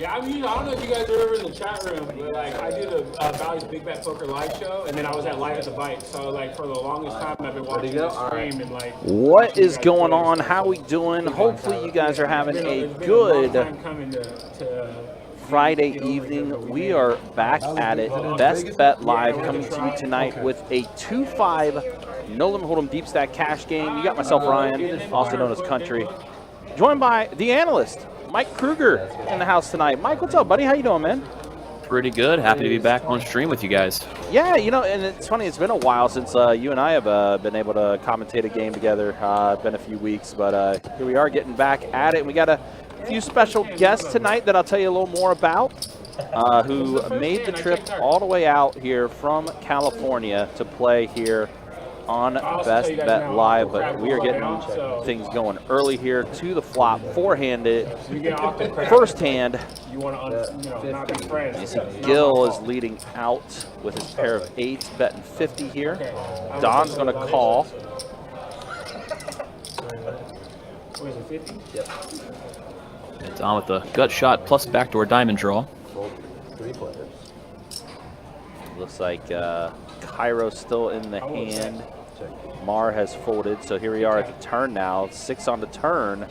Yeah, I mean, I don't know if you guys remember in the chat room, but like I do the Valley's Big Bet Poker live show, and then I was at Live at the Bite. So like for the longest time, I've been watching the stream and like. What is going on? How we doing? Hopefully you guys are having a good Friday evening. We are back at it. Best Bet Live coming to you tonight with a 2-5 No Limit Hold'em Deep Stack cash game. You got myself, Ryan, also known as Country, joined by the analyst, Mike Kruger, in the house tonight. Mike, what's up, buddy? How you doing, man? Pretty good. Happy to be back on stream with you guys. Yeah, you know, and it's funny. It's been a while since you and I have been able to commentate a game together. Been a few weeks, but here we are getting back at it. We got a few special guests tonight that I'll tell you a little more about, who made the trip all the way out here from California to play here on Best Bet Live, but we are getting things going early here to the flop, four-handed, first hand. You see Gil is leading out with his pair of eights, betting 50 here. Don's going to call. What is it, 50? Yep. It's on with the gut shot plus backdoor diamond draw. Looks like Kiero's still in the hand. Mar has folded, so here we are at the turn now. 6 on the turn.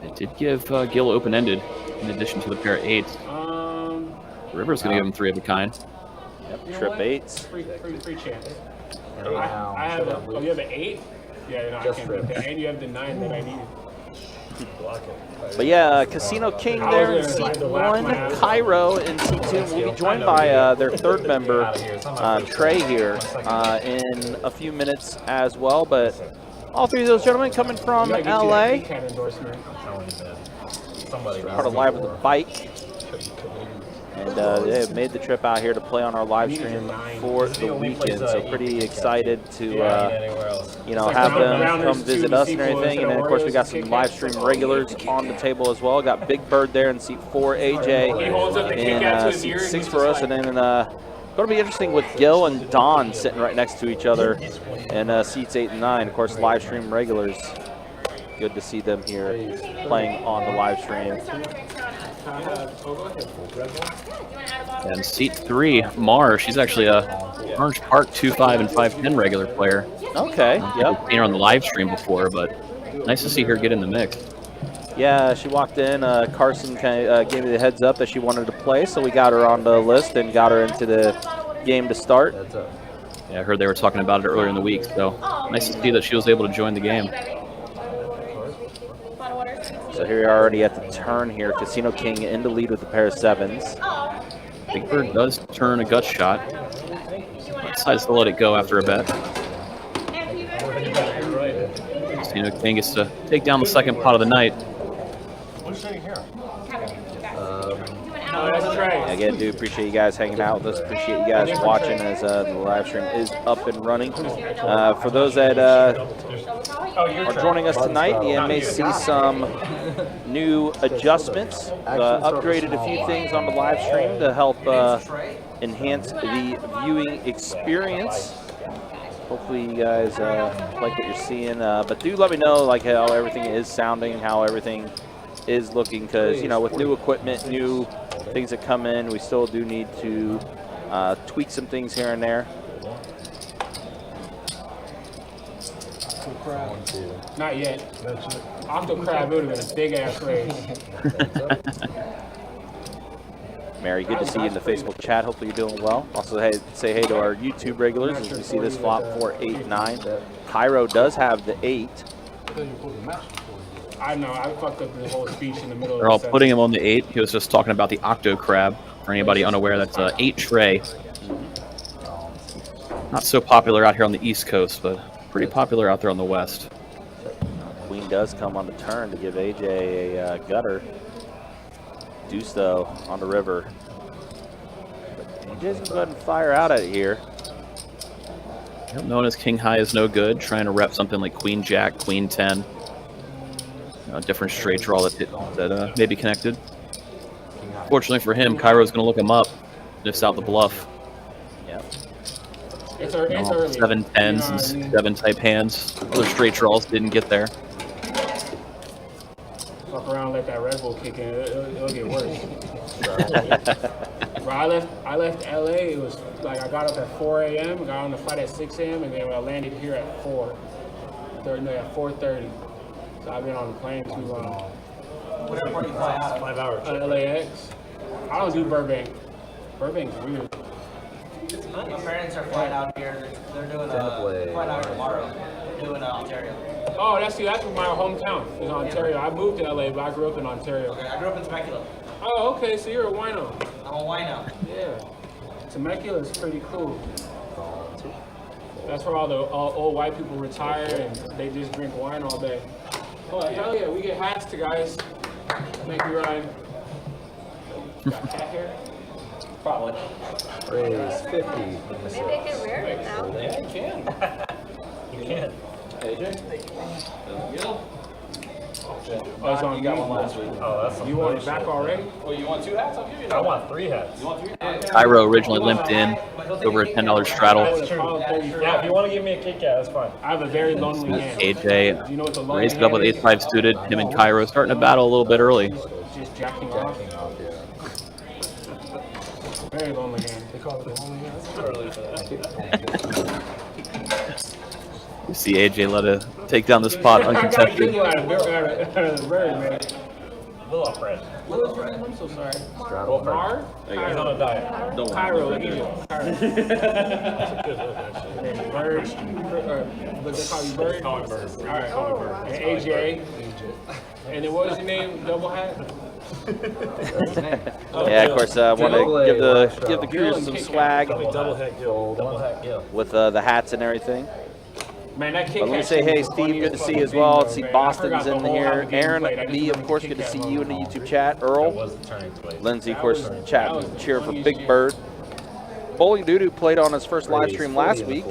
It did give Gil open-ended in addition to the pair of eights. River's going to give him 3 of a kind. Yep, trip eights. Free chance. I have a, oh, you have an 8? Yeah, no, I can't beat that. And you have the 9 that I needed. But yeah, Casino King there in seat 1, Kiero in seat 2. We'll be joined by their third member, Trey, here in a few minutes as well. But all three of those gentlemen coming from LA. Part of Live with the Bike. And they have made the trip out here to play on our live stream for the weekend. So pretty excited to, you know, have them come visit us and everything. And then, of course, we got some live stream regulars on the table as well. Got Big Bird there in seat 4, AJ in seat 6 for us. And then going to be interesting with Gil and Don sitting right next to each other in seats 8 and 9. Of course, live stream regulars. Good to see them here playing on the live stream. And seat 3, Mar, she's actually a Orange Park 2-5 and 5-10 regular player. Okay, yep. I've seen her on the live stream before, but nice to see her get in the mix. Yeah, she walked in. Carson gave me the heads up that she wanted to play, so we got her on the list and got her into the game to start. Yeah, I heard they were talking about it earlier in the week, so nice to see that she was able to join the game. So here we are already at the turn here. Casino King in the lead with a pair of 7s. Big Bird does turn a gut shot. Decides to let it go after a bet. Casino King gets to take down the second pot of the night. Again, do appreciate you guys hanging out with us. Appreciate you guys watching as the live stream is up and running. For those that are joining us tonight, you may see some new adjustments. Upgraded a few things on the live stream to help enhance the viewing experience. Hopefully you guys like what you're seeing. But do let me know like how everything is sounding, how everything is looking, because, you know, with new equipment, new things that come in, we still do need to tweak some things here and there. Not yet. Octo Crab would have been a big ass raise. Mary, good to see you in the Facebook chat. Hopefully you're doing well. Also, hey, say hey to our YouTube regulars as we see this flop 4-8-9. Kiero does have the 8. I know, I fucked up the whole speech in the middle. They're all putting him on the 8. He was just talking about the Octo Crab. For anybody unaware, that's an 8 tray. Not so popular out here on the East Coast, but pretty popular out there on the West. Queen does come on the turn to give AJ a gutter. Deuce, though, on the river. AJ's going to go ahead and fire out at it here. Known as King High is no good. Trying to rep something like Queen Jack, Queen 10. Different straight draw that may be connected. Fortunately for him, Kiero's going to look him up. Lifts out the bluff. Yep. It's early. 7 10s and 7 type hands. Other straight draws didn't get there. Fuck around, let that Red Bull kick in. It'll get worse. Bro, I left LA. It was like I got up at 4 a.m. Got on the flight at 6 a.m. and then I landed here at 4:30. So I've been on the plane too long. What airport do you fly out of? 5 hours. LAX. I don't do Burbank. Burbank's weird. My parents are flying out here. They're doing flying out tomorrow. They're doing Ontario. Oh, that's my hometown. Is Ontario. I moved to LA, but I grew up in Ontario. Okay, I grew up in Temecula. Oh, okay. So you're a wino. I'm a wino. Yeah. Temecula is pretty cool. That's where all the old white people retire and they just drink wine all day. Oh, hell yeah. We get hats to guys. Thank you, Ryan. Got cat hair? Probably. Raise 50. Maybe I can wear it now. Yeah, you can. You can. AJ? Oh, it's on You got one last week. Oh, that's You want it back already? Well, you want 2 hats? I'll give you that. I want 3 hats. You want 3 hats? Cairo originally limped in. Over a $10 straddle. That's true. Yeah, if you want to give me a Kit Kat, that's fine. I have a very lonely hand. AJ Do you know what the lonely raised it up with hand is? 8-5 suited. Him and Cairo starting to battle a little bit early. Just jacking off. Very lonely hand. They call it the lonely hand. That's early for that. You see AJ let it take down the spot I got a uncontested. giggle out of the bird, man. Little Fred. What was your name? I'm so sorry. Straddle Mar? He's on a diet. Cairo, Egypt. Cairo. Bird. But they call you Bird? Call me Bird. All right. And AJ. And then what was your name? Double hat? Yeah, of course, I want to give the crew some swag Double hat Gil. Double hat Gil. with the hats and everything. Man, that Kit But let me Kat say, shit hey, was the Steve, good to funniest see you as fucking well. thing, See man. I Boston's forgot in the whole here. how the game Aaron, played. I just me, remember of course, the good to Kit see Kat you in the moment. YouTube chat. That Earl, was the turning place. Lindsay, of course, chat, That was the cheer for funniest Big shit. Bird. Bowling Doodoo played on his first live stream last week.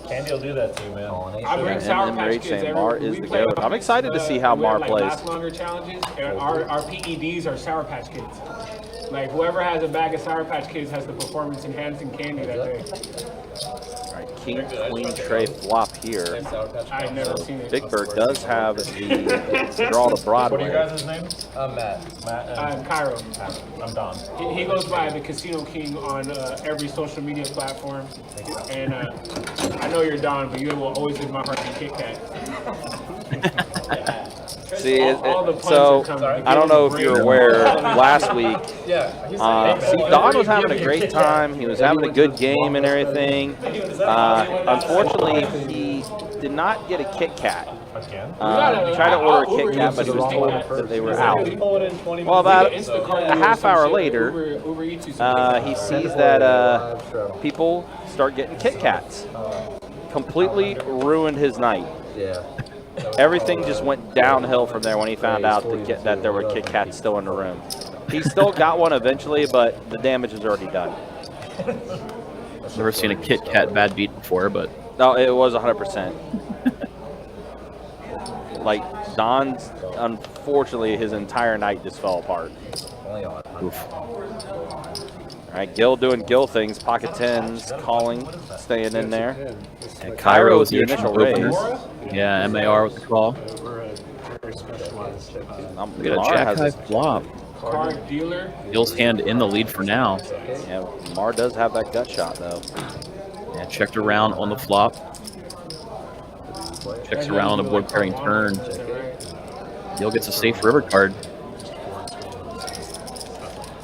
Candy will do that to you, man. I bring And Sour then Patch Rage Kids saying every Mar we is the play GOAT. I'm excited to see how we have, Mar like, plays. last longer challenges, and our PEDs are Sour Patch Kids. Like whoever has a bag of Sour Patch Kids has the performance enhancing candy that day. All right, King, Queen, Trey flop here. I've never seen it. Big Bird does have the draw to What are Broadway. you guys' names? Matt. Matt and I'm Cairo. I'm Don. He goes by the Casino King on every social media platform. And I know you're Don, but you will always in my heart be Kit Kat. See, All the puns so are coming. I don't know if you're aware. Last week, Yeah. see, Don was having a great time. He was having a good game and everything. Unfortunately, he did not get a Kit Kat. Again. He tried to order a Kit Kat, but he was told that they were out. Pull it in 20 Well, about minutes. a half hour later, he sees that people start getting Kit Kats. Completely ruined his night. Yeah. Everything just went downhill from there when he found out that there were Kit Kats still in the room. He still got one eventually, but the damage is already done. Never seen a Kit Kat bad beat before, but No, it was 100%. Like, Don's, unfortunately, his entire night just fell apart. oof. All right, Gil doing Gil things, pocket tens, calling, staying in there. And Cairo was with the initial opener. raise. Yeah, MAR with the call. We got a Mar jack has high a- flop. Card dealer. Gil's hand in the lead for now. Yeah, Mar does have that gut shot, though. Yeah, checked around on the flop. Checks around on the board pairing turn. Gil gets a safe river card.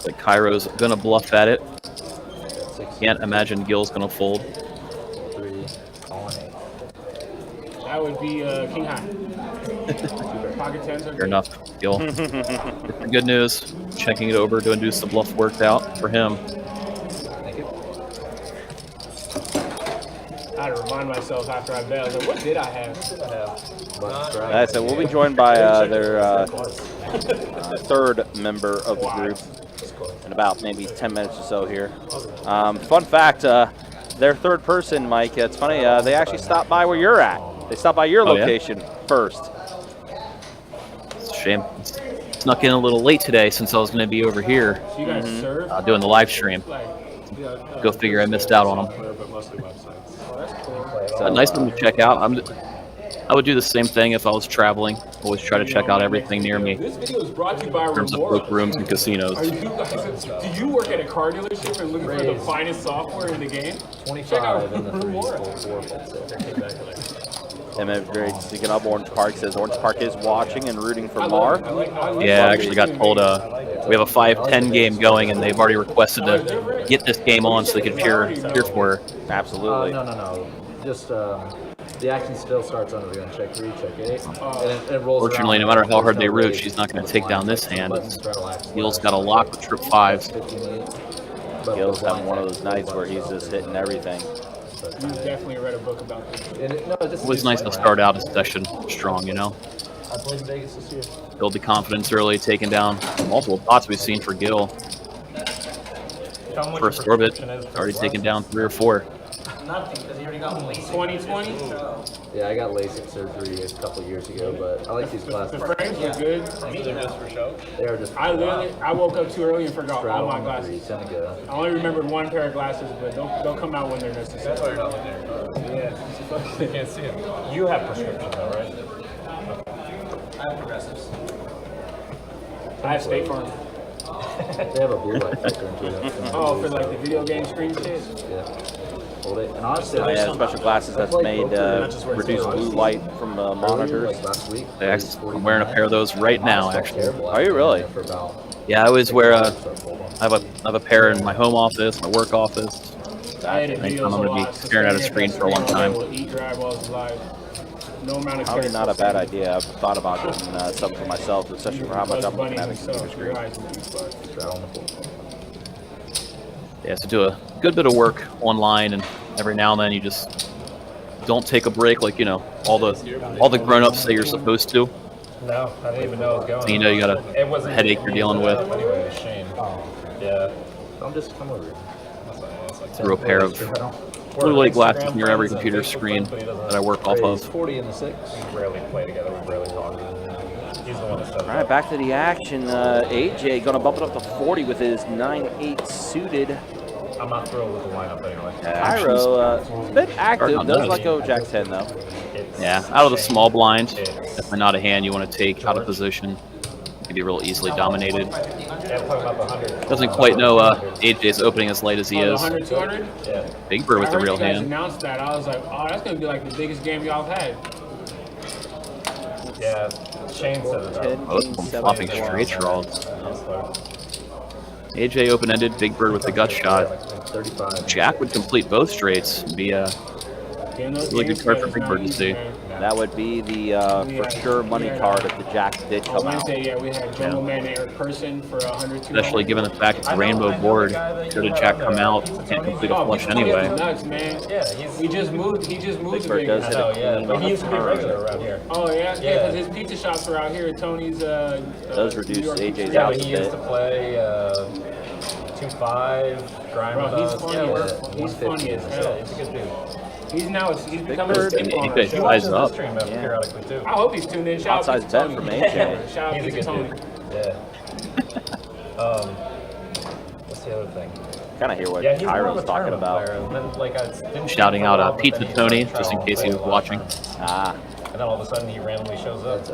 Like Cairo's gonna bluff at it. Can't imagine Gil's gonna fold. That would be King High. Pocket tens are Fair enough, Gil. Good news. Checking it over to induce the bluff worked out for him. I had to remind myself after I bet. I was like, what did I have? That's it. We'll be joined by their third member of the group in about maybe 10 minutes or so here. Fun fact, their third person, Mike. It's funny. They actually stopped by where you're at. They stopped by your location first. It's a shame. Snuck in a little late today since I was going to be over here So you guys serve? doing the live stream. Like, Go figure, I missed out on them. But mostly websites. that's cool. A nice one to check out. I would do the same thing if I was traveling. Always try to check out everything near me This video is brought to you by in terms of Remora. book rooms and casinos. Are you guys, do you work at a car dealership and looking for the finest software in the game? Check out 25 in the threes, Remora. Speaking of Orange Park, says Orange Park is watching and rooting for I Mar. love Yeah, I actually got told we have a 5-10 game going, and they've already requested to get this game on so they could cheer for her. Absolutely. No. Just the action still starts under. We're gonna check 3, check 8, and it rolls. Fortunately, no matter how hard they root, she's not going to take down this hand. Gil's got a lock with trip 5. Gil's having one of those nights where he's just hitting everything. You definitely read a book about this. Always nice to start out a session strong, you know? I played Vegas this year. Build the confidence early, taking down multiple bots we've seen for Gil. First orbit, already taken down 3 or 4. Nothing, because he already got LASIK. 2020? Yeah, I got LASIK surgery a couple years ago, but I like these glasses. The frames are good. They are just. I woke up too early and forgot all my glasses. Seneca. I only remembered one pair of glasses, but they'll come out when they're necessary. That's why you're not in there. Yeah. You can't see them. You have prescription though, right? I have progressives. I have State Farm. They have a blue light filter into it. Oh, for like the video game screen shit? Yeah. Hold it. And honestly, They have special glasses that's made reduce blue light from the monitors. like last week. I'm wearing a pair of those right now, actually. Are you really? For about Yeah, I always wear I have a pair in my home office, my work office. I edit think videos I'm gonna a be lot, so staring at a staring screen for a long time. will eat your eyeballs alive. No amount of Probably care. not a bad idea. I've thought about getting something for myself, especially for how much I'm looking at the computer screen. Yeah, so do a good bit of work online, and every now and then you just don't take a break like, you know, all the grown-ups say you're supposed to. No, I didn't even know it was going. So you know you got a headache you're dealing with. Anyway, it's Shane. Yeah. I'm just come over here. Through a pair of blue light glasses near every computer screen that I work off of. 40 in the 6. We rarely play together. We rarely talk. He's the one that said All right, back to the action. AJ going to bump it up to 40 with his 9-8 suited. I'm not thrilled with the lineup anyway. Cairo, a bit active, on does those. let go of Jack 10 though. Yeah, out of the small blind, definitely not a hand you want to take out of position. It can be real easily dominated. Yeah, I'm talking about the 100. Doesn't quite know AJ's opening as late as he is. 100, 200? Yeah. Big Bird with I the heard real you guys hand. announced that. I was like, oh, that's going to be like the biggest game y'all have had. Yeah. Shane said it. 10, Both of them flopping straight draws. AJ open-ended, Big Bird with the gut shot. 35. Jack would complete both straights. Be a really good card for Big Bird to see. That would be the for sure money card if the Jack did come out. Wednesday, yeah, we had Jungle Man and Eric Person for 100, 200. Especially given the fact it's a rainbow board. Should a Jack come out, can't complete a flush anyway. Nuts, man. Yeah, He just moved Big the Bird big does guy. hit Oh, a yeah. clean But on he a used to be turn. regular around here. Oh, yeah? Yeah, Yeah. because his pizza shops are out here. Tony's, Does reduce New York AJ's pizza Yeah, shop. but he used to play 2-5, grind Bro, with he's us. funny. Yeah, He's funny as yeah, hell. he's a good dude. He's becoming a Bird, staple on he our could show. rise up. Stream periodically too. I hope he's tuned in. Shout out Outside to bet Tony. from AJ. Shout out He's a to good Tony. dude. Yeah. What's the other thing? Kind of hear what Yeah, he's more of Cairo's a talking tournament about. player. And then, like, I didn't see Shouting him for a out while, but Pizza then he Tony, started just in case he was traveling watching. a lot. Ah, And then all of a sudden he randomly shows up.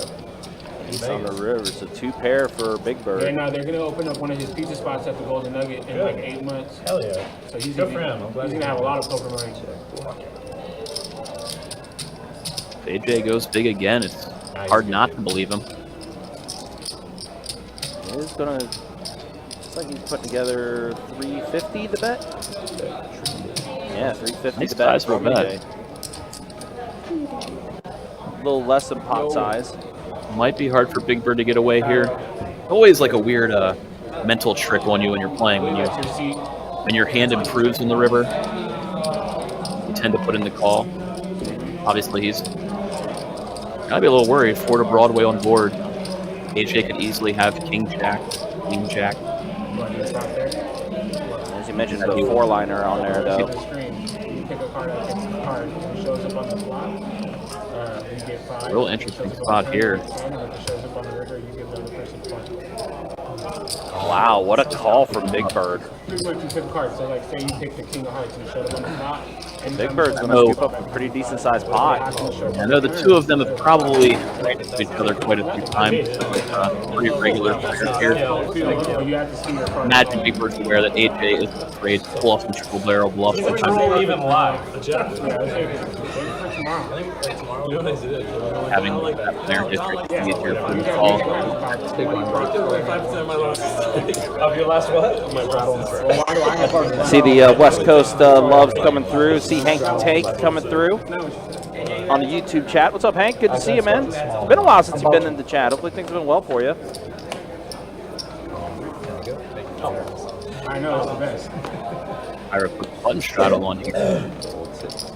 he's on the river. So 2 pair for Big Yeah, Bird. no, they're gonna open up one of his pizza spots at the Golden Nugget in like 8 months. Hell yeah. So he's Good gonna, for him. I'm glad he's he's gonna have a doing lot of poker money. If AJ goes big again, it's hard not to believe him. He's gonna, looks like he's putting together 350 the bet. Yeah, 350 Nice the bet sizable from bet. AJ. A little less than pot size. Might be hard for Big Bird to get away here. Always like a weird mental trick on you when you're playing. When your hand improves in the river, you tend to put in the call. Obviously, he's gotta be a little worried. 4 to Broadway on board. AJ could easily have King Jack, Queen Jack. As you mentioned, the 4-liner on there though. pick a card that takes a card and it shows up on the flop, you get 5. Real interesting spot here. And if it shows up on the river, you give the other person 1. Wow, what a call from Big Bird. Pretty much you pick a card. So like say you pick the king of hearts and it showed up on the flop. Big Bird's going to scoop up a pretty decent sized pot. I know the two of them have probably ran into each other quite a few times. Pretty regular players here. You have to see your card. Imagine Big Bird's aware that AJ is afraid to pull off some triple barrel bluffs. Which roll even live? The Jack. Having that player district is easier for you to call. Of your last what? My problem. See the West Coast loves coming through. See Hanky Tank coming through on the YouTube chat. What's up, Hank? Good to see you, man. It's been a while since you've been in the chat. Hopefully things have been well for you. I know, it's the best. Ira put button straddle on here.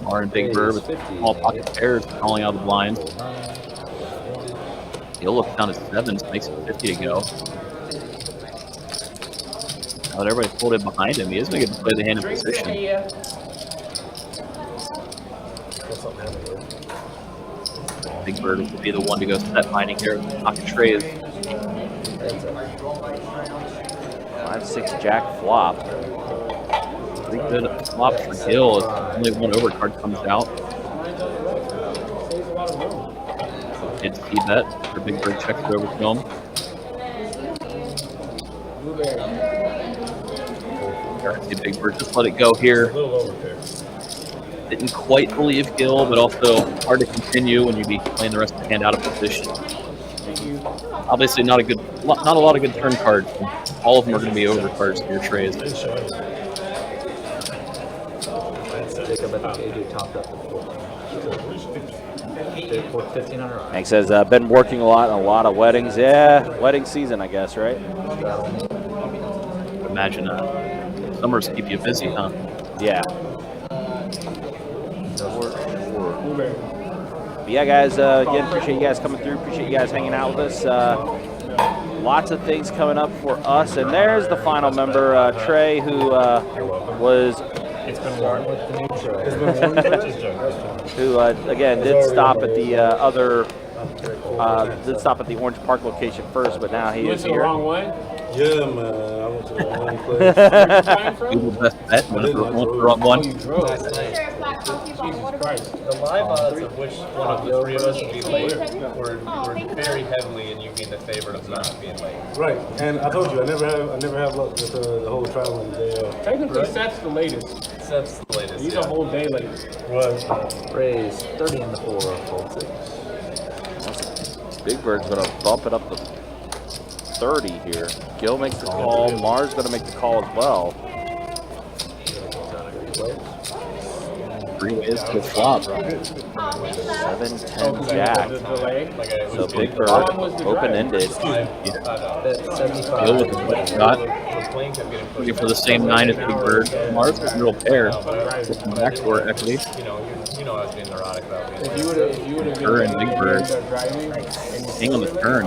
Mar and Big Bird with small pocket pairs calling out the blind. He'll look down to 7s, makes it 50 to go. Now that everybody's pulled in behind him, he is going to get to play the hand in position. Big Bird will be the one to go set mining here. Pocket trays. 5-6 Jack flop. Pretty good flop for Gil as only one overcard comes out. It's bet for Big Bird checks it over to him. See Big Bird just let it go here. Didn't quite believe Gil, but also hard to continue when you be playing the rest of the hand out of position. Obviously not a lot of good turn cards. All of them are going to be overcards in your trays. Jacob, I think AJ topped up the 1,500. Hank says, been working a lot of weddings. Yeah, wedding season, I guess, right? Imagine summers keep you busy, huh? Yeah. But yeah, guys, again, appreciate you guys coming through. Appreciate you guys hanging out with us. Lots of things coming up for us. And there's the final member, Trey, who was... It's been warm with the new Trey. Who, again, did stop at the did stop at the Orange Park location first, but now he is the here. wrong one? Yeah, man. I went to the wrong place. Who's the best bet? Went for the wrong one. The live odds of which one of the three of us would be late were very heavily in you being the favorite of not being late. Right, and I told you I never have luck with the whole traveling day. Technically, Seth's the latest. That's the latest. He's a whole day late. Right. Raise 30 in the 4, fold 6. Big Bird's going to bump it up to 30 here. Gil makes the call. Mar's going to make the call as well. 3 ways to flop. 7-10 Jack. So Big Bird open-ended. Gil with the button shot. Looking for the same 9 as Big Bird. Mar's with middle pair. With some backdoor equity. You know I was being neurotic about being Her and Big Bird. Hang on the turn.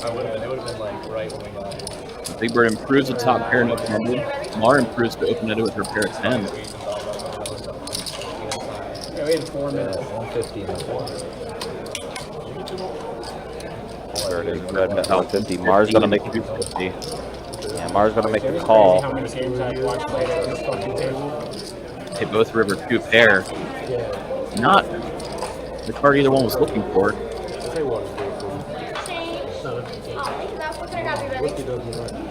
it would have been like right when we got here. Big Bird improves the top pair and open-ended. Mar improves to open-ended with her pair at 10. Yeah, we had 4 minutes. 150 in the 4. Bird is good at 150. Mar's going to make the 50. Yeah, Mar's going to make the call. How many games I've watched played at this fucking table? They both river 2 pair. Not the card either one was looking for.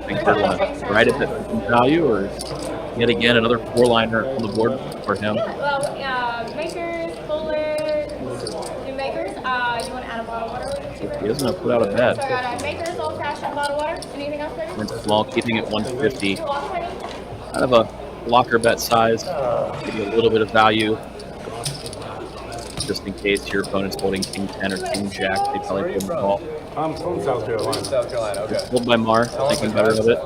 Big Bird want to ride it at value, or yet again another 4-liner on the board for him. Well, makers, pullers, new makers. You want to add a bottle of water? He is going to put out a bet. So I got makers, old fashioned bottle of water. Anything else, baby? Went small, keeping it 150. Kind of a locker bet size. Give you a little bit of value. Just in case your opponent's holding King 10 or King Jack, they probably couldn't call. I'm from South Carolina. South Carolina, okay. Pulled by Mar, thinking better of it.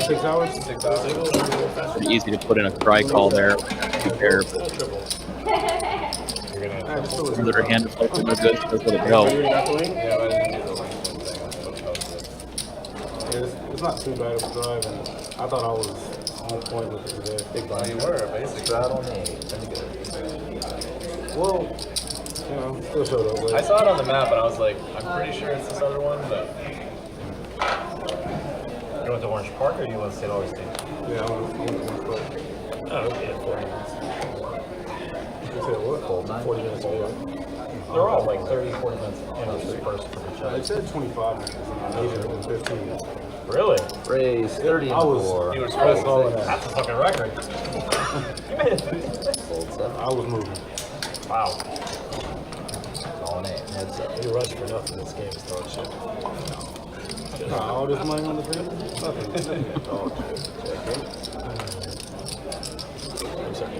6 hours? 6 hours. Pretty easy to put in a cry call there. 2 pair. Another hand is likely no good, so let it go. It's not too bad of a drive, and I thought I was on point with it today. Big Oh, blind. you were, basically. Straddle me. Pretty good. Well, you know, still showed up. I But saw it on the map and I was like, I'm pretty sure it's this other one, but You want the Orange Park or you want St. Augustine? yeah, I went quick. Oh, okay, 40 minutes. You said what? 40 minutes ago. They're all like 30, 40 minutes first for each They other. said 25 minutes. I needed it in 15. Really? Raise 30 I and was- 4. you were That's supposed all to. of that. That's a fucking record. Fold 7. I was moving. Wow. All in 8. Heads up. You rushed for nothing this game, so it's shit. All this money on the field? Nothing. Oh, I'm sorry.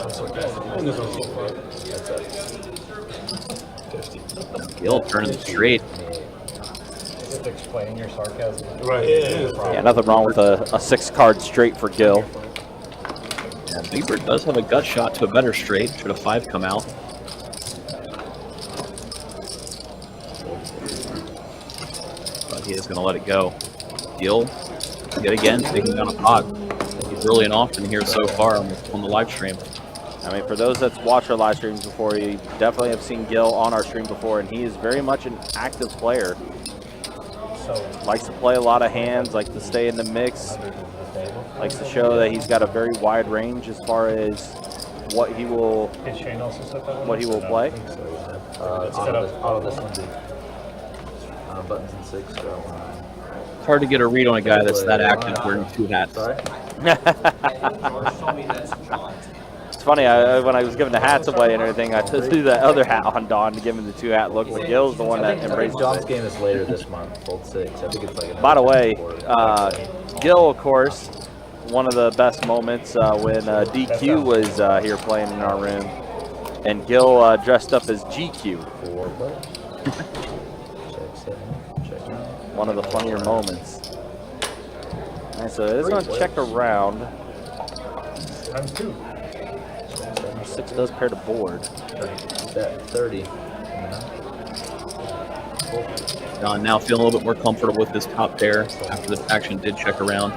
I'm sarcastic. and this one's so far. Heads up. 50. Gil turning straight. Just explaining your sarcasm. Right. Yeah, nothing wrong with a 6-card straight for Gil. Yeah, Big Bird does have a gut shot to a better straight. Should a 5 come out? But he is going to let it go. Gil, yet again, taking down a pot. He's really an often here so far on the live stream. I mean, for those that's watched our live streams before, you definitely have seen Gil on our stream before, and he is very much an active player. So, Likes to play a lot of hands, likes to stay in the mix, under the table. likes to show that he's got a very wide range as far as what he will Did Shane also set that one? what he will play. Auto this one, dude. Buttons and 6. It's hard to get a read on a guy that's that active wearing 2 hats. Sorry? Show me that's John. It's funny, when I was giving the hats away and everything, I threw that other hat on Don to give him the 2-hat look, but Gil's the one that I think embraces John's it. game is later this month. Fold 6. I think it's like another By the way, 4. Gil, of course, one of the best moments when DQ was here playing in our room, and Gil dressed up as GQ. 4 button. Check 7. Check 9. One of the funnier moments. And so it is going to check around. Times 2. 6 does pair to board. Bet 30. Don now feeling a little bit more comfortable with this top pair after the action did check around.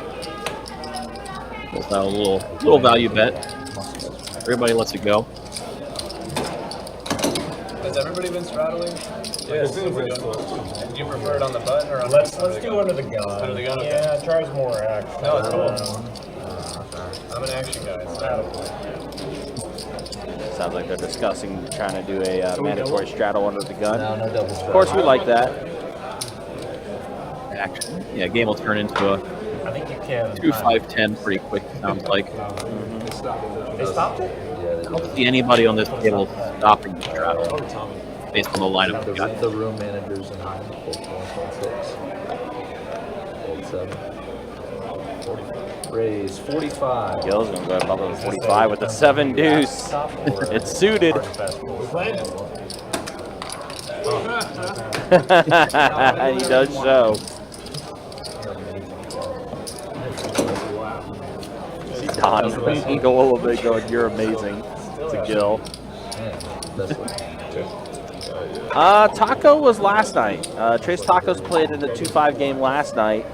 Pulls out a little value bet. Everybody lets it go. Has everybody been straddling? Yes. Did you prefer it on the button or on Let's the do under the gun. Under the gun, okay. Yeah, it tries more action. No, it's cool. I'm an action guy. So. Sounds like they're discussing trying to do a mandatory straddle under the gun. No double straddle. Of course, we like that. Action. Yeah, game will turn into a I think you can. 2-5-10 pretty quick, sounds like. They stopped it? Yeah, they I don't see anybody on this table stopping the straddle based on the lineup we got. the room managers and I. Fold 4, fold 6. Fold 7. Raise 45. Gil's going to go above the 45 with the 7 deuce. It's suited. He does so. Don go a little bit going, you're amazing to Gil. Taco was last night. Trace Tacos played in the 2-5 game last night.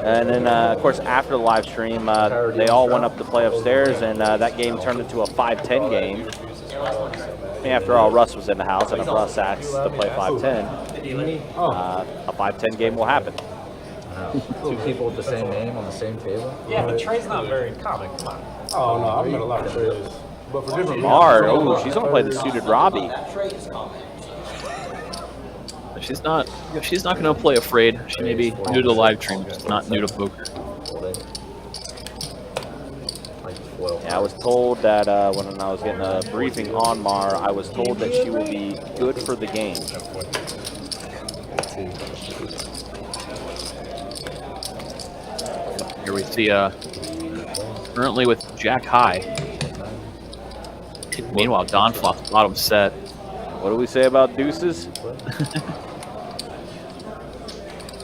And then, of course, after the live stream, they all went up to play upstairs, and that game turned into a 5-10 game. After all, Russ was in the house, and if Russ asks to play 5-10, a 5-10 game will happen. Two people with the same name on the same table. Yeah, but Trey's not very common. Come on. Oh, no, I've met a lot of traders. But for different Mar, oh, she's going to play the suited Robbie. That trait is common. She's not going to play afraid. She may be new to the live stream, just not new to poker. Yeah, I was told that when I was getting a briefing on Mar, I was told that she will be good for the game. Here we see currently with Jack High. Meanwhile, Don flops bottom set. What do we say about deuces?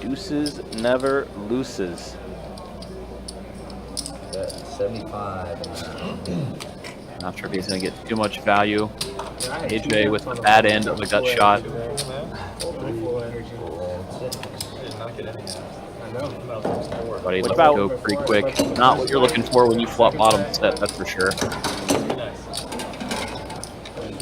Deuces never loses. 75. Not sure if he's going to get too much value. AJ with the bad end of the gut shot. Did not get any. I know. buddy. Which Let's about- go pretty quick. Not what you're looking for when you flop bottom set, that's for sure.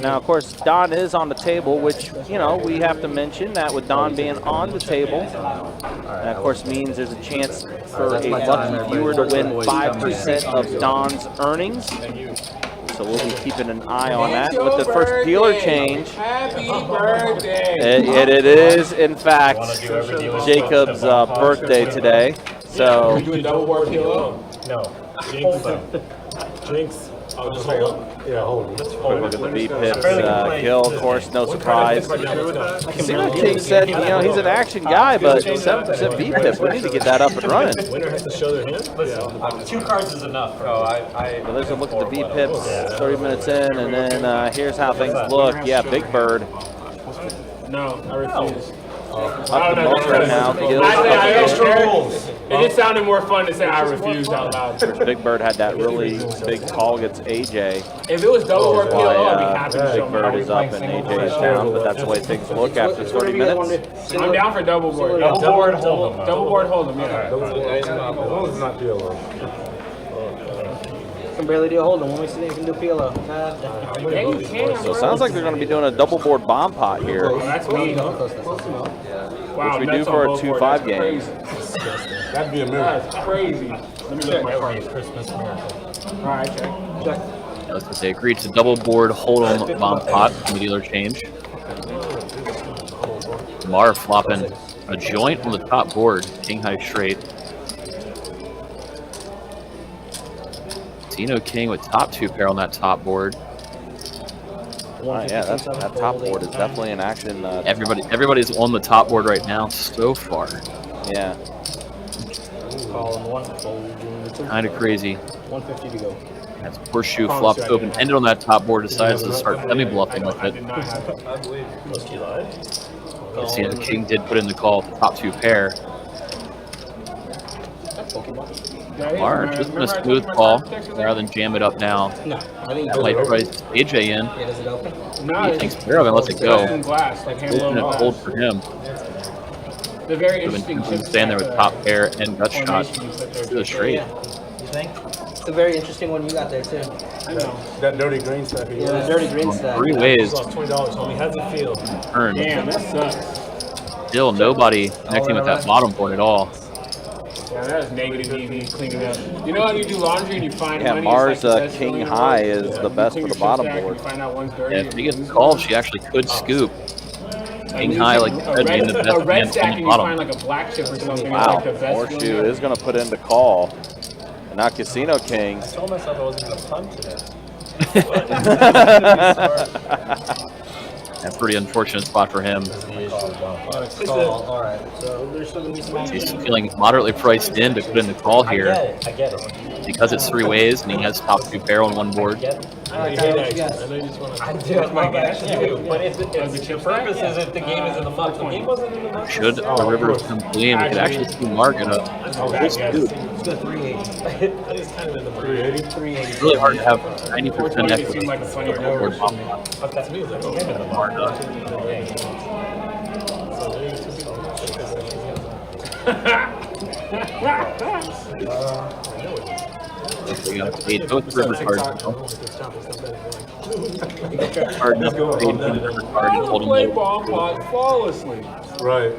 Now, of course, Don is on the table, which, you know, we have to mention that with Don being on the table, that, of course, means there's a chance for a lucky viewer to win 5% of Don's earnings. So we'll be keeping an eye on that. With the first dealer change, Happy birthday. it is, in fact, Jacob's birthday today. So, You doing double board PLO? No. Jinx. I'll just hold him. Yeah, hold him. look at the V-Pips kill, of course, no surprise. Casino King said, you know, he's an action guy, but 7% V-Pip, we need to get that up and running. Winner has to show their hand. Listen, 2 cards is enough, bro. So there's a look at the V-Pips, 30 minutes in, and then here's how things look. Yeah, Big Bird. No, I refuse. Up the most right now. It just sounded more fun to say I refuse out loud. Big Bird had that really big call against AJ. If it was double board PLO, I'd be happy to show Big Bird is up and AJ is down, but that's the way things look after 30 minutes. I'm down for double board. Double board, hold him. Double board, hold him, yeah. As long as it's not PLO. Can barely do a hold 'em. When we see they can do PLO. Yeah, you can, So it sounds like they're going to be doing a double board bomb pot here. Oh, that's me. Wow, Which we do for a 2-5 game. That'd be a miracle. That's crazy. Let me look at my card. Christmas miracle. All right, check. Let's just say agreed to double board hold'em bomb pot from the dealer change. Mar flopping a joint on the top board, king high straight. Casino King with top 2 pair on that top board. Yeah, that top board is definitely in action. Everybody's on the top board right now so far. Yeah. Kind of crazy. 150 to go. As horseshoe flops open, ended on that top board, decides to start semi-bluffing with it. I believe. Was he live? Casino King did put in the call, top 2 pair. Mar, just been a smooth call rather than jam it up now. No, I think That might price AJ in. Yeah, does it open? He thinks fair of it, lets it go. Glass, like hand It's blown been a glass. hold for him. The very He's interesting been staying there with top pair and gut shot to the straight. Yeah. You think? It's a very interesting one you got there too. That dirty green stuff. Yeah, the dirty green stack. 3 ways, Lost $20, homie. How's it feel? turn. Damn, that sucks. Still nobody connecting with that bottom board at all. Yeah, that is negative EV cleaning up. You know how you do laundry and you find Yeah, money? Mars it's like the best king feeling in high world? is Yeah, the you best clean for the your bottom shit stack, board. You find out one's dirty. If he gets called, she actually could scoop. King high, like you said, being the a best red man stack on and the you find bottom. like a black chip or something. Wow, It's like the best horseshoe feeling is going to put in the call. And now Casino King. I told myself I wasn't going to punt today. A pretty unfortunate spot for him. Alright, so there's still gonna be some He's feeling moderately priced in to put in the call here. I get it. Because it's 3 ways and he has top 2 pair on one board. I know you just want to. I do. My gosh, you do. But if the purpose is if the game is in the muck, the game wasn't in the muck. Should the rivers come clean, we could actually see Mark in a full scoop. It's good 380. That is kind of in the muck. 380. It's really hard to have 90% It equity seemed like a funny on the board bomb. But that's me. It's like, oh, in the muck. Mark does. So there you We got 8 both river cards. Hard enough to fade one river card and hold play him bomb pot flawlessly. Right.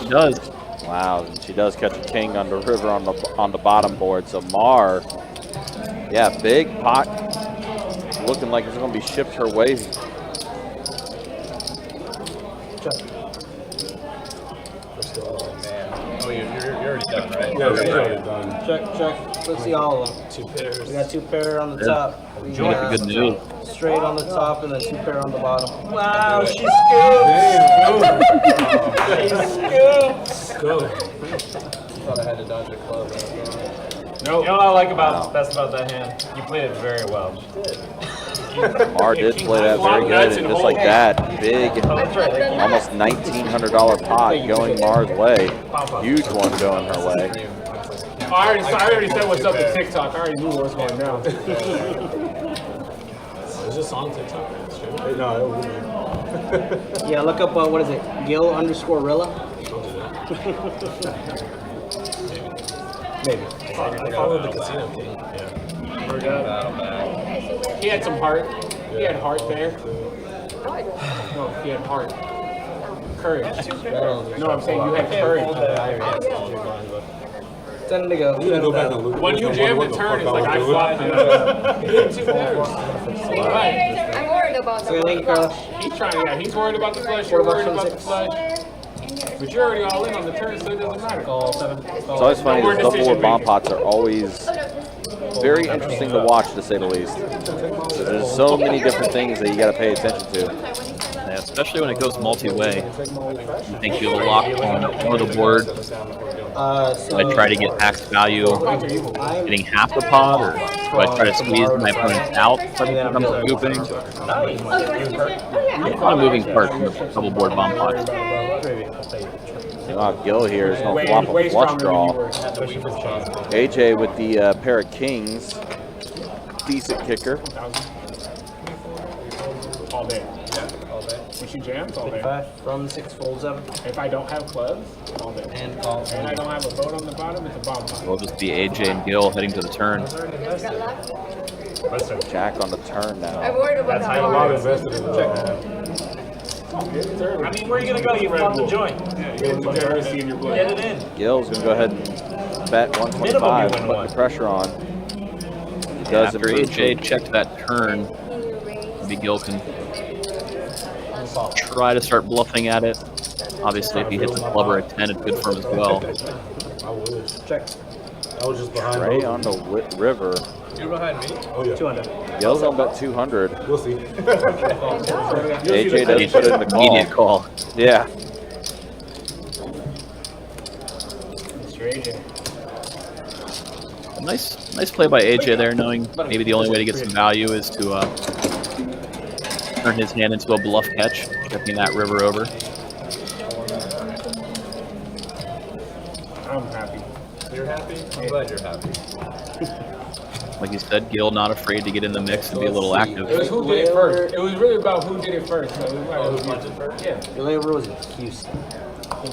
He does. Wow, and she does catch a king on the river on the bottom board. So Mar, yeah, big pot, looking like it's going to be shipped her way. Oh, you're already done, right? Yeah, she's already done. Check. Let's see all of them. 2 pairs. We got 2 pair on the Yeah. top. We Make a good move. straight on the top and then 2 pair on the bottom. Wow, she Go. Thought I had to dodge a club. No. You know what I like best about that hand? You played it very well. Mar did play that very good, and just like that, big, That's right. Like, almost $1,900 pot going Mar's way. Huge one going her way. I already said what's up to TikTok. I already knew what was going down. Is this on TikTok? Hey, no, it wouldn't. Yeah, look up, what is it? Gil_Rilla? Maybe. Follow the casino king. Yeah. We're done. He had some heart. He had heart there. No, he had heart. Courage. No, I'm saying you had courage. 10 to go. When you jam the turn, it's like I fly. He did 2 pairs. Right. I'm worried about So thank you, Carla. He's trying, yeah, he's worried about the flush, you're worried about the flush. But you're already all in on the turn, so it doesn't matter. It's always funny, those double board bomb pots are always very interesting to watch, to say the least. So there's so many different things that you got to pay attention to. Yeah, especially when it goes multi-way. You think you'll lock on one of the board. Do I try to get max value getting half the pot, or do I try to squeeze my opponent out when it comes to gooping? A lot of moving parts in the double board bomb pot. Wow, Gil here is going to flop a flush draw. AJ with the pair of kings. Decent kicker. All day. When she jams, all day. 5 from 6 folds up. If I don't have clubs, all day. And call. And I don't have a boat on the bottom, it's a bomb pot. It'll just be AJ and Gil heading to the turn. Jack on the turn now. I'm worried about I have a lot that. invested in the I mean, where are you gonna go? You found the joint. Get it in. Gil's going to go ahead and bet 125, put the pressure on. He does After improve. AJ checked that turn, maybe Gil can try to start bluffing at it. Obviously, if he hits a club or a 10, it's good for him as well. I would. Check. I was just behind. Trey on the river. You're behind me? Oh, yeah. 200. Gil's on bet 200. We'll see. AJ doesn't put it in the call. Immediate call. Yeah. Nice play by AJ there, knowing maybe the only way to get some value is to turn his hand into a bluff catch, checking that river over. I'm happy. You're happy? I'm glad you're happy. Like you said, Gil not afraid to get in the mix and be a little It was active. who did it first. It was really about who did it first. So it was Oh, like, who punted first? yeah. Your layover was in Houston.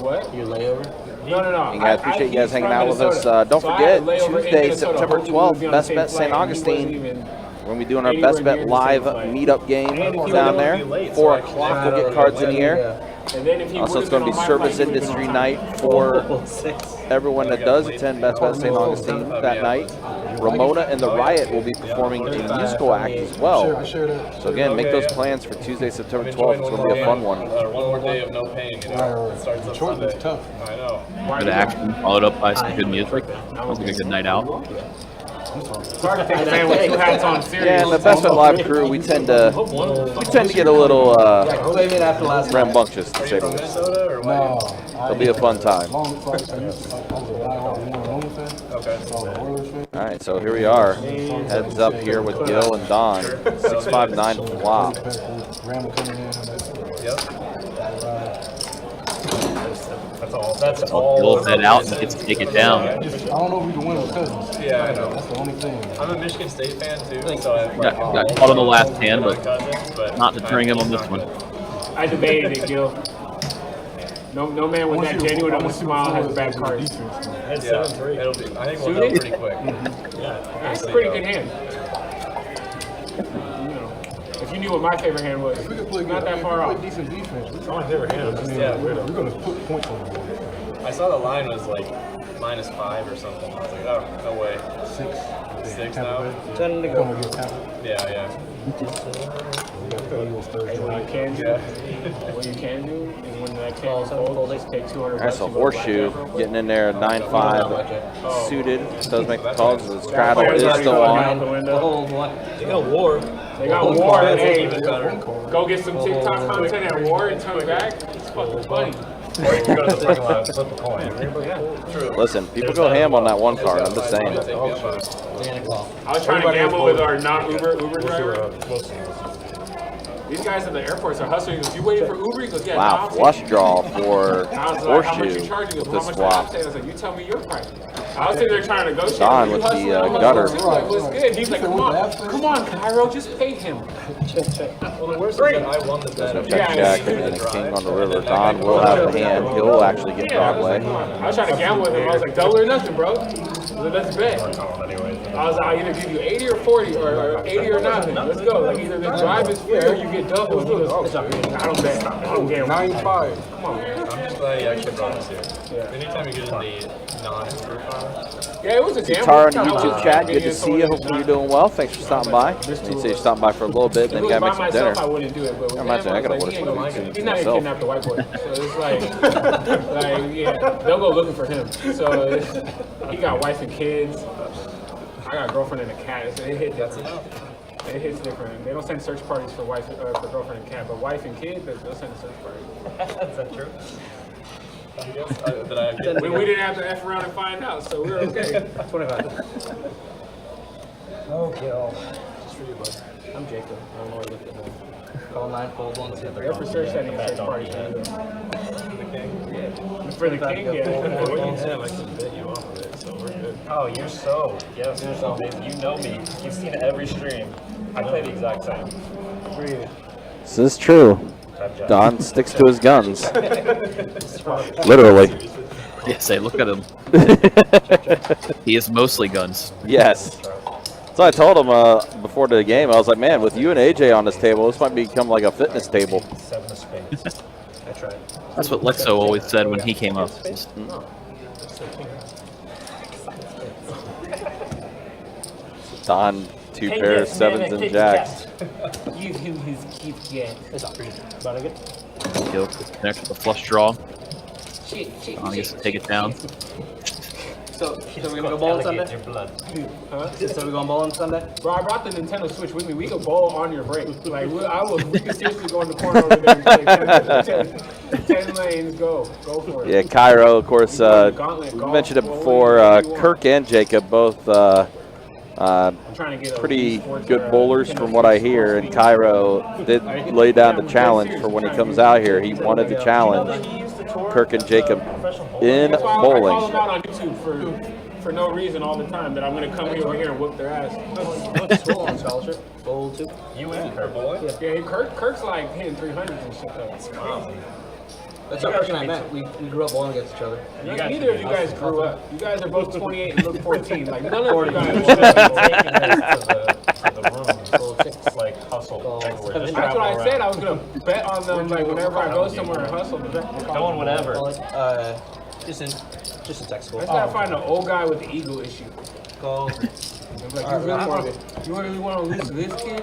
What? Your layover? No. You guys, appreciate you guys hanging out with us. Don't forget, Tuesday, September 12th, Best Bet St. Augustine. We're going to be doing our Best Bet live meetup game down there. 4 o'clock, we'll get cards in the air. Also, it's going to be service industry night for everyone that does attend Best Bet St. Augustine that night. Ramona and the Riot will be performing a musical act as well. So again, make those plans for Tuesday, September 12th. It's going to be a fun one. One more day of no pain, you know? It starts up Sunday. I know. Good action, followed up by some good music. Sounds like a good night out. Yeah, and the Best Bet Live crew, we tend to get a little rambunctious, to say the least. It'll be a fun time. All right, so here we are. Heads up here with Gil and Don. 659 flop. That's all. Gil head out and gets to take it down. I don't know if we can win with cousins. Yeah, I know. That's the only thing. I'm a Michigan State fan too, so I Got caught on the last hand, but cousins, but not deterring him on this one. I debated it, Gil. No man with that genuine of a smile has bad cards. yeah, it'll be. I think we'll know pretty quick. That's a pretty good hand. You know, if you knew what my favorite hand was, If we could play not that far off. decent defense, It's my favorite hand. Yeah, we're going to put points on the board. I saw the line was like -5 or something. I was like, oh, no way. 6. 6 now? 10 to We're go. going to get Tampa. Yeah, yeah. We got the Eagles Thursday What you night. can do, Yeah. what you can do is when that can fold, just take 200 All right, bucks. so you go to Horseshoe blackjack. getting in there, 9-5 suited. Does make the calls. The straddle is still on. The whole one. They got war. They got war. That's Hey, even better. go get some TikTok content at war and come back. It's fucking funny. Or you can go to the parking lot and flip a coin. True. Listen, people go ham on that one card. I'm just saying. I was trying to gamble with our non-Uber driver. These guys at the airports are hustling. He goes, you waiting for Uber? He goes, yeah. Wow, flush draw for I was like, how much you Horseshoe charging? He with goes, this how much I swap. say? I was like, you tell me your price. I was sitting there trying to negotiate. Don You with hustling, the, I'm hustling gutter. too. Like, what's good? He's like, come on, Cairo, just pay him. Well, the worst is that I won the bet. No check jack and then a king on the river. Don will have the hand. He'll actually get Broadway. I was trying to gamble with him. I was like, double or nothing, bro. So let's bet. I was like, I'll either give you 80 or 40 or 80 or nothing. Let's go. Like either the drive is free or you get double. I don't bet. I don't gamble. 95. Come on, man. I'm just glad you actually brought us here. Yeah. Anytime you get in the non-group Yeah, it was a gamble. Tara on the YouTube chat, good to see you. Hopefully you're doing well. Thanks for stopping by. You say you're stopping by for a little bit, then you gotta make some dinner. I wouldn't do it, but with him, I gotta like, order some food he's not gonna myself. kidnap the white boy. So it's like yeah, they'll go looking for him. So he got wife and kids. I got a girlfriend and a cat. So it hit different. It hits different. They don't send search parties for wife, for girlfriend and cat, but wife and kids, they'll send a search party. Is that true? We didn't have to F around and find out, so we're okay. 25. Okay. Just for you, bud. I'm Jacob. I don't know why you looked at me. Call 9 fold 1 2 3. They're for search setting a search party. For the king, yeah. I can bet you off of it, so we're good. Oh, you're so. Yes, you're so. You know me. You've seen every stream. I play the exact same. This is true. Don sticks to his guns. Literally. Yeah, say, look at him. He is mostly guns. Yes. So I told him before the game, I was like, man, with you and AJ on this table, this might become like a fitness table. 7 of spades. I tried. That's what Lexo always said when he came up. Don, 2 pairs, 7s and jacks. Give him his Kit Kat. About to get. He'll connect with the flush draw. Shit. I guess take it down. So we're gonna go bowl on Sunday? Your blood. Huh? So we're going bowl on Sunday? Bro, I brought the Nintendo Switch with me. We could bowl on your break. Like, we could seriously go in the corner over there and play 10 lanes. Go for it. Yeah, Kiero, of course, we mentioned it before, Kirk and Jacob both pretty good bowlers from what I hear, and Kiero did lay down the challenge for when he comes out here. He wanted to challenge Kirk and Jacob in That's why I call bowling. them out on YouTube for no reason all the time, that I'm going to come over here and whoop their ass. Bowl on scholarship. Bowl 2. You and Kirk bowling? Yeah, Kirk's like hitting 300s and shit though. That's what Kirk and I met. We grew up bowling against each other. Neither of you guys grew up. You guys are both 28 and look 14. Like, none of you guys to the room. Like hustle. That's what I said. I was going to bet on them, like, whenever I go somewhere and hustle. Going whatever. Just in text school. I gotta find an old guy with the ego issue. Go. Like, you really want to lose to this kid?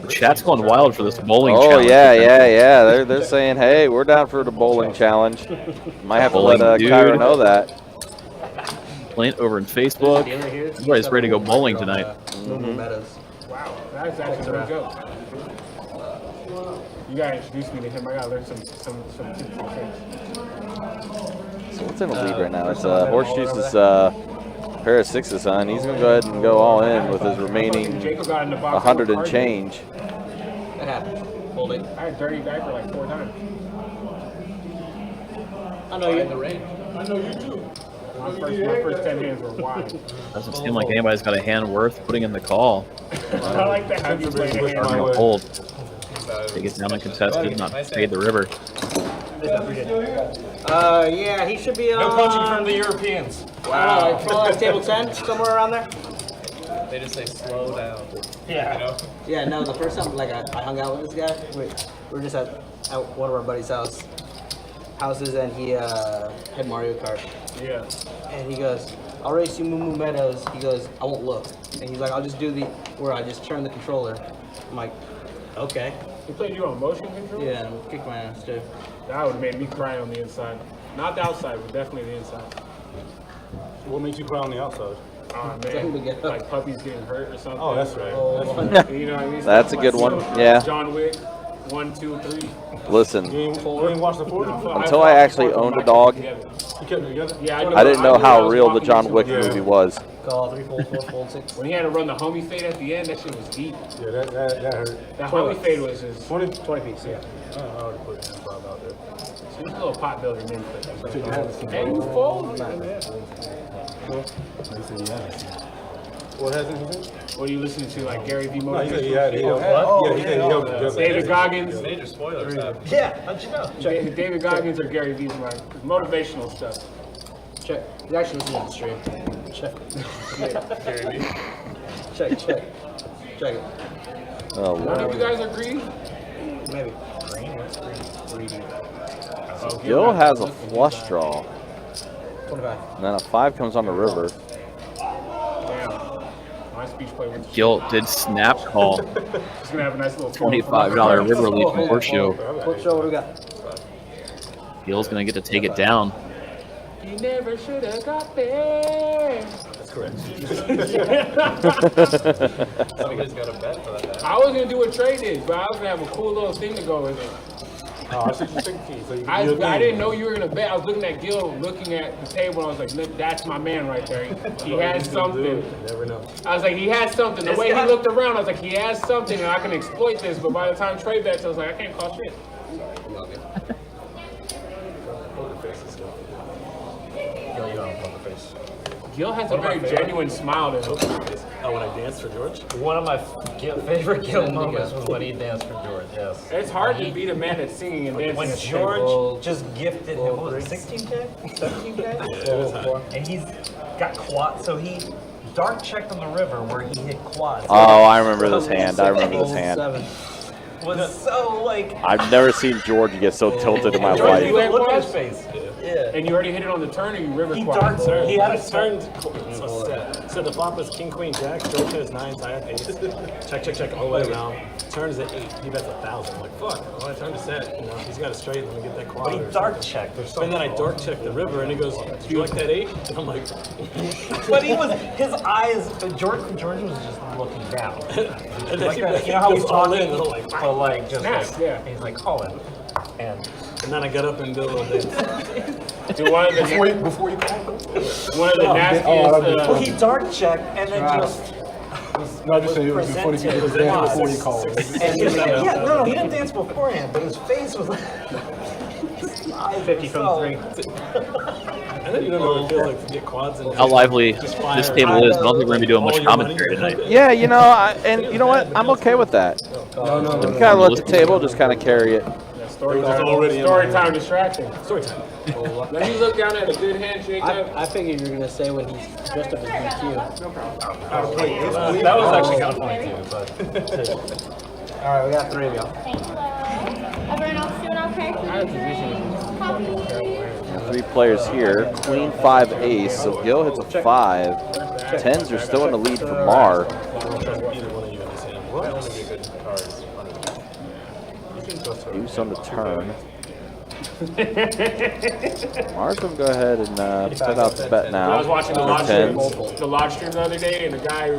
Chat's going wild for this bowling Oh, challenge. yeah. They're saying, hey, we're down for the bowling challenge. Might have to let Kiero know that. Playing over in Facebook. Everybody's ready to go bowling tonight. Wow, that's actually no joke. You gotta introduce me to him. I gotta learn some tips and tricks. So what's in the lead right now? It's Horseshoes is pair of 6s, son. He's gonna go ahead and go all in with his remaining 100 and change. That happened. Holding. I had dirty diaper like 4 times. I know you in the rain. I know you too. My first 10 hands were wide. Doesn't seem like anybody's got a hand worth putting in the call. I like that. How you play the hand. Starting to hold. Take it down uncontested, not fade the river. Yeah, he should be on. No coaching from the Europeans. Wow. Table 10, somewhere around there. They just say slow down. Yeah. You know? Yeah, no, the first time like I hung out with this guy, we were just at one of our buddies' houses, and he had Mario Kart. Yeah. And he goes, I'll race you Moo Moo Meadows. He goes, I won't look. And he's like, I'll just do where I just turn the controller. I'm like, okay. He played you on motion control? Yeah, and kicked my ass too. That would have made me cry on the inside. Not the outside, but definitely the inside. What makes you cry on the outside? Oh man, like puppies getting hurt or something. Oh, that's right. You know what I mean? That's a good one. Yeah. John Wick, 1, 2, 3. Listen, You ain't watched the 4? until I actually owned a dog, You kept it together? Yeah, I didn't know how was real the walking John into Wick it. movie was. Call 3 fold, 4 fold, 6. When he had to run the homie fade at the end, that shit was deep. Yeah, that hurt. That homie fade was just 20? 20 piece, yeah. I already put it in out there. So he's a little pot builder name for that. Hey, you fold? What hasn't he said? What are you listening to, like Gary V. No, he said he Motivation? had it. Yeah, he said he held it together. David Goggins. Major spoilers happened. Yeah, how'd you know? David Goggins or Gary V's like motivational stuff. Check. He's actually listening to the stream. Check. Check it. Oh, None of Lord. you guys are greedy? Maybe. Gil has a flush draw. 25. And then a 5 comes on the river. Damn. My speech play with Gil did snap call. He's gonna have a nice little $25 river lead from Horseshoe. Flip show, what do we got? Gil's gonna get to take it down. He never should have got there. That's correct. Somebody's got a bet for that. I was gonna do what Trey did, but I was gonna have a cool little thing to go with it. Oh, I see you thinking. So you I didn't know you were gonna bet. I was looking at Gil, looking at the table, and I was like, look, that's my man right there. He has something. You never know. I was like, he has something. The way he looked around, I was like, he has something, and I can exploit this. But by the time Trey bets, I was like, I can't call shit. Yo, you don't poker face. Gil has a very genuine smile to him. Oh, when I danced for George? One of my favorite Gil moments was when he danced for George, yes. It's hard to beat a man that's singing and dancing. When at the George table. just gifted him, what was it, 16K? 17K? And he's got quad, so he dark checked on the river where he hit quads. Oh, I remember this hand. Was so like. I've never seen George get so tilted in my George, you life. had Look at his quads? face. Yeah. And you already hit it on the turn, or you river He quad? darts. He had a turned set. So the flop was king, queen, jack. George has 9, I have ace. Check all the way around. Turns at 8. He bets 1,000. I'm like, fuck. Well, I turned a set. You know, he's got a straight. Let me get that quad. But he or dark something. checked. There's so And then I much dark checked the river, and he goes, "Do you like that 8?" And I'm like, But he was, his eyes, George was just looking down. and then Like he, that, you know how he's goes all talking, in, and I'm like, but like just Nice, like, yeah. he's like calling, and and then I got up and did a little dance. Do one of the Before you call him? one of the nastiest. well, he dark checked and then just No, I just saying it would be funny if you did a dance before you called. and he was like, yeah, no, he didn't dance beforehand, but his face was like 50 from 3. And then you don't know what it feels like to get quads and How lively this table is. I don't think we're gonna be doing much commentary tonight. Yeah, you know, and you know what? I'm okay with that. No. Kind of let the table just kind of carry it. Story It was already in my story head. time distraction. Story time. Let me look down at a good handshake. I figured you were gonna say when he's dressed up as BQ. That was actually kind of funny too, but All right, we got 3 of y'all. Thank you. Everyone else doing okay? Copy. 3 players here. Queen, 5, ace. So Gil hits a 5. 10s are still in the lead for Mar. Either one of you in this hand. Use on the turn. Mar's gonna go ahead and set out the bet now. I was watching the For live stream, 10s. the live stream the other day, and the guy,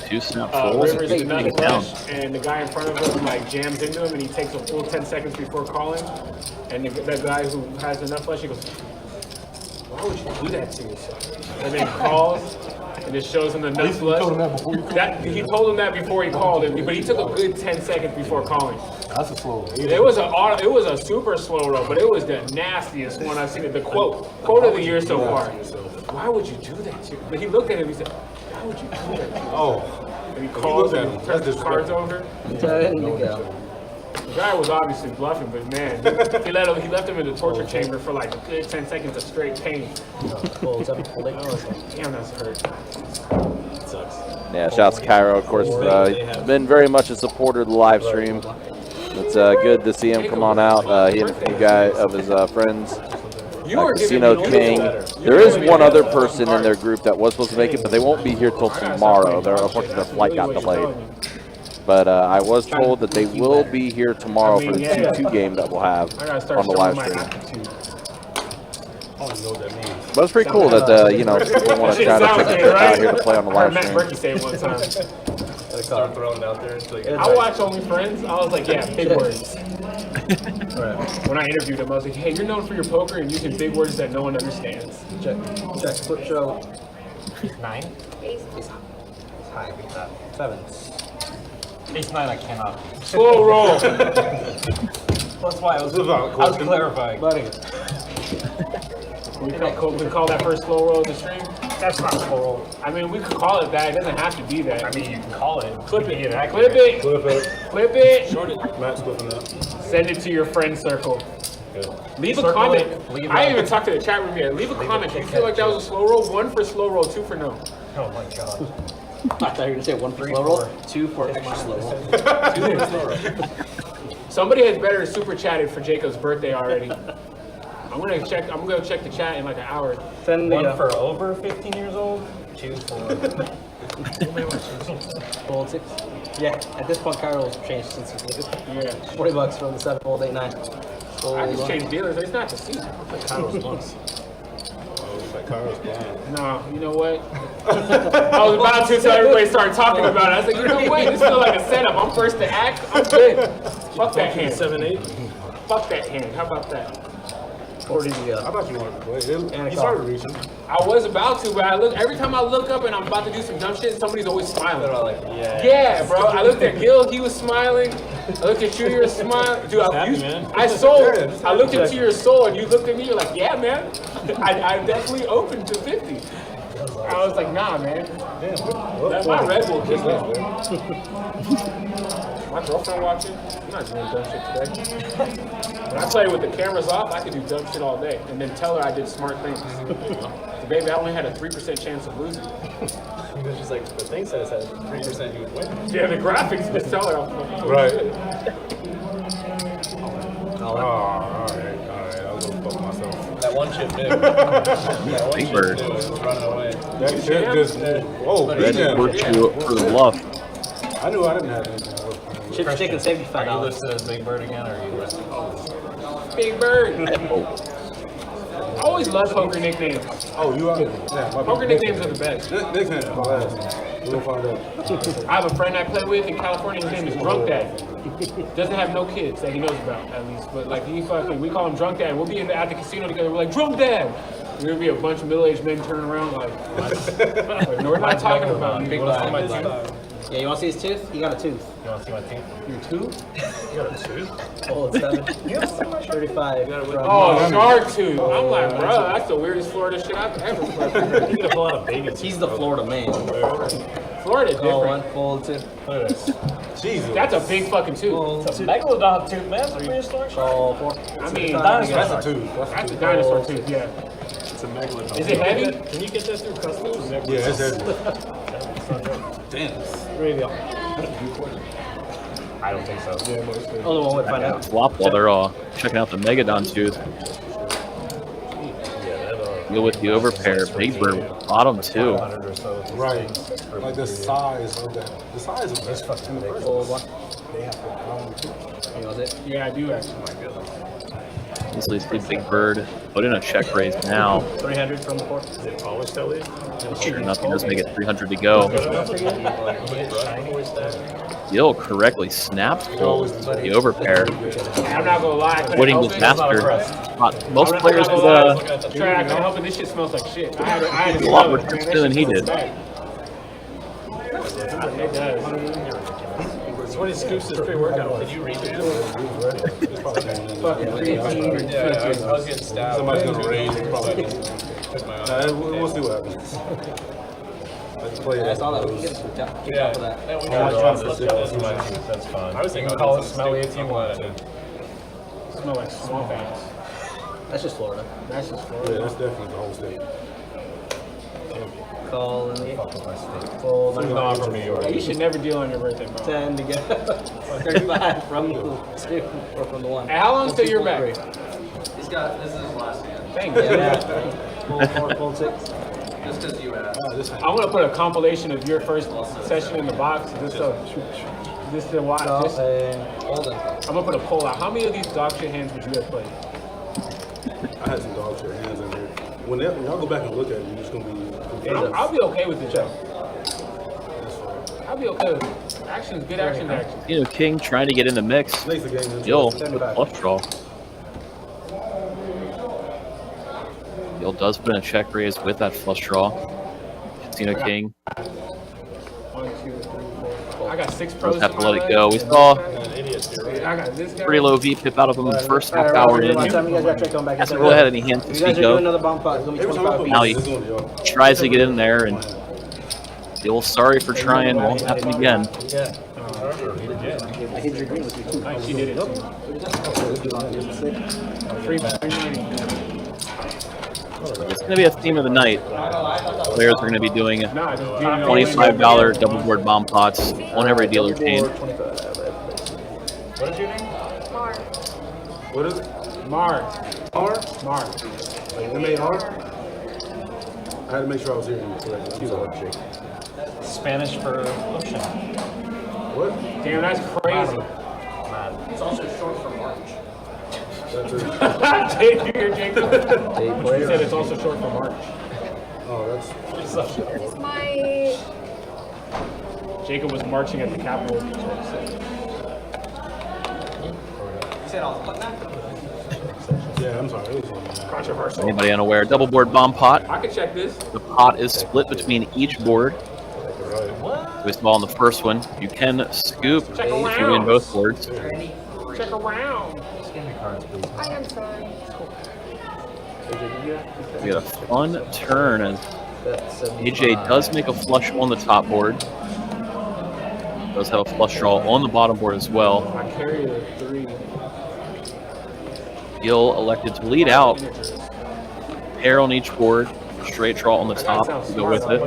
2 snap folds and Rivers keep is another it down. flush, and the guy in front of him like jams into him, and he takes a full 10 seconds before calling. And the guy who has enough flush, he goes, "Why would you do that to yourself?" And then he calls, and it shows him the nut flush. He told him that before he called him, but he took a good 10 seconds before calling. That's a slow one. It was a super slow roll, but it was the nastiest one I've seen. The quote of the year so far. Why would you do that to? But he looked at him. He said, "Why would you do that?" Oh. And he calls and turns his cards over. There you go. The guy was obviously bluffing, but man, he left him in the torture chamber for like a good 10 seconds of straight pain. Damn, that's hurt. It sucks. Yeah, shouts to Kiero, of course. Been very much a supporter of the live stream. It's good to see him come on out. He and a few of his friends. Casino King. There is one other person in their group that was supposed to make it, but they won't be here till tomorrow. Unfortunately, their flight got delayed. But I was told that they will be here tomorrow for the 2-2 game that we'll have on the live stream. But it's pretty cool that people want to try to take a trip out here to play on the live Matt stream. Berkey say it one time. start throwing it out there. Until you I watch Only Friends. I was like, yeah, big words. When I interviewed him, I was like, hey, you're known for your poker and using big words that no one understands. Check. Flip show. 9? Ace. High. 7. Ace 9, I cannot. Slow roll. That's why I was clarifying. We call that first slow roll of the stream? That's not slow roll. I mean, we could call it that. It doesn't have to be that. I mean, you can call it. Clip it. Clip Clip it. Flip it. Flip it. Short it. Matt's flipping up. Send it to your friend circle. Leave a comment. I didn't even talk to the chat room yet. Leave a comment. Do you feel like that was a slow roll? 1 for slow roll, 2 for no. Oh my god. I thought you were gonna say 1 for slow roll, 2 for extra slow roll. 2 for slow roll. Somebody has better super chatted for Jacob's birthday already. I'm gonna check the chat in like an hour. Send 1 for over 15 years old, 2 for... Fold 6. Yeah, at this point, Kiero's changed since he's leaving. Yeah. $40 from the 7 fold 8 9. I just changed dealers. It's not the season. Kairos once. No, you know what? I was about to until everybody started talking about it. I was like, you know what? This feels like a setup. I'm first to act. I'm good. Fuck that hand. 7-8. Fuck that hand. How about that? Or did you go? I thought you wanted to play. You started reaching. I was about to, but every time I look up and I'm about to do some dumb shit, somebody's always smiling. They're all like, yeah. Yeah, bro. I looked at Gil, he was smiling. I looked at you, you were smiling. Dude, I looked into your soul and you looked at me, you're like, yeah, man. I'm definitely open to 50. I was like, nah, man. That's my Red Bull kicked in. My girlfriend watching. I'm not doing dumb shit today. When I play with the cameras off, I can do dumb shit all day and then tell her I did smart things. Baby, I only had a 3% chance of losing. She's like, the thing says that 3% you would win. Yeah, the graphics just tell her. Right. Alright. I was gonna fuck myself. That one chip did. That one Big chip bird. did was running away. That shit just. Whoa, Ready for the bluff. I knew I didn't have anything. Chip's taking $75. Are you listed as Big Bird again, or are you listed? Big Bird. I always love poker nicknames. Oh, you are? Yeah, Poker nicknames are the best. Next hand, my last. We'll find out. I have a friend I play with in California. His name is Drunk Dad. Doesn't have no kids that he knows about, at least. But like we call him Drunk Dad. We'll be at the casino together. We're like Drunk Dad. We're gonna be a bunch of middle-aged men turning around like no, we're not talking about me. Yeah, you want to see his tooth? He got a tooth. You want to see my team? Your tooth? You got a tooth? Fold 7. 35. Oh, shark tooth. I'm like, bro, that's the weirdest Florida shit I've ever played. You need to pull out a baby tooth. He's the Florida man. Florida Call different. 1, fold 2. Look at this. Jesus. That's a big fucking tooth. It's a megalodon tooth, man. It's a prehistoric shark. Call 4. I mean, That's a two. that's a dinosaur tooth, yeah. It's a megalodon. Is it heavy? Can you get that through customs? Yeah, it's heavy. Damn. Radio. I don't think so. Only one way to find out. Flop while they're all checking out the Megadon tooth. Deal with the overpair. Big Bird, bottom 2. 100 or so. Right. Like the size of that. The size of this fucking thing. Fold 1. They have to He was it. Yeah, I do actually. Easily see Big Bird put in a check raise now. 300 from the 4. Is it polished at least? Sure enough, he does make it 300 to go. Gil correctly snapped fold the overpair. I'm not gonna lie. I couldn't Avoiding help it. disaster. Most I'm players not would gonna lie. Trey, I couldn't help it. This shit smells like shit. I had to a lot smell more it, man. That trickster than shit he smells did. bad. It does. So when he scoops his pre-workout, Did you read it? Fucking creatine. Yeah, I was getting stabbed. Somebody's gonna raise it, probably. Took my Nah, we'll see what happens. Let's play That's it. all that we can get. Keep top of that. Yeah, we got That's fine. I was thinking call it smelly if you want. Smell like swamp ass. That's just Florida. That's just Yeah, Florida. that's definitely the whole state. Call and fold. Not from New York. Hey, you should never deal on your birthday, bro. 10 to go. 35 from the 2 or from the 1. Hey, how long till you're back? He's got, this is his last hand. Thank you. Yeah. Fold 4, fold 6. Just because you asked. I'm gonna put a compilation of your first session in the box. Just to watch. Stop and I'm gonna put a poll out. How many of these dog shit hands would you have played? I had some dog shit hands in there. When y'all go back and look at it, you're just gonna be confused. I'll be okay with it, Joe. I'll be okay with it. Action's good action. You know, King trying to get in the mix. Makes the game Gil with 75. flush draw. Gil does put in a check raise with that flush draw. Casino King 1, 2, 3, 4. I got 6 pros. does have to let it go. We saw I got this guy. pretty low V pip out of him in the first half Alright, hour in. last time you guys got Trey coming back. Hasn't really had any hands to You guys are speak doing of. another bomb pot. It's going to be 25 Now feet. he tries to get in there, and Gil, sorry for trying, won't happen again. I hit your green with you too. Nice, she did it too. Free bet. It's going to be a theme of the night. Players are going to be doing Nah, just $25 double board bomb pots on every dealer chain. What is your name? Mark. What is it? Mark. R? Mark. Like M-A-R? I had to make sure I was hearing you correctly. I'm sorry. Spanish for ocean. What? Damn, that's crazy. It's also short for March. That's it. Jake, you hear Jacob? He said it's also short for March. Oh, that's... It's my. Jacob was marching at the Capitol. You said I was putting that? Yeah, I'm sorry. It was Controversial. Anybody unaware? Double board bomb pot. I could check this. The pot is split between each board. We saw on the first one. You can scoop if you win both boards. Check around. I am sorry. We got a fun turn as AJ does make a flush on the top board. Does have a flush draw on the bottom board as well. I carry a 3. Gil elected to lead out. Pair on each board. Straight draw on the top to go with it.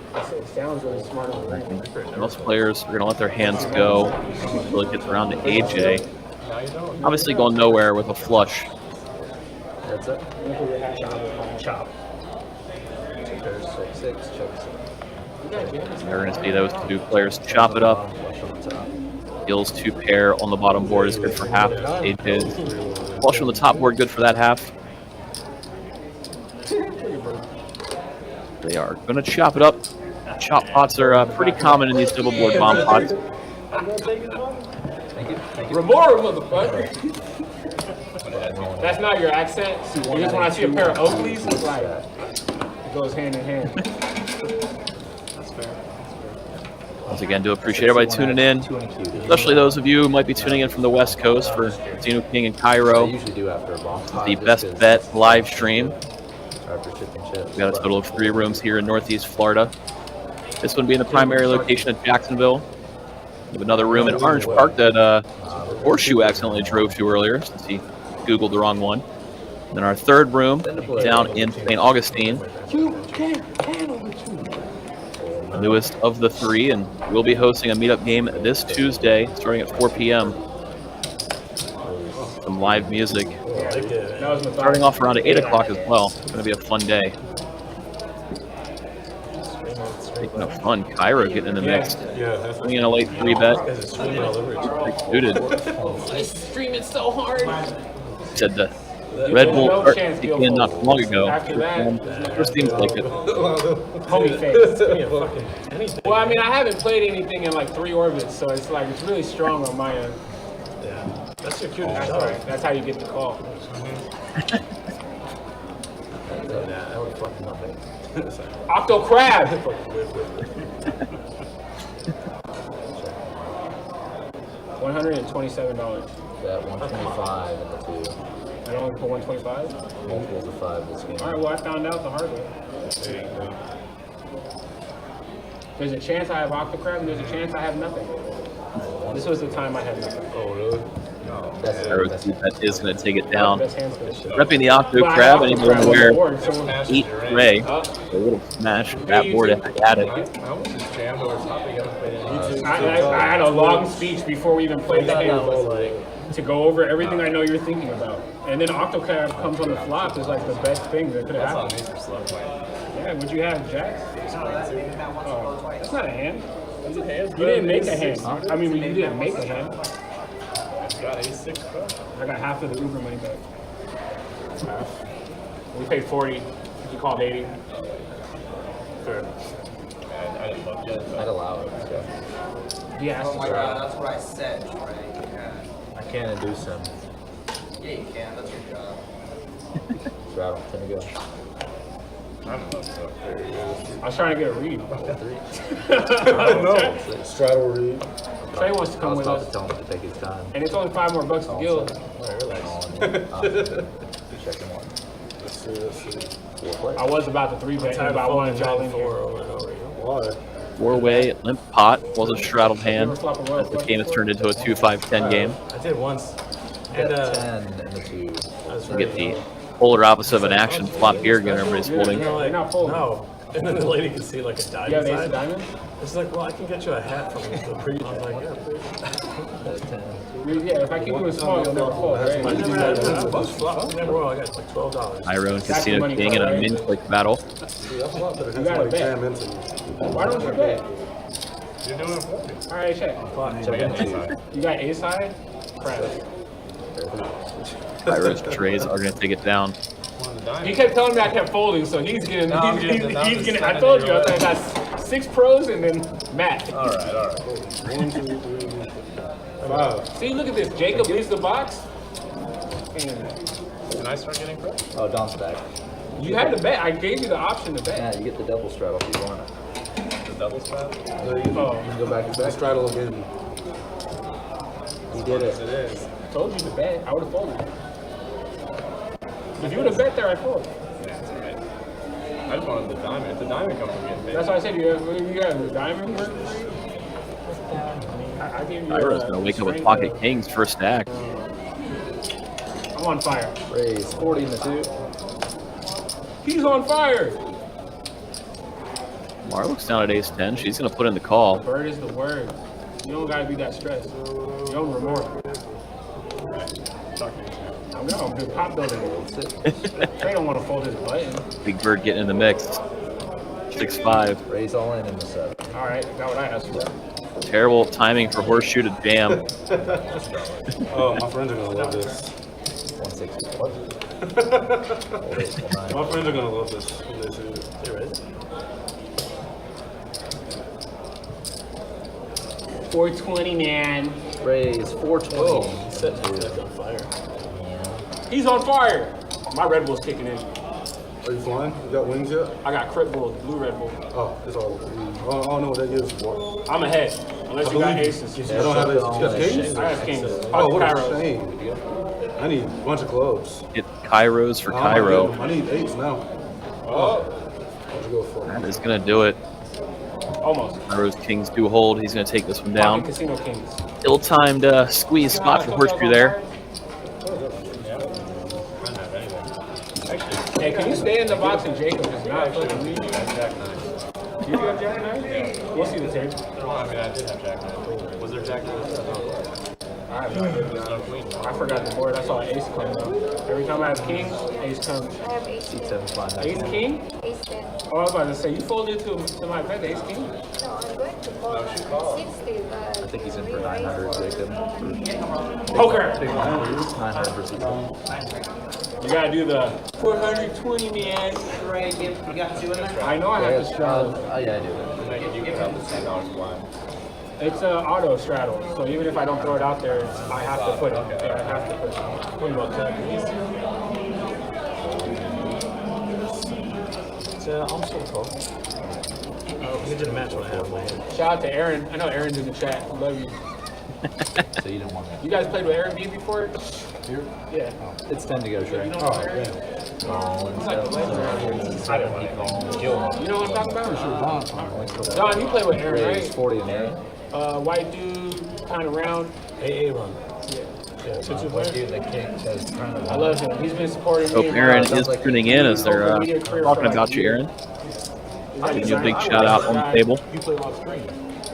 It sounds really smart on the ring. Most players are going to let their hands go until it gets around to AJ. Obviously going nowhere with a flush. That's it. Chop. There's 6, chokes. You're going to see those two players chop it up. Gil's 2 pair on the bottom board is good for half. AJ's flush on the top board, good for that half. They are going to chop it up. Chop pots are pretty common in these double board bomb pots. Remora, motherfucker. That's not your accent. Because when I see a pair of Oakleys, it's like, it goes hand in hand. Once again, do appreciate everybody tuning in, especially those of you who might be tuning in from the West Coast for Zeno King and Cairo, the Best Bet live stream. We got a total of 3 rooms here in Northeast Florida. This one being the primary location at Jacksonville. We have another room in Orange Park that Horseshoe accidentally drove to earlier since he Googled the wrong one. And then our third room down in St. Augustine. The newest of the 3, and we'll be hosting a meetup game this Tuesday starting at 4 p.m. Some live music. Starting off around 8 o'clock as well. It's going to be a fun day. Speaking of fun, Cairo getting in the mix. Bringing in a late 3 bet. Suited. This stream is so hard. Said the Red Bull start kicked in not too long ago. After that, First seems like it. homie face. Well, I mean, I haven't played anything in like 3 orbits, so it's like, it's really strong on my end. Yeah. That's your cutest That's dog. right. That's how you get the call. That would fuck nothing. Octo Crab. $127. Bet 125 in the 2. I only put 125. Multiples of 5 this game. All right. Well, I found out the hard way. There's a chance I have Octo Crab, and there's a chance I have nothing. This was the time I had nothing. Oh, really? Cairo that is going to take it down. Best hands for this shit. Repping the Octo But I Crab, have and Octo he's Crab going on to the wear board, so 8 gray. A little smash. That board at it. I almost just jammed over top again. I had a long speech before we even played the game to go over everything I know you're thinking about. And then Octo Crab comes on the flop is like the best thing that could have happened. Yeah, would you have Jack? Oh, that's not a hand. You didn't make a hand. I mean, you didn't make a hand. Got A6 bucks. I got half of the Uber money back. We paid 40. You called 80. Fair. I didn't look yet. I'd allow it. Yeah. Oh my god, that's what I said, right? I can't induce him. Yeah, you can. That's your job. Straddle, 10 to go. I was trying to get a read. I don't know. Straddle read. Trey wants to come with us. Tell him to take his time. And it's only $5 more to Gil. Checking one. Let's see. I was about to 3-bet, but I wanted y'all in here. Why? Four-way limp pot was a straddled hand. Never flop a royal As the flush game has before. turned into a 2-5-10 game. I did once. Got And 10 and the 2. I was You get the polar opposite of an action flop here again. Everybody's folding. You're like, You're not folding. no. And then the lady could see like a You diamond have ace of side. diamond? It's like, well, I can get you a hat from the previous. I was like, yeah, please. Got 10. Yeah, if I keep doing small, you'll never fold, I right? never had a bunch flop. Never will. I got like $12. Iroh and Casino King in a min click battle. See, that's a lot better than You gotta somebody bet. jam into me. Why don't you bet? You're doing it for me. All right, check. You got ace high? Crap. Iroh's trays are going to take it down. He kept telling me I kept folding, so he's getting. No, I'm he's getting- I'm getting. just I told you, I sending got 6 pros and then Matt. All right. 1, 2, 3, 5. See, look at this. Jacob leaves the box. And Can I start getting credit? Oh, Don's back. you had to bet. I gave you the option to bet. Yeah, you get the double straddle if you want it. The double strap? There you Oh, You can go back to back. straddle again. He did it. It is. I told you to bet. I would have folded. If you would have bet there, I'd fold. Yeah, it's alright. I just wanted the diamond. If the diamond comes, I'm getting paid. That's why I said you got the diamond. I gave you. Iroh's going to wake up with pocket kings first stack. I'm on fire. Raise 40 in the 2. He's on fire. Mara looks down at ace 10. She's going to put in the call. Bird is the word. You don't gotta be that stressed. You don't remorse. I'm gonna do pop building. Trey don't want to fold his button. Big Bird getting in the mix. 6-5. Raise all in the 7. All right, got what I asked for. Terrible timing for Horseshoe to jam. Oh, my friends are gonna love this. 160. What? My friends are gonna love this when they see it. You ready? 420, man. Raise 420. Oh, set that's on fire. He's on fire. My Red Bull's kicking in. Are you flying? You got wings yet? I got Crit Bull, blue Red Bull. Oh, it's all. I don't know what that is. Boy. I'm ahead, unless you got aces. I don't have aces. You got kings? I have kings. Oh, what a Kairos. shame. I need a bunch of clubs. Get Kairos for Cairo. I need 8s now. Let's go for it. That is going to do it. Almost. Kairo's kings do hold. He's going to take this one Pocket down. Casino Kings. Ill-timed squeeze spot for Horseshoe there. Hey, can you stay in the box and Jacob is not fucking leave you? Jack 9. Do you have Jack 9? Yeah. We'll see the tape. I mean, I did have Jack 9. Was there Jack 9? I have no idea. I forgot the board. I saw an ace come though. Every time I have king, ace comes. I have ace. Seat 7 flying. Ace king? Ace 10. Oh, I was about to say, you folded to my pet, ace king? No, I'm going to fold 60, but I think he's in for 900, Jacob. Poker! 900 for seat 7. You gotta do the 420, man. Ray, you got 2 in there? I know I have to straddle. Oh, yeah, I do. You can have the $10 blind. It's an auto straddle, so even if I don't throw it out there, I have to put it. Yeah, I have to put it. What about that? It's almost full call. Oh, we did a match when I have my hand. Shout out to Aaron. I know Aaron's in the chat. Love you. So you didn't want that. You guys played with Aaron B before? Here? Yeah. It's 10 to go, Trey. You know Oh, what Aaron? damn. He's like a legend around here. I didn't want to kill him. You know what I'm talking about? John, you play with Aaron, Raise right? 40 in there. White dude, kind of round. AA run. Yeah. Yeah, 2-2 player. Dude, the king says trying to. I love him. He's been supporting Hope me. Aaron is tuning in as they're talking about you, Aaron. Giving you a big shout out on the table. You play on screen.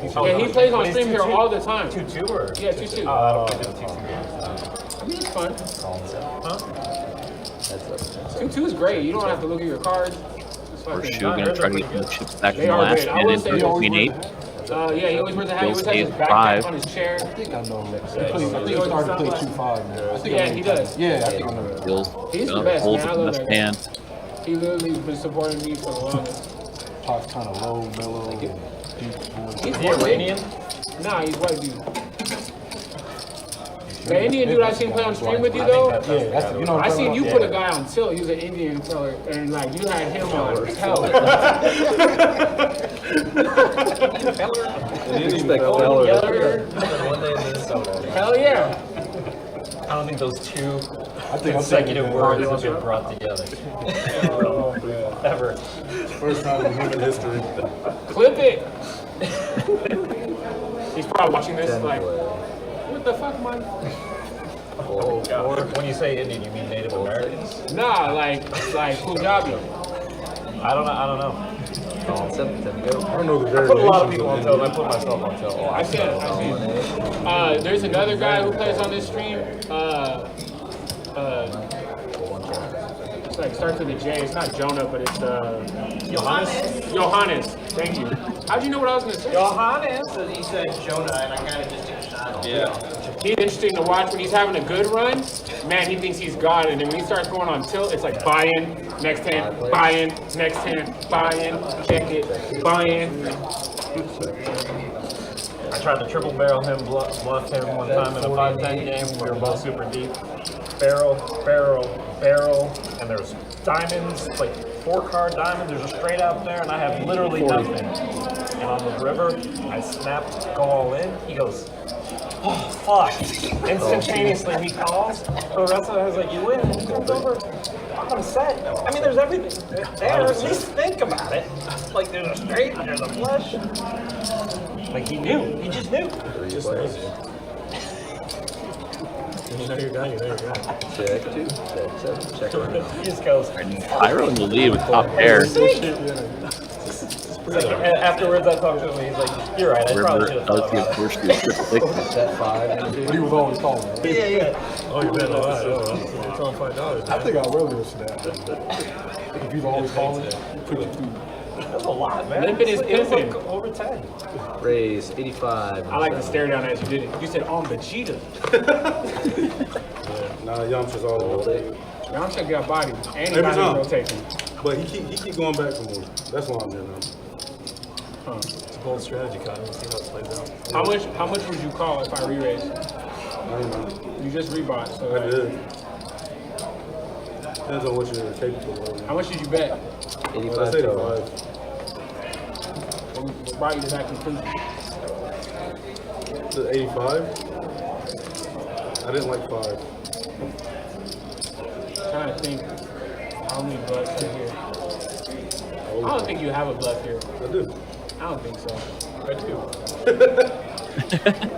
Yeah, he plays on stream here all the time. 2-2 or? Yeah, 2-2. I don't play 2-2 games. I mean, it's fun. That's 2-2 is great. You don't have to look at your cards. It's fucking Horseshoe going to try to get the chips back from They the are last good. I hand will into say the always Queen 8. Yeah, he always wears a hat. He always has his Bills backpack 8-5. on his chair. I think I know him. I think he started to play 2-5 now. I think Yeah, he does. Yeah, I think I know that. Bills He's the going best, to hold man. I the love left that guy. hand. He literally has been supporting me for the longest. Talks kind of low, mellow, and deep. He's Iranian? Nah, he's white dude. The Indian dude I seen play on stream with you though, Yeah, that's you know. I seen you put a guy on tilt. He was an Indian seller, and like you had him on hell. Expect Golden Feller. Yeller. One day in Minnesota. Hell yeah. I don't think those two I think consecutive words have been brought together. Ever. First time in human history. Clip it. He's probably watching this like, what the fuck, man? Oh, God. When you say Indian, you mean Native Americans? Nah, like Punjabi. I don't know. I don't know the I put a lot of variations people on of tilt. I put myself on tilt. I see it. There's another guy who plays on this stream. It's like starts with a J. It's not Jonah, but it's Johannes? Johannes. Thank you. How'd you know what I was gonna say? Johannes? So he said Jonah, and I kind of just took a shot. Yeah. He's interesting to watch when he's having a good run. Man, he thinks he's God, and then when he starts going on tilt, it's like buy in, next hand, buy in, next hand, buy in, check it, buy in. I tried to triple barrel him, bluff him one time in a 5-10 game. We were both super deep. Barrel, and there's diamonds, like 4-card diamonds. There's a straight out there, and I have literally nothing. And on the river, I snap, go all in. He goes, oh, fuck. Instantaneously, he calls. For the rest of it, I was like, you win. He comes over. I'm set. I mean, there's everything there. At least think about it. Like, there's a straight, there's a flush. Like, he knew. He just knew. Just knows. You know your guy, you know your guy. Check 2, check 7, check 1. He just goes, Cairo in the lead with top pair. like, afterwards, I talked to him, and he's like, you're right, I probably should have thought about it. That 5 and 2. But he was always calling. Right? Yeah. Oh, you bet. All right. It's on $5. I think I really wish that. If he's always calling, put you through. That's a lot, man. Limping is It was like pimping. over 10. Raise 85. I like to stare down as you did it. You said on Vegeta. Nah, Yamcha's all over it. Yamcha got body, and he Every got time. his rotation. But he keep going back for more. That's why I'm there now. It's a bold strategy, Cotton. We'll see how it plays out. How much would you call if I re-raise? I don't know. You just rebought, so I did. Depends on what you're capable of. how much did you bet? 85 Well, I said total. 85. What brought you to that conclusion? To 85? I didn't like 5. I'm trying to think how many bluffs are here. I don't think you have a bluff here. I do. I don't think so. I do.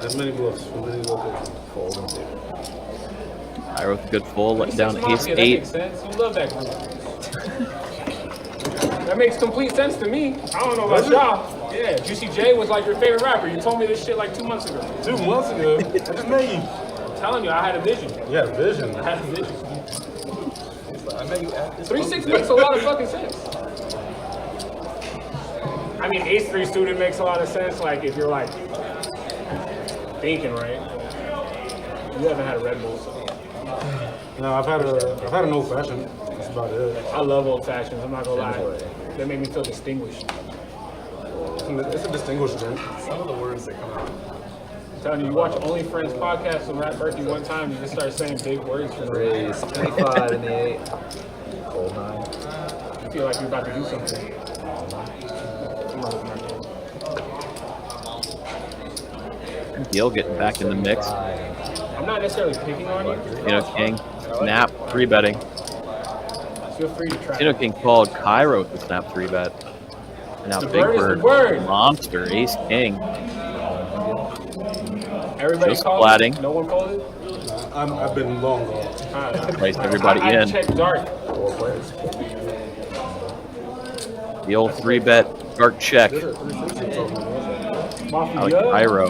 There's many bluffs from many locations. Fold and 2. Cairo with a good full, let down Mafia, ace that 8. makes sense. You love that group. That makes complete sense to me. I don't know about y'all. Yeah, Juicy J was like your favorite rapper. You told me this shit like 2 months ago. 2 months ago? I just met you. I'm telling you, I had a vision. You had a vision. I had a vision. I met you at this 3-6 makes a lot of fucking sense. I mean, ace 3 student makes a lot of sense. Like if you're like thinking right. You haven't had a Red Bull, so. No, I've had an old fashioned. That's about it. I love old fashions. I'm not gonna lie. They make me feel distinguished. It's a distinguished drink. Some of the words that come out. I'm telling you, you watch Only Friends podcast with Matt Berkey one time, you just start saying big words for no reason. Raise 25 in the 8. Fold 9. You feel like you're about to do something. Gil getting back in the mix. I'm not necessarily picking on you. King, snap, 3-betting. Feel free to try. King called Cairo to snap 3-bet. And now The Big bird is the Bird, word. monster, ace king. Everybody Just called? flatting. No one called it? I've been long gone. Placed everybody I in. checked dark. The old 3-bet dark check. I like Cairo.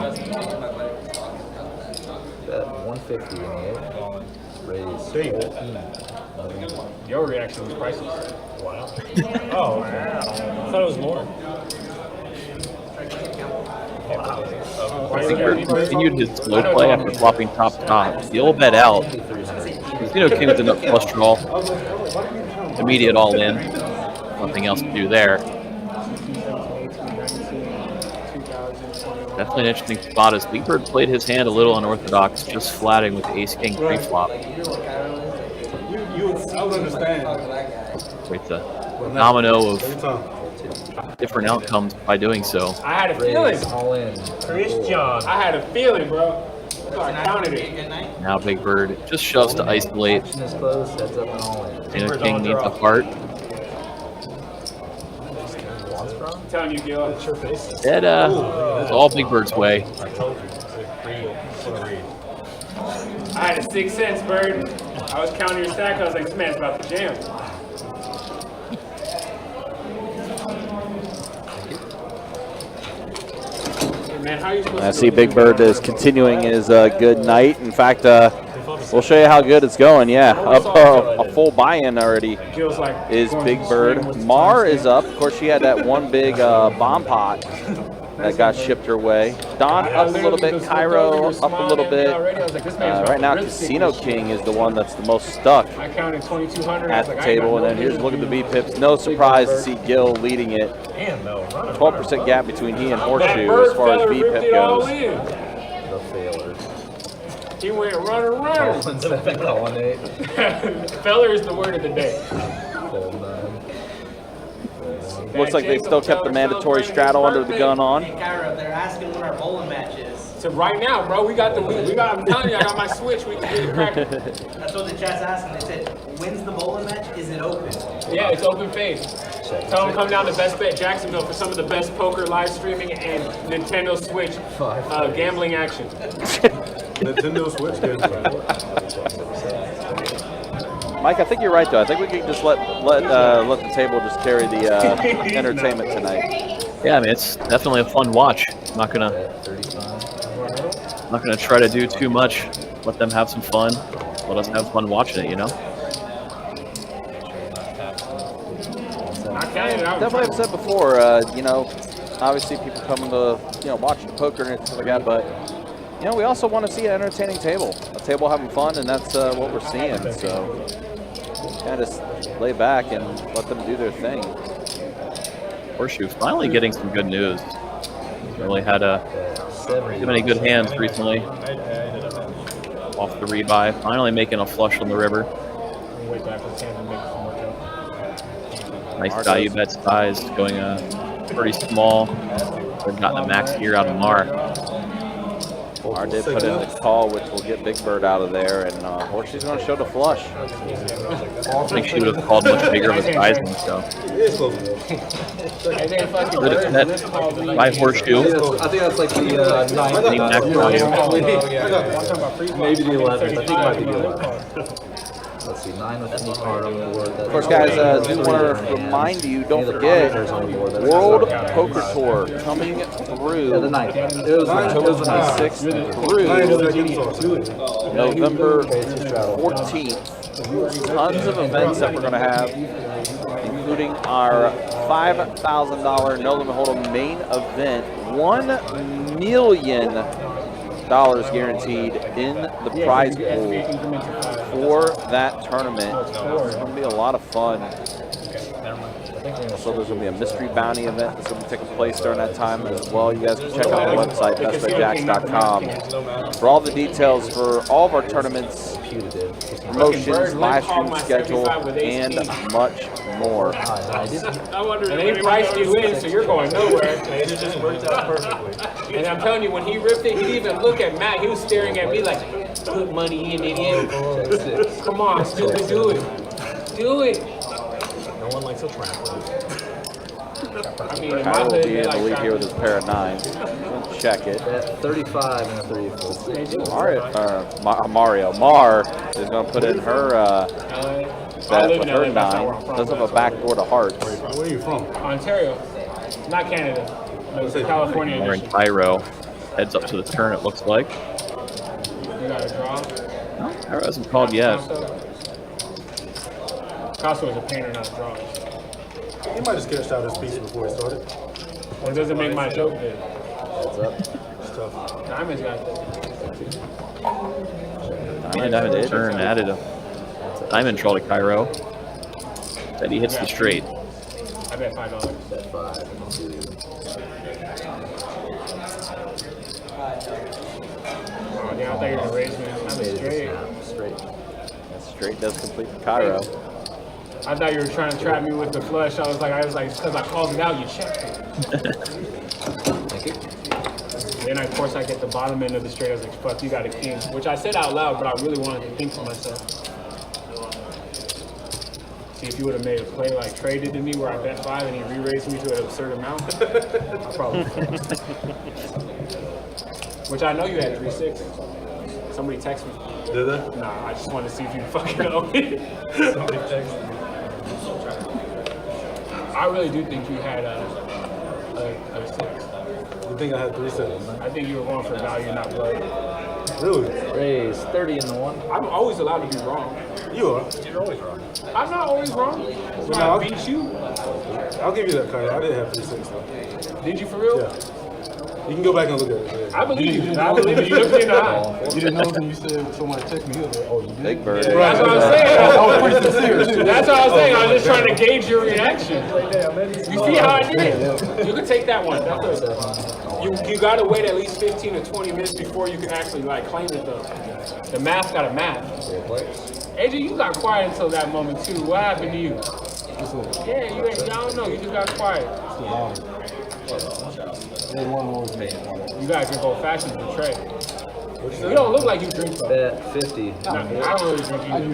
Bet 150 in the 8. Raise 14. Your reaction was priceless. Wow. Oh, wow. I thought it was more. I think he continued his slow play after flopping top. The old bet out. King with enough flush draw. Immediate all in. Nothing else to do there. Definitely an interesting spot as Big Bird played his hand a little unorthodox, just flatting with ace king pre-flop. I would understand. Creates a domino of Every time. different outcomes by doing so. I had a feeling. All in. Christian. I had a feeling, bro. So I counted it. Now Big Bird just shoves to isolate. Action is closed. Heads up and all in. King needs a heart. telling you, Gil. It's your face. It, it's all Big Bird's way. I told you. Read. I had a 6 cents, Bird. I was counting your stack. I was like, this man's about to jam. Hey, man, how are you supposed I to see go Big do Bird that? is continuing his good night. In fact, we'll show you how good it's going. Yeah, up a full buy-in already Feels like is going Big to the Bird. swing with the Mar time is up. Of course, she had that one big bomb pot that got shipped her way. Don up a little bit. Cairo up a little bit. Right now, Casino King is the one that's the most stuck I counted 2,200 at the table. And then here's a look at the V-Pips. No surprise to see Gil leading it. 12% gap between he and Horseshoe as far as V-Pip goes. The failure. He went runner. Feller is the word of the day. Looks like they still kept the mandatory straddle under the gun on. Hey, Kiero, they're asking when our bowling match is. So right now, bro, we got. I'm telling you, I got my switch. We can get it cracking. That's what the chat's asking. They said, when's the bowling match? Is it open? Yeah, it's open phase. Tell them come down to Best Bet Jacksonville for some of the best poker live streaming and Nintendo Switch gambling action. Nintendo Switch gambling. Mike, I think you're right though. I think we can just let the table just carry the entertainment tonight. Yeah, I mean, it's definitely a fun watch. I'm not gonna try to do too much. Let them have some fun. Let us have fun watching it, you know? Definitely have said before, you know, obviously people coming to, you know, watch the poker and stuff like that, but, you know, we also want to see an entertaining table. A table having fun, and that's what we're seeing. So, kind of just lay back and let them do their thing. Horseshoe finally getting some good news. Really had too many good hands recently. Off the rebuy, finally making a flush on the river. Nice value bet size, going pretty small. They've gotten the max here out of Mar. Mar did put in the call, which will get Big Bird out of there, and Horseshoe's going to show the flush. I think she would have called much bigger of a size than so. Good at that by Horseshoe. I think that's like the 9th. Maybe the 11th. I think it might be the 11th. Let's see, 9 with any card on the board. Of course, guys, I do want to remind you, don't forget, World Poker Tour coming through the 9th. October 26th through November 14th. Tons of events that we're going to have, including our $5,000 No Limit Hold'em main event. $1 million guaranteed in the prize pool for that tournament. It's going to be a lot of fun. So there's going to be a mystery bounty event that's going to be taking place during that time as well. You guys can check out our website, bestbetjacks.com, for all the details for all of our tournaments, promotions, live stream schedule, and much more. And they priced you in, so you're going nowhere. It just worked out perfectly. And I'm telling you, when he ripped it, he didn't even look at Matt. He was staring at me like, put money in, idiot. Come on, stupid, do it. Do it. No one likes a trapper. I mean, in my Kyle will hood, be they in the like lead here with trappers. his pair of nines. Let's check it. 35 and a 34. Mar is going to put in her bet with her 9. Does have a back door to hearts. Where are you from? Ontario, not Canada. No, it's California Mar and edition. Cairo heads up to the turn, it looks like. You got a draw. No, Cairo hasn't called yet. Casso is a painter, not a drawer. He might have sketched out his piece before he started. Well, it doesn't make my joke good. Heads up. It's tough. Diamond's got Diamond had a turn, added a diamond draw to Cairo. Said he hits the straight. I bet $5. Bet 5. Oh, damn, I thought you were going to raise me. I'm straight. Straight. That straight does complete the Cairo. I thought you were trying to trap me with the flush. I was like, because I called it out, you checked it. Thank you. Then, of course, I get the bottom end of the straight. I was like, fuck, you got a king. Which I said out loud, but I really wanted to think to myself. See, if you would have made a play like traded to me where I bet 5 and he re-raised me to an absurd amount, I probably which I know you had 3-6. Somebody texted me. Did they? Nah, I just wanted to see if you fucking know it. Somebody texted me. I really do think you had a 6. You think I had 3 cents? I think you were going for value, not blood. Really? Raise 30 in the 1. I'm always allowed to be wrong. You are. You're always wrong. I'm not always wrong. That's why I beat you. I'll give you that, Kyle. I didn't have 3 cents though. Did you for real? Yeah. You can go back and look at it. Yeah. I believe you. I believe you. You looked me in the eye. You didn't know until you said somebody text me. You was like, oh, you did? Big bird. That's what I'm saying. I was pretty sincere, too. That's what I was saying. I was just trying to gauge your reaction. You see how I did it? You can take that one. That's good. You got to wait at least 15 to 20 minutes before you can actually like claim it though. The math got a math. AJ, you got quiet until that moment too. What happened to you? Yeah, you ain't. I don't know. You just got quiet. You gotta drink old fashioned for Trey. You don't look like you drink though. Bet 50. No, I don't really drink either.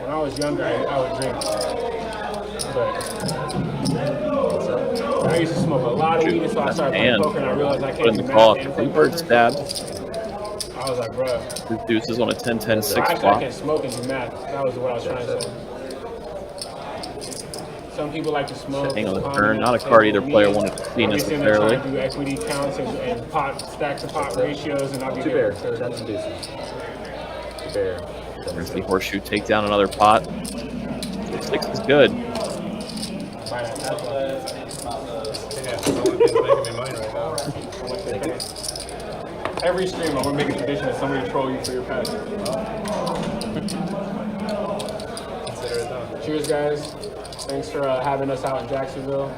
When I was younger, I would drink. But I used to smoke a lot of weed, so I started playing poker and I realized I Put can't in do the call. math and play Big bird poker. stab. I was like, bruh. His deuces on a 10-10-6 Actually, I flop. can't smoke and do math. That was what I was trying to say. Some people like to smoke. Hang on the turn. Not a card either player wanted to see necessarily. Do equity counts and pot stacks of pot ratios, and I'll be there. Tens and deuces. Bear. There's the horseshoe takedown, another pot. 6 is good. Every stream, I'm gonna make a tradition that somebody troll you for your pet. Cheers, guys. Thanks for having us out in Jacksonville.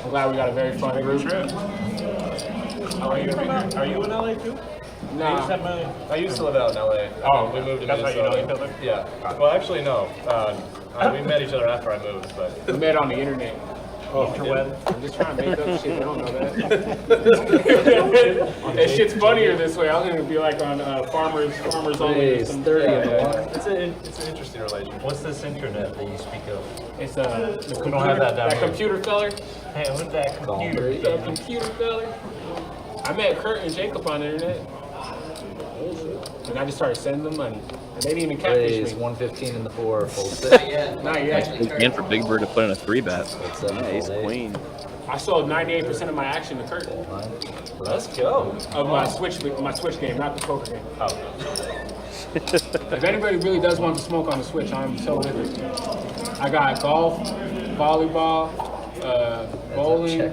I'm glad we got a very fun group. Are you in LA too? Nah. I used to live out in LA. Oh, We moved to that's how you know each other? Yeah. Well, actually, no. We met each other after I moved, but We met on the internet. Interweb. I'm just trying to make up shit. They don't know that. That shit's funnier this way. I was gonna be like on farmers only. or some shit. It's an interesting relationship. What's this internet that you speak of? It's the computer, don't have that down here. computer feller. Hey, what's that computer? The computer feller. I met Kurt and Jacob on the internet. And I just started sending them money. And they didn't even catfish me. 115 in the 4, fold 6. Not yet. Again for Big Bird to put in a 3-bet. Yeah, ace queen. I sold 98% of my action to Kurt. Let's go. Of my Switch game, not the poker game. If anybody really does want to smoke on the Switch, I'm so with it. I got golf, volleyball, bowling.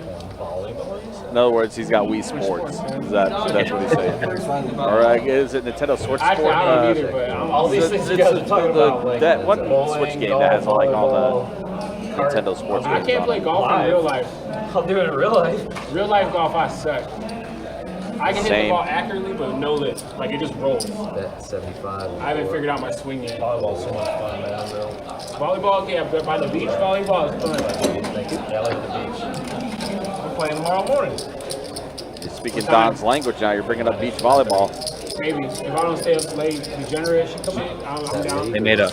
In other words, he's got Wii Sports. That's what he's saying. All right, is it Nintendo Switch Actually, Sport? I don't either, but all these things you guys are talking about. Like, that one Switch game that has like all the Nintendo Sports I games can't on play it. golf in real life. I'll do it in real life. Real life golf, I suck. I can hit the Same. ball accurately, but no lift. Like, it just rolls. Bet 75. I haven't figured out my swing yet. Volleyball's so much fun, man. Volleyball, yeah, but by the beach, volleyball is fun. Yeah, I like the beach. I'm playing tomorrow morning. You're speaking Don's language now. You're bringing up beach volleyball. Maybe. If I don't stay up late, degenerate shit, I'm down. They made a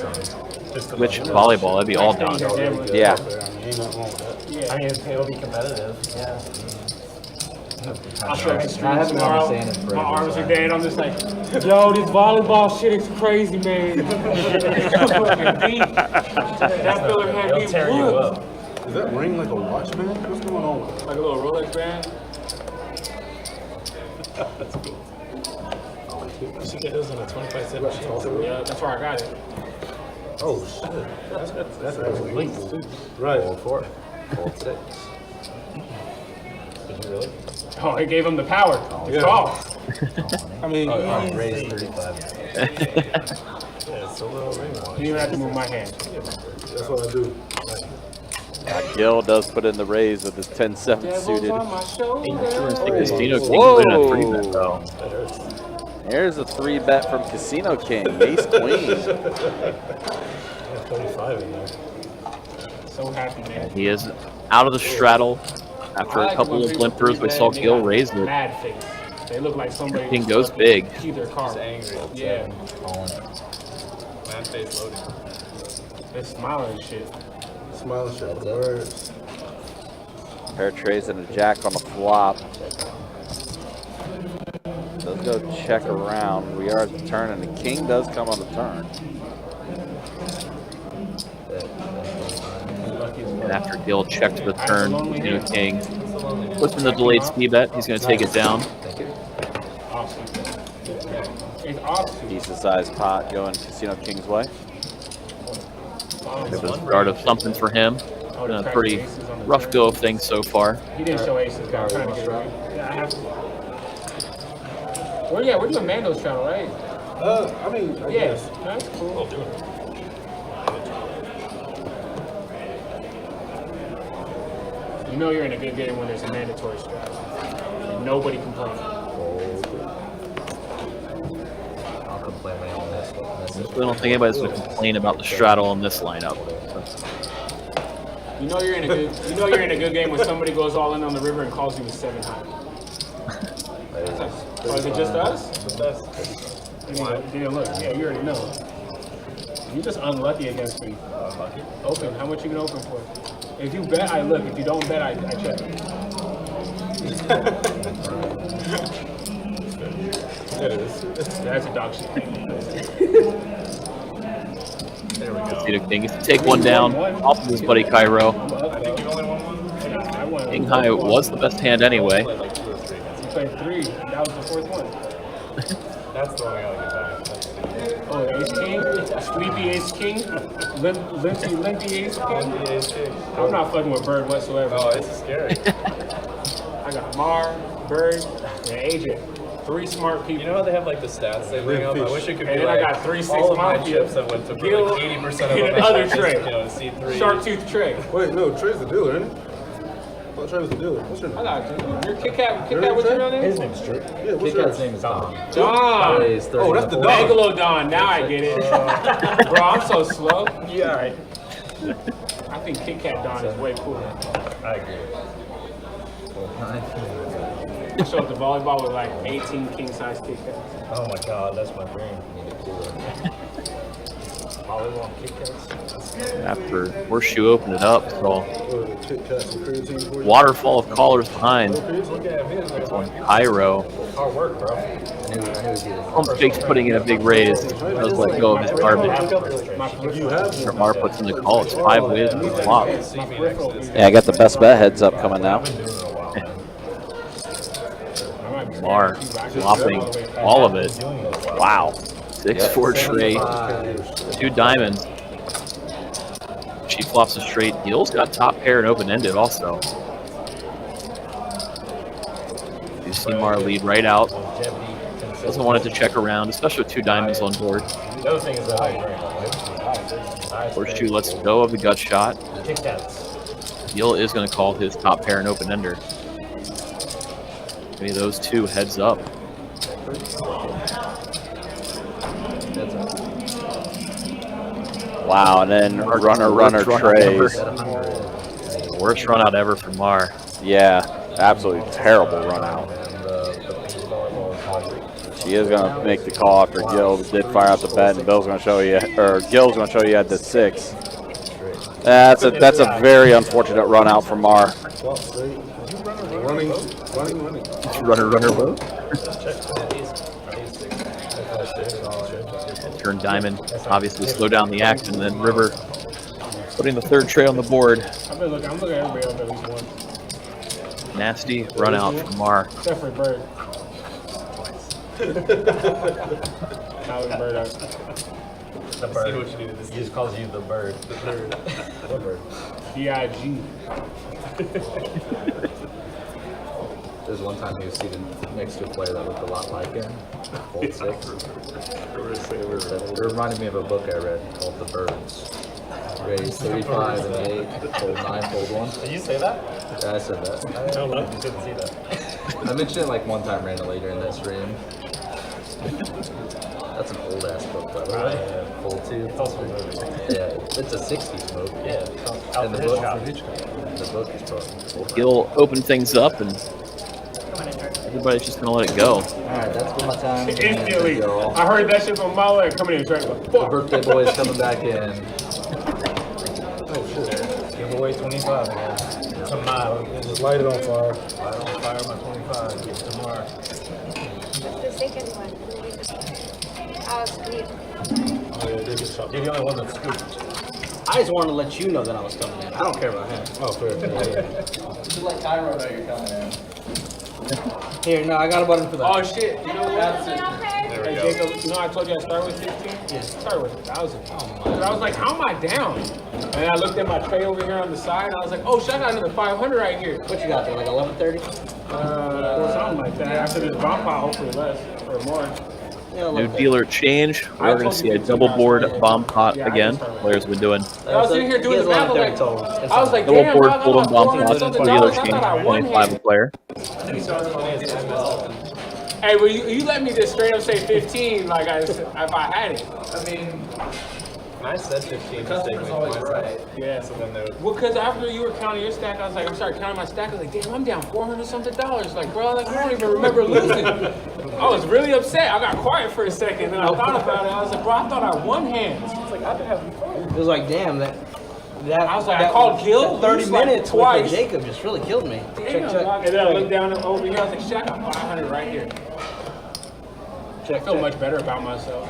Switch volleyball. That'd be all done. Yeah. I mean, it'll be competitive. Yeah. I'll show up the I stream haven't been tomorrow. saying it for My a arms while. are dead. I'm just like, yo, this volleyball shit is crazy, man. That filler had me It'll tear you whooped. up. Is that ring like a watch band? What's going on? Like a little Rolex band. You should get those on a 25-cent machine. Yeah, that's where I got it. Oh shit. That's actually legal too. Right. Fold 4. Fold 6. Did you really? Oh, it gave him the power. It's call. I mean, Raise 35. Yeah, it's a little ring You watch. didn't even have to move my hand. that's what I do. Gil does put in the raise with his 10-7 Devil's suited. on my shoulder. Casino King Whoa. put in a 3-bet though. There's a 3-bet from Casino King. Ace queen. 35 in there. So happy, man. He is out of the straddle after a couple of blimpers. We saw Gil raise it. Mad face. They look like somebody. King goes big. Key their car. Angry. Yeah. All in. Man face loading. They're smiling and shit. Smiling shit. Birds. Pair of trays and a jack on the flop. Does go check around. We are at the turn, and the king does come on the turn. And after Gil checked the turn, new king. Puts in the delayed ski bet. He's going to take it down. Awesome. It's awesome. Decent sized pot going Casino King's way. It was the start of something for him. Been a pretty rough go of things so far. He didn't show aces, guys. I'm trying to get it right. Yeah, I have to. Well, yeah, we're doing Mando's channel, right? I mean, I Yes, guess. that's cool. You know you're in a good game when there's a mandatory strat. Nobody complaining. I'll complain on this one. I don't think anybody's going to complain about the straddle in this lineup. You know you're in a good game when somebody goes all in on the river and calls you a 7 high. Or is it just us? Didn't look. Yeah, you already know. You're just unlucky against me. Open. How much you can open for? If you bet, I look. If you don't bet, I check. That's a dog shit. There we go. King gets to take one down off of his buddy Kiero. King high was the best hand anyway. You played 3. That was the 4th one. That's the one I gotta get back. Oh, Ace King? Sleepy Ace King? Limpy Ace King? I'm not fucking with Bird whatsoever. Oh, it's scary. I got Mar, Bird, and AJ. 3 smart people. You know how they have like the stats they bring up? I wish it could be And then like I got 3 6 all of my smart chips that went to Gil, like 80% of them. and other tray. You know, C3. Shark tooth tray. Wait, no, Trey's the dealer, isn't he? I thought Trey was the dealer. What's your I name? got you. Your Kit Kat, what's your real name? His name's Trey. Yeah, what's yours? name is Dom. Don. Oh, that's the dog. Megalodon. Now I get it. Bro, I'm so slow. Yeah, right. I think Kit Kat Don is way cooler. I agree. I show up to volleyball with like 18 king-size Kit Kats. Oh my god, that's my dream. Volleyball Kit Kats. After Horseshoe opened it up, so Kit Kats and creatine for you. waterfall of callers behind. Look at me. Cairo. Hard work, bro. Pump fakes putting in a big raise. Does let go of his garbage. You have Mar puts in the call. It's 5 ways to the flop. Yeah, I got the best bet heads up coming now. Mar flopping all of it. Wow. 6-4 trade. 2 diamonds. She flops a straight. Gil's got top pair and open-ended also. You see Mar lead right out. Doesn't want it to check around, especially with 2 diamonds on board. The other thing is that Horseshoe lets go of the gut shot. Kit Kats. Gil is going to call his top pair and open-ender. Maybe those 2 heads up. Wow, and then runner trays. Worst run out ever for Mar. Yeah, absolutely terrible run out. She is going to make the call after Gil did fire out the bet, and Bill's going to show you, or Gil's going to show you at the 6. That's a very unfortunate run out for Mar. running. Runner boat. Turn diamond, obviously slow down the action, and then River putting the 3rd tray on the board. I'm looking at everybody else at least one. Nasty run out from Mar. Except for Bird. Now we Bird out. The bird. He just calls you the bird. The bird. The bird. B.I.G. There's one time he was seated next to a player that looked a lot like him. Fold 6. It reminded me of a book I read called The Birds. Raise 35 and 8, fold 9, fold 1. Did you say that? Yeah, I said that. I don't know. You didn't see that. I mentioned it like one time randomly during that stream. That's an old ass book, by the way. Fold 2. It's also a movie. Yeah, it's a 60s book. Yeah. And the book is broken. Gil opened things up, and everybody's just going to let it go. Alright, that's been my time. Instantly. I heard that shit from Mala and coming in straight. The birthday boy is coming back in. 25 again. Tomorrow. Just light it on fire. I don't fire my 25. Get tomorrow. The second one. Clear. Oh, yeah, they get shot. You're the only one that's scooped. I just wanted to let you know that I was coming in. I don't care about him. Oh, fair. You should let Cairo know you're coming in. Here, no, I got a button for that. Oh shit! You know what? That's it. There we Hey go. Jacob, you know I told you I started with 15? Yeah. I started with 1,000. Oh my. I was like, how am I down? And then I looked at my tray over here on the side, and I was like, oh shit, I got another 500 right here. What you got there, like 11:30? Something like that. After this bomb pot, hopefully less or more. Yeah, New dealer change. We're going to see a double board bomb pot again. Players been doing I was sitting here doing the math, like, I was like, double damn, board dog, I golden got bomb pot. $400 Dealer I change. thought I won 25 a here. player. Hey, well, you let me just straight up say 15, like if I had it. I mean, I said 15 customer's always right. Yeah. So then they would, Well, because after you were counting your stack, I was like, I started counting my stack. I was like, damn, I'm down $400-something. Like, bro, like, I don't even remember losing. I was really upset. I got quiet for a second, and I thought about it. I was like, bro, I thought I won hands. I was like, I've been having fun. It was like, damn, that I was like, I called Gil 30 like minutes twice. with Jacob just really killed me. Damn, dog. And then I looked down over here. I was like, shit, I got 500 right here. I feel much better about myself.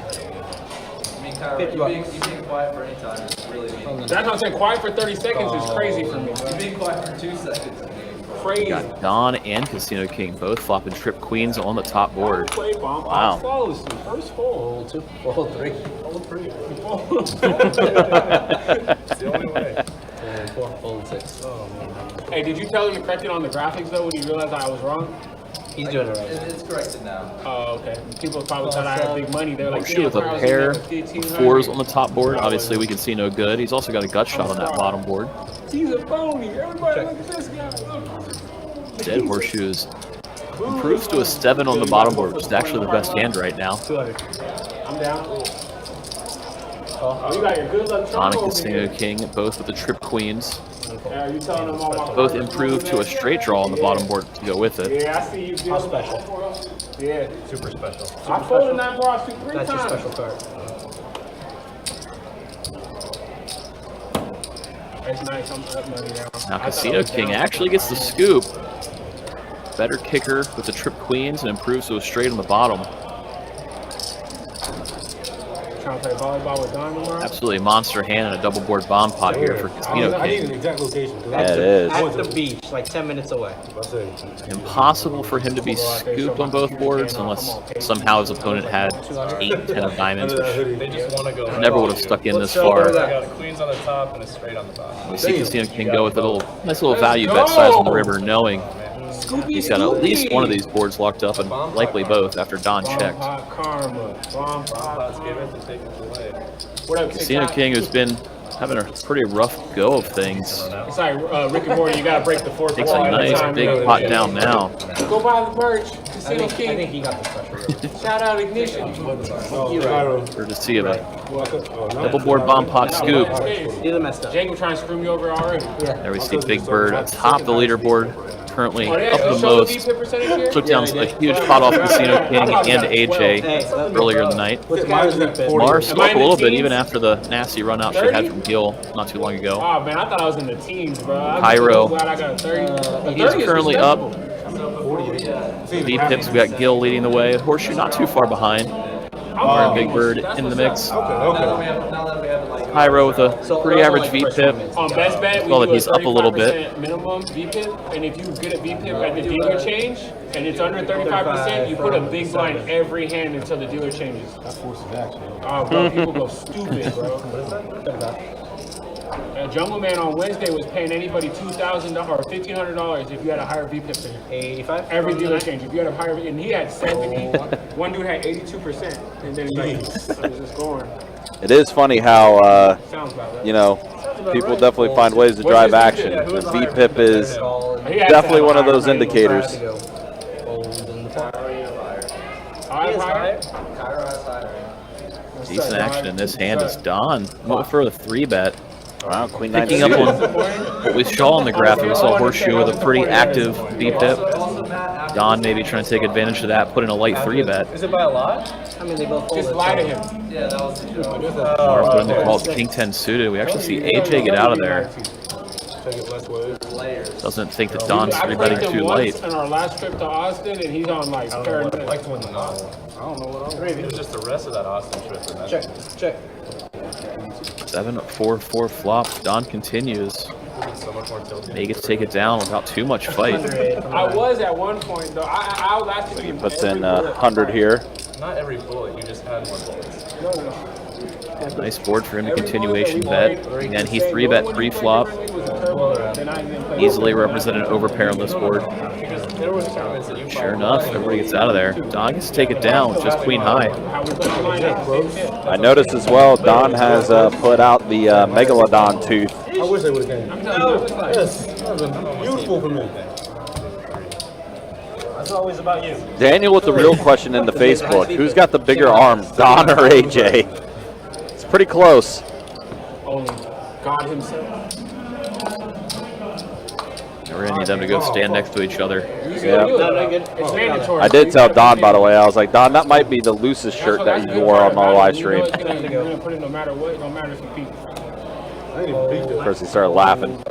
I mean, Cairo, you being quiet for any time is really mean. That's what I'm saying. Quiet for 30 seconds is crazy for me. You being quiet for 2 seconds is Crazy. Got Don and Casino King both flopping trip queens on the top board. Play bomb. Wow. Follows through. First fold. Fold 2, fold 3. Fold 3. it's the only way. Fold 4, fold 6. Hey, did you tell him to correct it on the graphics though when you realized I was wrong? He's doing it right now. It's corrected now. Oh, okay. People probably thought I had big money. They're like, Shoot with a pair of fours on the top board. Obviously, we can see no good. He's also got a gut shot on that bottom board. He's a phony. Everybody look at this guy. Dead horseshoes. Improves to a 7 on the bottom board, which is actually the best hand right now. I'm down. Oh, you got your good luck Don trump and over Casino here. King, both with the trip queens. Yeah, you telling them all my Both cards improved are to a straight draw on the bottom board to go with it. Yeah, I see you. How special? Yeah. Super special. I folded that broad suit 3 That's your times. special card. That's nice. I'm up money now. Now Casino King actually gets the scoop. Better kicker with the trip queens and improves to a straight on the bottom. Trying to play volleyball with Don tomorrow. Absolutely monster hand and a double board bomb pot here for Casino I need King. an exact location. Yeah, it is. At the beach, like 10 minutes away. Impossible for him to be scooped on both boards unless somehow his opponent had 8, 10 of diamonds, which they just want to go. never would have stuck in this They far. got a queens on the top and a straight on the bottom. We see Casino King go with a nice little value bet size on the river, knowing he's got at least one of these boards locked up, and likely both after Don checked. Karma. Bomb Let's give it to take it away. What up, Casino TikTok? King, who's been having a pretty rough go of things, It's like Rick and Morty. You gotta break the fourth takes wall a every nice time. big pot down now. Go buy the merch. I Casino think King. he got the special. Shout out Ignition. Courtesy of a double board bomb pot scoop. Either messed up. Jacob trying to screw me over already. There we see Big Bird atop the leaderboard, currently Oh, yeah, up the show most. the V-pip percentage here. Took down a huge pot off Casino King and AJ earlier in the night. Mars up a little bit even after the nasty run out she had from Gil not too long ago. Oh man, I thought I was in the teens, bro. I'm Cairo. so glad I got a 30. A He's 30 is currently up. respectable. V-pips, we got Gil leading the way. Horseshoe not too far behind. Our Big Bird in the mix. Cairo with a pretty average V-pip. On best bet, we Well, do that he's a up a little bit. 35% minimum V-pip, and if you get a V-pip at the dealer change, and it's under 35%, you put a big blind every hand until the dealer changes. That forces action. Oh, bro, people go stupid, bro. Jungle Man on Wednesday was paying anybody $2,000 or $1,500 if you had a higher V-pip than him. 85? Every dealer change. If you had a higher, and he had 70. One dude had 82%, and then like, it was just going. It is funny how, Sounds about right. you know, people definitely find ways to drive action. The V-pip is definitely one of those indicators. Decent action in this hand is Don. Went for the 3-bet. Wow, Queen 9 Picking up on what we saw on the graphic, we saw Horseshoe with a pretty active V-pip. Don maybe trying to take advantage of that, put in a light 3-bet. Is it by a lot? I mean, they both Just lie to him. Yeah, that was the joke. Or putting the call King 10 suited. We actually see AJ get out of there. Take it less way. Doesn't think that Don's I three played betting him too once late. on our last trip to Austin, and he's on like I third. would like to win the novel. I don't know what I'm It was just the rest of that Austin trip. And that's Check. 7-4-4 flop. Don continues. so much more tilted. May gets take it down without too much fight. I was at one point though. I was actually Puts in 100 here. Not every bullet, you just had more bullets. Nice board for him to continuation bet. And he 3-bet pre-flop. Easily represented overpair on this board. Because there was tournaments that you Sure enough, everybody gets out of there. Don gets to take it down with just queen high. I noticed as well, Don has put out the Megalodon tooth. I wish they would have came. Yes, that would have been beautiful for me. It's always about you. Daniel with the real question in the Facebook. Who's got the bigger arms, Don or AJ? It's pretty close. Only God himself. We're going to need them to go stand next to each other. Yeah. It's mandatory. I did tell Don, by the way, I was like, Don, that might be the loosest shirt that you wore on my live stream. You're gonna put it no matter what. No matter if you peek. I ain't even beat Of course, he started laughing.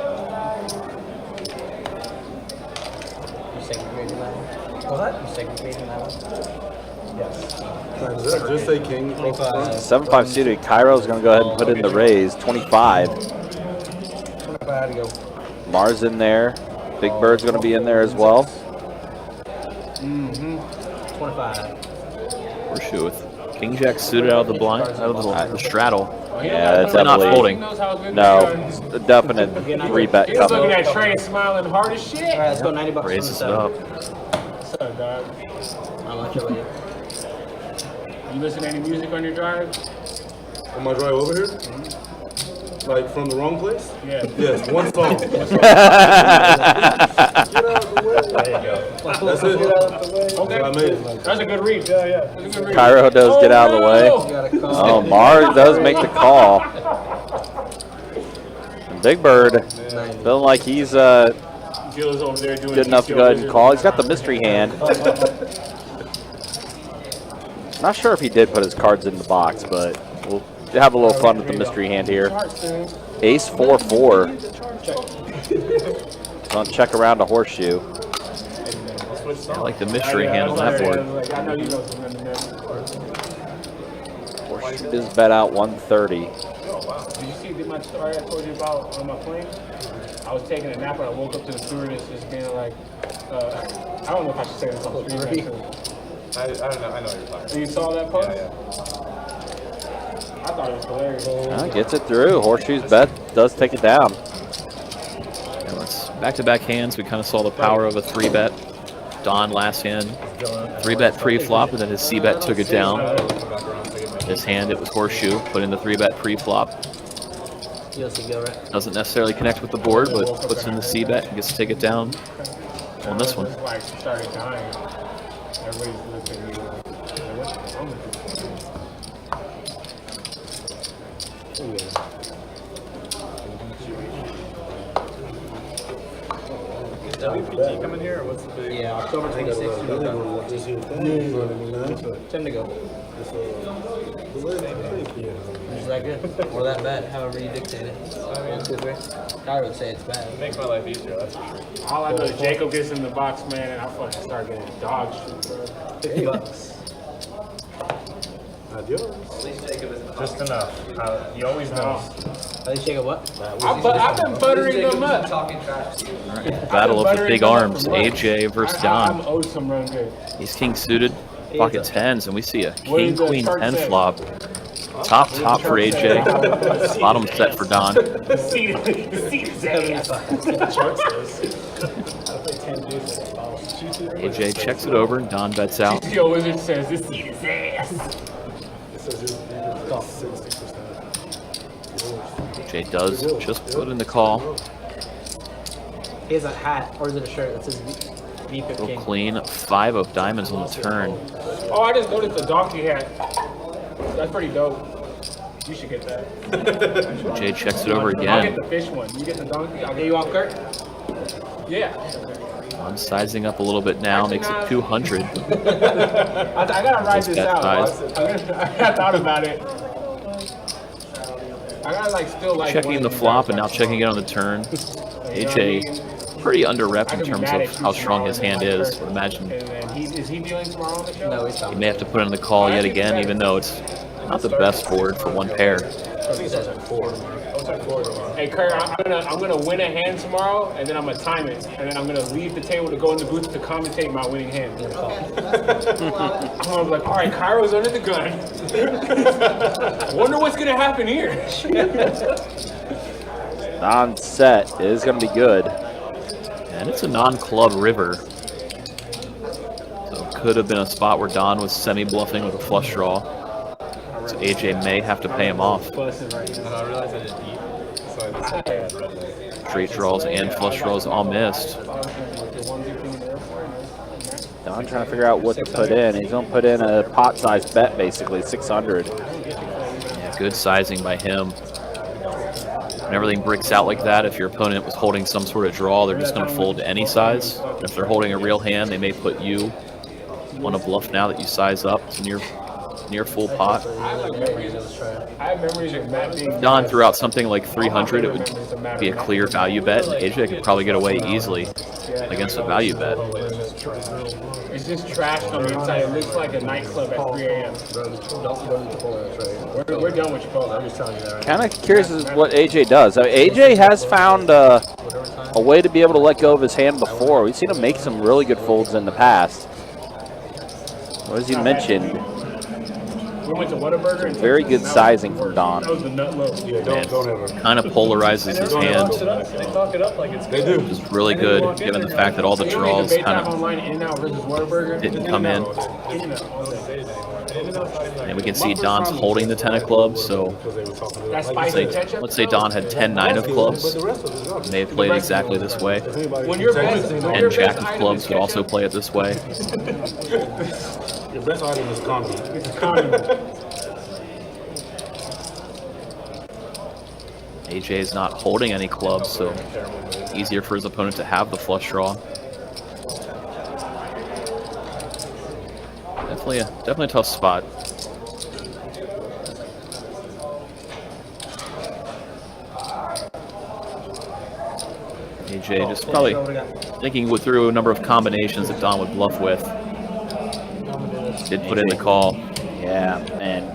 Was that? You segregating that one? Does that just say king? 7-5 suited. Kiero's going to go ahead and put in the raise. 25. 25 to go. Mars in there. Big Bird's going to be in there as well. 25. Horseshoe with King Jack suited out of the blind, out of the straddle. Yeah, Definitely not folding. No, a definite 3-bet He's looking coming. at Trey and smiling hard as shit. All right, let's go 90 bucks. Raises it up. What's up, dog? How much are you? You listen to any music on your drive? On my drive over here? Like from the wrong place? Yeah. Yes, one song. There you go. That's it. Okay. I made it. That's a good read. Yeah. That's a good read. Cairo does get out of the way. Oh, Mars does make the call. And Big Bird feeling like he's Gil's over there doing good enough to go ahead and call. He's got the mystery hand. Not sure if he did put his cards in the box, but we'll have a little fun with the mystery hand here. Ace 4-4. Gonna check around a horseshoe. I like the mystery hand on that board. I know you know something. Horseshoe is bet out 130. Did you see my story I told you about on my plane? I was taking a nap and I woke up to the stewardess just being like, I don't know if I should say this on stream. I don't know. I know what you're talking about. You saw that post? Yeah. I thought it was hilarious. Gets it through. Horseshoe's bet does take it down. Yeah, let's back-to-back hands. We kind of saw the power of a 3-bet. Don last hand, 3-bet pre-flop, and then his C-bet took it down. This hand, it was horseshoe, put in the 3-bet pre-flop. Doesn't necessarily connect with the board, but puts in the C-bet and gets to take it down on this one. Like started dying. Everybody's looking at me like, what's wrong with Is WPT coming here, or what's the big? Yeah, October 26th. Time to go. Is that good? Or that bad? However you dictate it. I would say it's bad. It makes my life easier, that's for sure. All I know is Jacob gets in the box, man, and I fucking start getting dog shit, bro. $50. Just enough. He always knows. How do you shake a what? I've been buttering them up. Battle of the big arms, AJ versus I'm Don. owed some run good. He's king suited, pocket tens, and we see a What king is the queen chart 10 say? flop. Top for AJ, bottom set for Don. The seat is ass. AJ checks it over, Don bets out. Yo, Wizard says this seat is ass. AJ does just put in the call. He has a hat, or is it a shirt that says V15? Little clean, 5 of diamonds on the turn. Oh, I just noticed the donkey hat. That's pretty dope. You should get that. AJ checks it over I'll again. get the fish one. You get the donkey? I'll get You want Kurt? Yeah. I'm sizing up a little bit now, makes it 200. I gotta write this Bet out. size. I thought about it. I gotta like still like Checking the flop and now checking it on the turn. You know what I mean? AJ, pretty under-repped in I could be terms mad of at how you strong tomorrow his and hand like is. Kirk. Imagine And is he dealing tomorrow on the show? No, he's you may have to put in the call yet again, even though it's not the best board for one pair. I think it starts at 4. It's at 4 tomorrow. Hey Kurt, I'm gonna win a hand tomorrow, and then I'm gonna time it, and then I'm gonna leave the table to go in the booth to commentate my winning hand. I'm gonna be like, all right, Kiero's under the gun. Wonder what's gonna happen here. Non-set is going to be good. And it's a non-club river. So it could have been a spot where Don was semi-bluffing with a flush draw. So AJ may have to pay him off. I realized I didn't eat, so I had red light. Straight draws and flush draws all missed. Don trying to figure out what to put in. He's going to put in a pot-sized bet, basically, 600. Yeah, good sizing by him. When everything bricks out like that, if your opponent was holding some sort of draw, they're just going to fold to any size. And if they're holding a real hand, they may put you on a bluff now that you size up to near full pot. I have memories of Matt being. Don threw out something like 300, it would be a clear value bet, and AJ could probably get away easily against a value bet. It's just trashed on the inside. It looks like a nightclub at 3 a.m. We're done with Chipotle. I'm just telling you that right now. Kind of curious as what AJ does. I mean, AJ has found a way to be able to let go of his hand before. We've seen him make some really good folds in the past. Well, as you mentioned, We went to Whataburger and very good sizing from Don. that was the nut loaf. Kind of polarizes his hand. They talk it up like it's They do. Which is really good, given the fact that all the draws kind of online In-N-Out versus Whataburger. didn't come in. And we can see Don's holding the 10 of clubs, so That spicy ketchup. let's say Don had 10-9 of clubs. He may have played exactly this way. When your best, when your And Jack best of item clubs is would also ketchup, play it this way. Your best item is condom. it's condiment. AJ is not holding any clubs, so easier for his opponent to have the flush draw. Definitely a tough spot. AJ just probably thinking through a number of combinations that Don would bluff with. Did put in the call. Yeah, and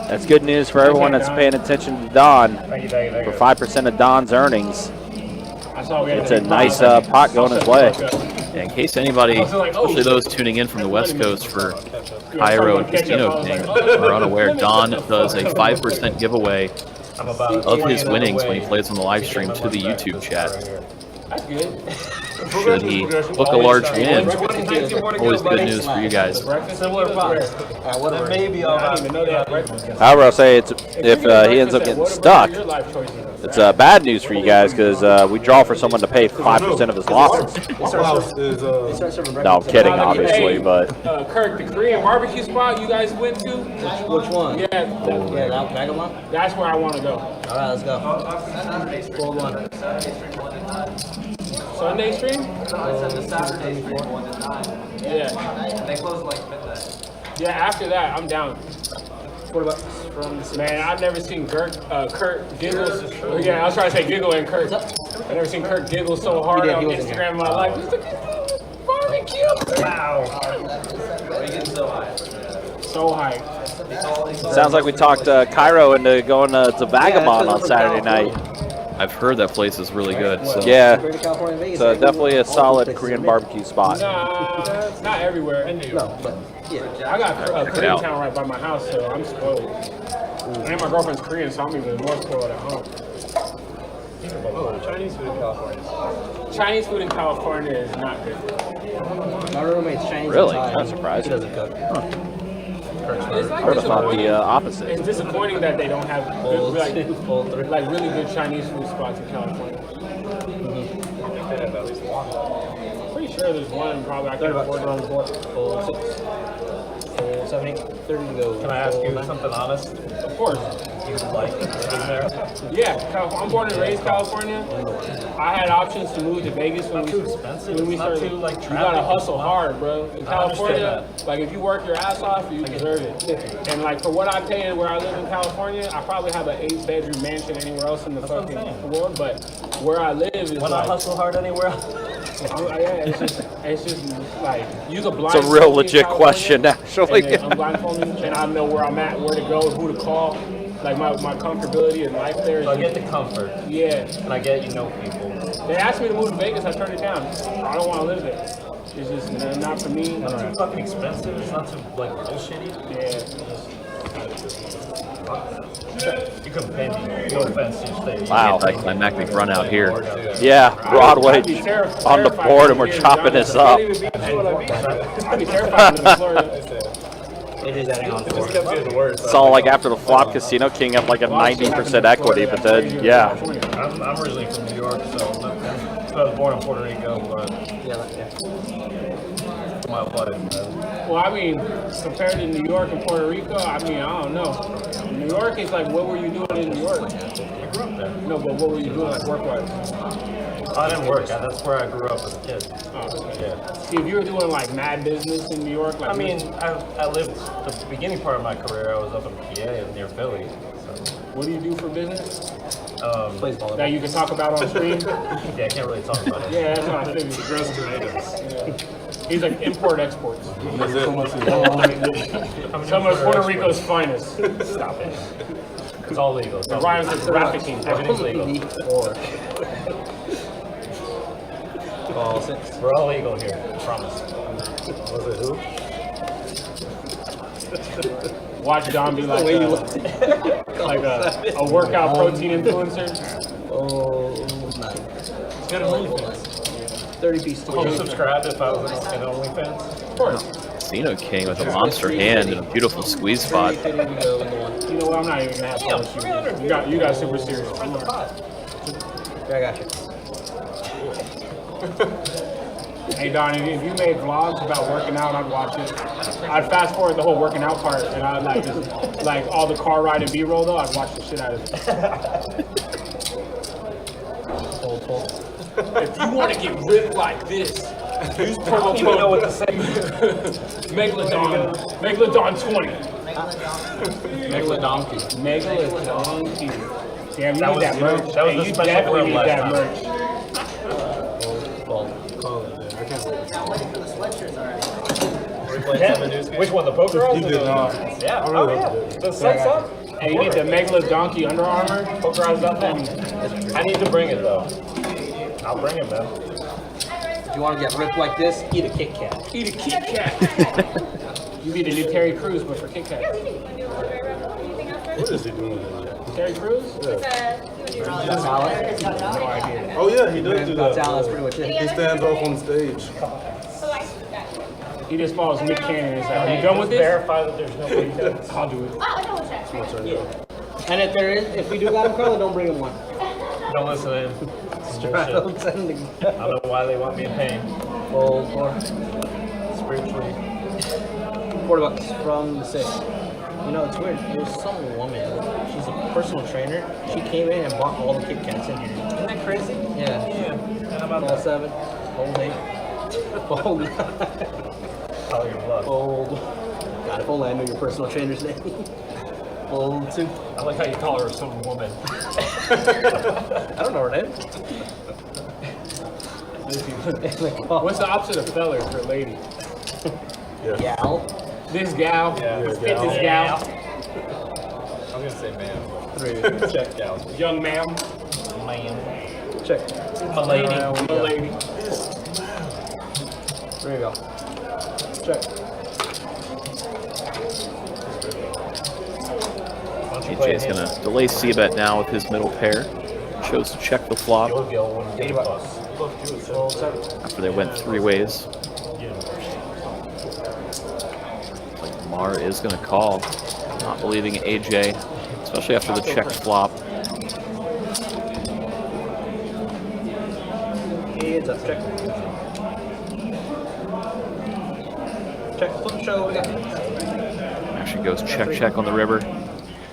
that's good news for everyone that's paying attention to Don. For 5% of Don's earnings, it's a nice pot going his way. Yeah, in case anybody, especially those tuning in from the West Coast for Kiero Casino King, are unaware, Don does a 5% giveaway of his winnings when he plays on the live stream to the YouTube chat. That's good. Should he book a large win, always good news for you guys. Similar price. maybe all I didn't even know they had breakfast. However, I'll say it's if he ends up getting stuck, it's bad news for you guys because we draw for someone to pay 5% of his losses. No, I'm kidding, obviously, but Kirk, the Korean barbecue spot you guys went to? Which one? Yeah, Yeah, that Vagabond? that's where I want to go. All right, let's go. Fold one. Sunday stream? Yeah. They close like midnight. Yeah, after that, I'm down. What about man? I've never seen Kurt giggle. Yeah, I was trying to say giggle and Kurt. I've never seen Kurt giggle so hard on Instagram in my life. He's like, barbecue! Wow. So hyped. sounds like we talked Kiero into going to Vagabond on Saturday night. I've heard that place is really good. So. Yeah, so definitely a solid Korean barbecue spot. Nah, not everywhere. No, but yeah. I got Check it Korean out. town right by my house, so I'm spoiled. And my girlfriend's Korean, so I'm even more spoiled at home. Chinese food in California. Chinese food in California is not good. My roommate's Chinese. Really? and Thai. Kind of surprised. He doesn't cook. It's I would have thought the opposite. It's disappointing that they don't have good, like really good Chinese food spots in California. They have at least one. Pretty sure there's one probably I can afford on the board. Fold 6. Fold 7, 8, 30 to go. Can I ask you Fold 9. something honest? Of course. You like living there? Yeah, I'm born and raised California. I had options to move to Vegas when we expensive. when we It's not started. too, like, You gotta travel. hustle hard, bro. In California, like if you work your ass off, you deserve it. And like for what I pay and where I live in California, I probably have an 8-bedroom mansion anywhere else in the fucking world. But where I live is When I like, hustle hard anywhere else. yeah, it's just like use a blind. It's a real legit question, actually. And I'm blindfolded, and I know where I'm at, where to go, who to call. Like my comfortability in life there is. So I get the comfort. Yeah. And I get people. They asked me to move to Vegas, I turned it down. I don't want to live there. It's just not for me. It's not too fucking expensive. It's not too like bullshitty. Yeah. You can bend me. No offense, you stay. Wow, like my Mac run out here. Yeah, Broadway on the board, and we're chopping this up. I'd be terrified of the Florida. It's all like after the flop, Casino King had like a 90% equity, but then, yeah. I'm originally from New York, so I was born in Puerto Rico, but my life. Well, I mean, compared to New York and Puerto Rico, I mean, I don't know. New York is like, what were you doing in New York? I grew up there. No, but what were you doing like work-wise? I didn't work. That's where I grew up as a kid. Oh, okay. Yeah. See, if you were doing like mad business in New York, like I mean, I lived the beginning part of my career. I was up in PA near Philly. So. What do you do for business? That you can talk about on screen? Yeah, I can't really talk about it. Yeah, that's what I figured. Gross tomatoes. Yeah. He's like import-exports. That's it. Some of Puerto Rico's finest. Stop it. It's all legal. It rhymes with trafficking. Everything's legal. Ball 6. We're all legal here. I promise. Was it who? Watch Don be like a workout protein influencer. Oh, nice. Good OnlyFans. 30 piece. Would you subscribe if I was in OnlyFans? Of course. Casino King with a monster hand and a beautiful squeeze spot. You know what? I'm not even gonna have fun with you. You got super serious. I got you. Hey Don, if you made vlogs about working out, I'd watch it. I'd fast forward the whole working out part, and I'd like just like all the car ride and B-roll though. I'd watch the shit out of it. If you want to get ripped like this, use promo code. Know what to say. Megalodon 20. Megalodon. Megalodon. Damn, you That need was that the- merch. that was Hey, the you special definitely word need last that time. merch. Which one, the poker He did not. Yeah. I really Oh, hope yeah. you did. The site's up. Hey, you need the Megalodon Under Armour. Pokerized.net. I need to bring it, though. I'll bring it, man. If you want to get ripped like this, eat a Kit Kat. Eat a Kit Kat. You be the new Terry Crews, but for Kit Kat. What is he doing? Terry Crews? Oh yeah, he does do that. That's pretty much it. He stands off on stage. He just follows Nick Cannon and says, "Are you done with this?" Verify that there's no weekends. I'll do it. And if there is, if we do got him curl, don't bring him one. Don't listen to him. It's bullshit. Don't send him. I don't know why they want me in pain. Fold for Spiritually. $40 from the 6. You know, it's weird. There's some woman. She's a personal trainer. She came in and bought all the Kit Kats in here. Isn't that crazy? Yeah. Yeah. How about All that? 7. Fold 8. Fold 9. Follow your blood. Fold. God, if only I knew your personal trainer's name. Fold 2. I like how you call her some woman. I don't know her name. What's the opposite of feller for lady? Gal. This gal. Yeah. Let's get this gal. I'm gonna say man. 3. Check out. Young ma'am. Man. Check. A lady. A lady. There you go. Check. AJ's gonna delay C-bet now with his middle pair. Chose to check the flop after they went 3 ways. Mar is gonna call, not believing in AJ, especially after the checked flop. Heads up. Check. Check. Flip show. We got. Actually goes check check on the river.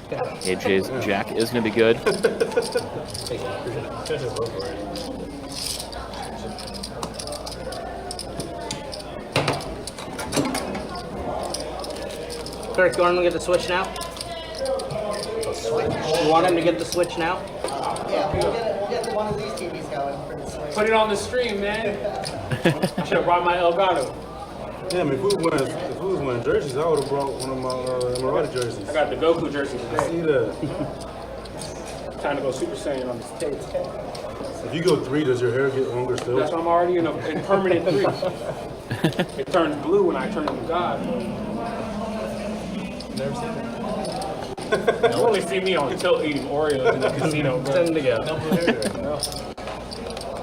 AJ's jack is gonna be good. Kirk, you want him to get the switch now? You want him to get the switch now? Yeah, we'll get the one of these TVs going pretty soon. Put it on the stream, man. I should have brought my Elgato. Yeah, I mean, if we was wearing jerseys, I would have brought one of my Emirati jerseys. I got the Goku jersey I see today. that. Time to go Super Saiyan on this tape. If you go 3, does your hair get longer still? That's why I'm already in permanent 3. It turns blue when I turn into God. Never seen that. You only see me on tilt eating Oreos in the casino. Send to go.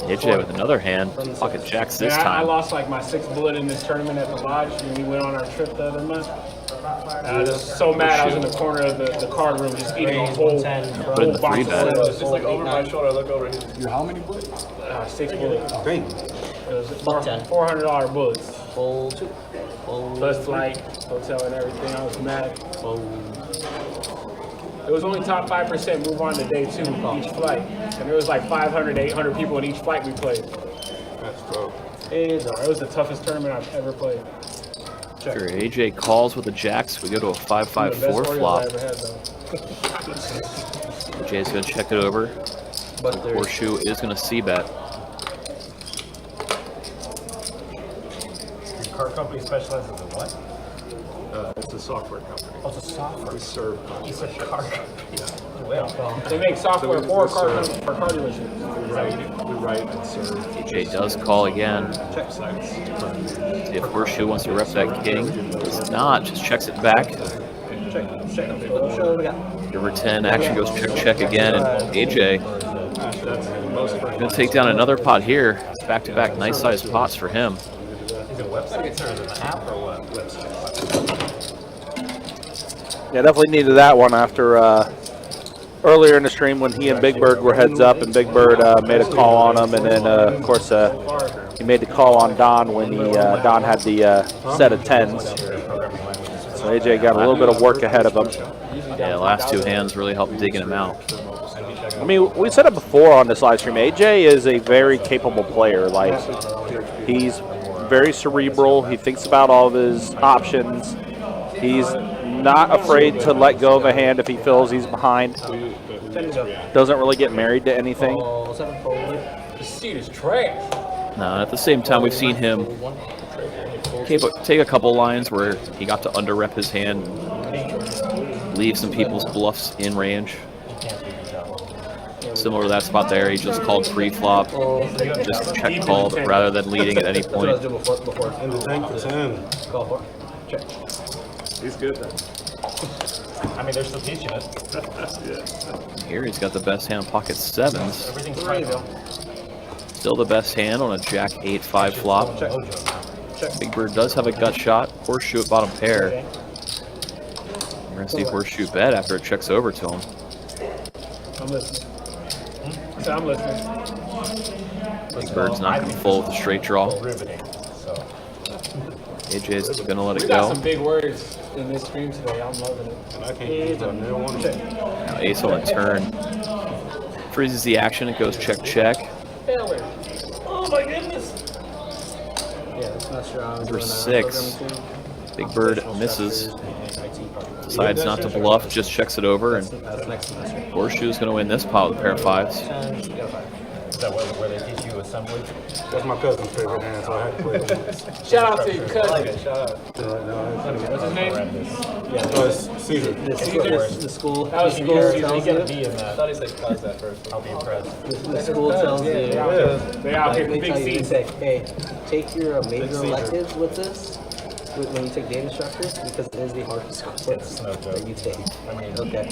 AJ with another hand. Pocket jacks this I time. lost like my 6th bullet in this tournament at the lodge when we went on our trip the other month. I was so mad I was in the corner of the card room just eating a whole Put in box the of 3 bet. Oreos. It's just like over my shoulder. I look over here. You how many bullets? 6 bullets. Dang. It was $400 bullets. Full 2. Full Plus flight, hotel, and everything. I was mad. It was only top 5% move on to day 2 each flight. And there was like 500, 800 people in each flight we played. That's dope. It was the toughest tournament I've ever played. Sure, AJ calls with the jacks. We go to a 5-5-4 flop. AJ's going to check it over. But Horseshoe is going to c-bet. Your car company specializes in what? It's a software company. Oh, it's a software. We serve You said car company. Well, They make software for car dealerships. We write and serve AJ does call again. check sites. See if Horseshoe wants to rep that king. Does not, just checks it back. River 10 actually goes check again, and AJ going to take down another pot here. Back-to-back nice-sized pots for him. is it website or is it an app or what? Yeah, definitely needed that one after earlier in the stream when he and Big Bird were heads up, and Big Bird made a call on him, and then of course he made the call on Don when Don had the set of 10s. So AJ got a little bit of work ahead of him. Yeah, the last 2 hands really helped digging him out. I mean, we said it before on this live stream. AJ is a very capable player. Like, he's very cerebral. He thinks about all of his options. He's not afraid to let go of a hand if he feels he's behind. Doesn't really get married to anything. This seat is trash. Now, at the same time, we've seen him take a couple lines where he got to under-rep his hand, leave some people's bluffs in range. Similar to that spot there, he just called pre-flop, just check called rather than leading at any point. In the tank for 10. Call for check. He's good then. I mean, they're still teaching it. Here he's got the best hand on pocket 7s. Everything's fine. Still the best hand on a jack 8-5 flop. Big Bird does have a gut shot. Horseshoe at bottom pair. We're going to see Horseshoe bet after it checks over to him. I'm listening. I'm listening. Big Bird's not going to fold with a straight draw. Riveting. So. AJ's going to let We it got go. some big words in this stream today. I'm loving it. And I can't use that nail one. Now ace on the turn. Freezes the action. It goes check, check. Oh my goodness. Yeah, it's not sure. Number 6. Big Bird misses. Decides not to bluff, just checks it over, and Horseshoe's going to win this pot with a pair of 5s. Is that where they teach you assembly? That's my cousin's favorite hand, so I had to play it. Shout out to your I like cousin. it. Shout out. What's his name? Caesar. The school. That was the school. school You tells get a you. B in I that. thought he said cause that first. I'll be impressed. The school tells you. They out here They for tell big you, they C's. say, hey, take your major Caesar. electives with this when you take data structures because it is the hardest course no joke. that you take. I mean, Okay.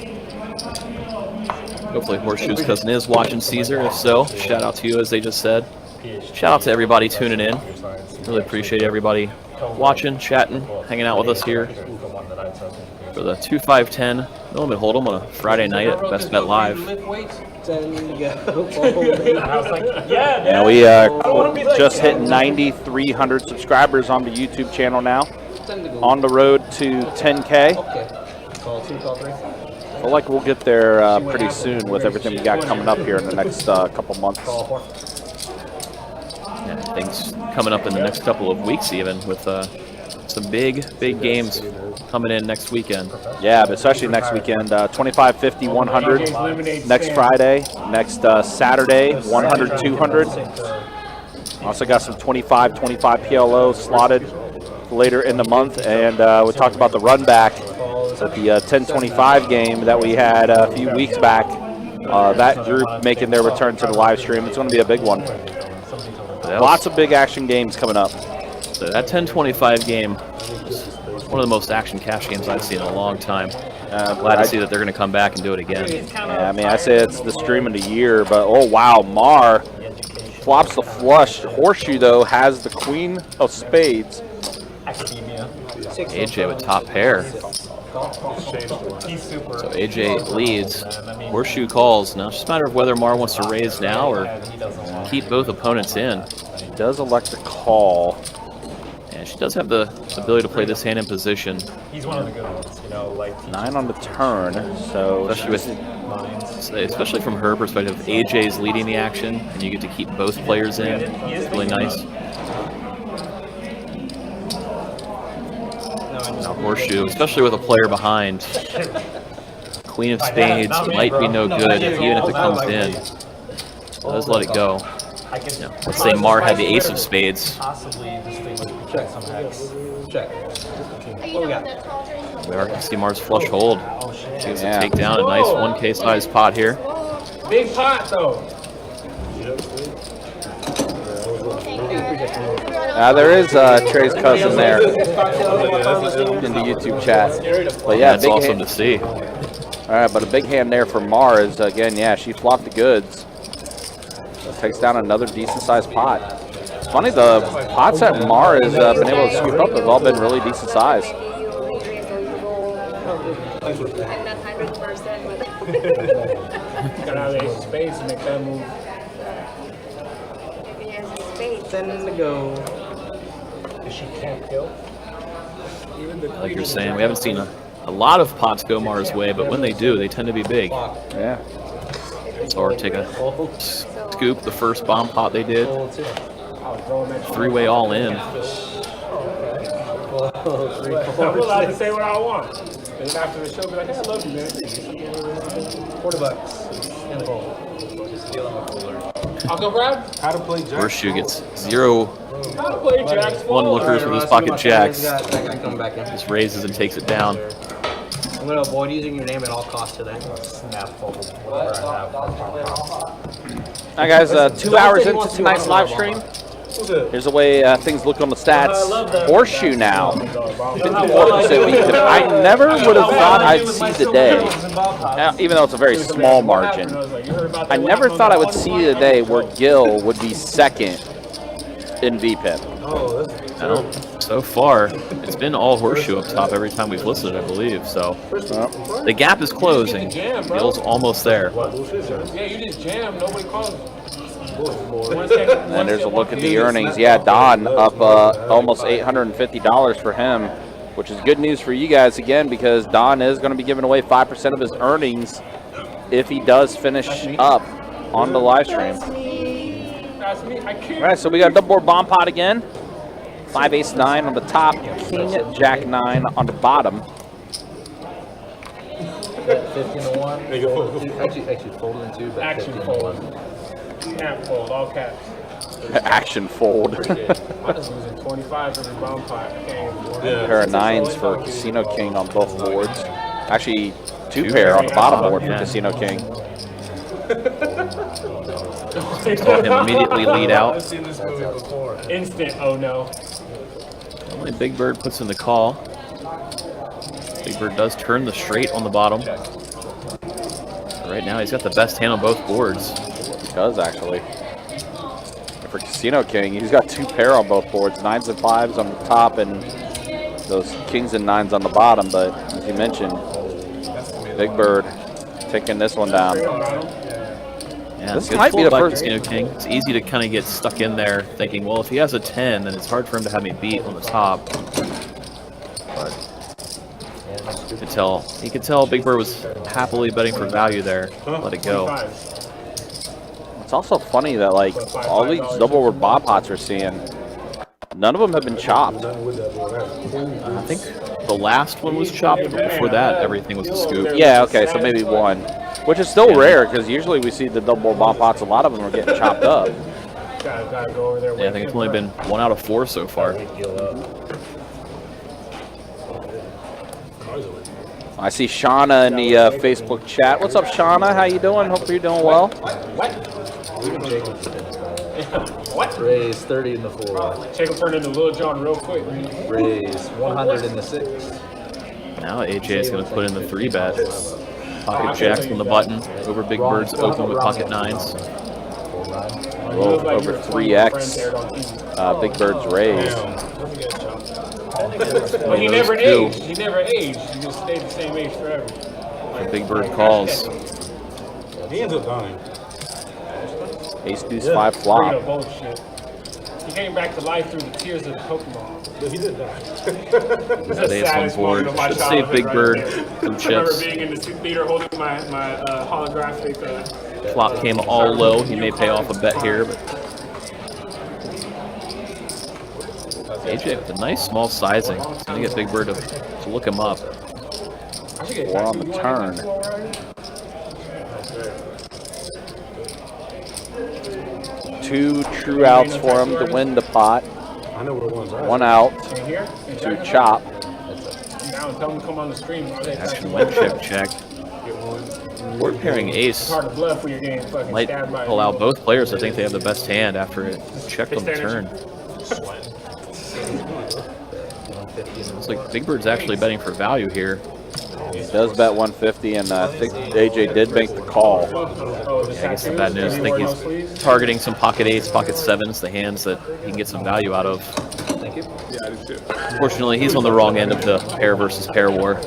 Hopefully Horseshoe's cousin is watching Caesar. If so, shout out to you, as they just said. Shout out to everybody tuning in. Really appreciate everybody watching, chatting, hanging out with us here for the 2-5-10 no limit hold'em on a Friday night at Best Bet Live. Now we just hit 9,300 subscribers on the YouTube channel now. On the road to 10K. Call 2, call 3. I feel like we'll get there pretty soon with everything we got coming up here in the next couple months. Call 4. Yeah, things coming up in the next couple of weeks even with some big games coming in next weekend. Yeah, but especially next weekend, 25, 50, 100 next Friday. Next Saturday, 100, 200. Also got some 25 PLO slotted later in the month. And we talked about the run back with the 1025 game that we had a few weeks back. That group making their return to the live stream. It's going to be a big one. Lots of big action games coming up. So that 1025 game is one of the most action cash games I've seen in a long time. Glad to see that they're going to come back and do it again. Yeah, I mean, I say it's the stream of the year, but oh wow, Mar flops the flush. Horseshoe, though, has the queen of spades. AJ with top pair. So AJ leads. Horseshoe calls. Now it's just a matter of whether Mar wants to raise now or keep both opponents in. He does elect to call. And she does have the ability to play this hand in position. He's one of the good ones, you know, like 9 on the turn, so especially from her perspective, AJ's leading the action, and you get to keep both players in. It's really nice. Now Horseshoe, especially with a player behind, Queen of Spades might be no good even if it comes in. Let's let it go. Yeah, let's say Mar had the Ace of Spades. Check. What we got? We are see Mar's flush hold. She gets a takedown, a nice 1K size pot here. Big pot though. There is Trey's cousin there in the YouTube chat. But yeah, it's awesome to see. All right, but a big hand there for Mar is, again, yeah, she flopped the goods. So takes down another decent-sized pot. It's funny, the pots that Mar has been able to scoop up have all been really decent size. Got out of the space to make that move. 10 to go. She can't kill. Like you're saying, we haven't seen a lot of pots go Mar's way, but when they do, they tend to be big. Yeah. Or take a scoop, the first bomb pot they did. Three-way all in. I'm allowed to say what I want. And then after the show, be like, hey, I love you, man. $40. Octo Crab? How to play Jack? Horseshoe gets 0 How to play Jacks? one-lookers with his pocket jacks. That guy coming back in. Just raises and takes it down. I'm going to avoid using your name at all costs today. All right, guys, 2 hours into tonight's live stream. Here's the way things look on the stats. Horseshoe now, 54% beat. I never would have thought I'd see the day, even though it's a very small margin. I never thought I would see the day where Gil would be second in VPIP. Well, so far, it's been all Horseshoe up top every time we've listed, I believe. So the gap is closing. Gil's almost there. Yeah, you just jammed. Nobody called. And there's a look at the earnings. Yeah, Don up almost $850 for him, which is good news for you guys again, because Don is going to be giving away 5% of his earnings if he does finish up on the live stream. All right, so we got a double board bomb pot again. 5 ace 9 on the top, king jack 9 on the bottom. 15 to 1. Actually folded in 2, but Action fold. Can't fold, all caps. Action fold. I was losing 25 for the bomb pot. Pair of 9s for Casino King on both boards. Actually, 2 pair on the bottom board for Casino King. Saw him immediately lead out. I've seen this movie before. Instant, oh no. Only Big Bird puts in the call. Big Bird does turn the straight on the bottom. Right now, he's got the best hand on both boards. He does, actually. And for Casino King, he's got 2 pair on both boards, 9s and 5s on the top and those kings and 9s on the bottom. But as you mentioned, Big Bird taking this one down. Yeah, this might be the first. Casino King. It's easy to kind of get stuck in there thinking, well, if he has a 10, then it's hard for him to have me beat on the top. But he could tell Big Bird was happily betting for value there. Let it go. It's also funny that, like, all these double board bomb pots we're seeing, none of them have been chopped. I think the last one was chopped, but before that, everything was a scoop. Yeah, okay, so maybe one. Which is still rare, because usually we see the double bomb pots, a lot of them are getting chopped up. Gotta go over there. Yeah, I think it's only been 1 out of 4 so far. I see Shauna in the Facebook chat. What's up, Shauna? How you doing? Hope you're doing well. What? Raise 30 in the 4. Jacob turned into Lil Jon real quick. Raise 100 in the 6. Now AJ is going to put in the 3-bet. Pocket jacks on the button. Over Big Bird's open with pocket 9s. Well, over 3x. Big Bird's raised. But he never aged. He never aged. He just stayed the same age forever. Big Bird calls. He ends up dying. Ace deuce 5 flop. Bullshit. He came back to life through the tears of the Pokemon. He did that. Ace on board. Should save Big Bird some I remember chips. being in the theater holding my holographic. Flop came all low. He may pay off a bet here, but AJ with a nice small sizing. He's going to get Big Bird to look him up. 4 on the turn. Two true outs for him to win the pot. I know where one's at. 1 out In here? to chop. Now tell him to come on the stream. Action went check. Board pairing ace It's hard to bluff when you're getting fucking might stabbed by allow both players to think they have the best hand after it checked on the turn. Looks like Big Bird's actually betting for value here. He does bet 150, and I think AJ did make the call. I guess the bad news, I think he's targeting some pocket 8s, pocket 7s, the hands that he can get some value out of. Thank you. Yeah, I did too. Unfortunately, he's on the wrong end of the pair versus pair war.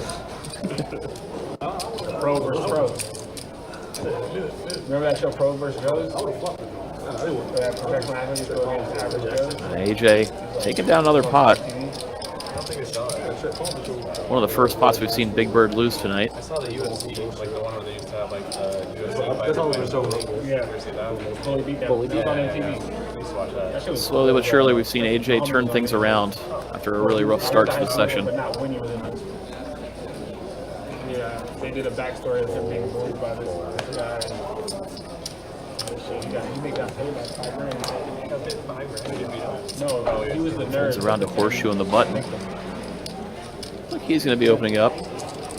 Pro versus pro. Remember that show, Pro versus Joes? That professional athletes go against average Joes? AJ taking down another pot. One of the first pots we've seen Big Bird lose tonight. I saw the UFC, like the one where they used to have like UFC. That's all we're showing. Yeah. Fully beat that. Fully beat on MTV. That shit was Slowly but surely, we've seen AJ turn things around after a really rough start to the session. But not when he was in it. Yeah, they did a backstory of him being bullied by this guy. He got paid like $5,000. No, he was the Turns nerd. around to horseshoe on the button. Look, he's going to be opening up.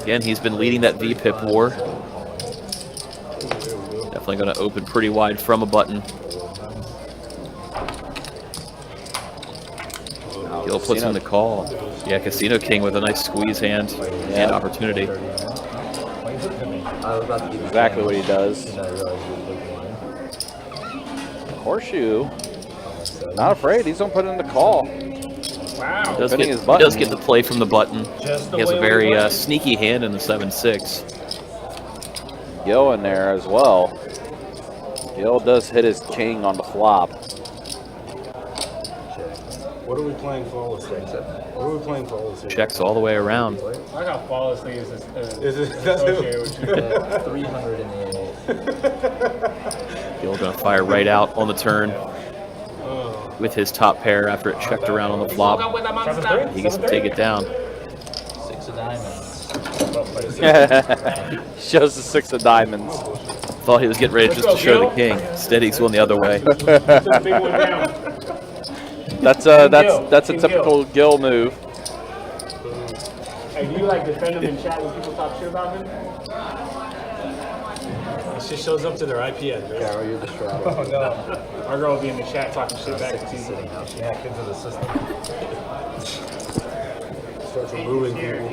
Again, he's been leading that VPIP war. Definitely going to open pretty wide from a button. Gil puts in the call. Yeah, Casino King with a nice squeeze hand and opportunity. Exactly what he does. Horseshoe. Not afraid. He's going to put in the call. Wow. He does get the play from the button. He has a very sneaky hand in the 7-6. Gil in there as well. Gil does hit his king on the flop. What are we playing flawlessly? What are we playing flawlessly? Checks all the way around. I like how flawlessly is this associated with you. 388. Gil going to fire right out on the turn with his top pair after it checked around on the flop. He gets to take it down. 6 of diamonds. Shows the 6 of diamonds. Thought he was getting ready just to show the king. Instead, he's going the other way. That's a typical Gil move. Hey, do you like defend him in chat when people talk shit about him? She shows up to their IP address. Kiero, you're the straddle. Oh no. Our girl will be in the chat talking shit back to people. She hacked into the system. Starts removing people.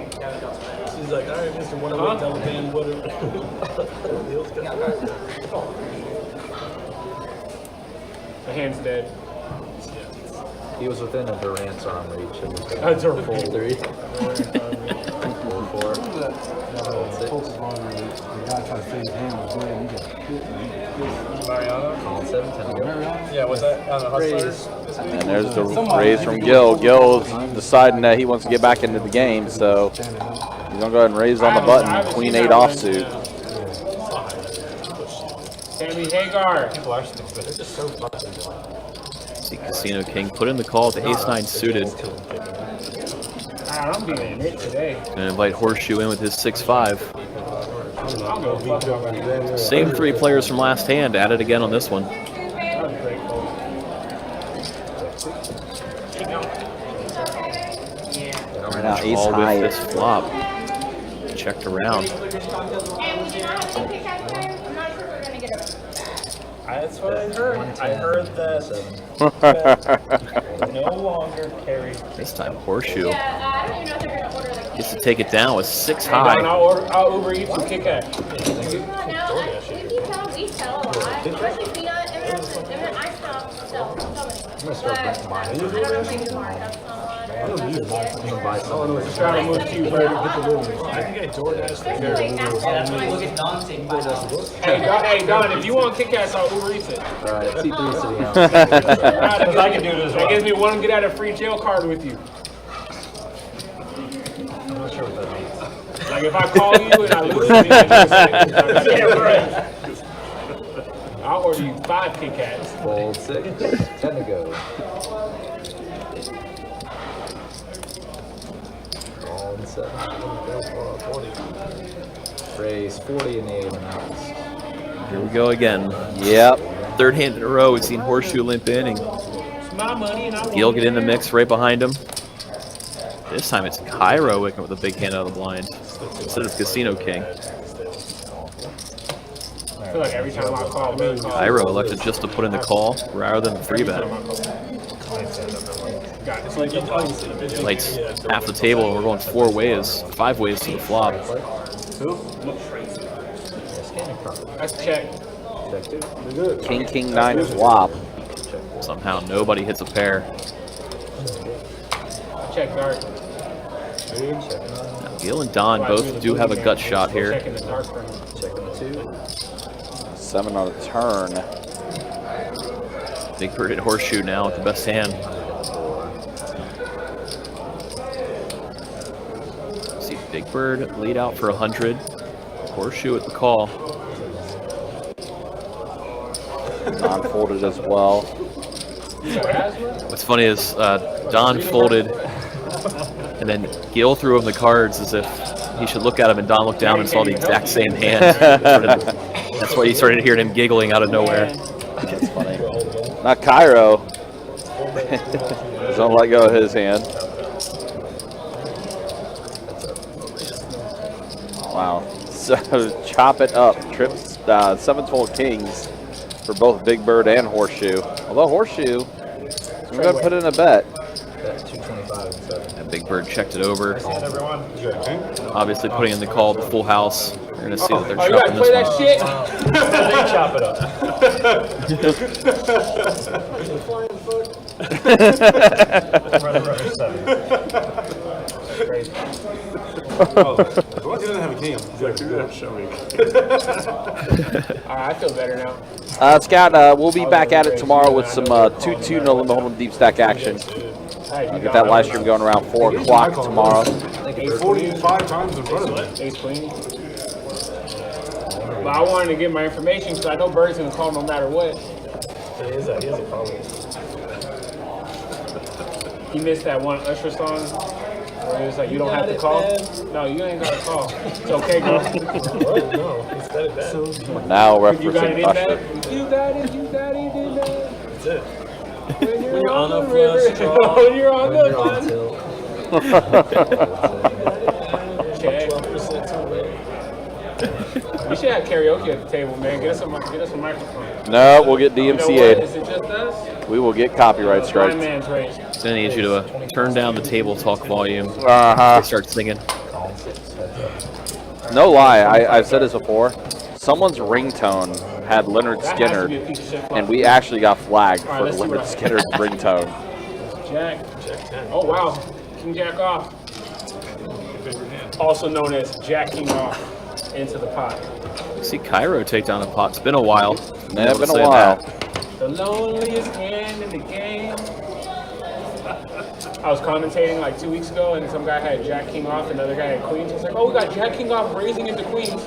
She's like, all right, Mr. 108, double band, whatever. The hand's dead. He was within a Durant's arm reach. And That's a full 3. 4. Call 7, 10. Yeah, was that on the Hustlers? And there's the raise from Gil. Gil's deciding that he wants to get back into the game, so he's going to go ahead and raise on the button. Queen 8 offsuit. Sammy Hagar. See Casino King put in the call to ace 9 suited. I'm being hit today. Gonna invite Horseshoe in with his 6'5". I'll go fuck about Same 3 players from last hand, added again on this one. That was a great call. Keep going. Right now, ace All high. with this flop. Checked around. And we do not have any kick out there. I'm not sure if we're going to get it. That's what I heard. I heard that no longer carry. This time Horseshoe Yeah, I don't even know if they're going to order the gets to take it down with 6 Hey, Don, high. I'll Uber Eats and Kit Kat. No, we sell a lot, especially peanut, and then I sell so many. But I don't know if they do markups on. Just trying to move to you, bro. I think I DoorDash the Especially like Yeah, that's when I look at Don saying $5. Hey, Don, if you want Kit Kats, I'll Uber Eats it. Alright, C3 sitting out. I can do this. That gives me one get out of free jail card with you. I'm not sure what that means. Like if I call you and I lose, then yeah, right. I'll order you 5 Kit Kats. Fold 6. 10 to go. Call and 7. Raise 40 in the 8 and outs. Here we go again. Yep. 3rd hand in a row, we've seen Horseshoe limp in and It's my money and I want Gil get in the it. mix right behind him. This time it's Kiero waking up with a big hand out of the blind instead of Casino King. I feel like every time I call, really call. Kiero elected just to put in the call rather than the 3-bet. Got it. Lights half the table and we're going 4 ways, 5 ways to the flop. That's check. King 9 flop. Somehow nobody hits a pair. Check dark. Now, Gil and Don both do have a gut shot here. Checking the dark for him. Checking the 2. 7 on a turn. Big Bird at Horseshoe now with the best hand. See Big Bird lead out for 100. Horseshoe at the call. Non-folded as well. What's funny is Don folded, and then Gil threw him the cards as if he should look at him, and Don looked down and saw the exact same hand. That's why you started hearing him giggling out of nowhere. That's funny. Not Kiero. Don't let go of his hand. Wow. So chop it up. Trips 7-fold kings for both Big Bird and Horseshoe. Although Horseshoe, I'm going to put in a bet. That's 225 and 7. And Big Bird checked it over. Everyone, Obviously putting in the call, the full house. You're going to see that they're Oh, you gotta chopping play this that Crazy. As long as he doesn't have a king, he's like, Alright, I feel better now. Scott, we'll be back at it tomorrow with some 2-2 no limit hold'em deep stack action. I'll get that live stream going around 4 o'clock tomorrow. 45 times in front of him. Ace queen. But I wanted to get my information because I know Bird's gonna call no matter what. He is a problem. He missed that one Usher song where he was like, "You don't have to call." No, you ain't gotta call. It's okay, girl. No, he said it back. Now You got it referencing in Usher. that. You got it in that. That's it. When you're on on a the river. flush draw. When you're on the flush. Okay. We should have karaoke at the table, man. Get us a microphone. No, we'll get You know what? DMCA'd. Is it just us? We will get copyright Blind strikes. man's race. So I need you to turn down the table talk volume. Start singing. No lie, I've said this before. Someone's ringtone had Leonard That has to Skinner, be a piece of shit and we actually got flagged All right, for let's see Leonard what Skinner's ringtone. Jack. Oh, wow. King Jack off. Also known as jacking off into the pot. See Kiero take down a pot. It's been a while. Yeah, it's been a while. The loneliest hand in the game. I was commentating like 2 weeks ago, and some guy had Jack King off, and another guy had Queens. He's like, "Oh, we got Jack King off raising into Queens."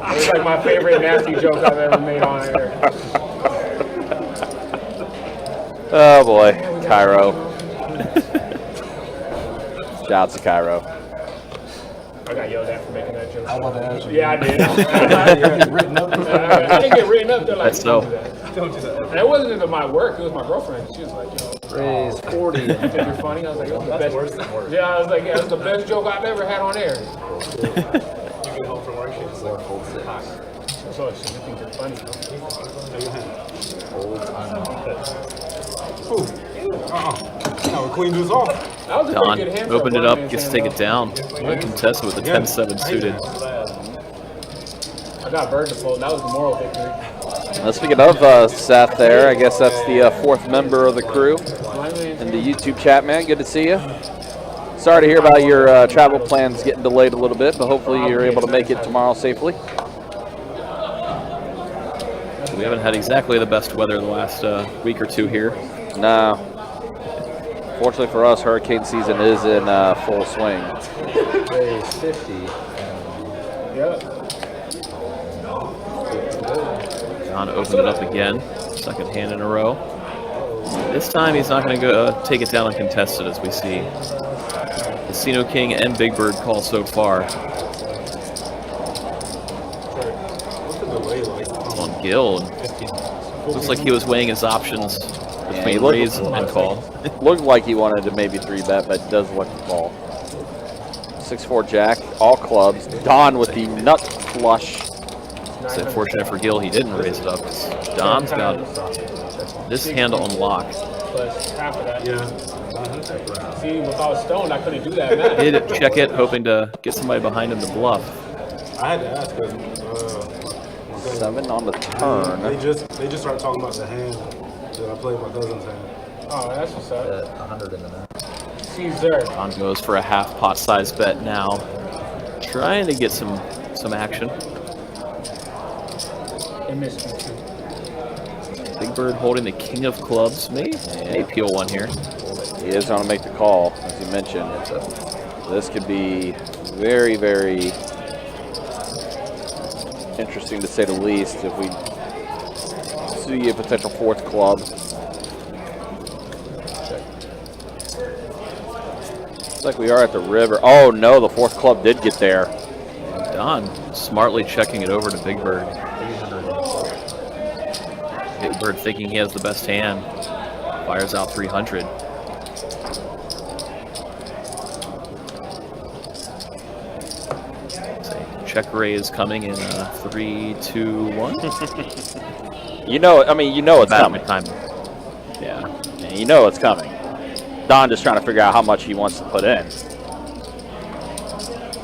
It's like my favorite nasty joke I've ever made on air. Oh boy, Kiero. Shout out to Kiero. I got yelled at for making that joke. I want to ask you. Yeah, I did. You get written up? I didn't get written up. They're like, That's so. Don't do that. And it wasn't even my work. It was my girlfriend. She was like, Raise 40. you think you're funny? I was like, it was the best. Worse than worse. Yeah, I was like, yeah, it's the best joke I've ever had on air. You get home from work, she's like, So she thinks it's funny. Now we clean this off. That was a Don pretty good hand. opened it up, gets to take it down. Contested with the 10-7 suited. I got bird to fold. That was the moral victory. Speaking of Seth there, I guess that's the fourth member of the crew in the YouTube chat, man. Good to see you. Sorry to hear about your travel plans getting delayed a little bit, but hopefully you're able to make it tomorrow safely. We haven't had exactly the best weather the last week or two here. No. Fortunately for us, hurricane season is in full swing. Raise 50. Yeah. Don opened it up again, second hand in a row. This time he's not going to go take it down uncontested, as we see. Casino King and Big Bird call so far. On Gil, looks like he was weighing his options between raise and call. Looked like he wanted to maybe 3-bet, but does look to call. 6-4 jack, all clubs. Don with the nut flush. It's unfortunate for Gil he didn't raise it up. Don's got this hand on lock. Plus half of that. Yeah. See, if I was stoned, I couldn't do that, man. He did check it, hoping to get somebody behind him to bluff. I had to ask because 7 on the turn. they just started talking about the hand that I played my cousin's hand. Oh, that's what's up. 100 in the net. Caesar. Don goes for a half pot size bet now. Trying to get some action. They missed me too. Big Bird holding the king of clubs. May peel one here. He is going to make the call, as you mentioned. This could be very, very interesting to say the least if we see a potential fourth club. Looks like we are at the river. Oh no, the fourth club did get there. Don smartly checking it over to Big Bird. Big Bird thinking he has the best hand. Fires out 300. Check raise coming in 3, 2, 1. You know it's coming. Time. Yeah. You know it's coming. Don just trying to figure out how much he wants to put in.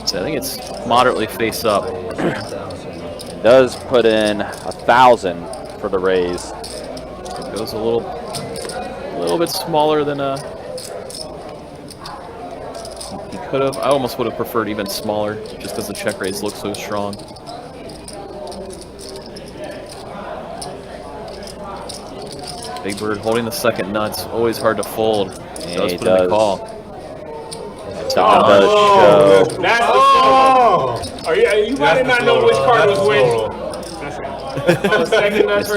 So I think it's moderately face up. It does put in 1,000 for the raise. It goes a little bit smaller than he could have. I almost would have preferred even smaller, just because the check raise looks so strong. Big Bird holding the second nuts. Always hard to fold. Yeah, Does he put in the does. call. Don does show. That's the Are you might not know which card was which.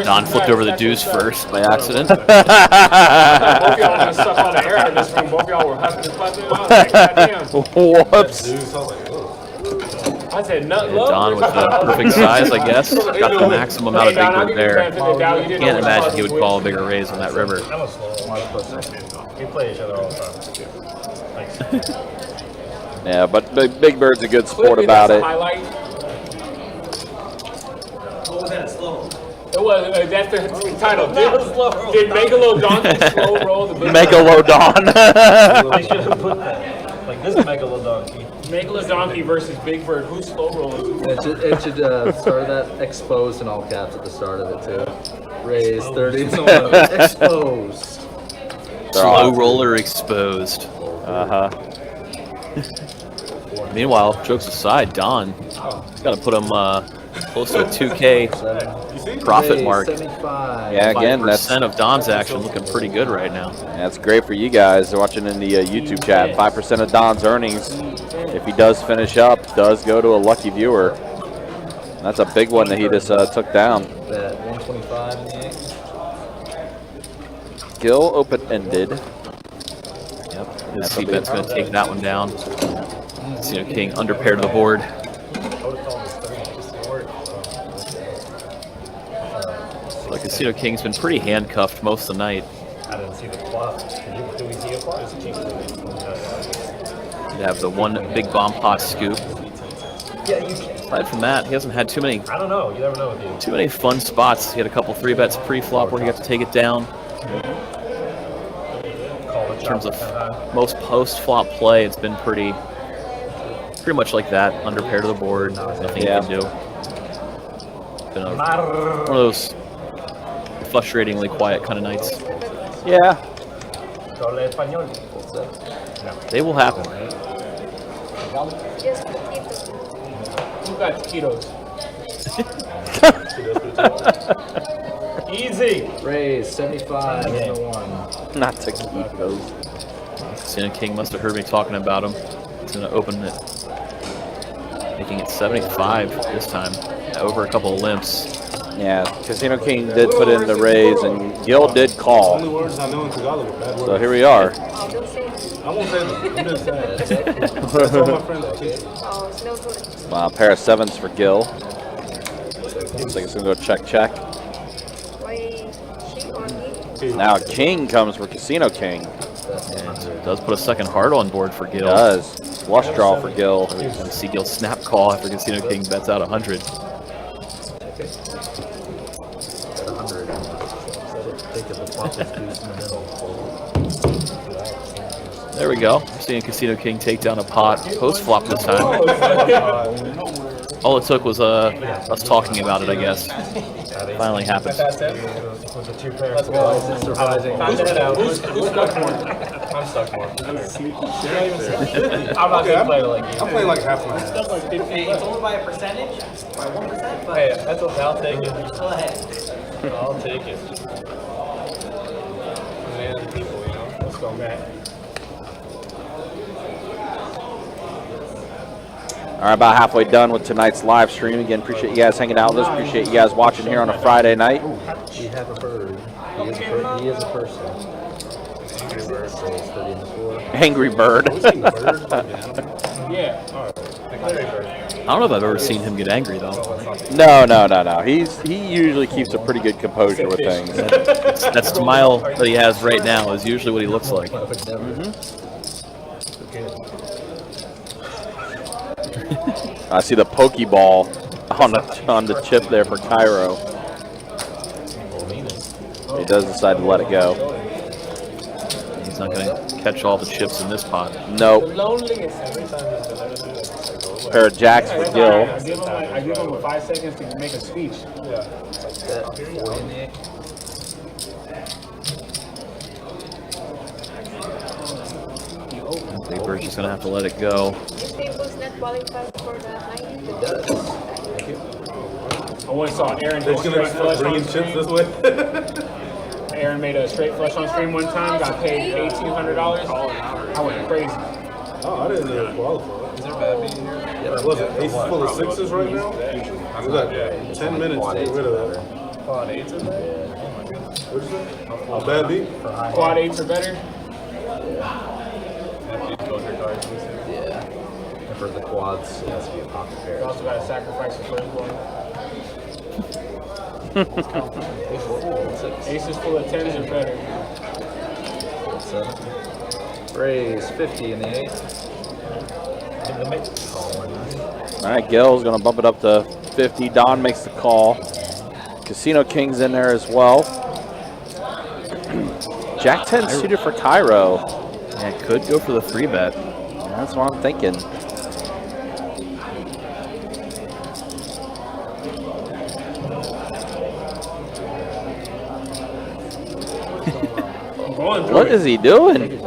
Don flipped over the deuce first by accident. Both y'all got stuck on the air in this room. Both y'all were huffing and puffing. I was like, goddamn. Whoops. I said, nut Yeah, love. Don with the perfect size, I guess. Got the maximum out of Big Bird there. Can't imagine he would call a bigger raise on that river. That was slow. We play each other all the time. Thanks. Yeah, but Big Bird's a good sport about it. What was that? Slow. It was, that's the title. Did Megalo Donkey slow roll the big Megalodon. They should have put that. Like this Megalo Donkey. Megalo Donkey versus Big Bird. Who's slow rolling? It should start that exposed in all caps at the start of it too. Raise 30. Exposed. Slow roller exposed. Meanwhile, jokes aside, Don, he's got to put him close to a 2K profit mark. 75. Yeah, again, that's 5% of Don's action looking pretty good right now. That's great for you guys watching in the YouTube chat. 5% of Don's earnings, if he does finish up, does go to a lucky viewer. That's a big one that he just took down. Bet 125 in the 8. Gil open-ended. Yep. His C-bet's going to take that one down. Casino King under pair to the board. Like Casino King's been pretty handcuffed most of the night. I didn't see the flop. Do we see a flop? They have the one big bomb pot scoop. Yeah, you can. Aside from that, he hasn't had too many. I don't know. You never know with you. Too many fun spots. He had a couple 3-bets pre-flop where he got to take it down. In terms of most post-flop play, it's been pretty much like that. Under pair to the board. Nothing you can do. Been one of those frustratingly quiet kind of nights. Yeah. They will happen. Just keep it. Who got taquitos? Easy. Raise 75 and a 1. Not taquitos. Casino King must have heard me talking about him. He's going to open it, making it 75 this time. Over a couple of limps. Yeah, Casino King did put in the raise, and Gil did call. Only words I know in Tagalog are bad words. So here we are. Oh, don't say it. I won't say them. I'm just saying. That's all my friends are teaching. Oh, it's no good. Pair of 7s for Gil. Looks like it's going to go check. Why she or he? Now King comes for Casino King. And does put a second heart on board for Gil. Does. Flush draw for Gil. See Gil snap call after Casino King bets out 100. There we go. Seeing Casino King take down a pot post flop this time. All it took was us talking about it, I guess. Finally happened. Let's go. Surprising. Who's stuck more? I'm stuck more. I'm not gonna play like you. I'm playing like half my hand. It's only by a percentage, by 1%, but Hey, that's okay. I'll take it. still ahead. I'll take it. Man, people, you know. Let's go, Matt. All right, about halfway done with tonight's live stream. Again, appreciate you guys hanging out with us. Appreciate you guys watching here on a Friday night. We have a bird. He is a person. Angry Bird. Yeah. I don't know if I've ever seen him get angry though. No. He usually keeps a pretty good composure with things. That smile that he has right now is usually what he looks like. I see the Pokeball on the chip there for Kiero. He does decide to let it go. He's not going to catch all the chips in this pot. Nope. Pair of jacks for Gil. I give him 5 seconds to make a speech. Big Bird's just going to have to let it go. This table's not qualified for the 90. It does. I once saw Aaron do a It's straight flush on bringing chips stream. this way. Aaron made a straight flush on stream one time, got paid $1,800. I went crazy. Oh, I didn't know it qualified. Is there bad beat here? What was it? Ace full of 6s right now? We got 10 minutes to get rid of that. Quad 8s in there? What'd you say? A bad beat? Quad 8s are better. Yeah. For the quads, it has to be a pocket pair. You also got to sacrifice the first one. Aces full of 10s are better. 7. Raise 50 in the 8th. All right, Gil's going to bump it up to 50. Don makes the call. Casino King's in there as well. Jack 10 suited for Kiero. Yeah, could go for the 3-bet. That's what I'm thinking. What is he doing?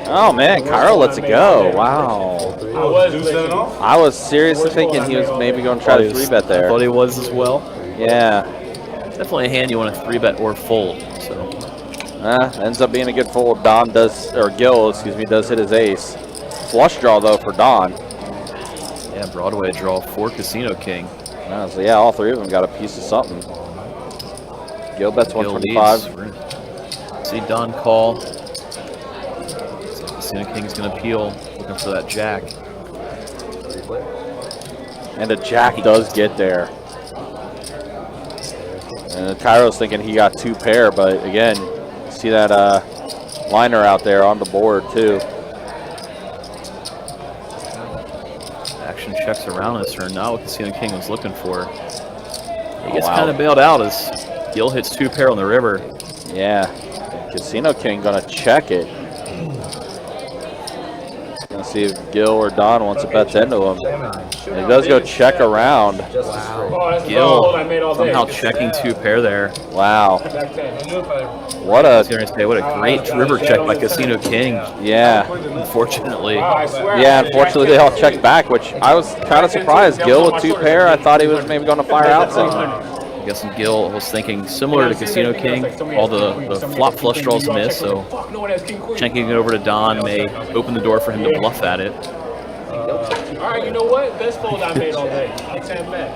Oh man, Kiero lets it go. Wow. I was seriously thinking he was maybe going to try to 3-bet there. I thought he was as well. Yeah. Definitely a hand you want to 3-bet or fold. So ends up being a good fold. Don does, or Gil, excuse me, does hit his ace. Flush draw though for Don. yeah, Broadway draw for Casino King. So yeah, all three of them got a piece of something. Gil bets Gil 125. leads. See Don call. So Casino King's going to peel, looking for that jack. And the jack does get there. And Kairo's thinking he got 2 pair, but again, see that liner out there on the board too. Action checks around his turn. Not what Casino King was looking for. He gets kind of bailed out as Gil hits 2 pair on the river. Yeah, Casino King gonna check it. Gonna see if Gil or Don wants to bet into him. And he does go check around. Gil somehow checking 2 pair there. Wow. What a great river check by Casino King. Yeah. Unfortunately. Yeah, unfortunately they all checked back, which I was kind of surprised. Gil with 2 pair, I thought he was maybe going to fire out something. I guess Gil was thinking similar to Casino King. All the flop flush draws miss, so checking it over to Don may open the door for him to bluff at it. All right, you know what? Best fold I made all day. I'll stand back.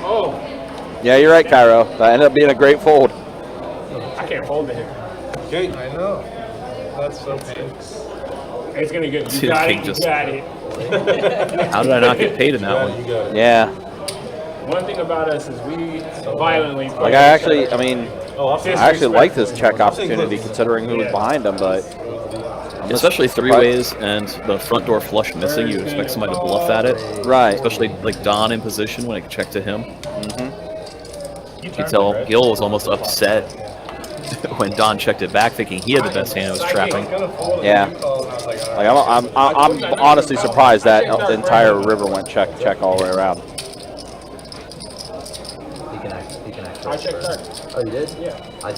Oh. Yeah, you're right, Kiero. That ended up being a great fold. I can't fold to him. Okay. I know. That's so painful. It's gonna get. You got it. You got it. How did I not get paid in that one? Yeah. One thing about us is we violently play. Like I actually like this check opportunity considering who was behind him, but especially 3-ways and the front door flush missing, you expect somebody to bluff at it. Right. Especially like Don in position when it checked to him. You could tell Gil was almost upset when Don checked it back, thinking he had the best hand and was trapping. Yeah. Like I'm honestly surprised that the entire river went check all the way around. I checked that. Oh, you did? Yeah. I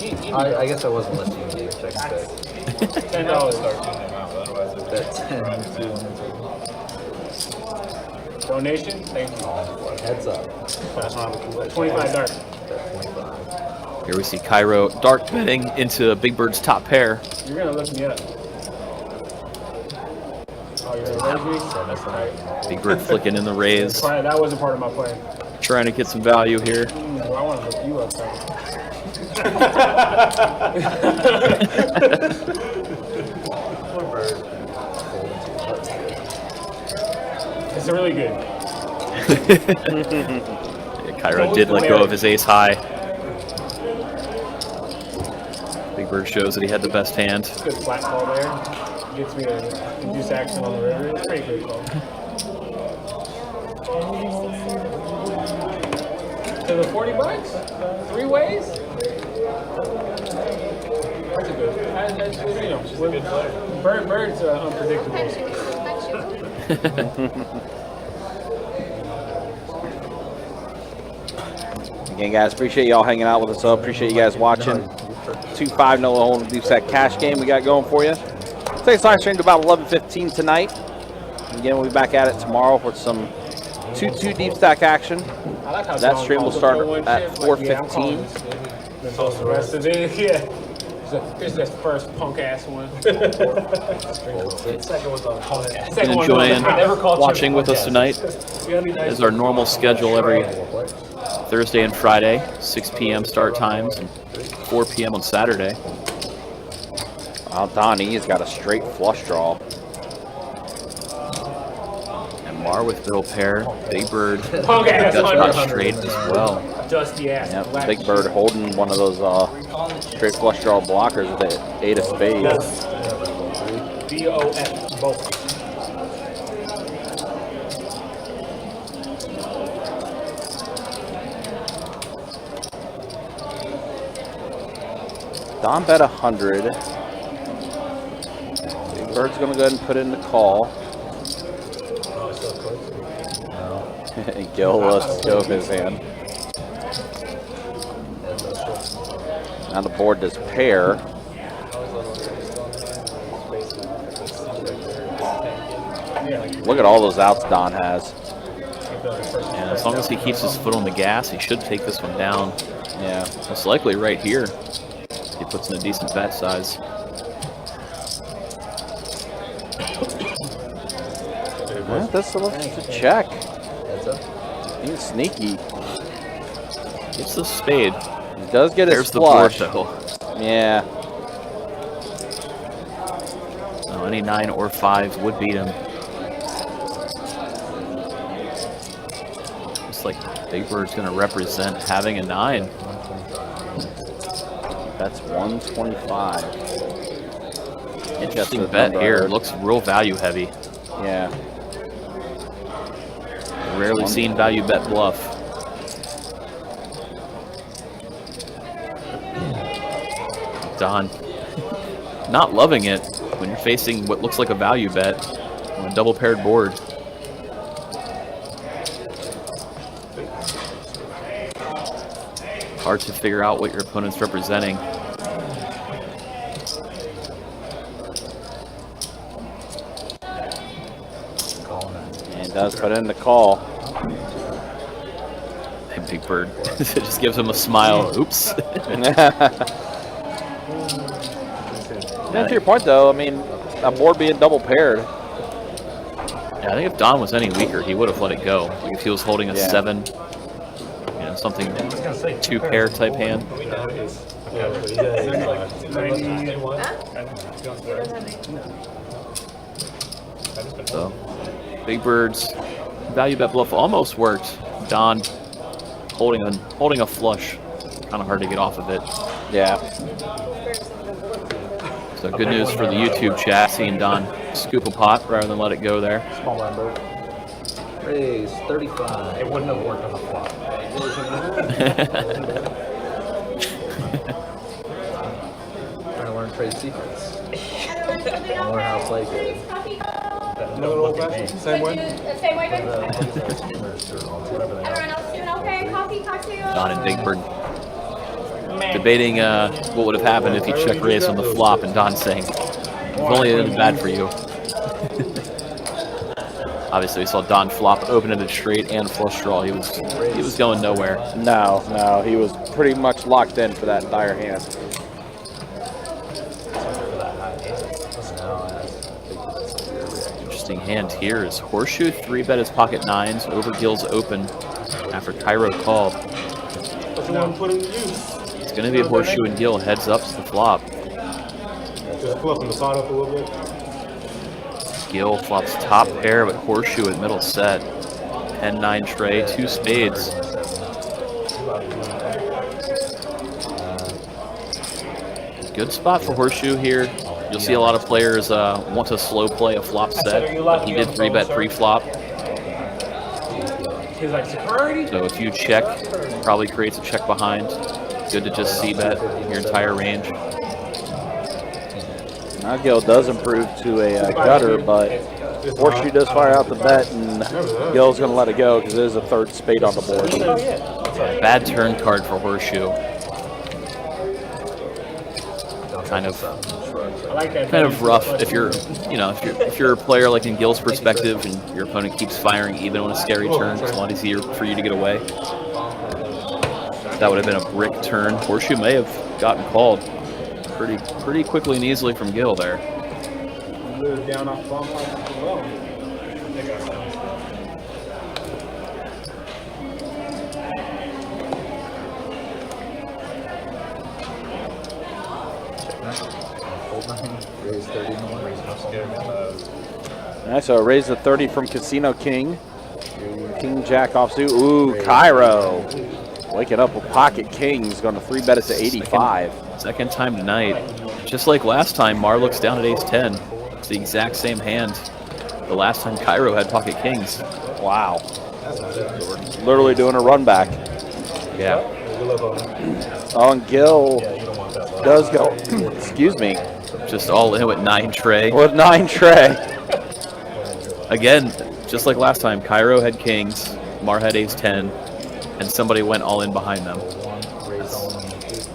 guess I wasn't listening to you. Check back. $10. Donation? Thank you. Heads up. 25 dark. Here we see Kiero dark betting into Big Bird's top pair. You're gonna look me up. Oh, you're gonna raise me? That's right. Big Bird flicking in the raise. That wasn't part of my plan. Trying to get some value here. Well, I want to look you up. It's really good. Kiero did let go of his ace high. Big Bird shows that he had the best hand. Good flat call there. Gets me to induce action on the river. It's a pretty good call. To the 40 bucks? 3 ways? That's a good. That's you know, good player. Bird's unpredictable. Again, guys, appreciate y'all hanging out with us. Appreciate you guys watching. 2-5 no hole deep stack cash game we got going for you. Today's live stream to about 11:15 tonight. Again, we'll be back at it tomorrow with some 2-2 deep stack action. That stream will start at 4:15. The rest of it, yeah. This is the first punk ass one. Second was on punk ass. Been enjoying watching with us tonight. This is our normal schedule every Thursday and Friday, 6 p.m. start times, and 4 p.m. on Saturday. Well, Donnie's got a straight flush draw. And Mar with middle pair. Big Bird Punk ass got straight as well. Dusty ass. Yep, Big Bird holding one of those straight flush draw blockers with the 8 of spades. BOF, both. Don bet 100. Big Bird's gonna go ahead and put in the call. Gil lets go of his hand. Now the board does pair. Look at all those outs Don has. And as long as he keeps his foot on the gas, he should take this one down. Yeah. Most likely right here. He puts in a decent bet size. Well, that's a check. He's sneaky. It's the spade. He does get his There's flush. the board, though. Yeah. So any 9 or 5 would beat him. Looks like Big Bird's going to represent having a 9. That's 125. Interesting bet here. Looks real value heavy. Yeah. Rarely seen value bet bluff. Don, not loving it when you're facing what looks like a value bet on a double paired board. Hard to figure out what your opponent's representing. And does put in the call. And Big Bird just gives him a smile. Oops. To your point, though, I mean, a board being double paired. Yeah, I think if Don was any weaker, he would have let it go. Like if he was holding a 7, you know, something 2 pair type hand. So, Big Bird's value bet bluff almost worked. Don holding a flush, kind of hard to get off of it. Yeah. So good news for the YouTube chat, seeing Don scoop a pot rather than let it go there. Small line bird. Raise 35. It wouldn't have worked on the flop. Trying to learn trade secrets. Learn how to play good. Same way? Same way, baby? Everyone else doing okay? Coffee, cocktail? Don and Big Bird debating what would have happened if he check raised on the flop, and Don saying, "If only it was bad for you." Obviously, we saw Don flop open-ended straight and flush draw. He was going nowhere. No, he was pretty much locked in for that entire hand. Interesting hand here is Horseshoe 3-bet his pocket 9s over Gill's open after Kiero called. It's going to be a Horseshoe and Gill heads up to the flop. Just fluffing the pot up a little bit. Gill flops top pair, but Horseshoe at middle set. 10-9 tray, 2 spades. Good spot for Horseshoe here. You'll see a lot of players want to slow play a flop set, but he did 3-bet pre-flop. So if you check, probably creates a check behind. Good to just c-bet your entire range. Now Gill does improve to a gutter, but Horseshoe does fire out the bet, and Gill's going to let it go because there's a 3rd spade on the board. Bad turn card for Horseshoe. Kind of rough if you're a player like in Gill's perspective and your opponent keeps firing even on a scary turn. It's a lot easier for you to get away. That would have been a brick turn. Horseshoe may have gotten called pretty quickly and easily from Gill there. Down off bomb as well. Raise 30 more. All right, so raise the 30 from Casino King. King Jack offsuit. Ooh, Kiero. Waking up with pocket kings, going to 3-bet us to 85. Second time tonight. Just like last time, Mar looks down at ace-10. It's the exact same hand. The last time Kiero had pocket kings. Wow. Literally doing a run back. Yeah. Oh, and Gill does go, excuse me. Just all in with 9 tray. With 9 tray. Again, just like last time, Kiero had kings, Mar had ace-10, and somebody went all in behind them.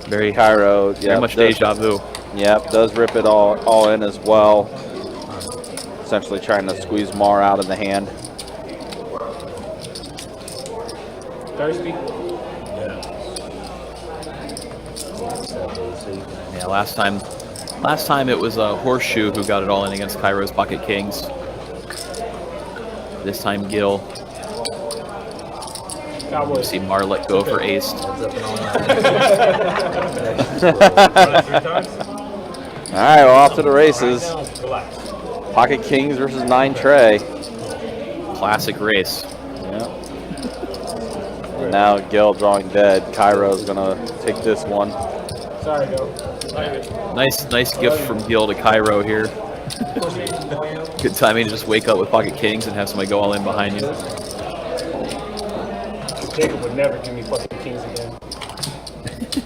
Very Kiero. Very much deja vu. Yep, does rip it all in as well. Essentially trying to squeeze Mar out of the hand. Thirsty? Yeah, last time it was a Horseshoe who got it all in against Kairo's pocket kings. This time Gill. You see Mar let go for ace. All right, well, off to the races. Pocket Kings versus 9 Trey. Classic race. Yeah. And now Gil drawing dead. Kiero's gonna take this one. Sorry, Gil. Nice gift from Gil to Kiero here. Good timing to just wake up with Pocket Kings and have somebody go all in behind you. Jacob would never give me fucking kings again.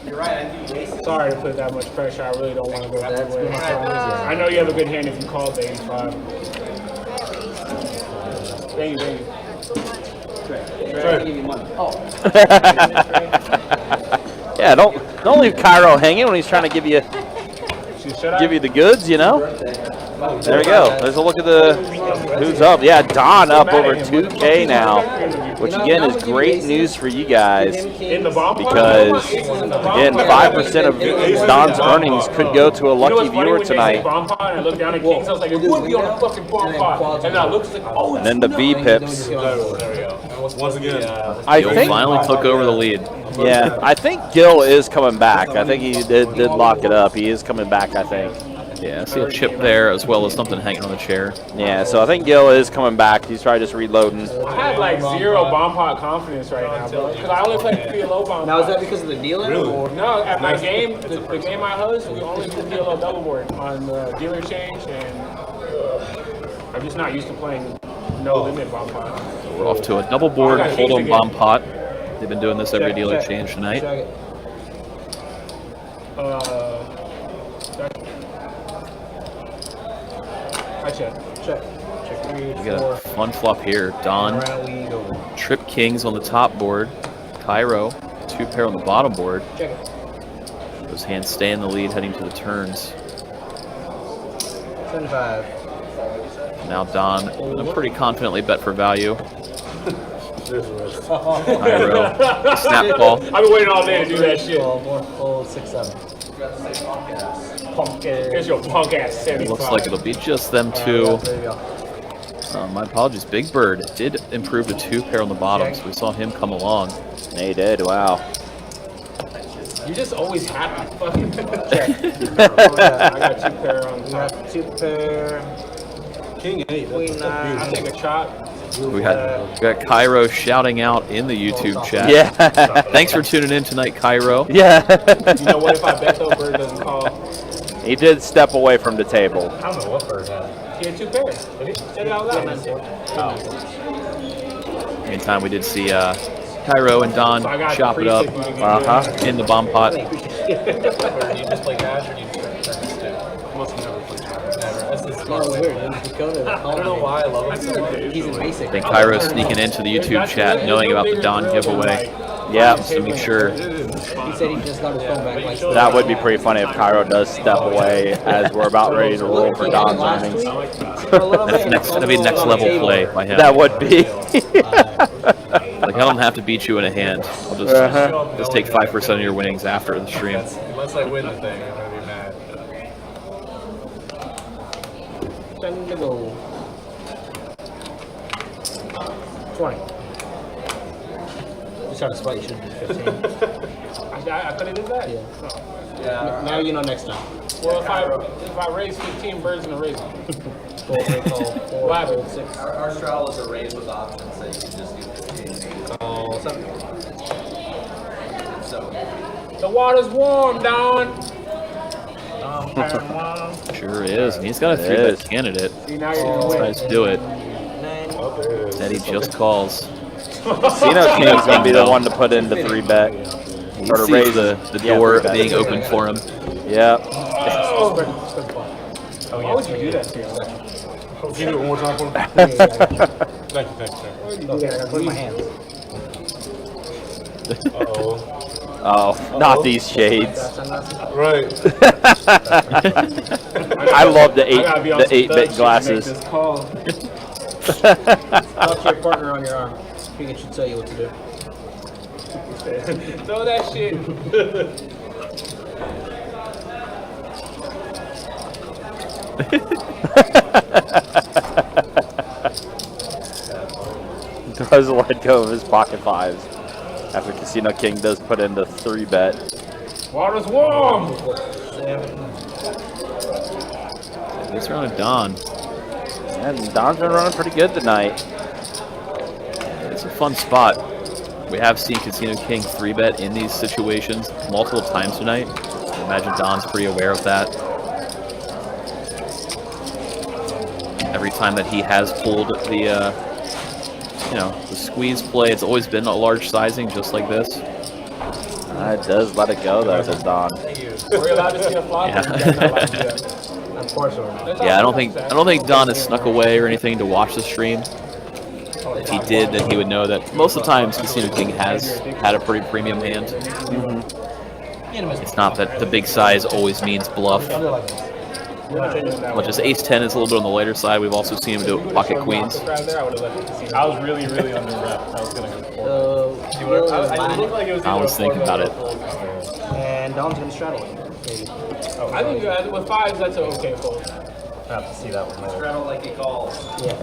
You're right, I do waste. Sorry to put that much pressure. I really don't want to go that way. I know you have a good hand if you call the 85. Thank you. Yeah, don't leave Kiero hanging when he's trying to give you the goods, you know. There we go. Let's look at the who's up. Yeah, Don up over 2K now, which again is great news for you guys because again 5% of Don's earnings could go to a lucky viewer tonight. And then the V pips. Once again, I Gil think finally took over the lead. Yeah, I think Gil is coming back. I think he did lock it up. He is coming back, I think. Yeah, I see a chip there as well as something hanging on the chair. Yeah, so I think Gil is coming back. He's probably just reloading. I have like zero bomb pot confidence right now, bro. Because I only play PLO bomb pot. Now, is that because of the dealer? Or? No, at my game, the game I host, we only do PLO double board on the dealer change, and I'm just not used to playing no limit bomb pot. So we're off to a double board hold-on bomb pot. They've been doing this every dealer change tonight. I check. We got a fun flop here. Don, Trip Kings on the top board. Kiero, 2 pair on the bottom board. Those hands stay in the lead heading to the turns. 75. Now Don, gonna pretty confidently bet for value. Kiero, snap call. I've been waiting all day to do that shit. 6, 7. Here's your punk ass 75. Looks like it'll be just them two. My apologies. Big Bird did improve to 2 pair on the bottom, so we saw him come along. He did. Wow. You're just always happy. Fucking check. I got 2 pair on. We got 2 pair. King 8. Queen 9. I take a shot. We got Kiero shouting out in the YouTube chat. Yeah. Thanks for tuning in tonight, Kiero. Yeah. You know what? If I bet though, Bird doesn't call. He did step away from the table. I don't know what Bird had. He had 2 pairs. Did he? Said it out loud. Meantime, we did see Kiero and Don chop it up in the bomb pot. Do you just play cash or do you just turn this too? Must never play Never. That's the No, smart it's way. weird. I I don't know why I love it so much. He's in basic. I think Kairo's sneaking into the YouTube chat knowing about the Don giveaway. Yeah. Just to make sure. He said he just got his phone back. Like, That would be pretty funny if Kiero does step away as we're about ready to roll for Don's earnings. That'd be next level play by him. That would be. Like, I don't have to beat you in a hand. I'll just take 5% of your winnings after the stream. Unless I win the thing, I'm gonna be mad. Time to go. 20. You started spite, you should have done 15. I could have did that? Yeah. Now you know next time. Well, if I raise 15 birds in a raise. What happened? 6. Our straw was a raise with options, so you can just do 15. Call 7. So, The water's warm, Don. Sure is. And he's got a 3-bet candidate. See, now you're gonna win. Tries to do it. Eddie just calls. Casino King's going to be the one to put in the 3-bet. He Or to sees raise the door being open for him. Yep. Why would you do that to yourself? Can you do it one more time for me? Thank you, sir. Okay, I gotta put my hands. Uh-oh. Oh, not these shades. Right. I love the 8-bit glasses. Talk to your partner on your arm. He should tell you what to do. Throw that shit. Does let go of his pocket 5s after Casino King does put in the 3-bet. Water's warm. This round of Don. And Don's been running pretty good tonight. It's a fun spot. We have seen Casino King 3-bet in these situations multiple times tonight. I imagine Don's pretty aware of that. Every time that he has pulled the, the squeeze play, it's always been a large sizing just like this. It does let it go though, does Don. We're allowed to see a flop. Yeah. Unfortunately. Yeah, I don't think Don has snuck away or anything to watch the stream. If he did, then he would know that most of the times Casino King has had a pretty premium hand. It's not that the big size always means bluff. Much as Ace-10 is a little bit on the lighter side, we've also seen him do pocket queens. I was really under rep. I was going to go I was thinking about it. And Don's gonna straddle it. Maybe. I think with 5s, that's an okay fold. I have to see that one later. Straddle like he calls. Yeah.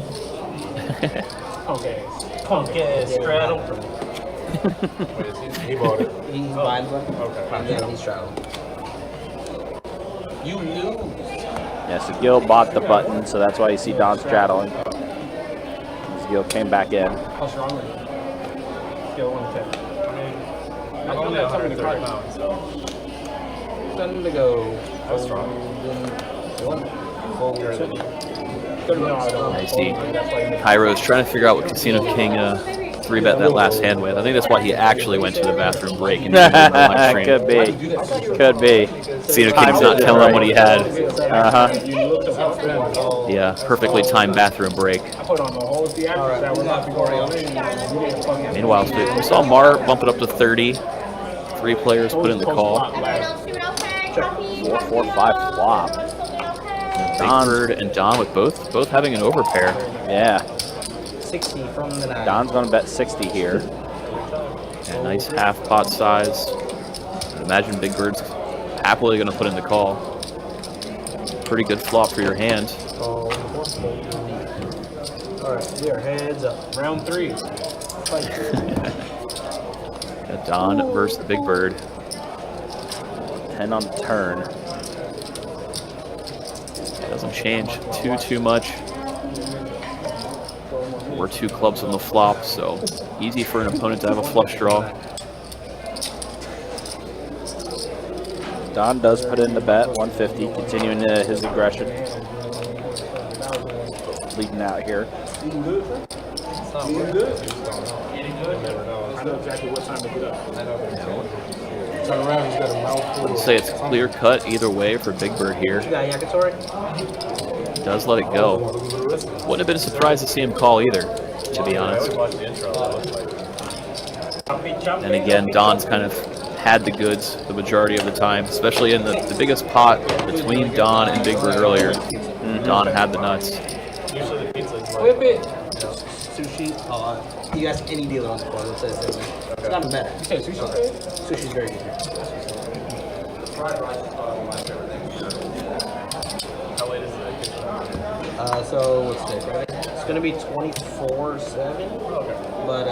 Okay. Punk straddle. He bought it. He's buying one. Okay. And then he's straddling. You lose. Yeah, so Gil bought the button, so that's why you see Don straddling. Gil came back in. How strong are you? Scale 1 to 10. I'm only 130 pounds, so. Time to go. That's strong. I see. Kairo's trying to figure out what Casino King 3-bet that last hand with. I think that's why he actually went to the bathroom break and didn't do the live stream. Could be. Could be. Casino King's not telling him what he had. Uh-huh. Yeah, perfectly timed bathroom break. I put on the whole theatrics that we're not going. Meanwhile, we saw Mar bump it up to 30. 3 players put in the call. Everyone else doing okay? Copy? 4-4-5 flop. Big Bird and Don with both having an overpair. Yeah. 60 from the 9. Don's gonna bet 60 here. And nice half pot size. I'd imagine Big Bird's happily gonna put in the call. Pretty good flop for your hand. Alright, we are heads up. Round 3. Got Don versus the Big Bird. 10 on the turn. Doesn't change too much. Or 2 clubs on the flop, so easy for an opponent to have a flush draw. Don does put in the bet, 150, continuing his aggression. Leading out here. I know exactly what time to get up. Turn around, he's got a mouthful. I'd say it's clear cut either way for Big Bird here. You got Yakitori? Does let it go. Wouldn't have been surprised to see him call either, to be honest. And again, Don's kind of had the goods the majority of the time, especially in the biggest pot between Don and Big Bird earlier. Don had the nuts. Usually the pizza is Whip it. Sushi. You ask any dealer on the board, it says it's not bad. You said sushi? Sushi's very good here. How late is the kitchen? So what's today, Friday? It's gonna be 24/7. But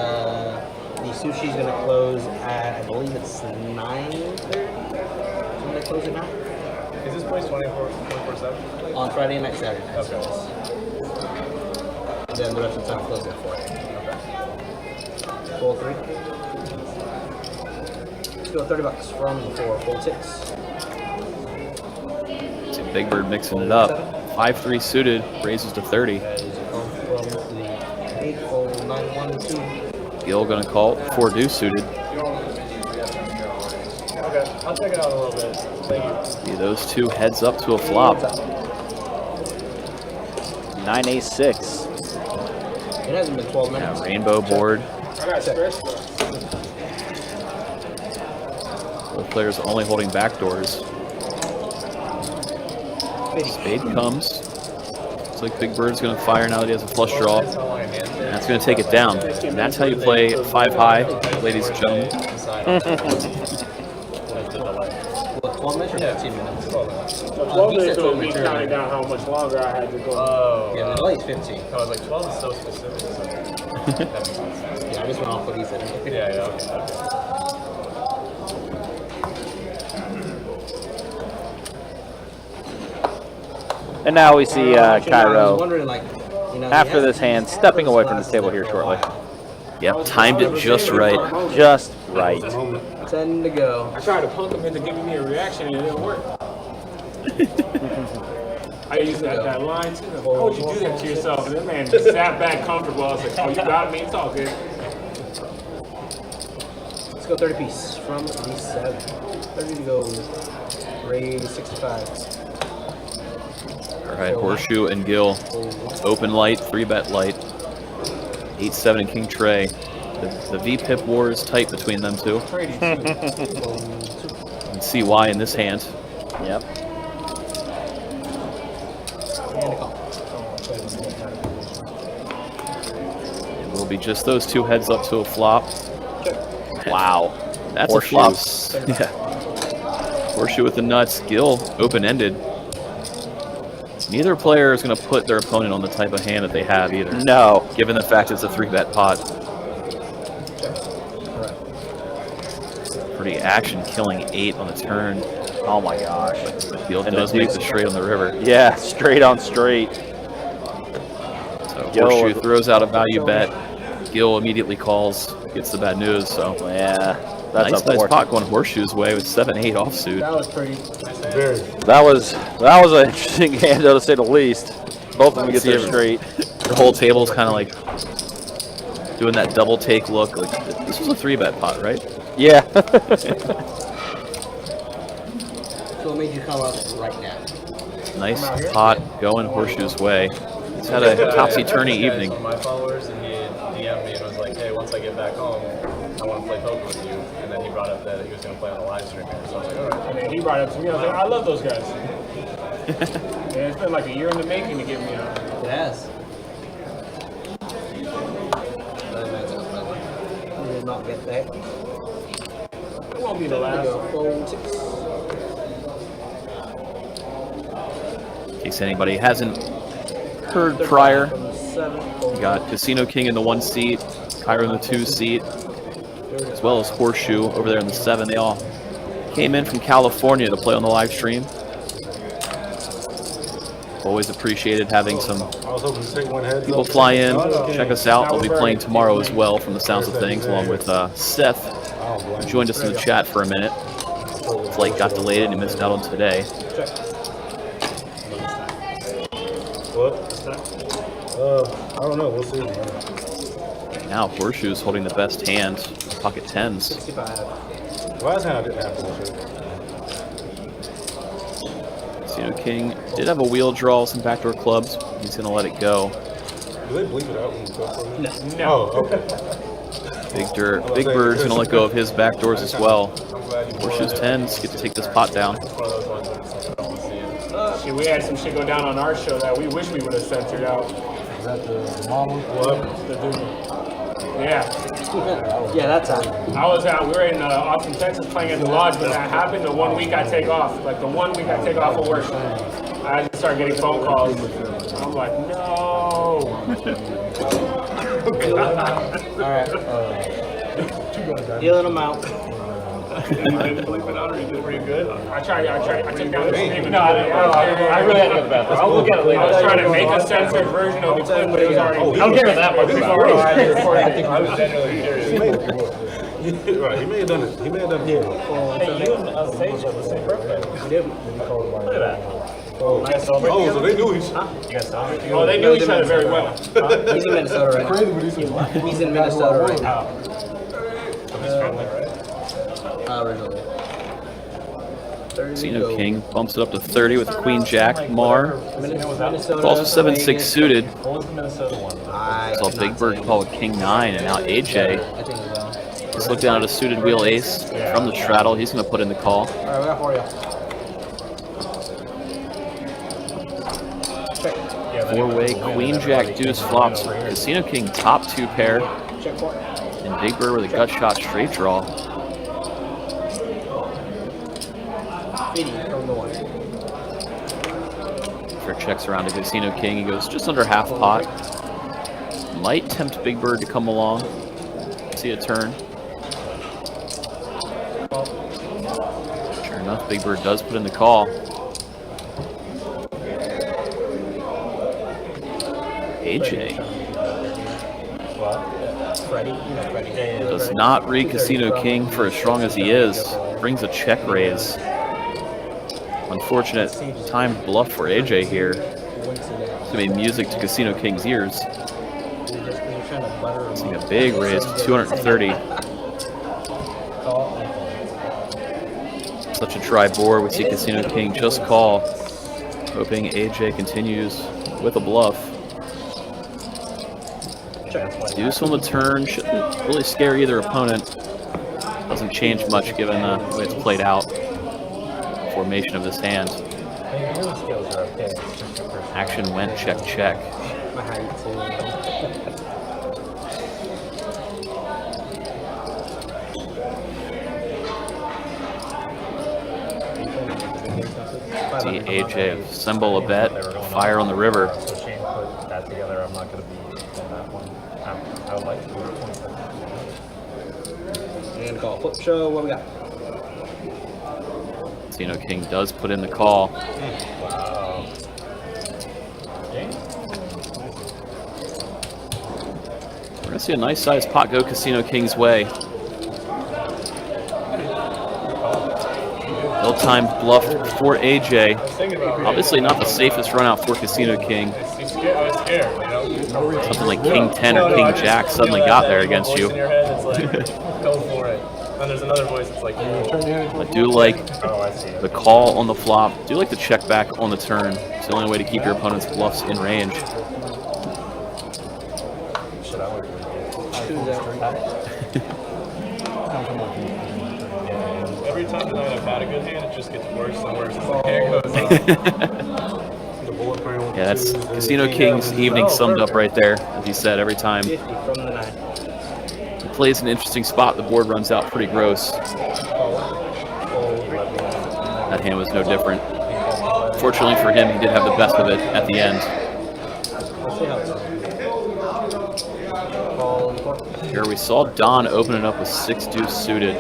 the sushi's gonna close at, I believe it's 9:30. When they close at 9? Is this place 24/7? On Friday night, Saturday night. Okay. And then the rest of the time closes at 4. Full 3. Let's go $30 from the 4. Full 6. See Big Bird mixing it up. 5-3 suited, raises to 30. From the 8, full 9, 1, 2. Gil gonna call 4 deuce suited. Okay, I'll check it out a little bit. Thank you. See those 2 heads up to a flop. 9-8-6. It hasn't been 12 minutes. Yeah, rainbow board. I got stressed. Both players only holding back doors. Spade comes. Looks like Big Bird's going to fire now that he has a flush draw. And that's going to take it down. And that's how you play 5 high, ladies and gentlemen. What, 12 minutes or 15 minutes? So 12 minutes would be counting down how much longer I had to go. Oh, Yeah, at least 15. I was like, 12 is so specific. So that makes sense. Yeah, I just went off what he said. Yeah, okay. And now we see I was Kiero. wondering, like, You know, after this hand, stepping away from the table here shortly. Yep, timed it just right. Just right. 10 to go. I tried to punk him into giving me a reaction and it didn't work. I used that line too. Why would you do that to yourself? And that man just sat back comfortable. I was like, oh, you got me. It's all good. Let's go 30 piece from the 7. 30 to go. Grade 65. All right, Horseshoe and Gil. Open light, 3-bet light. 8-7 and King Trey. The V-Pip war is tight between them two. You can see why in this hand. Yep. It will be just those two heads up to a flop. Wow. That's Horseshoe. a flop. Yeah. Horseshoe with the nuts. Gil open-ended. Neither player is going to put their opponent on the type of hand that they have either. No. Given the fact it's a 3-bet pot. Pretty action-killing 8 on the turn. Oh my gosh. But Gil does make the straight on the river. Yeah, straight on straight. So Horseshoe throws out a value bet. Gil immediately calls, gets the bad news. So yeah, that's nice pot going Horseshoe's way with 7-8 offsuit. That was pretty. That was an interesting hand, though, to say the least. Both of them get there straight. The whole table's kind of like doing that double take look. Like this was a 3-bet pot, right? Yeah. So it made you come up right now. Nice pot going Horseshoe's way. He's had a topsy-turvy evening. My followers, and he DM'd me and was like, "Hey, once I get back home, I want to play poker with you." And then he brought up that he was going to play on a live stream here. So I was like, "All right." And then he brought it up to me. I was like, I love those guys. Yeah, it's been like a year in the making to get me out. Yes. I did not get that. It won't be the last. In case anybody hasn't heard prior, we got Casino King in the 1 seat, Kiero in the 2 seat, as well as Horseshoe over there in the 7. They all came in from California to play on the live stream. Always appreciated having some people fly in, check us out. I'll be playing tomorrow as well from the sounds of things, along with Seth, who joined us in the chat for a minute. His flight got delayed and he missed out on today. What? I don't know. We'll see. Now Horseshoe's holding the best hand, pocket 10s. 65. Last hand I didn't have bullshit. Casino King did have a wheel draw, some backdoor clubs. He's going to let it go. Do they bleep it out when you go for it? No. Oh, okay. Big Bird's going to let go of his backdoors as well. Horseshoe's 10s get to take this pot down. Shit, we had some shit go down on our show that we wish we would have censored out. Is that the mama? The dude. Yeah. Yeah, that time. I was out. We were in Austin, Texas, playing at the lodge when that happened. The 1 week I take off, like the 1 week I take off of work, I just start getting phone calls. I'm like, no. All right. Dealing them out. You didn't believe it out, or you did pretty good? I took down the stream. No, I really had to go to bed. I'll look at it later. I was trying to make a censored version of the clip, but it was already. I'll give her that much. I was genuinely curious. Right, he may have done it. He may have done it. Hey, you and Sage have the same birthday. Look at that. Oh, so they knew each other. You guys celebrate? Oh, they knew each other very well. He's in Minnesota right now. He's in Minnesota right now. He's friendly, right? Originally. Casino King bumps it up to 30 with Queen Jack Mar. Minnesota. Also 7-6 suited. What was the Minnesota one? Saw Big Bird call with King 9, and now AJ just looked down at a suited wheel ace from the straddle. He's going to put in the call. All right, we got for you. Four-way Queen Jack deuce flops. Casino King top 2 pair, and Big Bird with a gut shot straight draw. 80 from the 1. Fair checks around to Casino King. He goes just under half pot. Might tempt Big Bird to come along. See a turn. Sure enough, Big Bird does put in the call. AJ Freddie, Freddie. does not read Casino King for as strong as he is. Brings a check raise. Unfortunate timed bluff for AJ here. It's going to be music to Casino King's ears. Seeing a big raise to 230. Such a dry board. We see Casino King just call. Hoping AJ continues with a bluff. Deuce on the turn. Shouldn't really scare either opponent. Doesn't change much given the way it's played out. Formation of this hand. Action went check, check. See AJ assemble a bet, fire on the river. So Shane put that together. I'm not going to be in that one. I would like to do it. And call flip show. What we got? Casino King does put in the call. Wow. We're going to see a nice sized pot go Casino King's way. Ill-timed bluff for AJ. Obviously not the safest run out for Casino King. Something like King 10 or King Jack suddenly got there against you. Go for it. Then there's another voice that's like, I do like the call on the flop. Do like the check back on the turn. It's the only way to keep your opponent's bluffs in range. every time tonight I've had a good hand, it just gets worse and worse as the hand goes on. Yeah, that's Casino King's evening summed up right there. As he said, every time he plays an interesting spot, the board runs out pretty gross. That hand was no different. Fortunately for him, he did have the best of it at the end. Here we saw Don open it up with 6-deuce suited.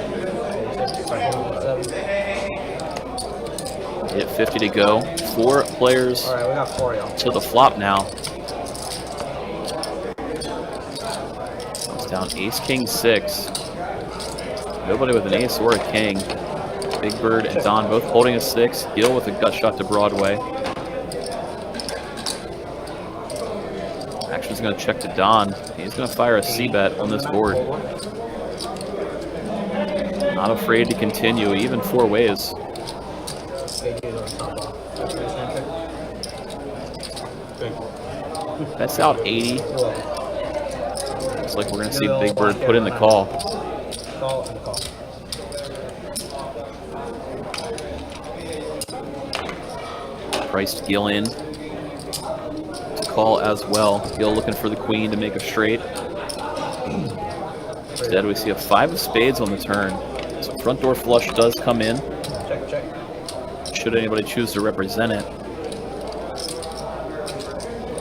Hit 50 to go. 4 players to the flop now. It's down ace, king, 6. Nobody with an ace or a king. Big Bird and Don both holding a 6. Gil with a gut shot to Broadway. Action's going to check to Don. He's going to fire a C-bet on this board. Not afraid to continue, even 4 ways. That's out 80. Looks like we're going to see Big Bird put in the call. Priced Gil in to call as well. Gil looking for the queen to make a straight. Instead, we see a 5 of spades on the turn. So front door flush does come in. Should anybody choose to represent it.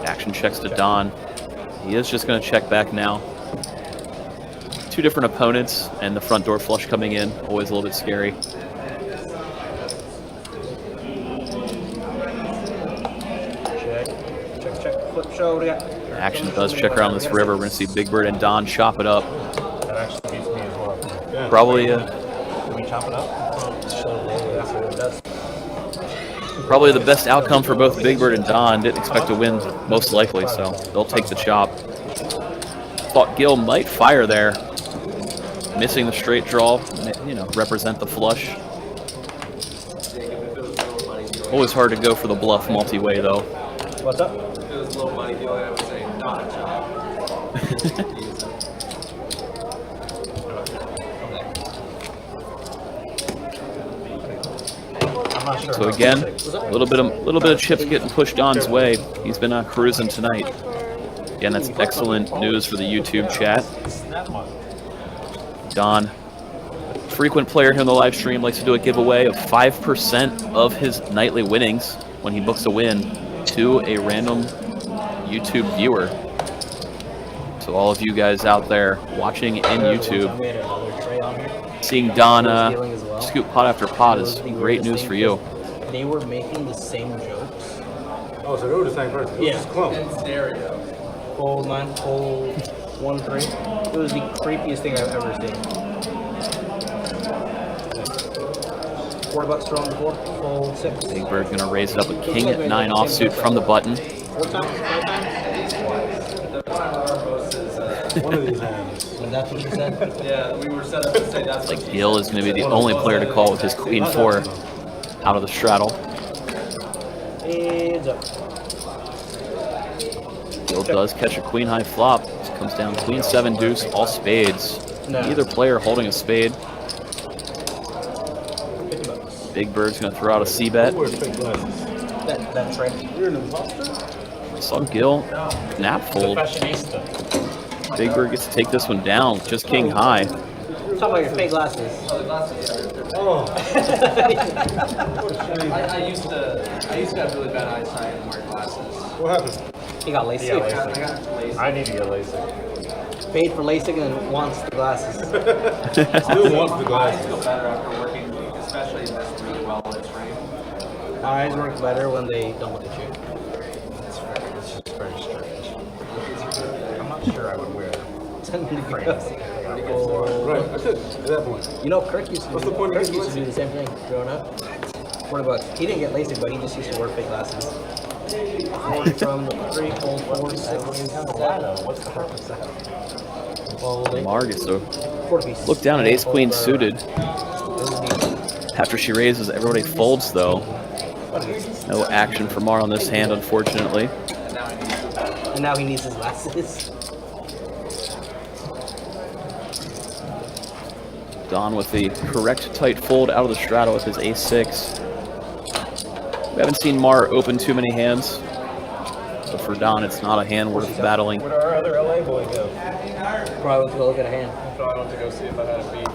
Action checks to Don. He is just going to check back now. 2 different opponents and the front door flush coming in. Always a little bit scary. Action does check around this river. We're going to see Big Bird and Don chop it up. That actually beats me as well. Probably Can we chop it up? probably the best outcome for both Big Bird and Don. Didn't expect to win, most likely, so they'll take the chop. Thought Gil might fire there. Missing the straight draw, you know, represent the flush. Always hard to go for the bluff multi-way, though. What's up? It was low money deal, I would say not a chop. So again, a little bit of chips getting pushed Don's way. He's been cruising tonight. Again, that's excellent news for the YouTube chat. Don, frequent player here on the live stream, likes to do a giveaway of 5% of his nightly winnings when he books a win to a random YouTube viewer. So all of you guys out there watching in YouTube, seeing Don scoop pot after pot is great news for you. They were making the same jokes. Oh, so they were the same person. It was just clone. In stereo. Fold 9, fold 1, 3. It was the creepiest thing I've ever seen. $4 thrown on the floor, fold 6. Big Bird's gonna raise it up with king at 9 offsuit from the button. 4 times, 5 times? One of these hands. And that's what you said? Yeah, we were set up to say that's Like Gil is gonna be the only player to call with his queen 4 out of the straddle. It's up. Gil does catch a queen high flop. This comes down queen 7 deuce, all spades. No. Either player holding a spade. Big Bird's gonna throw out a C bet. That trick. You're an imposter? Saw Gil nap fold. Fashionista. Big Bird gets to take this one down, just king high. Talking about your fake glasses. Oh. I used to have really bad eyesight and wear glasses. What happened? He got LASIK. I got lazy. I need to get LASIK. Paid for LASIK and wants the glasses. Still wants the I glasses. feel better after working, especially in this really well lit frame. Eyes work better when they don't look at you. It's just very strange. I'm not sure I would wear frames. Right, I could at that point. You know, Kirk used to, What's the point of Kirk these used to do the same thing growing up. $40. He didn't get LASIK, but he just used to wear fake glasses. From 3, fold 4, 6, 7. What's the purpose of that? Fold 8. Mar gets to 4 piece. look down at ace queen suited. After she raises, everybody folds though. No action for Mar on this hand, unfortunately. And now he needs his glasses. Don with the correct tight fold out of the straddle with his ace-6. We haven't seen Mar open too many hands. But for Don, it's not a hand worth battling. Where'd our other LA boy go? Probably went to go look at a hand. Probably went to go see if I had a beat.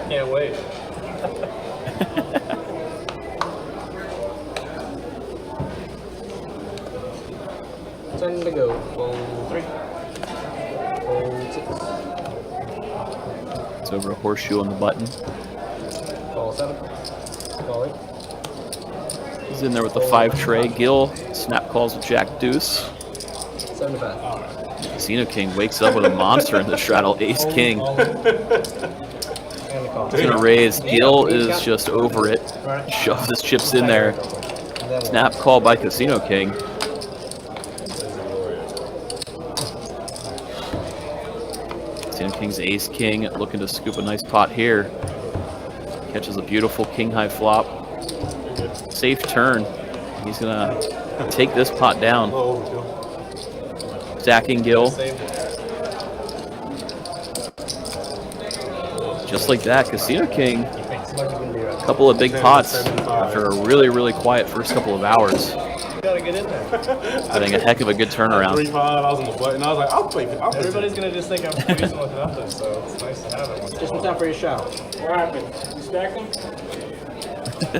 Can't wait. Time to go. Fold 3. Fold 6. It's over a horseshoe on the button. Call 7. Call 8. He's in there with the 5 tray. Gil snap calls with jack deuce. 75. Casino King wakes up with a monster in the straddle, ace king. He's gonna raise. Gil is just over it. Shoves his chips in there. Snap call by Casino King. Casino King's ace king looking to scoop a nice pot here. Catches a beautiful king high flop. Safe turn. He's gonna take this pot down. Stacking Gil. Just like that, Casino King. A couple of big pots after a really, really quiet first couple of hours. Gotta get in there. Having a heck of a good turnaround. 3-5, I was on the button. I was like, I'll play. Everybody's gonna just think I'm squeezing with nothing, so it's nice to have it. once in a Just in while. time for your shower. What happened? You stacked them? You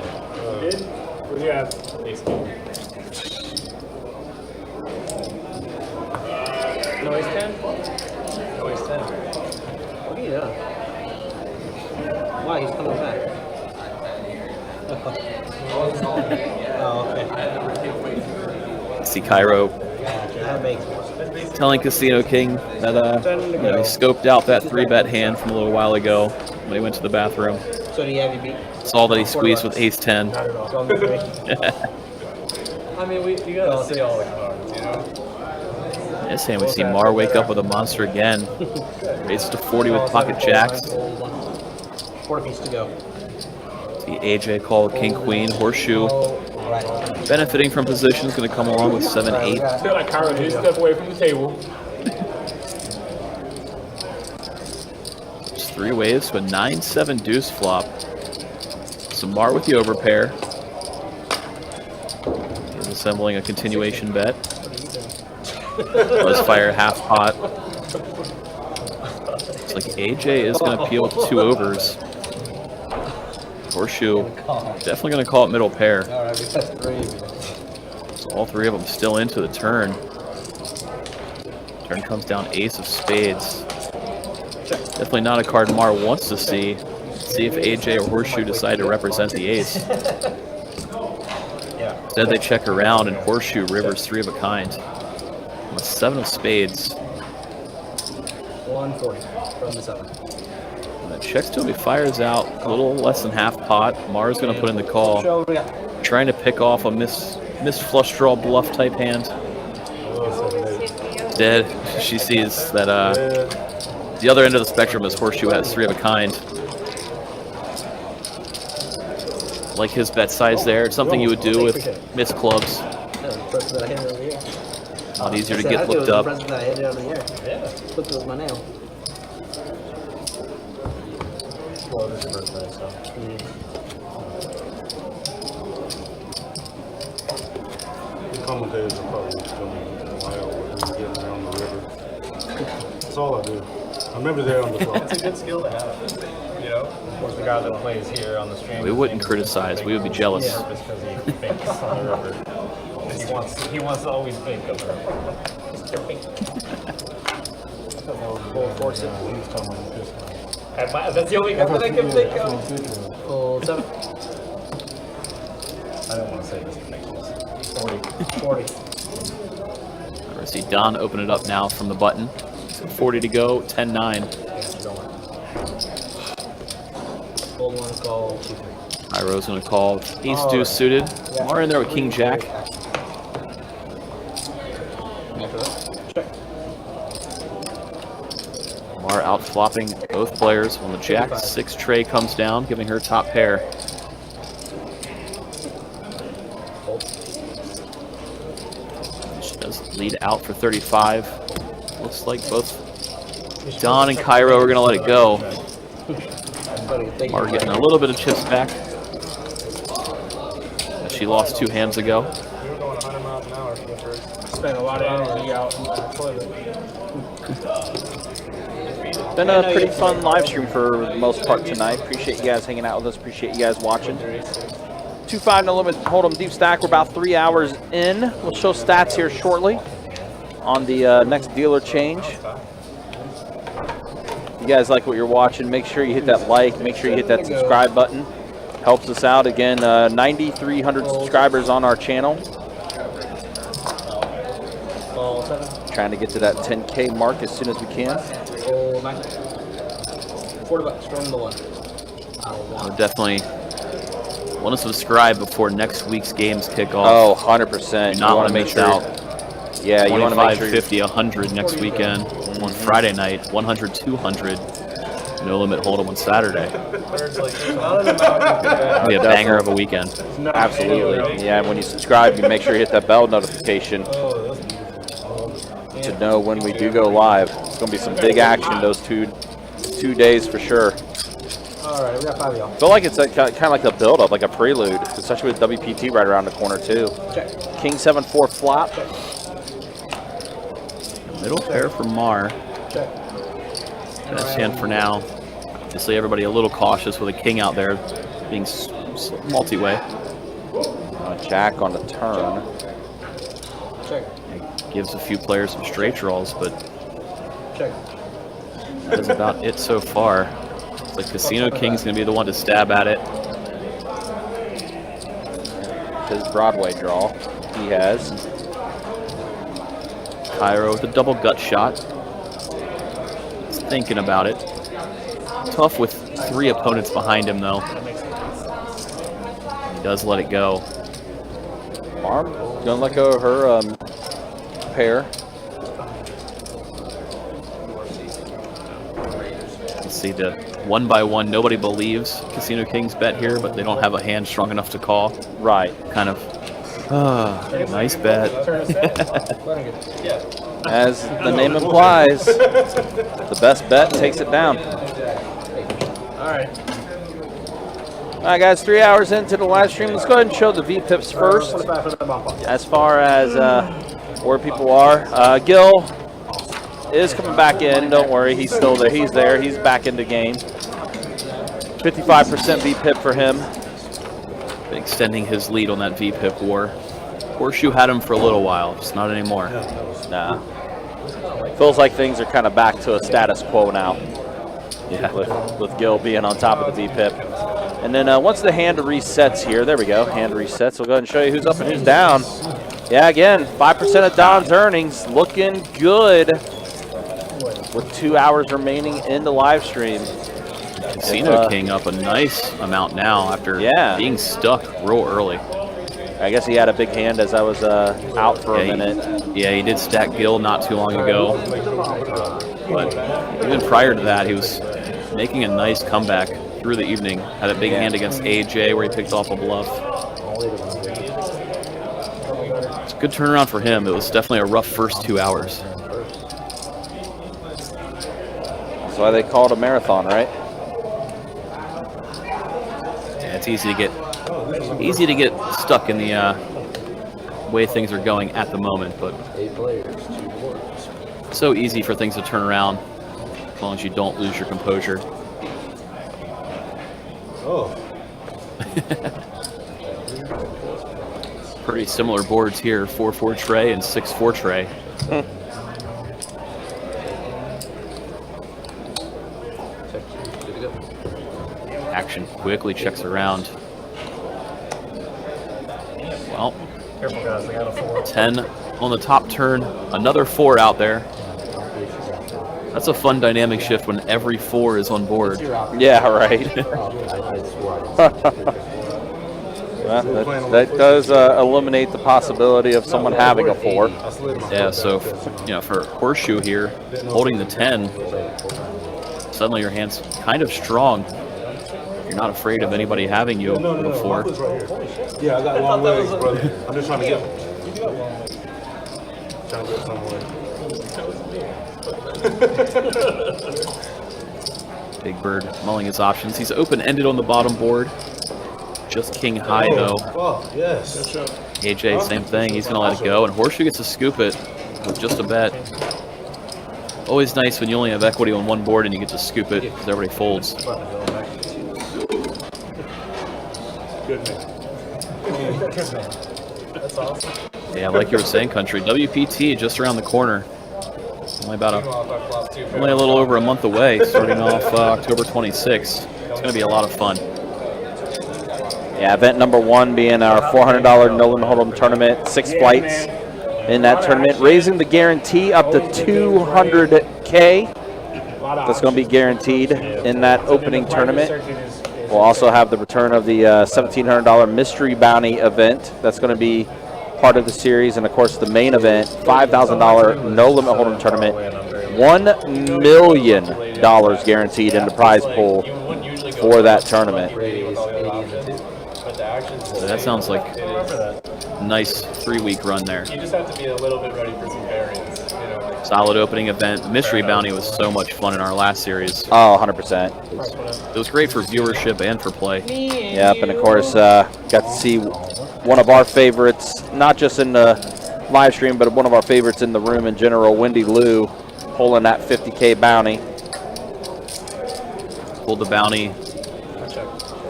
did? What do you have? Ace king. No, it's 10? Oh, he's 10. What are you doing? Why? He's coming back. Oh, okay. See Kiero That makes sense. telling Casino King that you know, he scoped out that 3-bet hand from a little while ago when he went to the bathroom. So do you have your beat? Saw that he squeezed with ace 10. Go on the 3. I mean, you gotta see all the cards, you know? This hand we see Mar wake up with a monster again. Raises to 40 with pocket jacks. 4 piece to go. See AJ call with king queen, horseshoe. Benefiting from position is going to come along with 7-8. I feel like Kiero did step away from the table. Just 3 waves to a 9-7 deuce flop. So Mar with the overpair. He's assembling a continuation bet. Let's fire half pot. Looks like AJ is going to peel with 2 overs. Horseshoe, definitely going to call it middle pair. So all 3 of them still into the turn. Turn comes down ace of spades. Definitely not a card Mar wants to see. See if AJ or Horseshoe decide to represent the ace. Instead they check around and Horseshoe rivers 3 of a kind. a 7 of spades. 140 from the 7. And that checks to him. He fires out a little less than half pot. Mara's going to put in the call. Trying to pick off a miss flush draw bluff type hand. Dead. She sees that the other end of the spectrum is Horseshoe has 3 of a kind. Like his bet size there. It's something you would do with missed clubs. A lot easier to get looked up. Flipped it with my nail. Well, this is your birthday, so. The commentators are probably filming wild when we're getting around the river. That's all I do. I remember there on the phone. It's a good skill to have. You know, of course, the guy that plays here on the stream. We wouldn't criticize. We would be jealous. Just because he thinks on the river. He wants to always think of the river. That's the only number I can think of. Full 7. I don't want to say this ridiculous. 40. I see Don open it up now from the button. 40 to go, 10-9. Full 1 call, 2-3. Kairo's going to call ace deuce suited. Mara in there with king jack. Mara out flopping both players when the jack 6 tray comes down, giving her top pair. She does lead out for 35. Looks like both Don and Kiero are going to let it go. Mara getting a little bit of chips back. She lost 2 hands ago. We were going 100 miles an hour for the first. Spent a lot of energy out in the toilet. Been a pretty fun live stream for the most part tonight. Appreciate you guys hanging out with us. Appreciate you guys watching. 2-5 no limit hold'em deep stack. We're about 3 hours in. We'll show stats here shortly on the next dealer change. If you guys like what you're watching, make sure you hit that like. Make sure you hit that subscribe button. Helps us out. Again, 9,300 subscribers on our channel. Trying to get to that 10K mark as soon as we can. Full 9. $40 from the 1. So definitely want to subscribe before next week's games kick off. Oh, 100%. Do not want to make miss sure. out. Yeah, you want to make sure. 50, 100 next weekend. On Friday night, 100, 200. No limit hold'em on Saturday. Be a banger of a weekend. Absolutely. Yeah, when you subscribe, you make sure you hit that bell notification to know when we do go live. It's going to be some big action those two days for sure. All right, we got 5 of y'all. Feel like it's kind of like a build-up, like a prelude, especially with WPT right around the corner too. Check. King 7-4 flop. Middle pair for Mar. Check. Best hand for now. Obviously, everybody a little cautious with a king out there being multi-way. Jack on the turn. Check. Gives a few players some straight draws, but Check. that's about it so far. It's like Casino King's going to be the one to stab at it. His Broadway draw. He has. Kiero with a double gut shot. He's thinking about it. Tough with 3 opponents behind him, though. He does let it go. Arm gonna let go of her pair. You see the 1 by 1. Nobody believes Casino King's bet here, but they don't have a hand strong enough to call. Right. Kind of. Nice bet. As the name implies, the best bet takes it down. All right. All right, guys, 3 hours into the live stream. Let's go ahead and show the V-pips first. As far as where people are. Gil is coming back in. Don't worry, he's still there. He's there. He's back in the game. 55% V-pip for him. Been extending his lead on that V-pip war. Horseshoe had him for a little while, just not anymore. Nah. Feels like things are kind of back to a status quo now. Yeah. With Gil being on top of the V-pip. And then once the hand resets here, there we go, hand resets. We'll go ahead and show you who's up and who's down. Yeah, again, 5% of Don's earnings, looking good with 2 hours remaining in the live stream. Casino King up a nice amount now after being stuck real early. I guess he had a big hand as I was out for a minute. Yeah, he did stack Gil not too long ago. But even prior to that, he was making a nice comeback through the evening. Had a big hand against AJ where he picked off a bluff. It's a good turnaround for him. It was definitely a rough first 2 hours. That's why they call it a marathon, right? Yeah, it's easy to get stuck in the way things are going at the moment, but it's so easy for things to turn around as long as you don't lose your composure. Oh. Pretty similar boards here, 4-4 tray and 6-4 tray. Action quickly checks around. Well, Careful, guys. I got a 4. 10 on the top turn, another 4 out there. That's a fun dynamic shift when every 4 is on board. Yeah, right. Well, that does eliminate the possibility of someone having a 4. Yeah, so for Horseshoe here, holding the 10, suddenly your hand's kind of strong. You're not afraid of anybody having you with a 4. Yeah, I got long legs, brother. I'm just trying to get somewhere. Big Bird mulling his options. He's open-ended on the bottom board. Just king high, though. Oh, yes. AJ, same thing. He's going to let it go. And Horseshoe gets to scoop it with just a bet. Always nice when you only have equity on one board and you get to scoop it because everybody folds. Good man. That's awesome. Yeah, like you were saying, Country. WPT just around the corner. Only a little over a month away, starting off October 26th. It's going to be a lot of fun. Yeah, event number 1 being our $400 no limit hold'em tournament, 6 flights in that tournament, raising the guarantee up to $200K. That's going to be guaranteed in that opening tournament. We'll also have the return of the $1,700 mystery bounty event. That's going to be part of the series, and of course the main event, $5,000 no limit hold'em tournament, $1 million guaranteed in the prize pool for that tournament. So that sounds like a nice 3-week run there. You just have to be a little bit ready for some variants. Solid opening event. Mystery bounty was so much fun in our last series. Oh, 100%. It was great for viewership and for play. Yep, and of course, got to see one of our favorites, not just in the live stream, but one of our favorites in the room in general, Wendy Lou, pulling that $50K bounty. Pulled the bounty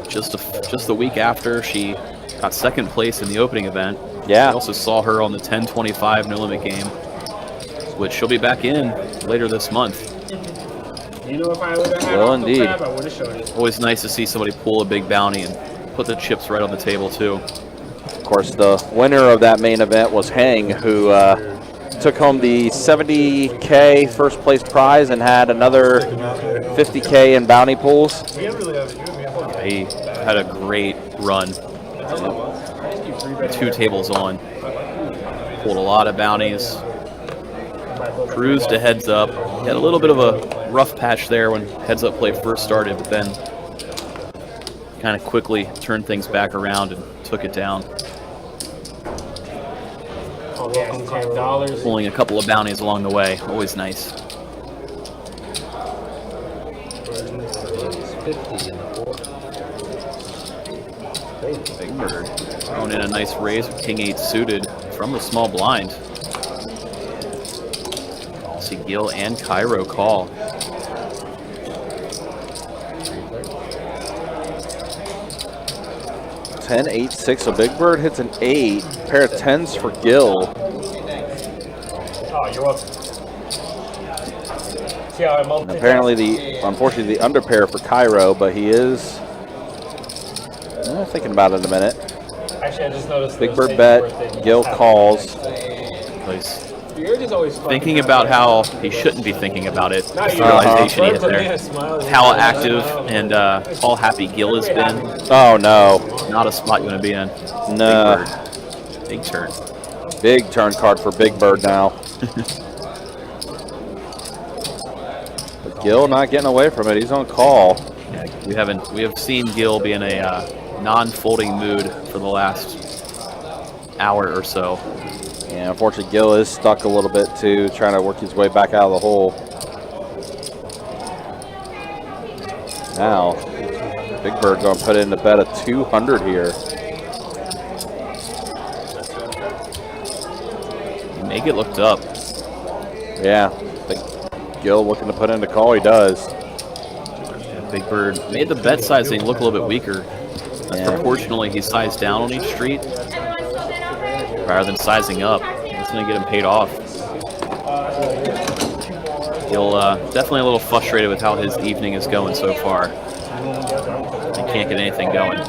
just the week after she got second place in the opening event. Yeah. We also saw her on the 10-25 no limit game, which she'll be back in later this month. You know, if I would have had Well, Octo indeed. Crab, I would have showed it. Always nice to see somebody pull a big bounty and put the chips right on the table too. Of course, the winner of that main event was Hang, who took home the $70K first place prize and had another $50K in bounty pools. He had a great run. 2 tables on. Pulled a lot of bounties. Cruised to heads up. He had a little bit of a rough patch there when heads up play first started, but then kind of quickly turned things back around and took it down. $10. Pulling a couple of bounties along the way. Always nice. Big Bird throwing in a nice raise with King 8 suited from the small blind. See Gil and Kiero call. $10, 8, 6. So Big Bird hits an 8. Pair of 10s for Gil. Oh, you're welcome. See how I And apparently, unfortunately, the under pair for Kiero, but he is thinking about it in a minute. Actually, I just noticed Big Bird bet. Gil calls. He's You're just always thinking about how he shouldn't be thinking about it. Just the realization he hit there. How active and all happy Gil has been. Oh no. Not a spot you want to be in. No. Big turn. Big turn card for Big Bird now. But Gil not getting away from it. He's on call. Yeah, we have seen Gil be in a non-folding mood for the last hour or so. Yeah, unfortunately, Gil is stuck a little bit too, trying to work his way back out of the hole. Now, Big Bird going to put in a bet of 200 here. Make it looked up. Yeah, I think Gil looking to put in the call. He does. Yeah, Big Bird made the bet sizing look a little bit weaker. Proportionally, he sized down on each street rather than sizing up. It's going to get him paid off. He'll definitely a little frustrated with how his evening is going so far. He can't get anything going.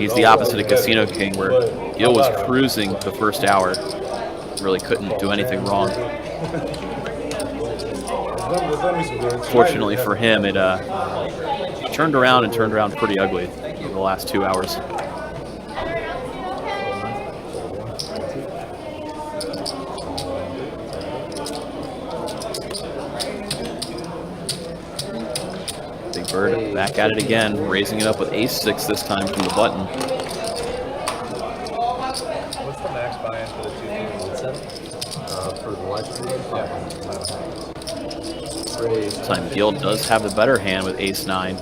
He's the opposite of Casino King, where Gil was cruising the first hour. Really couldn't do anything wrong. Fortunately for him, it turned around pretty ugly in the last 2 hours. Big Bird back at it again, raising it up with ace-6 this time from the button. What's the max buy-in for the 2 for the live stream? This time Gil does have the better hand with ace-9.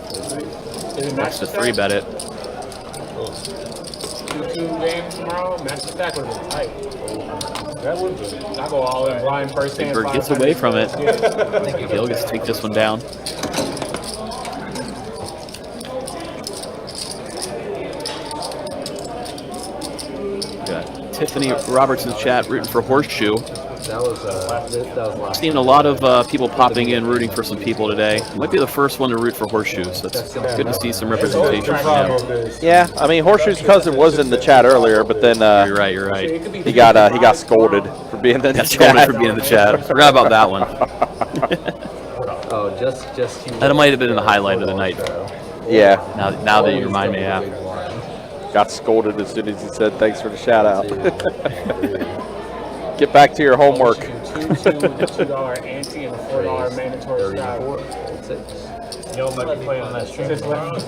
Wants to 3-bet it. 2-2 game tomorrow. Match the stack would have been tight. That would be. I go all in blind first hand. Big Bird gets away from it. Gil gets to take this one down. Got Tiffany Roberts in the chat rooting for Horseshoe. That was last. Seen a lot of people popping in rooting for some people today. Might be the first one to root for Horseshoe, so it's good to see some representation from him. Yeah, I mean Horseshoe's cousin was in the chat earlier, but then You're right. he got scolded for being in the chat. Scolded for being in the chat. Forgot about that one. Oh, just That might have been the highlight of the night. Yeah. Now that you remind me, yeah. Got scolded as soon as he said thanks for the shout out. Get back to your homework. $2 $2 ante and a $4 mandatory shot. Yo, might be playing on that stream tomorrow.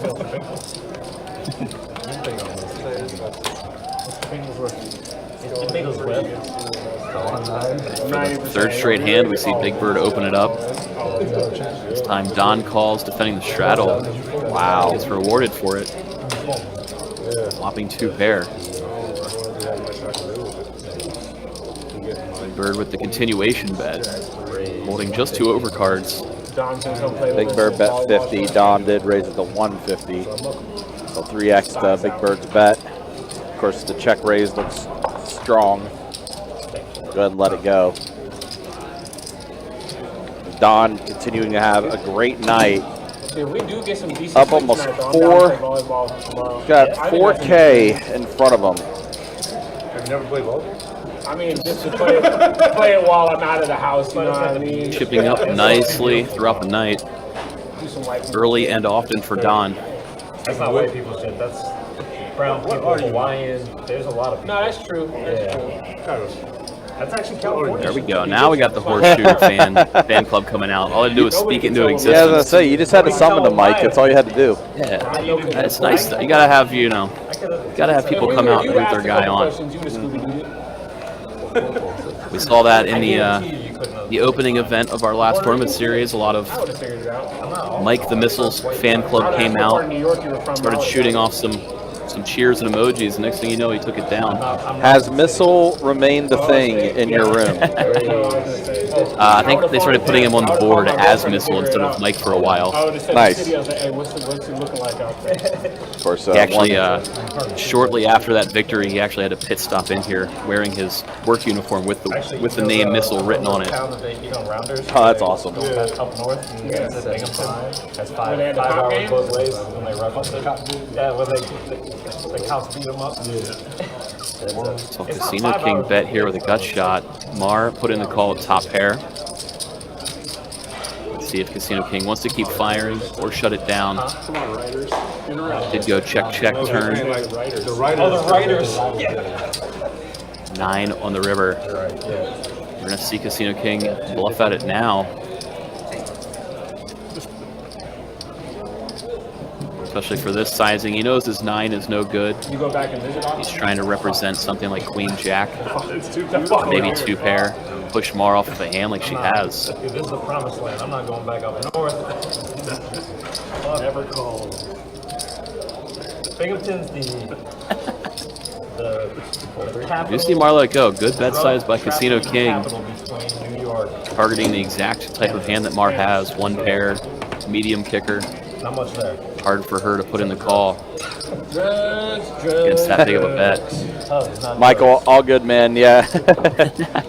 Third straight hand, we see Big Bird open it up. This time Don calls, defending the straddle. Wow. Gets rewarded for it. Whopping 2 pair. Big Bird with the continuation bet. Holding just 2 overcards. Big Bird bet 50. Don did raise it to 150. So 3x the Big Bird's bet. Of course, the check raise looks strong. Go ahead and let it go. Don continuing to have a great night. If we do get some decent Up almost tonight, 4. volleyball Got 4K in front of him. Have you never played volleyball? I mean, just to play it while I'm out of the house, you know what I mean? Chipping up nicely throughout the night. Do some white people. Early and often for Don. That's not white people shit. That's brown people, Hawaiian. There's a lot of people. No, that's true. That's true. That's actually California. There we go. Now we got the Horseshoe fan club coming out. All I had to do was speak it into existence. Yeah, I was gonna say, you just had to summon the mic. That's all you had to do. Yeah, it's nice. You gotta have, gotta have people come out and root their guy on. We saw that in the opening event of our last tournament series. A lot of Mike the Missiles fan club came out, started shooting off some cheers and emojis. The next thing you know, he took it down. Has Missile remained the thing in your room? I think they started putting him on the board as Missile instead of Mike for a while. Nice. What's it looking like out there? Of course, He actually Shortly after that victory, he actually had a pit stop in here wearing his work uniform with the name Missile written on it. That they eat on Rounders. Oh, that's awesome. Up north, and that's Binghamton. That's Where they had five the cop hours games? both ways when they run. Yeah, when the cops beat them up. So Casino King bet here with a gut shot. Mar put in the call top pair. Let's see if Casino King wants to keep firing or shut it down. Come on, Riders. Did go check, check, turn. The Riders. 9 on the river. We're going to see Casino King bluff at it now. Especially for this sizing. He knows his 9 is no good. You go back and visit He's trying to represent something like Queen Jack. It's too Maybe 2 pair. Push Mar off of a hand like she has. Dude, this is the promised land. I'm not going back up north. Never called. Binghamton's the capital. You see Mar let go. Good bet size by Casino King. Between New York. Targeting the exact type of hand that Mar has. 1 pair, medium kicker. Not much there. Hard for her to put in the call drugs. against that big of a bet. Michael, all good, man. Yeah.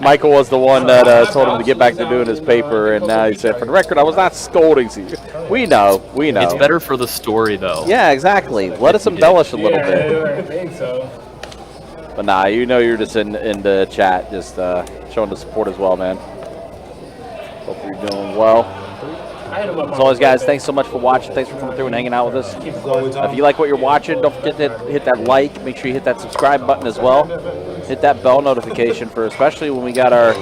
Michael was the one that told him to get back to doing his paper, and now he said, for the record, I was not scolding you. We know. It's better for the story, though. Yeah, exactly. Let us embellish a little bit. I think so. But nah, you know you're just in the chat, just showing the support as well, man. Hope you're doing well. As always, guys, thanks so much for watching. Thanks for coming through and hanging out with us. If you like what you're watching, don't forget to hit that like. Make sure you hit that subscribe button as well. Hit that bell notification for especially when we got our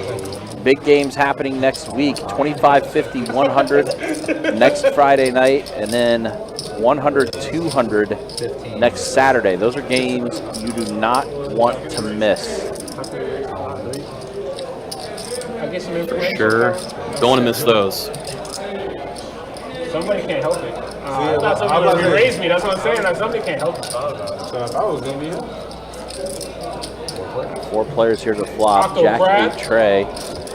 big games happening next week. 25, 50, 100 next Friday night, and then 100, 200 next Saturday. Those are games you do not want to miss. For sure. Don't want to miss those. Somebody can't help it. I thought somebody was going to raise me. That's what I'm saying. Like, somebody can't help it. So I was going to be here. 4 players here to flop. Octo Jack Crab. 8 tray.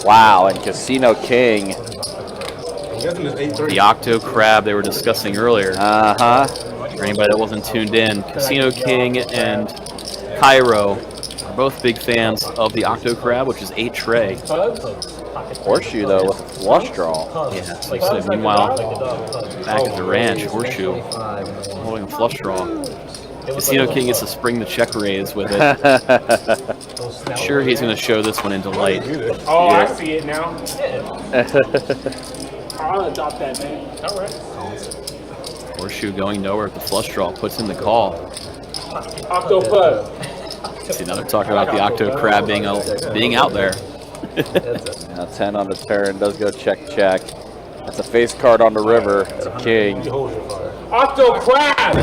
Wow, and Casino King. The Octo Crab they were discussing earlier. For anybody that wasn't tuned in, Casino King and Kiero are both big fans of the Octo Crab, which is 8 tray. Horseshoe, though, with a flush draw. Yeah, so meanwhile, back at the ranch, Horseshoe holding a flush draw. Casino King gets to spring the check raise with it. Sure, he's going to show this one into light. Oh, yeah. I see it now. I'll adopt that, man. All right. Horseshoe going nowhere with the flush draw, puts in the call. Octopus. See, now they're talking about the Octo Crab being out there. Now 10 on the turn, does go check, check. That's a face card on the river. It's a king. Octo Crab!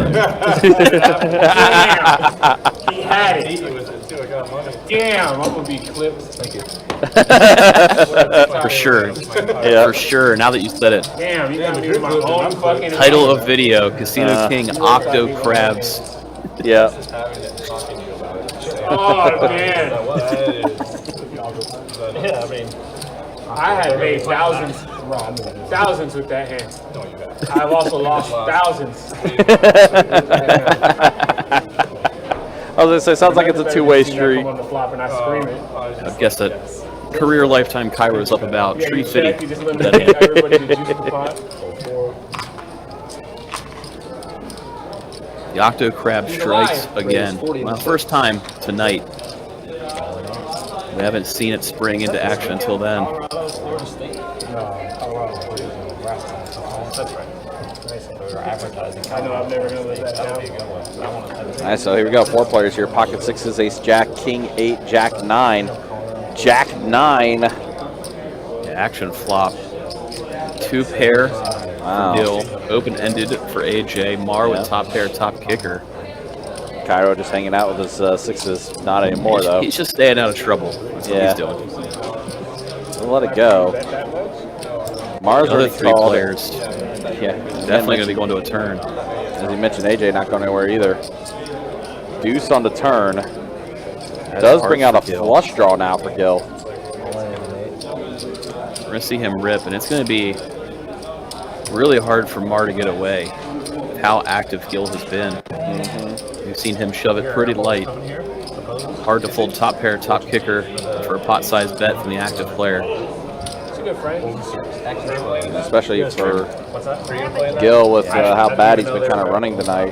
Damn! He had it. Damn, I'm going to be clipped. Thank you. For sure. Yeah. For sure, now that you said it. Damn, you got me with my own fucking... Title of video, Casino King Octo Crabs. Yeah. Oh, man. Yeah, I mean, I had made thousands with that hand. I've also lost thousands. I was going to say, sounds like it's a two-way street. On the flop and I scream it. I guess that career lifetime Kiero is up about Yeah, you 350. just eliminate everybody to juice the pot. The Octo Crab strikes again. Well, first time tonight. We haven't seen it spring into action until then. No, that's right. I know I'm never going to let that down. All right, so here we go. 4 players here. Pocket sixes, ace, jack, king, 8, jack, 9. Jack, 9. Action flop. 2 pair. Wow. Deal. Open-ended for AJ. Mar with top pair, top kicker. Kiero just hanging out with his sixes. Not anymore, though. He's just staying out of trouble. That's what he's doing. We'll let it go. Mars Another already 3 called. players. Yeah. Definitely going to be going to a turn. As you mentioned, AJ not going anywhere either. Deuce on the turn. Does bring out a flush draw now for Gil. We're going to see him rip, and it's going to be really hard for Mar to get away with how active Gil has been. We've seen him shove it pretty light. Hard to fold top pair, top kicker for a pot-sized bet from the active player. It's a good friend. Especially for Gil with how bad he's been kind of running tonight.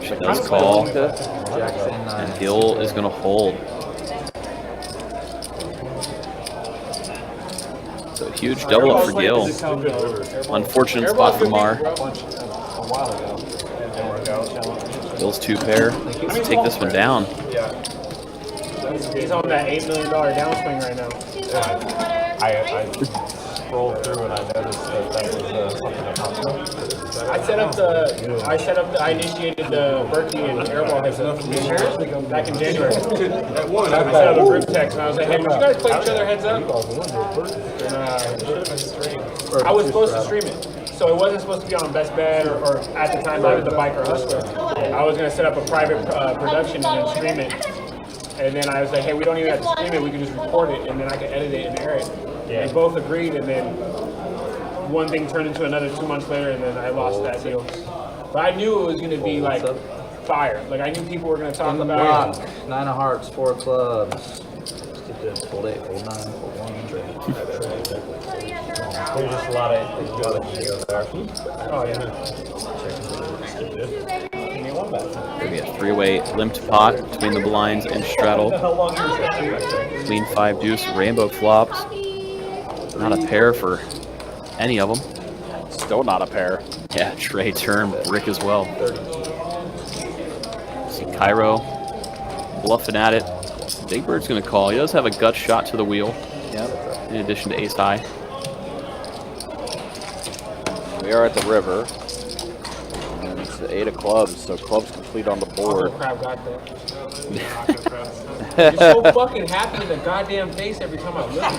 She does call, and Gil is going to hold. So a huge double up for Gil. Unfortunate spot for Mar. Gil's 2 pair. Let's take this one down. He's on that $8 million downswing right now. I scrolled through and I noticed that was something that popped up. I initiated the Berkey and Airball heads up back in January. I set up a group text and I was like, hey, would you guys play each other heads up? And, I was supposed to stream it. So it wasn't supposed to be on Best Bet or at the time I was the Biker Hustler. I was going to set up a private production and then stream it. And then I was like, hey, we don't even have to stream it, we can just record it and then I can edit it and air it. Yeah. They both agreed and then one thing turned into another 2 months later and then I lost that deal. But I knew it was going to be like fire. Like I knew people were going to talk about it. 9 of hearts, 4 clubs. Fold 8, fold 9, fold 1, trade. There's just a lot of ego there. Oh yeah. Maybe a 3-way limped pot between the blinds and straddle. Queen 5 deuce, rainbow flops. Not a pair for any of them. Still not a pair. Yeah, Trey, turn, Rick as well. See Kiero bluffing at it. Big Bird's going to call. He does have a gut shot to the wheel. Yep. In addition to ace high. We are at the river. And it's the 8 of clubs, so clubs complete on the board. Octo Crab got that. You're so fucking happy in the goddamn face every time I look at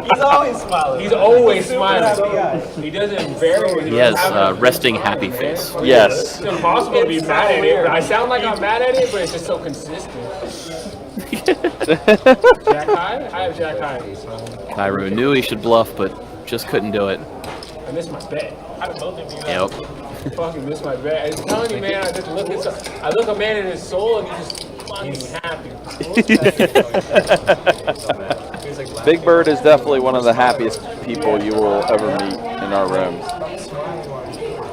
you. He's always smiling. He's always smiling. He doesn't vary. He has resting happy face. Yes. It's impossible to be mad at it. I sound like I'm mad at it, but it's just so consistent. Jack high? I have Jack high. Kiero knew he should bluff, but just couldn't do it. I missed my bet. Yep. I fucking missed my bet. I'm telling you, man, I look a man in his soul and he's just fucking happy. Big Bird is definitely one of the happiest people you will ever meet in our rooms.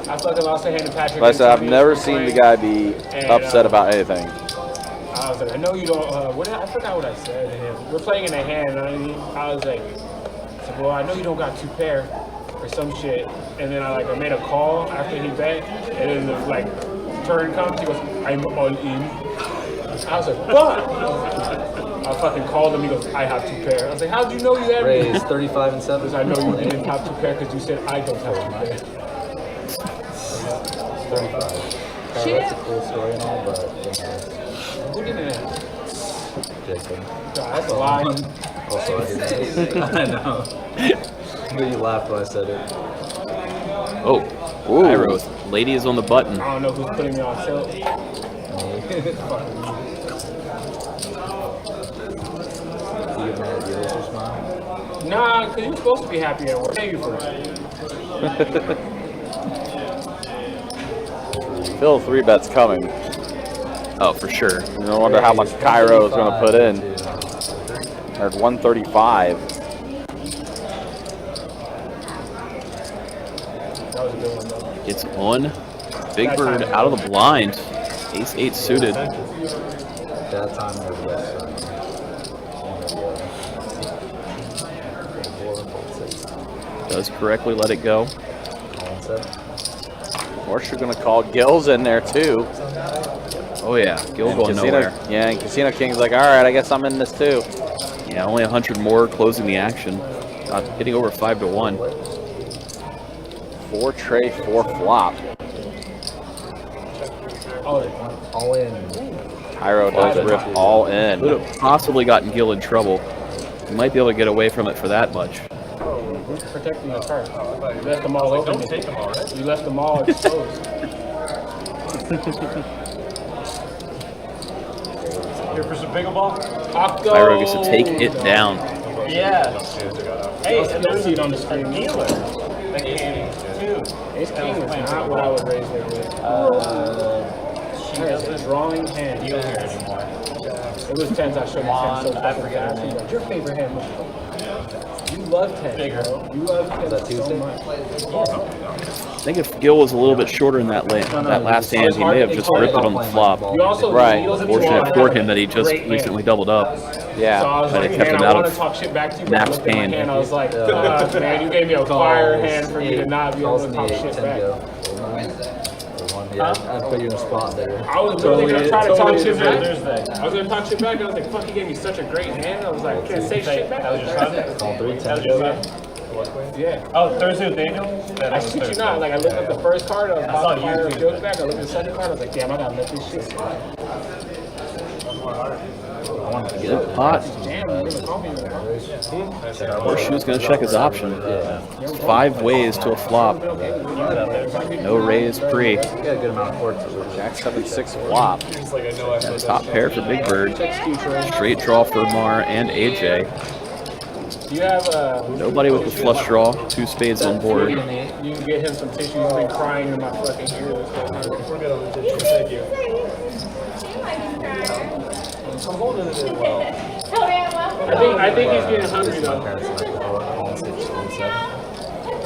I fucking lost a hand to Patrick. Like I said, I've never seen the guy be upset about anything. I was like, I know you don't. I forgot what I said to him. We're playing in a hand, and I was like, well, I know you don't got 2 pair or some shit. And then I made a call after he bet, and then the turn comes. He goes, I'm all in. I was like, fuck. I fucking called him. He goes, I have 2 pair. I was like, how'd you know you had me? Raise 35 and 7. Because I know you didn't have 2 pair because you said I don't have 2 pair. 35. That's a cool story and all, but Who didn't have? Jacob. God, that's a lie. Also, I didn't. I know. But you laughed when I said it. Oh, Kiero, lady is on the button. I don't know who's putting me on tilt. Nah, because you're supposed to be happy at work. Thank you for that. Still 3 bets coming. Oh, for sure. No wonder how much Kiero is going to put in. At 135. That was a good one, though. It's on. Big Bird out of the blind. Ace 8 suited. That time was Does correctly let it go. Of course, you're going to call Gil's in there, too. Oh, yeah. Gil going nowhere. Yeah, and Casino King's like, all right, I guess I'm in this, too. Yeah, only 100 more closing the action. Hitting over 5 to 1. 4 tray, 4 flop. all in. Kiero does rip all in. Could have possibly gotten Gil in trouble. You might be able to get away from it for that much. Protecting the card. You left them all open. Don't take them all, right? You left them all exposed. Here for some pickleball? Octo. Kiero gets to take it down. Yeah. Hey, and there's seat on the screen. Dealer. That came 2. Ace King is not what I would raise there with. She doesn't. Drawing hand. You don't hear anymore. It was 10s. I showed you 10s so I forget her fast. name. Like, your favorite hand was you love 10s, bro. You love 10s so much. I think if Gil was a little bit shorter in that last hand, he may have just ripped it on the flop. You also Right. Fortunate for him that he just recently doubled up. Yeah. So I was But like, it kept man, him I out want to of talk shit back to you, but I Nap's looked at my pain. hand, I was like, man, you gave me a fire hand for me to not be able to talk shit back. Yeah, I'd put you in a spot there. I was literally going to try to talk shit back. Thursday. I was going to talk shit back, and I was like, fuck, he gave me such a great hand. I was like, I can't say shit back. That was your son? Call 3, 10 That was your go. son? Yeah. Oh, Thursday with Daniel? Yeah, I shit you not. Like, I looked at the first card, I was about to fire a YouTube. joke back. I looked at the second card, I was like, damn, I got to let this shit slide. Good pot. Damn, you're going to call me. Horseshoe's going to check his option. 5 ways to a flop. No raise pre. You got a good amount of courts. Jack 7-6 flop. He's like, I know I said Top pair for Big Bird. Straight draw for Mar and AJ. You have Nobody with the flush draw. 2 spades on board. you can get him some tissue. He's been crying in my fucking ear this whole time. we're good on the tissue. Thank you. I'm holding it in well. I think he's getting hungry though.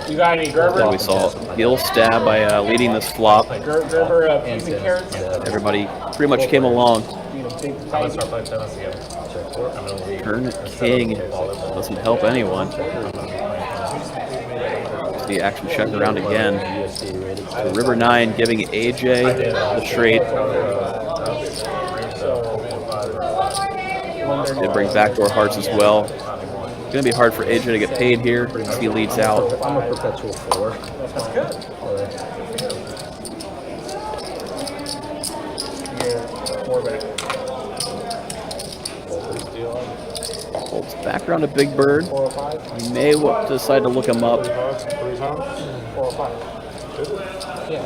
You got any Gerber? We saw Gil stab by leading this flop. Gerber peas and carrots. Everybody pretty much came along. You know, big I'm gonna tight. start playing tennis again. I'm gonna leave. Turn king doesn't help anyone. The action check around again. So River 9 giving AJ the straight. Did bring backdoor hearts as well. It's going to be hard for AJ to get paid here as he leads out. I'm a perpetual 4. That's good. Yeah, 4 back. Holds back around to Big Bird. 4 or 5. He may decide to look him up. 3 times? 4 or 5.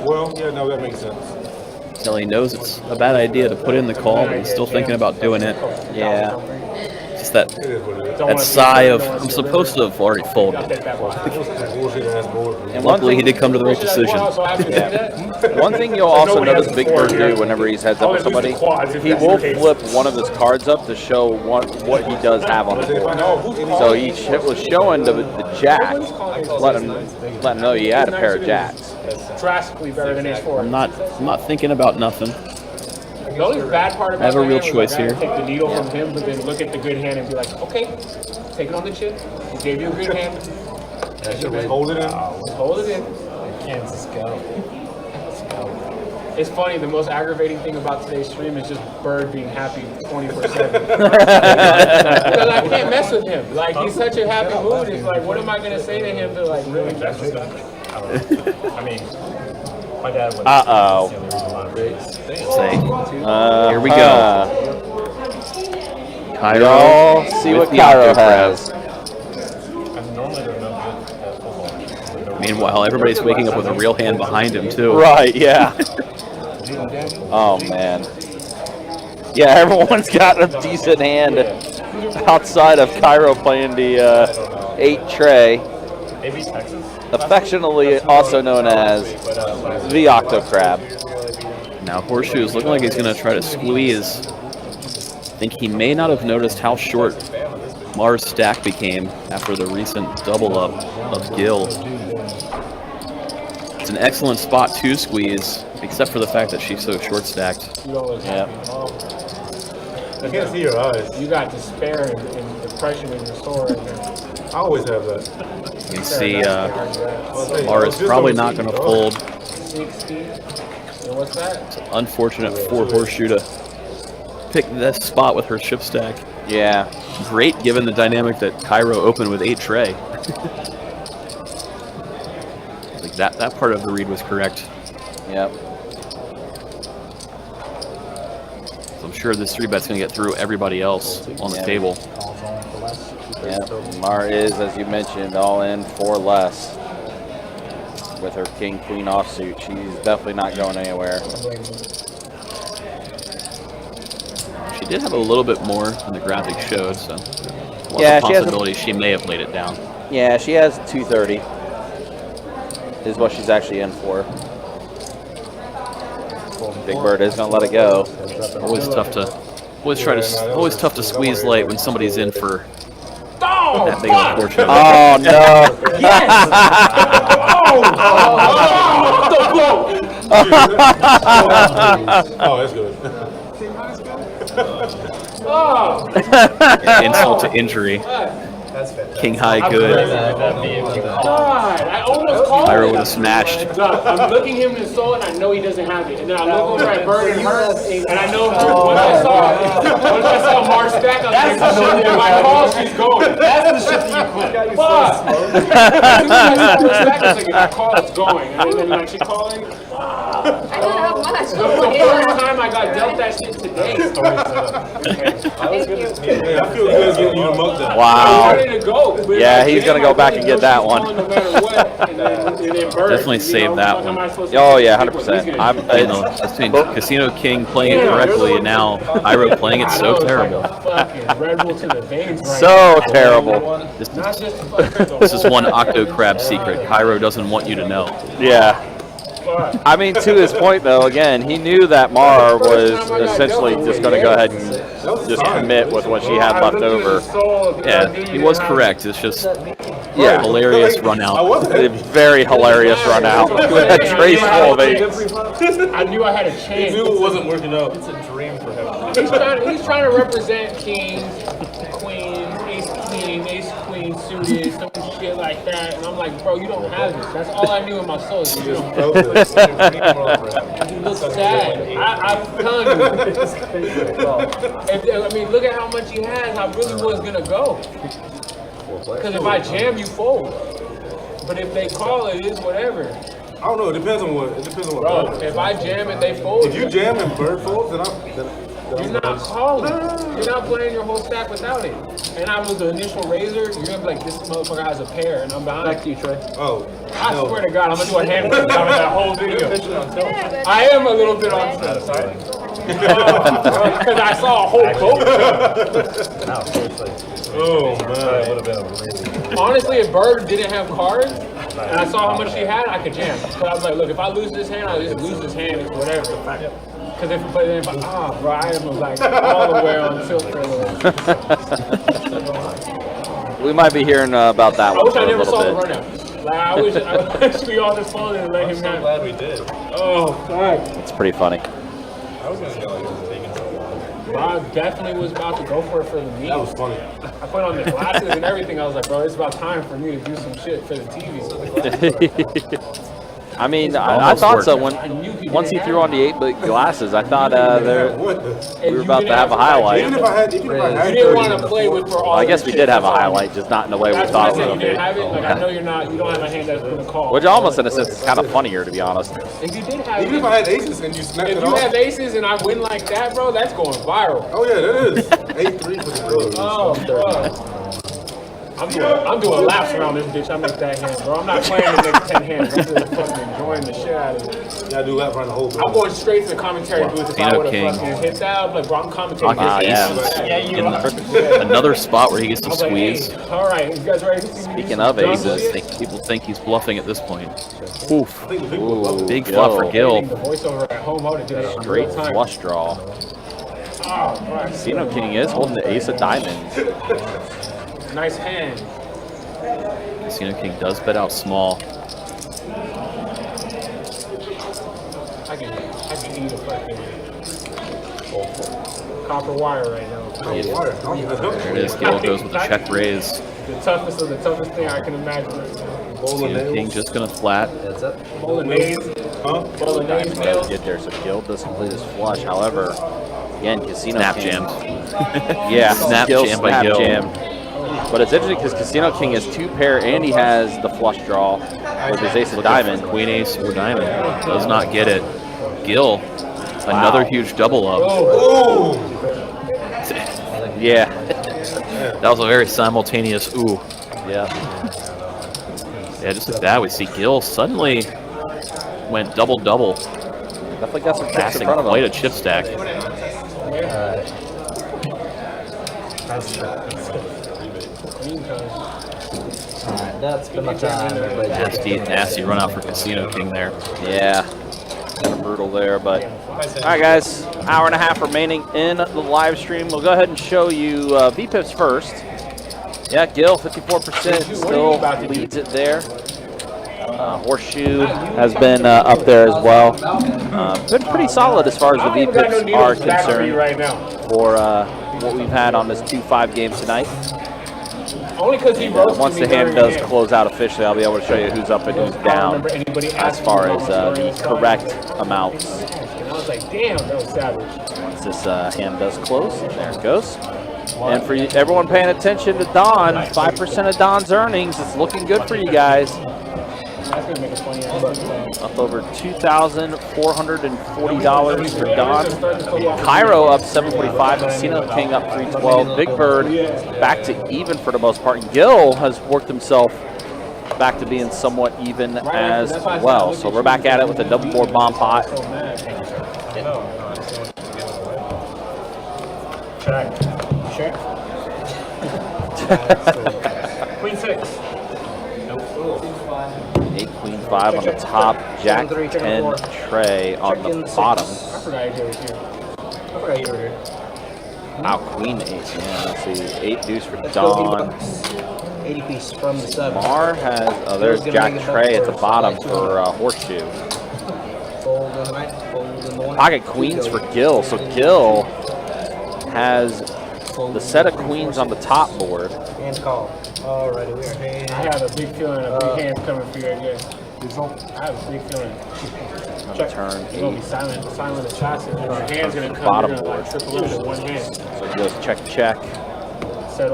Well, yeah, no, that makes sense. Until he knows it's a bad idea to put in the call, but he's still thinking about doing it. Yeah. Just that, It is what it is. that sigh of, I'm supposed to have already folded. Bullshit ass board. And Luckily, he did come to the right decision. One thing you'll also notice Big Bird do whenever he's heads up with somebody, he will flip one of his cards up to show what he does have on the board. So he was showing the jack, let him know he had a pair of jacks. Drastically better than Ace 4. I'm not thinking about nothing. The only bad part about I have a my real hand choice was I'd here. take the needle from him, but then look at the good hand and be like, okay, take it on the chin. He gave you a good hand. Hold it in. Hold it in. Kansas, go. It's funny, the most aggravating thing about today's stream is just Bird being happy 24/7. Because I can't mess with him. Like, he's such a happy mood. It's like, what am I going to say to him to, like, really mess with him? I mean, my dad would. Uh-oh. Here we go. Kiero Y'all see with what the Kiero Octo Crab. has. Meanwhile, everybody's waking up with a real hand behind him, too. Right, yeah. Oh, man. Yeah, everyone's got a decent hand outside of Kiero playing the 8 tray, Maybe Texas? affectionately also known as the Octo Crab. Now Horseshoe is looking like he's going to try to squeeze. I think he may not have noticed how short Mars' stack became after the recent double up of Gil. It's an excellent spot to squeeze, except for the fact that she's so short stacked. Yeah. I can't see your eyes. You got despair and depression in your soul right now. I always have that. You can see Mars probably not going to fold. 60. And what's that? It's unfortunate for Horseshoe to pick this spot with her chip stack. Yeah. Great given the dynamic that Kiero opened with 8 tray. Like that part of the read was correct. Yep. So I'm sure this 3-bet's going to get through everybody else on the table. Yep. Mar is, as you mentioned, all in for less. With her king-queen offsuit, she's definitely not going anywhere. She did have a little bit more than the graphic showed, so Yeah, she has a possibility she may have laid it down. Yeah, she has 230. is what she's actually in for. Big Bird is gonna let it go. Always tough to squeeze late when somebody's in for that big of a fortune. Oh no! Yes! Oh, that's good. Oh! Insult to injury. That's fantastic. King high good. God, I almost called Pyro it. would have smashed. Look, I'm looking him in the soul and I know he doesn't have it. And then I look over at Bird and her, and I know her. Once I saw Mark stack, I was like, shit, if I call, she's going. That's the shit that you quit. Fuck! As soon as I saw her stack, I was like, if I call, it's going. And then like she calling. I don't have much. The first time I got dealt that shit today. I feel good getting you the mug down. Wow. Ready to go. But Yeah, if I he's jam, gonna go I back really and get know that she's one. calling no matter what, and then Bird, Definitely you save know, that what am I one. supposed to Oh do? yeah, 100%. I'm. Between Casino King playing it correctly and now Pyro playing it so terrible. Fucking Red Bull to the veins right So terrible. This is one Octo Crab secret Cairo doesn't want you to know. Yeah. I mean, to his point though, again, he knew that Mar was essentially just going to go ahead and just commit with what she had left over. Yeah, he was correct. It's just Yeah. hilarious run out. A very hilarious run out with a trace full of eights. I knew I had a chance. He knew it wasn't working out. It's a dream for him. He's trying to represent kings, queens, ace queen suited, some shit like that. And I'm like, bro, you don't have it. That's all I knew in my soul. You look sad. I'm telling you. I mean, look at how much he has. I really was gonna go. Because if I jam, you fold. But if they call, it is whatever. I don't know. It depends on what. Bro, if I jam and they fold, If you jam and Bird folds, then you're not calling. You're not playing your whole stack without it. And I was the initial raiser. You're gonna be like, this motherfucker has a pair, and I'm behind. Back to you, Trey. Oh. I swear to God, I'm gonna do a hand flip out of that whole video. I am a little bit on tilt, right? Because I saw a whole boat. No, seriously. Oh man. It would have been a really. Honestly, if Bird didn't have cards, and I saw how much he had, I could jam. Because I was like, look, if I lose this hand, I'll just lose this hand. It's whatever. Because if bro, I am like all the way on tilt for a little. We might be hearing about that I one wish for I a never saw the little bit. run out. Like, I wish we all just folded and let him I'm have. glad we did. Oh, God. It's pretty funny. I was gonna go like it was taking so long. Bob definitely was about to go for it for the meet. That was funny. I put on the glasses and everything. I was like, bro, it's about time for me to do some shit for the TV. I mean, I thought so. When I knew he once he didn't threw on the 8-bit glasses, I thought we were about to have a highlight. Even if I had You didn't want to play with for all. I guess the we shit did have a that's on. highlight, just not in the way we That's what I thought we said. You would didn't be. have it. Like I know you don't have a hand that's gonna call. Which almost, in a sense, is kind of funnier, to be honest. If you did have, Even if I had aces and you snapped if it you off. have aces and I win like that, bro, that's going viral. Oh yeah, that is 8-3 for the good. Oh, bro. I'm doing laps around this bitch. I make that hand, bro. I'm not playing the next 10 hands. I'm just fucking enjoying the shit out of it. You gotta do lap around the whole I'm going straight to the commentary booth if I would have fucking hit that. I'm like, bro, I'm commentating. Ah, this yeah. game. Yeah, you In are. another spot where he gets to I was like, squeeze. hey, all right, you guys ready to see me? Speaking of aces, People think he's bluffing at this point. oof. Ooh, Big flop for Gil. The voiceover at home, I would have done it Great real time. flush draw. Oh, right. Casino King is holding the ace of diamonds. Nice hand. Casino King does bet out small. I can eat a fucking copper wire right now. There it is. Gil goes with a check raise. The toughest of the toughest thing I can imagine right now. Casino King just gonna flat. That's it. Bolognese. Bolognese nails. Get there, so Gil does complete his flush. However, again, Casino Snap King. jammed. Yeah, Snap Gil jam by snap Gil. jammed. But it's interesting because Casino King has 2 pair and he has the flush draw with his ace of diamond. Queen ace or diamond. Does not get it. Gil, another huge double up. Yeah. That was a very simultaneous ooh. Yeah. Yeah, just like that, we see Gil suddenly went double-double. Definitely got some chips in Passing front of quite him. a chip stack. Alright, that's been my time, everybody. Nasty run out for Casino King there. Yeah, kind of brutal there, but all right, guys, hour and a half remaining in the live stream. We'll go ahead and show you VPIPs first. Yeah, Gil, 54% still leads it there. Horseshoe has been up there as well. Been pretty solid as far as the VPIPs are concerned for what we've had on this 2-5 game tonight. Only because he roasted Once me the hand during does close out officially, I'll be able to show you who's up and who's down as far as the correct amounts. And I was like, damn, that was savage. Once this hand does close, there it goes. And for everyone paying attention to Don, 5% of Don's earnings, it's looking good for you guys. That's gonna make a funny ass. Up over $2,440 for Don. Kiero up 745, Casino King up 312. Big Bird back to even for the most part. Gil has worked himself back to being somewhat even as well. So we're back at it with a double board bomb pot. Check. Queen 6. 8 Queen 5 on the top, Jack 10 Trey on the bottom. I forgot you were here. Wow, Queen 8. Yeah, let's see. 8 deuce for Don. 80 piece from the 7. Mar has, oh, there's Jack Trey at the bottom for Horseshoe. Fold in the night, fold in the morning. Pocket Queens for Gil. So Gil has the set of queens on the top board. And call. Alrighty, we are hand. I have a big feeling of big hands coming for you again. I have a big feeling. Check. Turn It's gonna be 8. silent assassin. Your hand's gonna come. Bottom You're gonna like board. triple it in one hand. So Gil's check. Set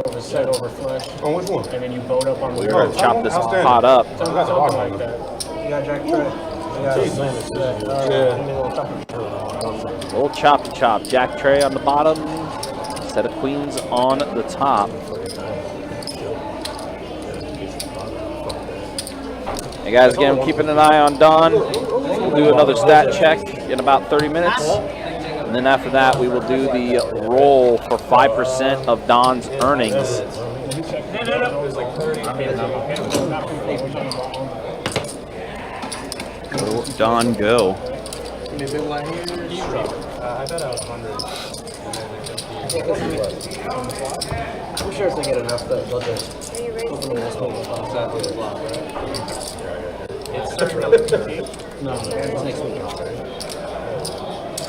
over flush. On which one? And then you boat up on the We're going to chop this pot up. Something like that. You got Jack Trey. Little chop. Jack Trey on the bottom. Set of queens on the top. Hey guys, again, I'm keeping an eye on Don. We'll do another stat check in about 30 minutes. And then after that, we will do the roll for 5% of Don's earnings. Will Don go? I bet I was 100. I'm sure if they get enough, they'll just open the last one. It's relatively deep. No, it's next week.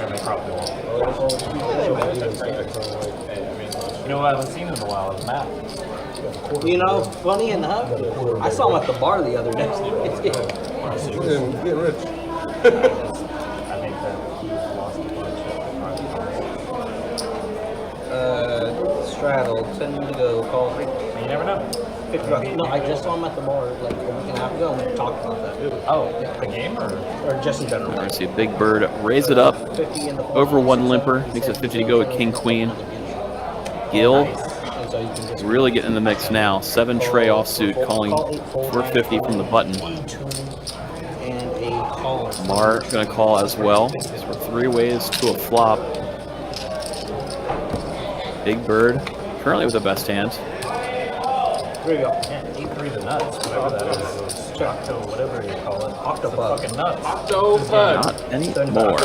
And they probably won't. You know what I haven't seen in a while is Matt. You know, funny enough, I saw him at the bar the other day. Get rich. I think that he lost a bunch. Straddle, 10 to go, call 3. You never know. No, I just saw him at the bar like a week and a half ago and we talked about that. Oh, the game or just in general. I see a Big Bird raise it up over one limper, makes it 50 to go with King Queen. Gil really getting in the mix now. 7 Trey offsuit, calling for 50 from the button. Mar gonna call as well. So we're 3 ways to a flop. Big Bird currently with the best hand. Here we go. yeah, 8-3 the nuts, whatever that is. Octo, whatever you call it. Octopus. Fucking nuts. Not anymore.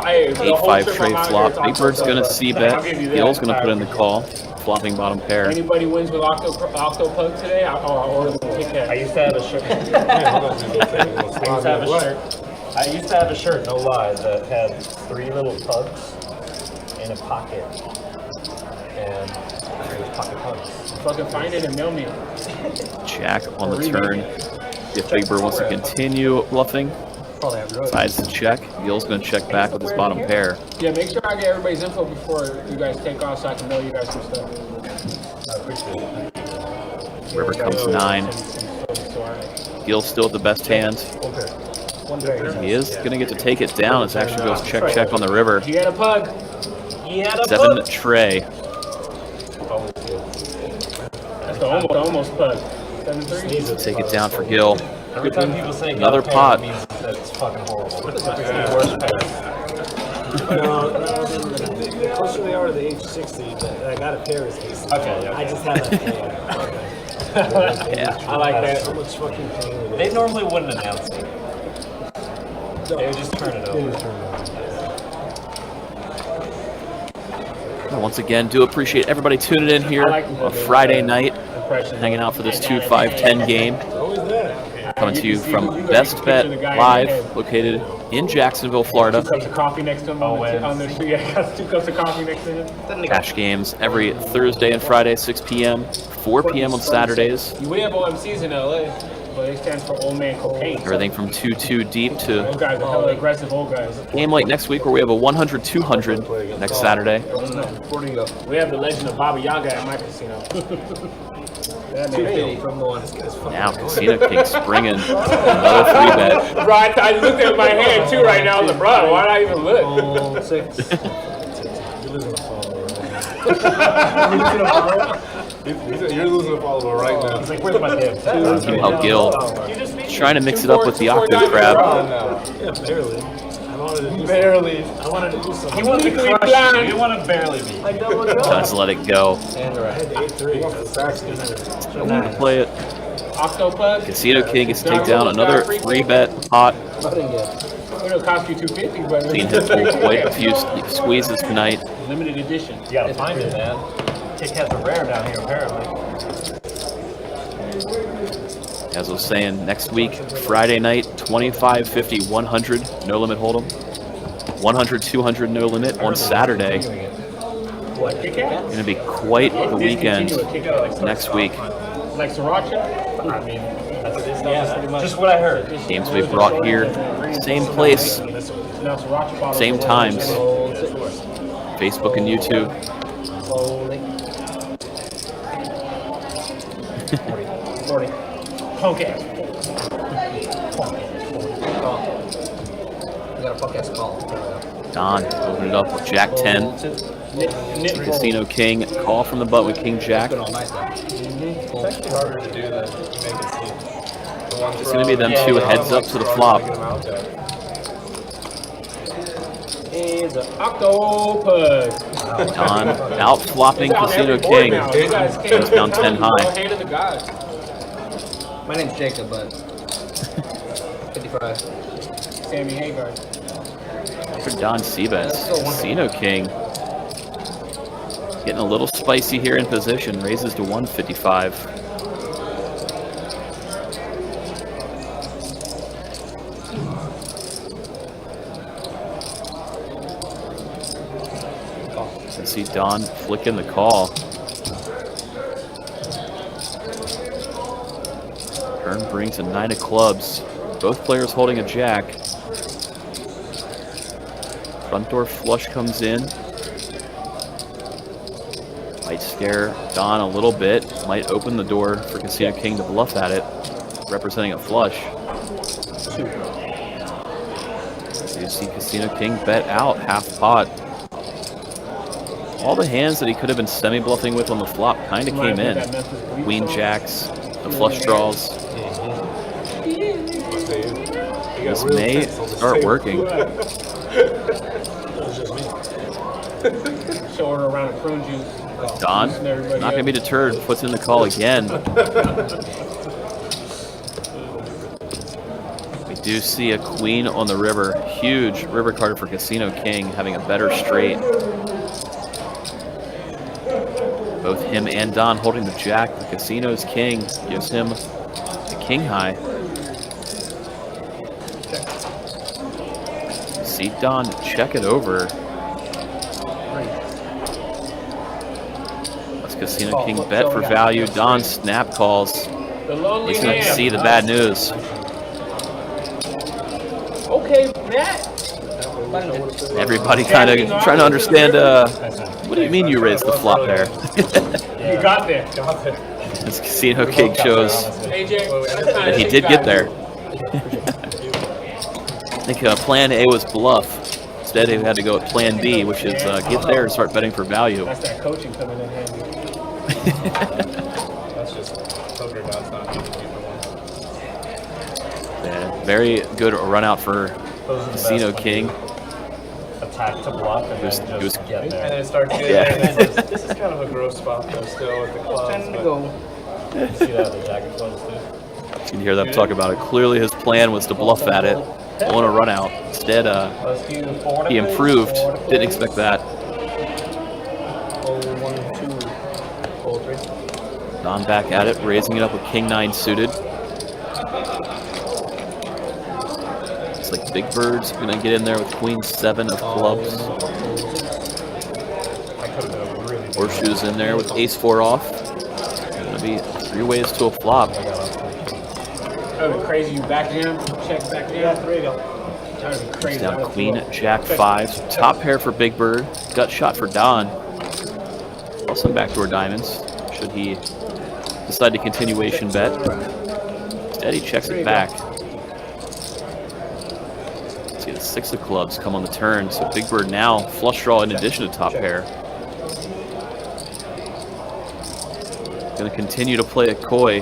Hey, 8-5 trade flop. Big Bird's gonna c-bet. Gil's gonna put in the call. Flopping bottom pair. Anybody wins with Octo Pug today? I'll order the Kit Kat. I used to have a shirt. I used to have a shirt, no lie, that had 3 little pugs in a pocket. And it was pocket pugs. Fucking find it and mail me. Jack on the turn. If Big Bird wants to continue bluffing, decides to check. Gil's going to check back with his bottom pair. Yeah, make sure I get everybody's info before you guys take off so I can mail you guys some stuff. I appreciate it. River comes 9. Gil's still at the best hand. He is going to get to take it down as action goes check on the river. He had a pug. He had a 7 pug. Trey. That's the almost pug. 7-3. Take it down for Gil. Every time people say Another got a pair, pot. it means that it's fucking horrible. It's the worst pair. The closer they are to the age 60, that I got a pair is easy. Okay, yeah. I just have a pair. Yeah. I like that. So much fucking pain. They normally wouldn't announce it. They would just turn it over. Once again, do appreciate everybody tuning in here on a Friday night, hanging out for this 2-5-10 game. Coming to you from Best Bet Live, located in Jacksonville, Florida. 2 cups of coffee next to him on the tree. I got 2 cups of coffee next to him. Cash games every Thursday and Friday, 6 p.m., 4 p.m. on Saturdays. We have OMCs in LA, but it stands for Old Man Cocaine. Everything from 2-2 deep Those to guys are hella aggressive old guys. game like next week where we have a 100-200 next Saturday. We have the legend of Baba Yaga at my casino. 250 from the one. Now Casino King springing another 3-bet. Bro, I looked at my hand too right now. I was like, bro, why did I even look? 6. You're losing a follower right now. It's like, where's my damn Oh, Gil trying to mix it up with the Octo Crab. Yeah, barely. Barely. I wanted to do something. He wanted to crush you. You want to barely beat. Does let it go. And I had 8-3. I'm going to play it. Octopus. Casino King gets to take down another 3-bet pot. It'll cost you $250, but Seen him pull quite a few squeezes tonight. limited edition. You gotta find it, man. Kick has a rare down here, apparently. As I was saying, next week, Friday night, 25, 50, 100, no limit hold'em. 100, 200, no limit on Saturday. Going to be quite the weekend next week. Like Sriracha? I mean, that's just what I heard. Games will be brought here, same place, same times. Facebook and YouTube. 40. Punk ass. You got a punk ass call. Don opened it up with Jack 10. Casino King, call from the butt with King Jack. It's actually harder to do than you make it seem. It's going to be them two heads up to the flop. Is an octopus. Don out flopping Casino King. Goes down 10 high. Hand of the gods. My name's Jacob, but 55. Sammy Hagar. For Don Seabass, Casino King getting a little spicy here in position. Raises to 155. I see Don flicking the call. Turn brings a 9 of clubs. Both players holding a jack. Front door flush comes in. Might scare Don a little bit. Might open the door for Casino King to bluff at it, representing a flush. So you see Casino King bet out half pot. All the hands that he could have been semi-bluffing with on the flop kind of came in. Queen jacks, the flush draws. This may start working. Show her around a prune juice. Don, not going to be deterred, puts in the call again. We do see a queen on the river. Huge river card for Casino King, having a better straight. Both him and Don holding the jack. The Casino's king gives him the king high. See Don check it over. Let's Casino King bet for value. Don snap calls. He's going to see the bad news. Okay, Matt. Everybody kind of trying to understand, what do you mean you raised the flop there? You got there. This Casino King shows that he did get there. I think plan A was bluff. Instead, he had to go with plan B, which is get there and start betting for value. That's that coaching coming in handy. That's just poker gods not giving you the one. Yeah, very good run out for Casino King. Attack to bluff and then just get there. And then it starts getting Yeah. this is kind of a gross spot though still with the clubs. Time to go. see that the jacket close too. You can hear them talk about it. Clearly his plan was to bluff at it, on a run out. Instead, he improved. Didn't expect that. Don back at it, raising it up with King 9 suited. Looks like Big Bird's gonna get in there with Queen 7 of clubs. Horseshoe's in there with Ace 4 off. Gonna be 3 ways to a flop. That would be crazy. You back him, check back him. Yeah, 3 go. That would be crazy. Down Queen, Jack 5. Top pair for Big Bird. Gut shot for Don. Also backdoor diamonds. Should he decide to continuation bet? Instead, he checks it back. See the 6 of clubs come on the turn. So Big Bird now flush draw in addition to top pair. Going to continue to play it coy.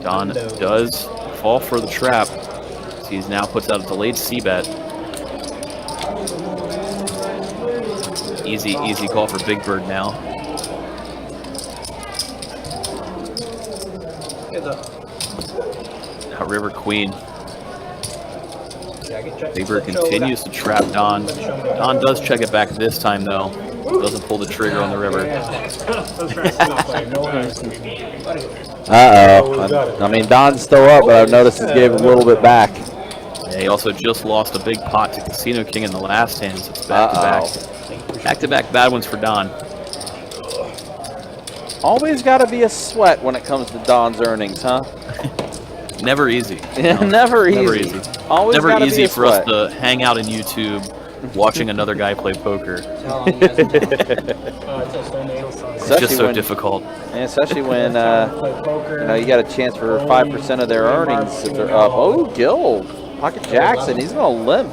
Don does fall for the trap. So he now puts out a delayed C-bet. Easy call for Big Bird now. Now River Queen. Big Bird continues to trap Don. Don does check it back this time though. Doesn't pull the trigger on the river. Uh-oh. I mean, Don's still up, but I've noticed he's gave a little bit back. Yeah, he also just lost a big pot to Casino King in the last hand, so it's back-to-back. Back-to-back bad ones for Don. Always got to be a sweat when it comes to Don's earnings, huh? Never easy. Yeah, never easy. Always never easy be a for us sweat. to hang out in YouTube watching another guy play poker. It's just so difficult. And especially when you know, you got a chance for 5% of their earnings if they're up. Oh, Gil, Pocket Jackson, he's gonna limp.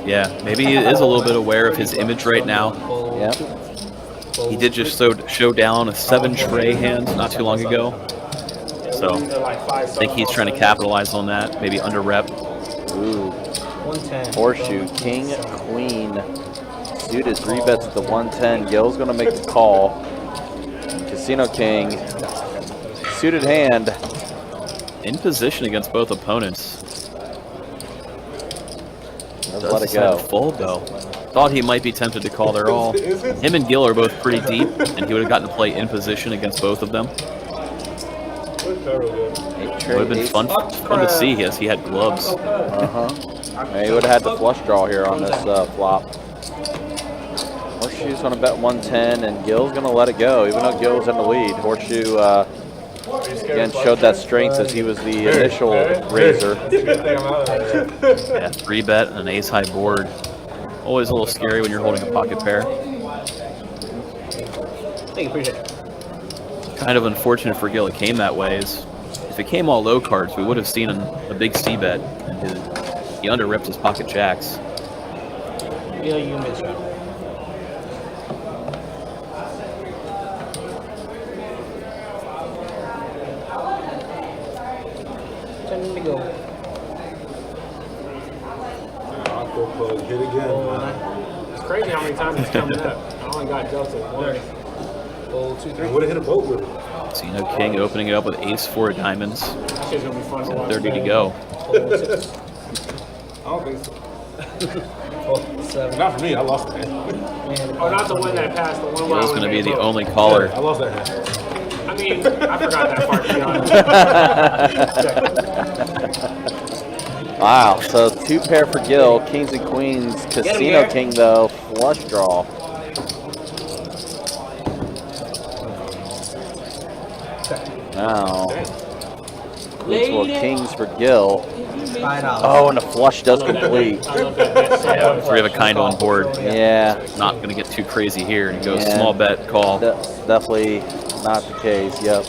Yeah, maybe he is a little bit aware of his image right now. Yeah. He did just show down a 7 tray hand not too long ago. So I think he's trying to capitalize on that. Maybe under rep. Ooh. Horseshoe, King, Queen. Suited 3 bets at the 110. Gil's gonna make the call. Casino King, suited hand. In position against both opponents. Does let it go. Fold though. Thought he might be tempted to call their all. Him and Gil are both pretty deep, and he would have gotten to play in position against both of them. Would have been fun to see as he had gloves. Yeah, he would have had the flush draw here on this flop. Horseshoe's going to bet 110, and Gil's going to let it go, even though Gil was in the lead. Horseshoe, again, showed that strength as he was the initial raiser. Yeah, 3 bet and an ace high board. Always a little scary when you're holding a pocket pair. Kind of unfortunate for Gil it came that way. If it came all low cards, we would have seen a big C bet, and he under-ripped his pocket jacks. Yeah, you missed it. Time to go. Octo Crab hit again. It's crazy how many times it's coming up. I only got Delta once. Hold 2, 3. I would have hit a boat with it. Casino King opening it up with ace 4 of diamonds. That shit's gonna be fun to watch. 30 to go. I don't think so. 7. Not for me, I lost that. Oh, not the one that passed, the one where I Gil's was going to be the vote. only caller. I lost that hand. I mean, I forgot that part, to be honest. Wow, so 2 pair for Gil, kings and queens. Casino King, though, flush draw. Now, queens for kings for Gil. Oh, and the flush does complete. Yeah, 3 of a kind on board. Yeah. Not going to get too crazy here. And he goes small bet, call. Definitely not the case, yep.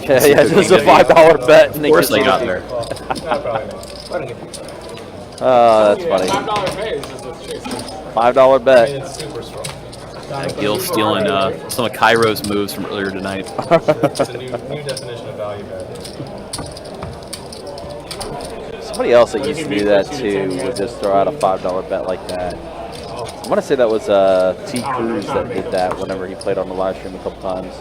Yeah, just a $5 bet. Of course they got there. Oh, that's funny. $5 pay is just a trick. $5 bet. It's super strong. Gil stealing some of Kairo's moves from earlier tonight. It's a new definition of value bet. Somebody else that used to do that too would just throw out a $5 bet like that. want to say that was T. Cruz that did that whenever he played on the live stream a couple times.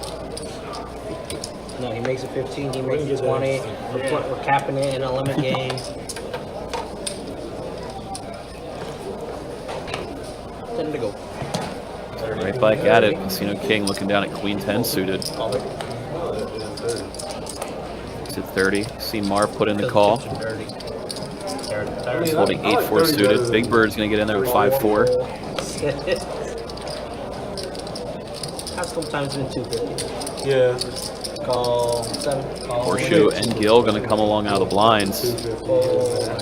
No, he makes it 15, he makes it 20. We're capping it in a limit game. Time to go. Right back at it. Casino King looking down at Queen 10 suited. To 30. See Marv put in the call. He's holding 8-4 suited. Big Bird's going to get in there with 5-4. Have sometimes been 250. Yeah. Call 7. Horseshoe and Gil going to come along out of the blinds.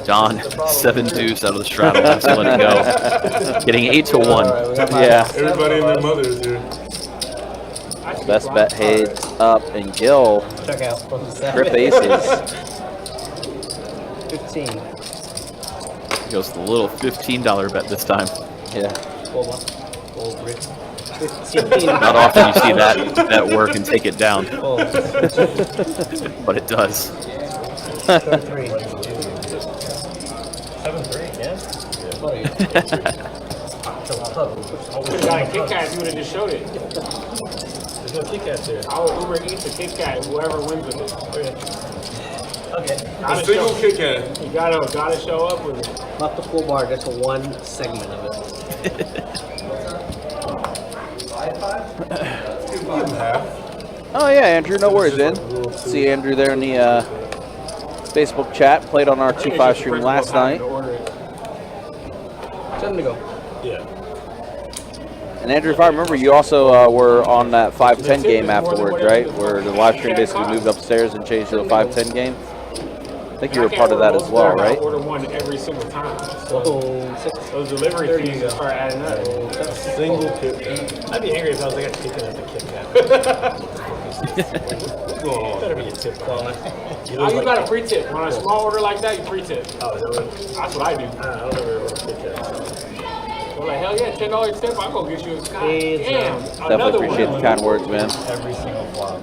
Don, 7 deuce out of the straddle. That's to let it go. Getting 8-1. Yeah. Everybody and their mothers here. Best bet heads up, and Gil Check out. trip aces. 15. Goes to the little $15 bet this time. Yeah. Hold on. Hold 15. Not often you see that work and take it down. Oh. But it does. 33. 7-3, yeah? Could've got a Kit Kat if you would've just showed it. There's no Kit Kats here. I would Uber Eats a Kit Kat, whoever wins with it. Okay. A single Kit Kat. You gotta show up with it. Not the full bar, just one segment of it. Oh yeah, Andrew, no worries, man. See Andrew there in the Facebook chat. Played on our 2-5 stream last night. Time to go. Yeah. And Andrew, if I remember, you also were on that 5-10 game afterwards, right? Where the live stream basically moved upstairs and changed to a 5-10 game. I think you were part of that as well, right? I order one every single time. So those delivery fees just start adding up. Single Kit Kat. I'd be angry if I was like a chicken at the Kit Kat. Better be a tip call. Oh, you got a free tip. On a small order like that, you free tip. Oh, is that what? That's what I do. I don't ever order Kit Kat. Well, like, hell yeah, $10 tip, I'll go get you a damn, Definitely another appreciate the one. kind words, man. Every single flop.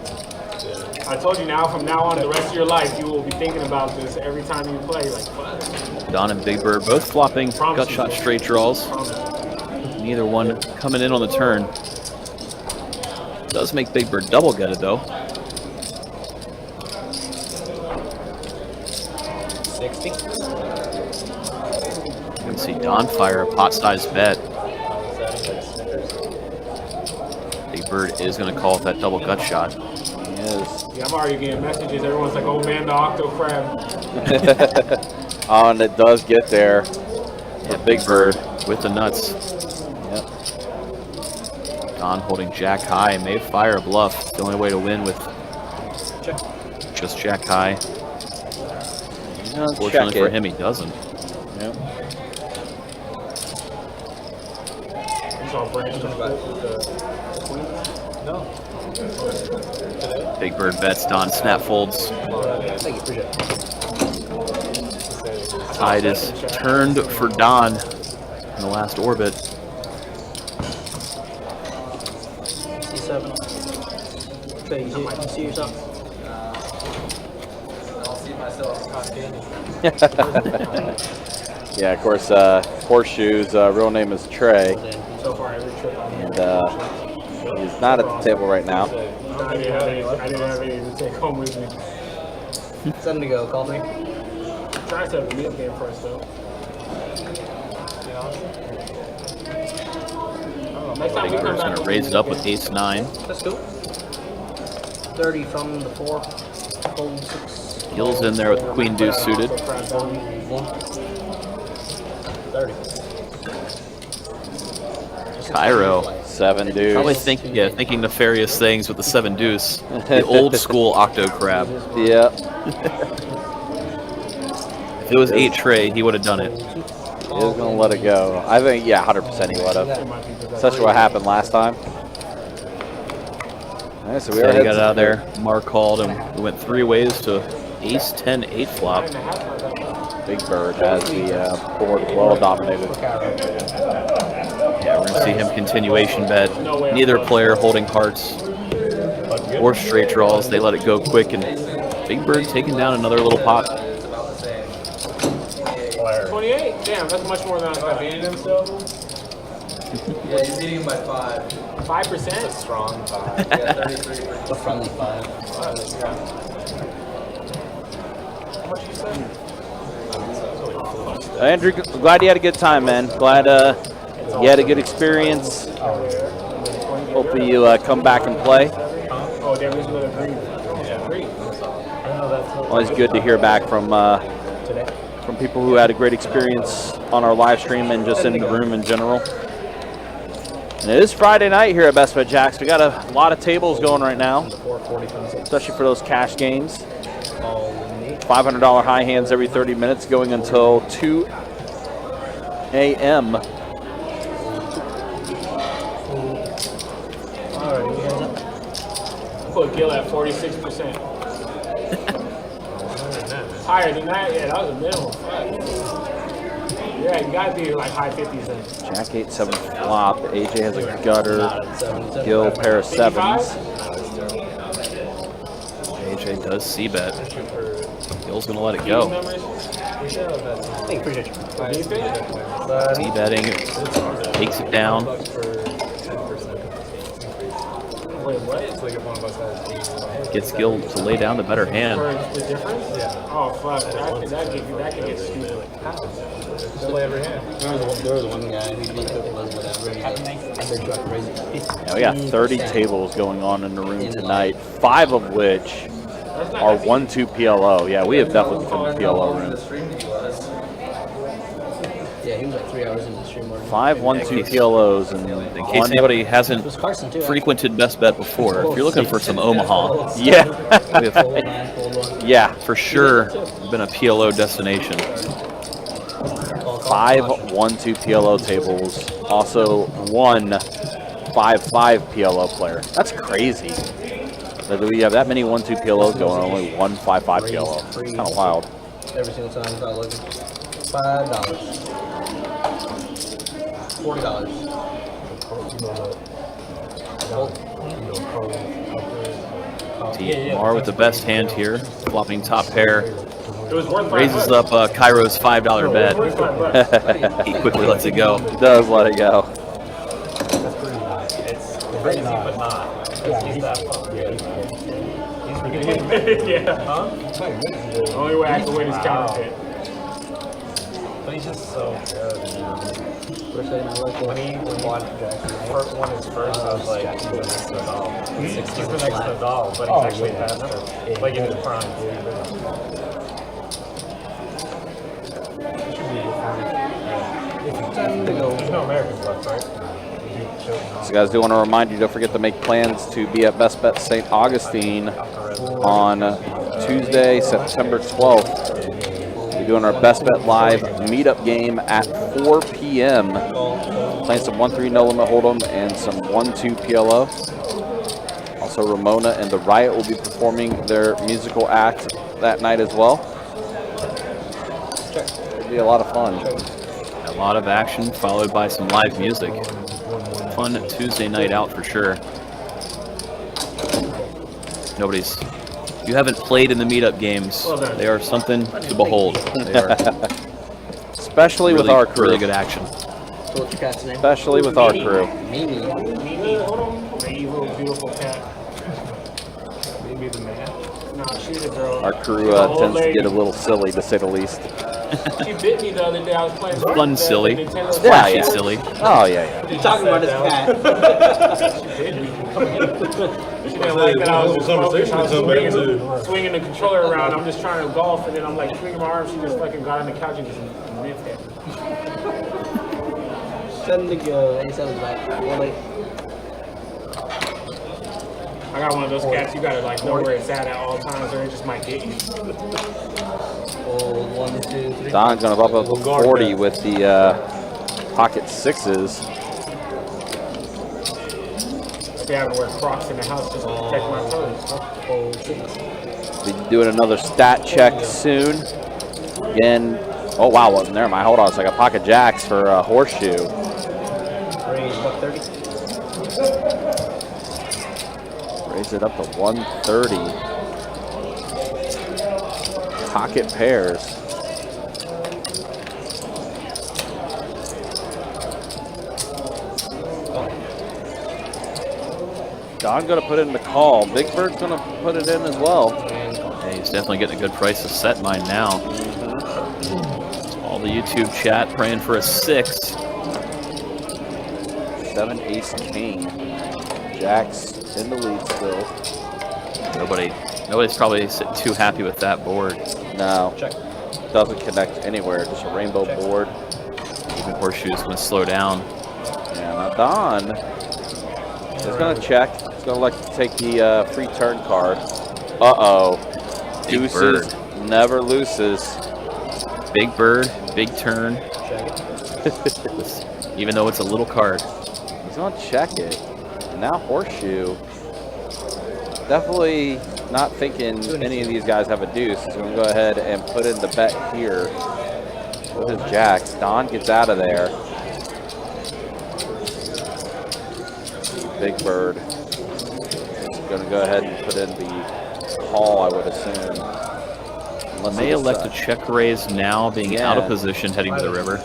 I told you now, from now on, the rest of your life, you will be thinking about this every time you play. Like, fuck. Don and Big Bird both flopping gut shot straight draws. Neither one coming in on the turn. Does make Big Bird double get it though. 60. You can see Don fire a pot-sized bet. Big Bird is going to call it that double gut shot. Yes. Yeah, I'm already getting messages. Everyone's like, oh man, the Octo Crab. Oh, and it does get there. Yeah, Big Bird with the nuts. Yep. Don holding jack high, may fire a bluff. It's the only way to win with just jack high. Fortunately for him, he doesn't. Yep. Big Bird bets, Don snap folds. Tide is turned for Don in the last orbit. C7. Okay, you see yourself? I'll see myself cotton candy. Yeah, of course, Horseshoe's real name is Trey. And he's not at the table right now. I didn't have any to take home with me. Send to go, call me. Try to have a meal game first, though. Next time Big we come Bird's back, going to raise it up with ace-9. Let's go. 30 from the 4. Hold 6. Gil's in there with queen deuce suited. 30. Cairo, 7 deuce. Probably thinking nefarious things with the 7 deuce. The old school Octo Crab. Yep. If it was 8 Trey, he would have done it. He was going to let it go. I think, yeah, 100% he would have. Such what happened last time. All right, so we So are he got heads it out of there. Mark called, and we went 3 ways to ace 10 8 flop. Big Bird has the board well dominated. Yeah, we're gonna see him continuation bet. Neither player holding hearts or straight draws. They let it go quick, and Big Bird taking down another little pot. 28. Damn, that's much more than I was expecting. Yeah, he's beating him by 5. 5%? Strong 5. Yeah, 33. A friendly 5. How much you said? Andrew, glad you had a good time, man. Glad you had a good experience. Hopefully you come back and play. Oh, there was a little green. Green. Always good to hear back from people who had a great experience on our live stream and just in the room in general. And it is Friday night here at Best Bet Jacks. We got a lot of tables going right now, especially for those cash games. $500 high hands every 30 minutes going until 2 a.m. Put Gil at 46%. Higher than that? Yeah, that was a minimum. Fuck. Yeah, you gotta be like high 50s then. Jack 8-7 flop. AJ has a gutter. Gil pair of 7s. AJ does c-bet. Gil's gonna let it go. C-betting, takes it down. Wait, what? Gets Gil to lay down the better hand. The difference? Yeah. Oh, fuck. That can get stupid. Just play every hand. There was one guy who did whatever. Yeah, we got 30 tables going on in the room tonight, 5 of which are 1-2 PLO. Yeah, we have definitely become a PLO room. Yeah, he was like 3 hours in the stream. 5 1-2 PLOs, and in case anybody hasn't frequented Best Bet before, if you're looking for some Omaha, yeah, we have, yeah, for sure, been a PLO destination. 5 1-2 PLO tables, also 1 5-5 PLO player. That's crazy that we have that many 1-2 PLOs going, only 1 5-5 PLO. It's kind of wild. Every single time without looking. $5. $40. Mar with the best hand here, flopping top pair. It was worth Raises up Kairo's $5 bet. He quickly lets it go. He does let it go. It's crazy, but not. He's that fun. Yeah. Huh? The only way I can win is counterfeit. But he's just so good. When is first, I was like, he's the next Nadal. He's the next Nadal, but he's actually faster. Like in his prime. There's no Americans left, right? So guys, do want to remind you, don't forget to make plans to be at Best Bet St. Augustine on Tuesday, September 12th. We're doing our Best Bet Live meetup game at 4 p.m. Playing some 1-3 no limit hold'em and some 1-2 PLO. Also, Ramona and the Riot will be performing their musical act that night as well. It'll be a lot of fun. A lot of action followed by some live music. Fun Tuesday night out for sure. If you haven't played in the meetup games, they are something to behold. They are especially really, with our crew. Really good action. So what's your cat's name? Especially with our crew. Mimi. Hold on. The evil, beautiful cat. Maybe the man. Nah, she's a girl. Our crew tends to get a little silly, to say the least. She bit me the other day. I was playing. Fun, silly. Yeah. Silly. Oh, yeah. You're talking about his cat. She bit me. She didn't like that I was just focused. I was swinging the controller around. I'm just trying to golf, and then I'm like swinging my arm. She just fucking got on the couch and just ripped it. Send him to go. A7's back. Well, like, I got one of those cats. You gotta like know where it's at all times, or it just might get you. oh, 1, 2, 3. Don's gonna bump up to 40 with the pocket 6s. I'll be having to wear Crocs in the house just to protect my toes. Be doing another stat check soon. Again, oh wow, well, never mind. Hold on, so I got pocket jacks for horseshoe. Raise $130. Raise it up to 130. Pocket pairs. Don going to put in the call. Big Bird's going to put it in as well. Yeah, he's definitely getting a good price to set mine now. All the YouTube chat praying for a 6. 7 ace king. Jack's in the lead still. Nobody's probably too happy with that board. No. Doesn't connect anywhere. Just a rainbow board. Even Horseshoe's going to slow down. Yeah, now Don is going to check. He's going to like to take the free turn card. Uh-oh. Deuces never loses. Big bird, big turn. Even though it's a little card. He's going to check it. And now Horseshoe. Definitely not thinking any of these guys have a deuce. He's going to go ahead and put in the bet here with his jacks. Don gets out of there. Big Bird is going to go ahead and put in the call, I would assume. May elect to check raise now, being out of position, heading to the river.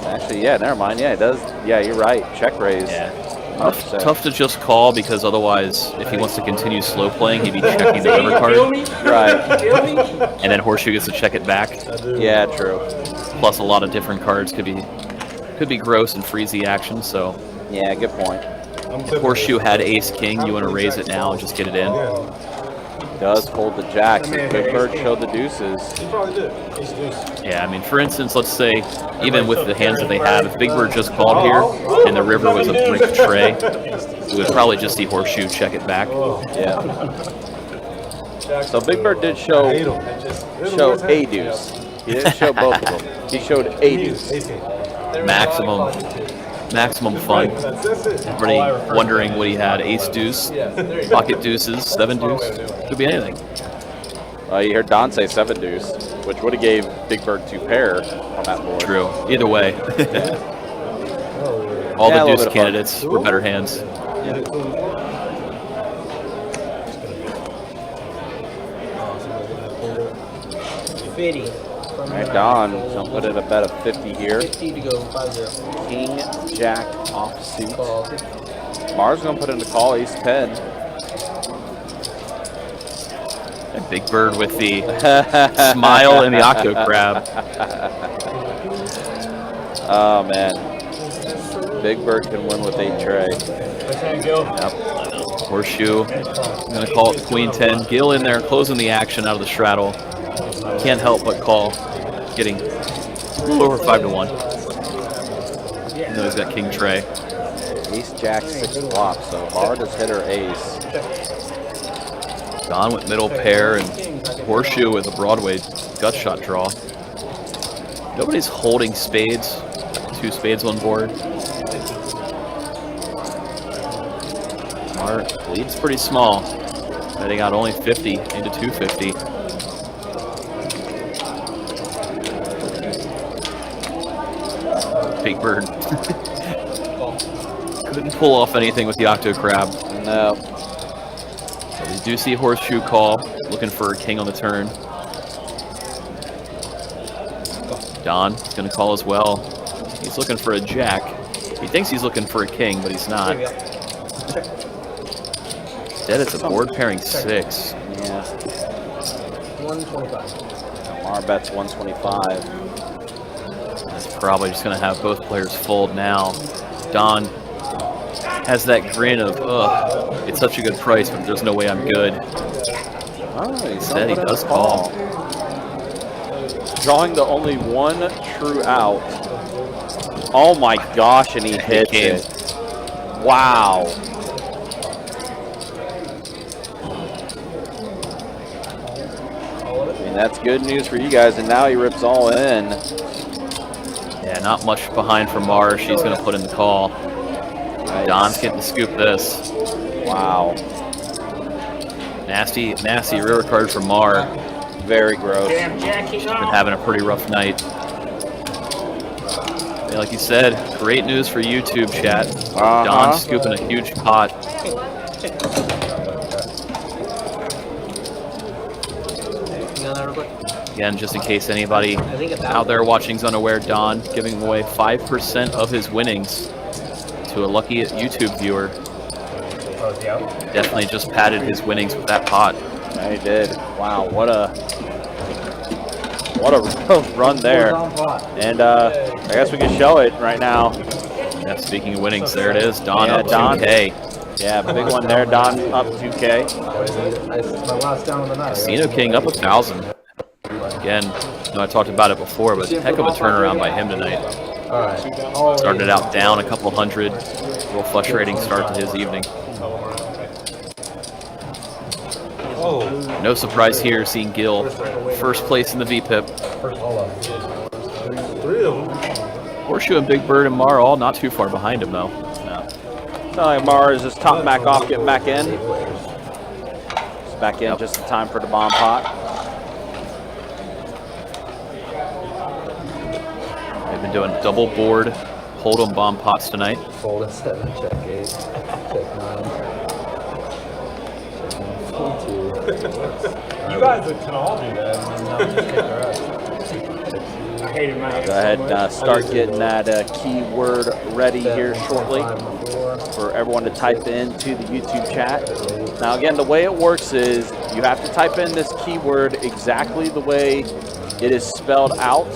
Actually, yeah, never mind. Yeah, it does. Yeah, you're right. Check raise. Yeah. Tough to just call, because otherwise, if he wants to continue slow playing, he'd be checking the river card. Right. And then Horseshoe gets to check it back. Yeah, true. Plus, a lot of different cards could be gross and freezy action. So. Yeah, good point. If Horseshoe had ace king, you want to raise it now and just get it in. Does hold the jacks. Big Bird showed the deuces. He probably did. Ace deuce. Yeah, I mean, for instance, let's say, even with the hands that they have, if Big Bird just called here and the river was a brick tray, we would probably just see Horseshoe check it back. Yeah. So Big Bird did show a deuce. He didn't show both of them. He showed a deuce. Maximum fun. Everybody wondering what he had. Ace deuce, pocket deuces, 7 deuce. Could be anything. You heard Don say 7 deuce, which would have gave Big Bird 2 pair on that board. True. Either way. All the deuce candidates were better hands. Yeah. 50. All right, Don, so put in a bet of 50 here. 50 to go, 5-0. King, Jack, offsuit. Mars gonna put in the call, ace 10. And Big Bird with the smile and the Octo Crab. Oh man, Big Bird can win with 8 tray. Yep. Horseshoe, I'm gonna call it Queen 10. Gil in there, closing the action out of the straddle. Can't help but call, getting a little over 5-1. Even though he's got King Tray. Ace, Jack, 6 flop, so hard as hitter ace. Don with middle pair and Horseshoe with a Broadway gut shot draw. Nobody's holding spades. 2 spades on board. Our lead's pretty small. Betting out only 50 into 250. Big Bird. Couldn't pull off anything with the Octo Crab. No. So we do see Horseshoe call, looking for a king on the turn. Don is going to call as well. He's looking for a jack. He thinks he's looking for a king, but he's not. Instead, it's a board pairing 6. Yeah. 125. Mar bets 125. That's probably just going to have both players fold now. Don has that grin of, ugh, it's such a good price, but there's no way I'm good. Instead, he does call. Drawing the only one true out. Oh my gosh, and he hits it. Wow. I mean, that's good news for you guys, and now he rips all in. Yeah, not much behind for Mar. She's going to put in the call. Nice. Don's getting to scoop this. Wow. Nasty river card for Mar. Very gross. She's been having a pretty rough night. Yeah, like you said, great news for YouTube chat. Don's scooping a huge pot. Again, just in case anybody out there watching is unaware, Don giving away 5% of his winnings to a lucky YouTube viewer. Definitely just padded his winnings with that pot. Yeah, he did. Wow, what a run there. And I guess we can show it right now. Yeah, speaking of winnings, there it is. Don up Don. 2K. Yeah, big one there. Don up 2K. My last down of the night. Casino King up 1,000. Again, I talked about it before, but heck of a turnaround by him tonight. All right. Started out down a couple hundred. Real frustrating start to his evening. No surprise here seeing Gil first place in the VPIP. Three of them. Horseshoe and Big Bird and Mar all not too far behind him though. Like Mar is just top back off, getting back in. It's back in just in time for the bomb pot. They've been doing double board hold'em bomb pots tonight. Fold at 7, check 8, check 9. You guys can all do that. I hate it, man. Go ahead and start getting that keyword ready here shortly for everyone to type into the YouTube chat. Now again, the way it works is you have to type in this keyword exactly the way it is spelled out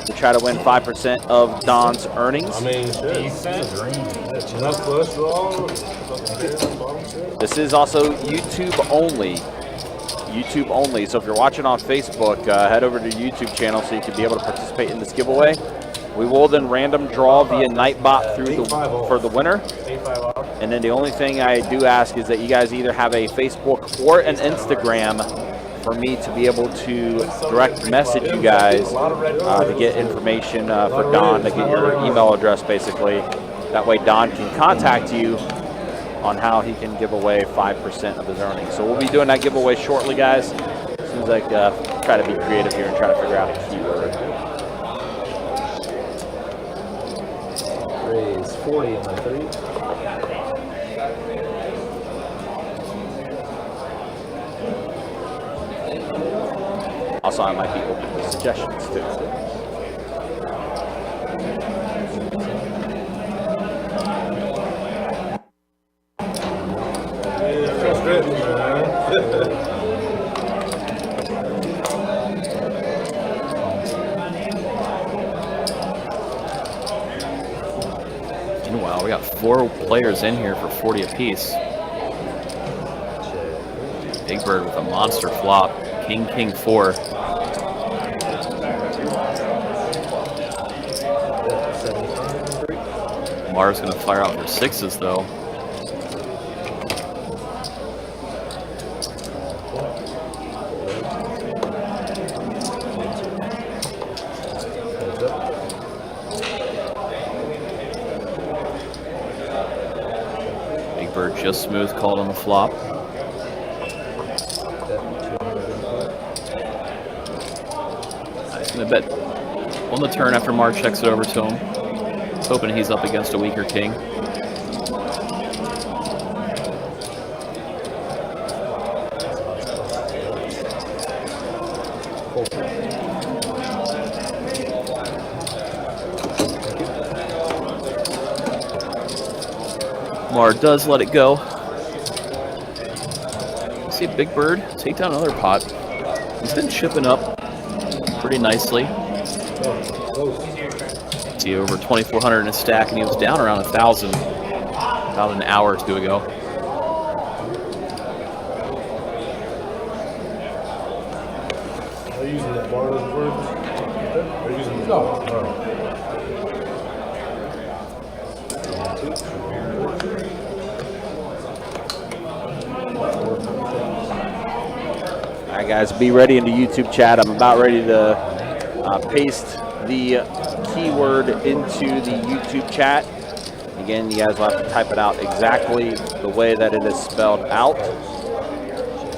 to try to win 5% of Don's earnings. I mean, This is also YouTube only. YouTube only. So if you're watching on Facebook, head over to the YouTube channel so you can be able to participate in this giveaway. We will then random draw via Nightbot for the winner. And then the only thing I do ask is that you guys either have a Facebook or an Instagram for me to be able to direct message you guys to get information for Don, to get your email address basically. That way Don can contact you on how he can give away 5% of his earnings. So we'll be doing that giveaway shortly, guys. As soon as I try to be creative here and try to figure out a keyword. Raise 40 on my 3. Also, I might be open to suggestions too. Meanwhile, we got 4 players in here for 40 apiece. Big Bird with a monster flop. King, King 4. Mar's gonna fire out for 6s though. Big Bird just smooth called on the flop. He's gonna bet on the turn after Mar checks it over to him. He's hoping he's up against a weaker king. Mar does let it go. See Big Bird take down another pot. He's been chipping up pretty nicely. See over 2,400 in his stack, and he was down around 1,000 about an hour or two ago. They're using that bar as words. They're using the All right, guys, be ready in the YouTube chat. I'm about ready to paste the keyword into the YouTube chat. Again, you guys will have to type it out exactly the way that it is spelled out.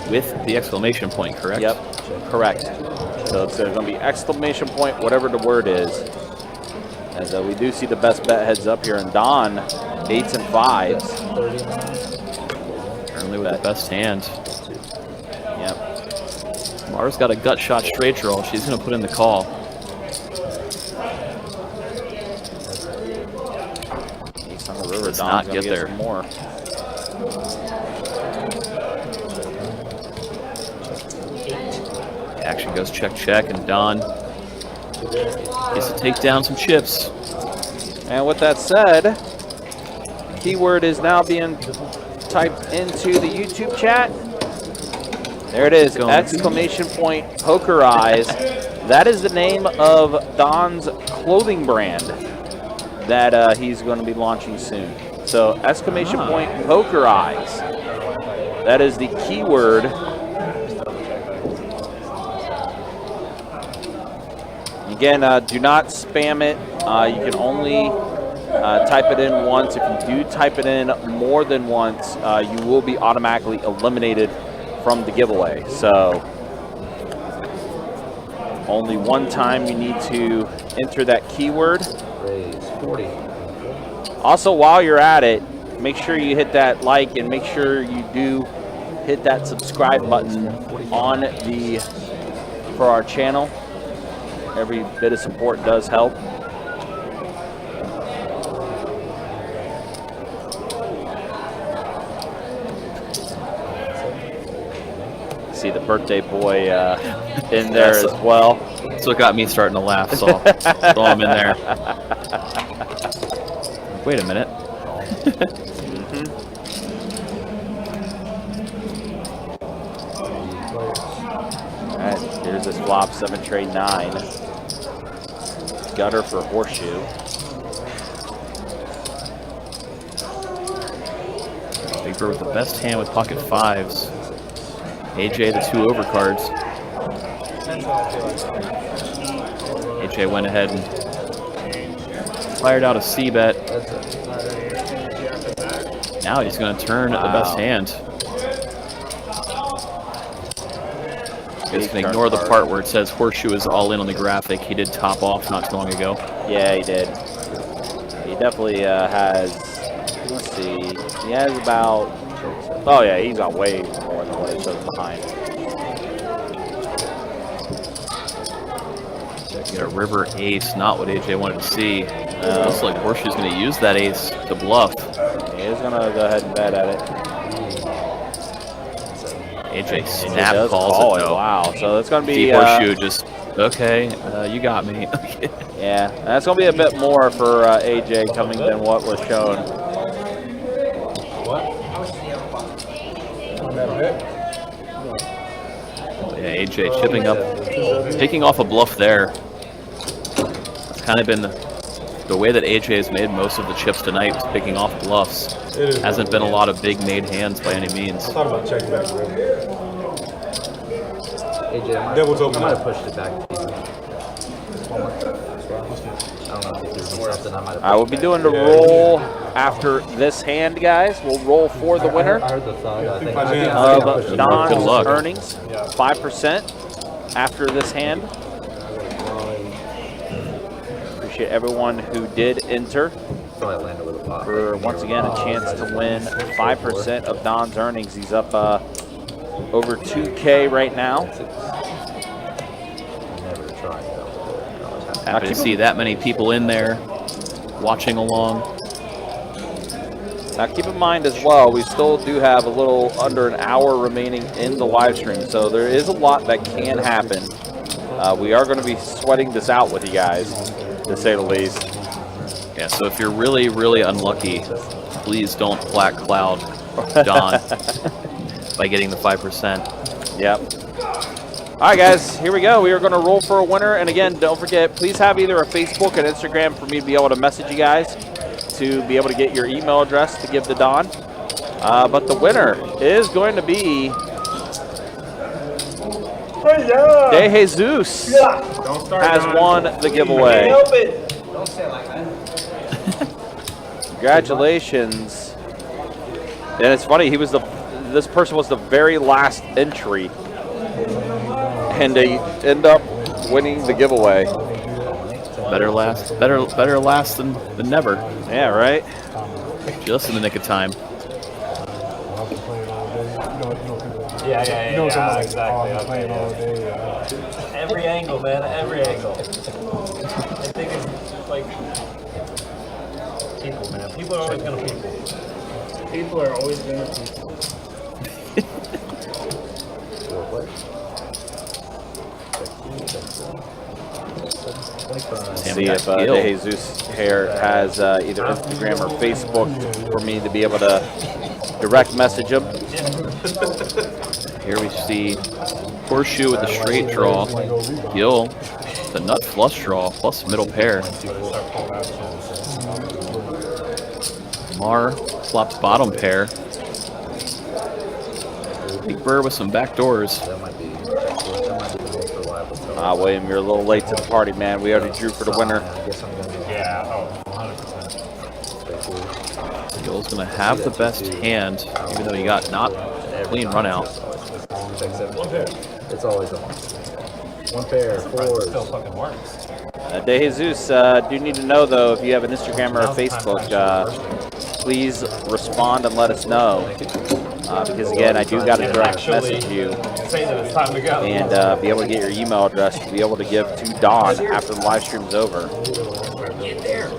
With the exclamation point, correct? Yep, correct. So it's going to be exclamation point, whatever the word is. As we do see the best bet heads up here, and Don, 8s and 5s. Currently with the best hand. Yep. Mar's got a gut shot straight draw. She's going to put in the call. Let's not get there. Some more. Action goes check, check, and Don gets to take down some chips. And with that said, the keyword is now being typed into the YouTube chat. There it is, exclamation point poker eyes. That is the name of Don's clothing brand that he's going to be launching soon. So exclamation point poker eyes. That is the keyword. Again, do not spam it. You can only type it in once. If you do type it in more than once, you will be automatically eliminated from the giveaway. So only one time you need to enter that keyword. Raise 40. Also, while you're at it, make sure you hit that like and make sure you do hit that subscribe button on for our channel. Every bit of support does help. See the birthday boy in there as well. That's what got me starting to laugh, so I'm in there. Wait a minute. All right, here's this flop, 7 trade 9. Gutter for horseshoe. Big Bird with the best hand with pocket fives. AJ the 2 overcards. AJ went ahead and fired out a C-bet. Now he's going to turn the best hand. Just can ignore the part where it says horseshoe is all in on the graphic. He did top off not too long ago. Yeah, he did. He definitely has, let's see, he has about, oh yeah, he's got way more than what it shows behind. Get a river ace, not what AJ wanted to see. Looks like horseshoe's going to use that ace to bluff. He is going to go ahead and bet at it. AJ snap calls it though. Wow, so it's going to be deep horseshoe. Just okay. You got me. Yeah, that's going to be a bit more for AJ coming than what was shown. Yeah, AJ chipping up, taking off a bluff there. It's kind of been the way that AJ has made most of the chips tonight, is picking off bluffs. Hasn't been a lot of big made hands by any means. I thought about checking back. AJ, I might have pushed it back. I will be doing the roll after this hand, guys. We'll roll for the winner I heard the thought. of Don's earnings, 5% after this hand. Appreciate everyone who did enter for, once again, a chance to win 5% of Don's earnings. He's up over 2K right now. Happy to see that many people in there watching along. Now keep in mind as well, we still do have a little under an hour remaining in the live stream, so there is a lot that can happen. We are going to be sweating this out with you guys, to say the least. Yeah, so if you're really, really unlucky, please don't black cloud Don by getting the 5%. Yep. All right, guys, here we go. We are going to roll for a winner. And again, don't forget, please have either a Facebook and Instagram for me to be able to message you guys, to be able to get your email address to give to Don. But the winner is going to be De Jesus has won the giveaway. Don't say it like that. Congratulations. And it's funny, this person was the very last entry, and they end up winning the giveaway. Better last than never. Yeah, right? Just in the nick of time. Yeah, exactly. Every angle, man, every angle. I think it's like people, man. People are always gonna people. People are always gonna people. See if De Jesus here has either Instagram or Facebook for me to be able to direct message him. Here we see Horseshoe with the straight draw. Gil, the nut flush draw plus middle pair. Mar flops bottom pair. Big Bird with some back doors. William, you're a little late to the party, man. We already drew for the winner. Yeah, 100%. Gil's gonna have the best hand, even though he got not clean run out. It's always a one. One pair, four. Still fucking works. De Jesus, do need to know though, if you have an Instagram or a Facebook, please respond and let us know. Because again, I do got to direct message you Say that it's time to go. and be able to get your email address to be able to give to Don after the live stream's over. Get there.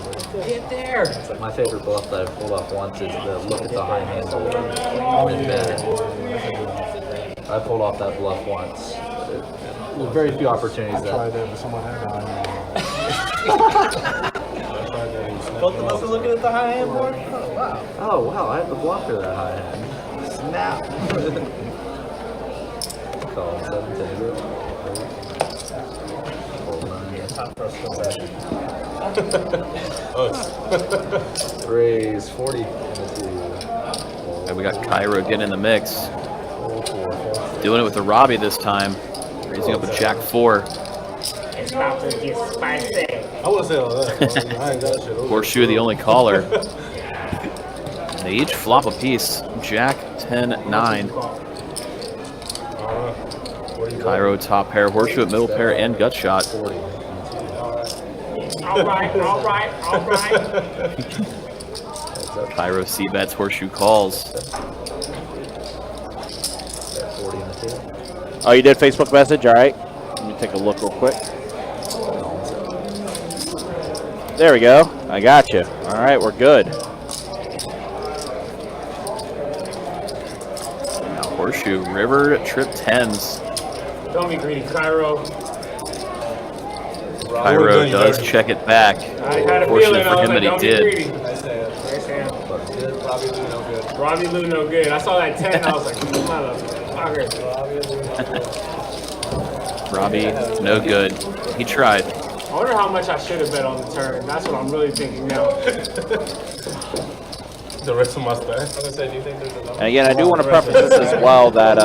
Get there. My favorite bluff that I've pulled off once is the look at the high hand in bed. I pulled off that bluff once. There's very few opportunities I tried that. that, but someone had mine. Both of us are looking at the high hand board? Oh, wow. Oh, wow. I have the blocker that high hand. Snap. Call 7-10. Raise 40. And we got Kiero getting in the mix. Doing it with the Robbie this time. Raising up a Jack 4. It's about to get spicy. I wouldn't say all that. I ain't got shit. Horseshoe the only caller. They each flop a piece. Jack 10-9. Kiero top pair, Horseshoe at middle pair, and gut shot. All right. Kiero c-bets, Horseshoe calls. Oh, you did Facebook message? All right. Let me take a look real quick. There we go. I got you. All right, we're good. Now Horseshoe, river, trip 10s. Don't be greedy, Kiero. Kiero does check it back. I had a Fortunate feeling. for him that he Don't be did. greedy. Nice hand. Robbie Lou no good. Robbie Lou no good. I saw that 10. I was like, motherfucker. Robbie, no good. He tried. I wonder how much I should have bet on the turn. That's what I'm really thinking now. The rest of my stack. I was gonna say, do you think there's a number? And again, I do want to preface this as well that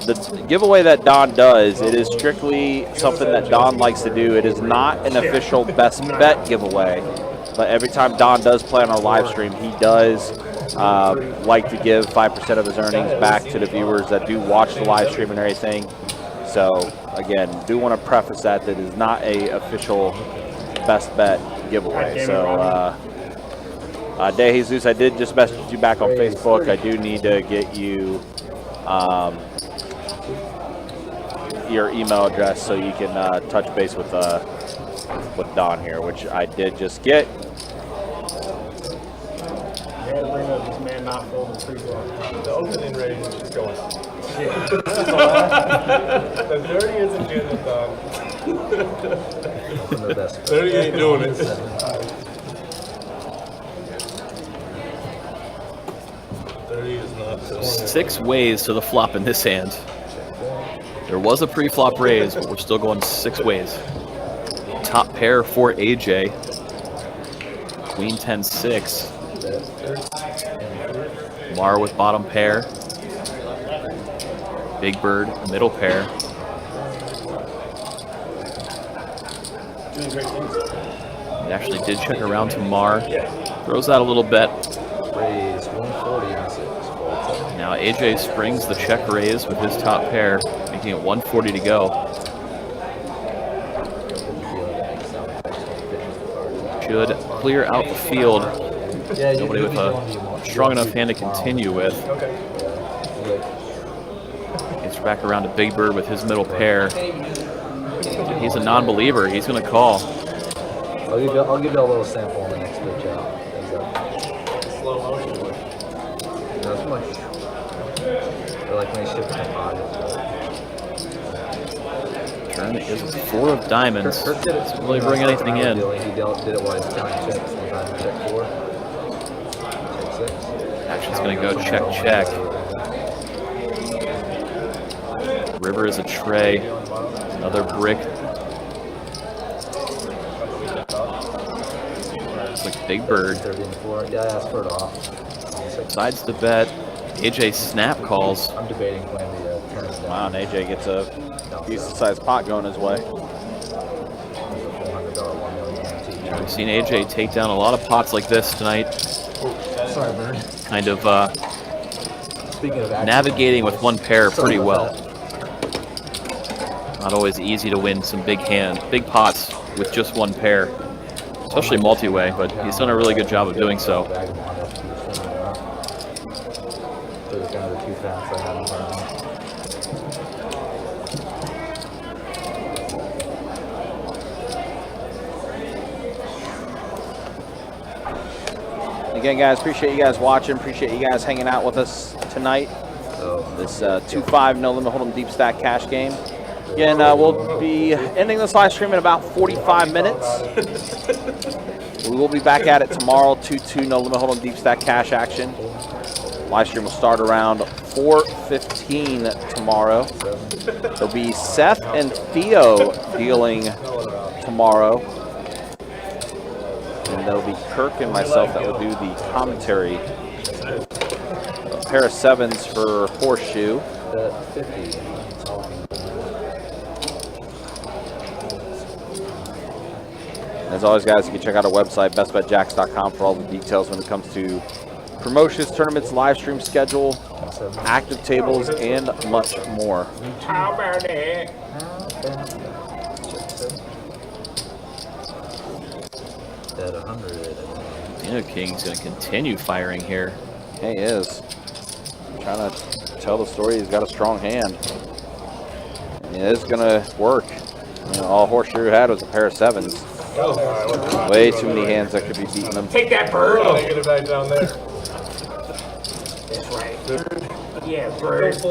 the giveaway that Don does, it is strictly something that Don likes to do. It is not an official best bet giveaway. But every time Don does play on our live stream, he does like to give 5% of his earnings back to the viewers that do watch the live stream and everything. So again, do want to preface that it is not a official best bet giveaway. So De Jesus, I did just message you back on Facebook. I do need to get you your email address so you can touch base with Don here, which I did just get. Yeah, bring up this man not folding pre-flop. The opening range is going up. The 30 isn't doing it, dog. 30 ain't doing it. 30 is not. 6 ways to the flop in this hand. There was a pre-flop raise, but we're still going 6 ways. Top pair for AJ. Queen 10-6. Mar with bottom pair. Big Bird, middle pair. It actually did check around to Mar. Throws out a little bet. Raise 140 and 6. Now AJ springs the check raise with his top pair, making it 140 to go. Should clear out the field. Nobody with a strong enough hand to continue with. Gets back around to Big Bird with his middle pair. He's a non-believer. He's going to call. I'll give you a little sample on the next pitch out. like when they ship it to pocket. Turn is 4 of diamonds. Kirk did it. Doesn't really bring anything in. He did it while he's counting checks. One time check 4. Check 6. Action's going to go check. River is a tray. Another brick. Looks like Big Bird. 30 and 4. Yeah, I asked for it off. Decides to bet. AJ snap calls. I'm debating playing the turns down. Wow, and AJ gets a decent-sized pot going his way. We've seen AJ take down a lot of pots like this tonight. Sorry, Bird. Kind of Speaking of navigating with one pair pretty well. Not always easy to win some big pots with just one pair, especially multi-way, but he's done a really good job of doing so. Again, guys, appreciate you guys watching. Appreciate you guys hanging out with us tonight. This 2-5 No Limit Hold'em Deep Stack Cash game. Again, we'll be ending this live stream in about 45 minutes. We will be back at it tomorrow, 2-2 No Limit Hold'em Deep Stack Cash action. Live stream will start around 4:15 tomorrow. There'll be Seth and Theo dealing tomorrow. And there'll be Kirk and myself that will do the commentary. A pair of 7s for Horseshoe. 50. As always, guys, you can check out our website, bestbetjacks.com, for all the details when it comes to promotions, tournaments, live stream schedule, active tables, and much more. How about that? At 100. King's going to continue firing here. He is. Trying to tell the story. He's got a strong hand. And it is going to work. You know, all Horseshoe had was a pair of 7s. Way too many hands that could be beating them. Take that, Bird. Oh, get it back down there. That's right. Yeah, Bird. That's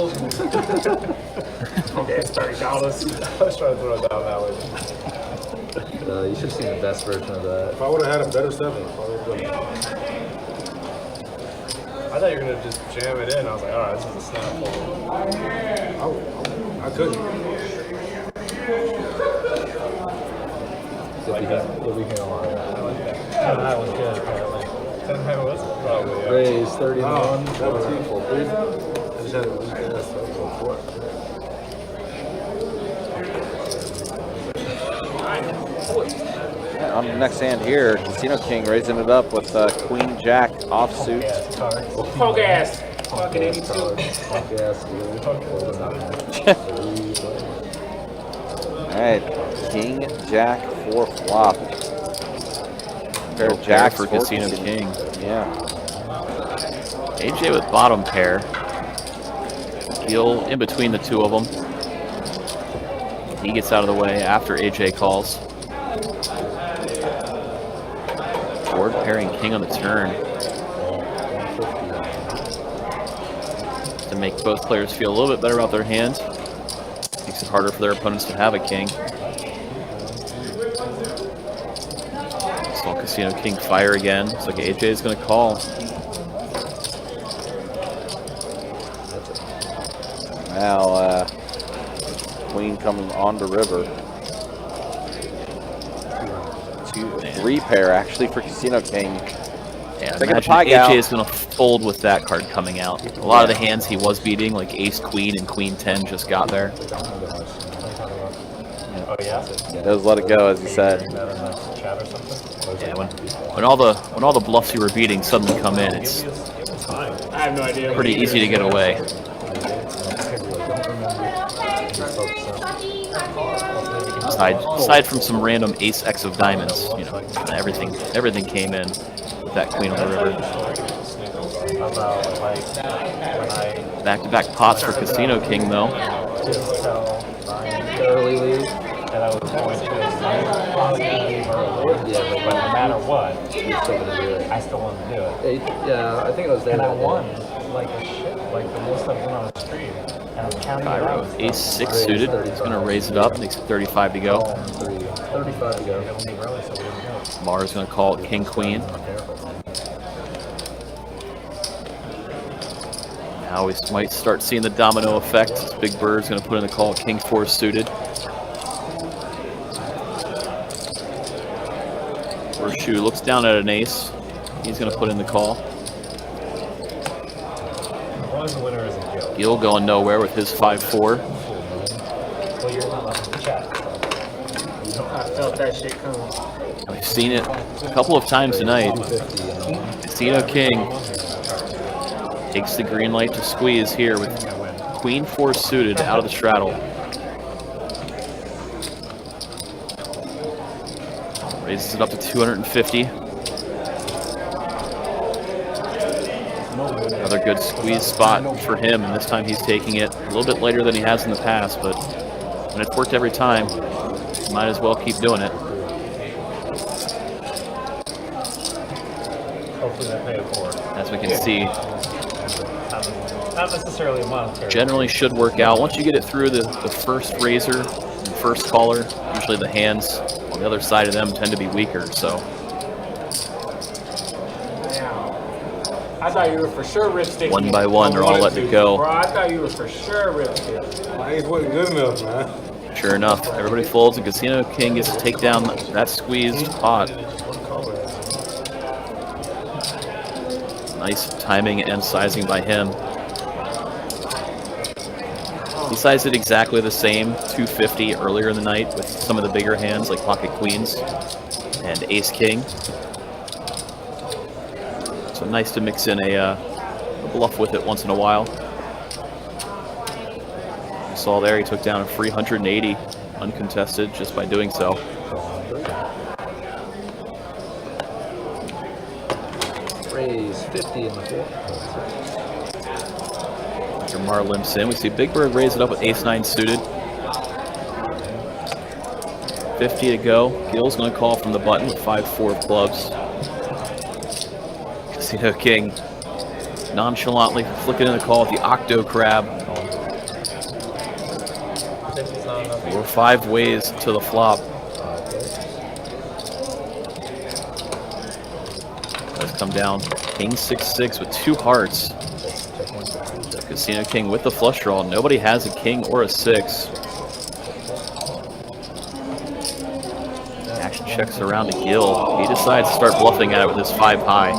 $30. I was trying to throw it down that way. You should have seen the best version of that. If I would have had a better 7, I would have done I thought you were gonna just jam it in. I was like, all right, this is a snap hold. I couldn't. You'll be here a lot. That was good, apparently. Was it? Probably, yeah. Raise 31. I just had it weak ass, so I'll go for it. On the next hand here, Casino King raising it up with Queen Jack offsuit. Poke ass. Fucking 82. Alright, King Jack 4 flop. Pair of jacks for Casino King. Yeah. AJ with bottom pair. Deal in between the two of them. He gets out of the way after AJ calls. Board pairing King on the turn. To make both players feel a little bit better about their hand. Makes it harder for their opponents to have a king. Saw Casino King fire again. Looks like AJ is going to call. Now, Queen coming on to river. 2-3 pair actually for Casino King. Yeah, Taking the imagine pie gal. AJ is going to fold with that card coming out. A lot of the hands he was beating, like Ace Queen and Queen 10, just got there. Oh, yeah? He does let it go, as he said. Yeah, when all the bluffs you were beating suddenly come in, it's I have no idea. pretty easy to get away. Aside from some random Ace X of diamonds, you know, everything came in with that Queen on the river. Back-to-back pots for Casino King though. Early lead. And I was going to yeah, but no matter what, You're still gonna do it. I still want to do it. Yeah, I think it was there. And I that day. won. like a shit, like the most I've been on a stream. And I'm counting it Kiero, out. ace-6 suited. He's going to raise it up. Makes it 35 to go. 35 to go. Mars going to call it king-queen. Now we might start seeing the domino effect. This Big Bird's going to put in the call king-4 suited. Horseshoe looks down at an ace. He's going to put in the call. One the winner is a Gil. Gil going nowhere with his 5-4. Well, you're not left in the chat. I felt that shit coming. We've seen it a couple of times tonight. Casino King takes the green light to squeeze here with queen 4 suited out of the straddle. Raises it up to 250. Another good squeeze spot for him, and this time he's taking it a little bit later than he has in the past, but when it's worked every time, might as well keep doing it. Hopefully they pay it forward. As we can see, Not necessarily monetary. generally should work out. Once you get it through the first raiser and first caller, usually the hands on the other side of them tend to be weaker, so. I thought you were for sure ripstick. One by one, they're all letting it go. Bro, I thought you were for sure ripstick. My ace wasn't good enough, man. Sure enough, everybody folds, and Casino King gets to take down that squeezed pot. Nice timing and sizing by him. He sized it exactly the same, 250 earlier in the night with some of the bigger hands like pocket queens and ace king. So nice to mix in a bluff with it once in a while. You saw there he took down a free 180 uncontested just by doing so. Raise 50 in the fourth. After Mar limps in, we see Big Bird raise it up with ace-9 suited. 50 to go. Gil's going to call from the button with 5-4 of clubs. Casino King nonchalantly flicking in the call with the Octo Crab. 4 or 5 ways to the flop. Does come down. King 6-6 with 2 hearts. Casino King with the flush draw. Nobody has a king or a 6. Action checks around to Gil. He decides to start bluffing at it with his 5 high.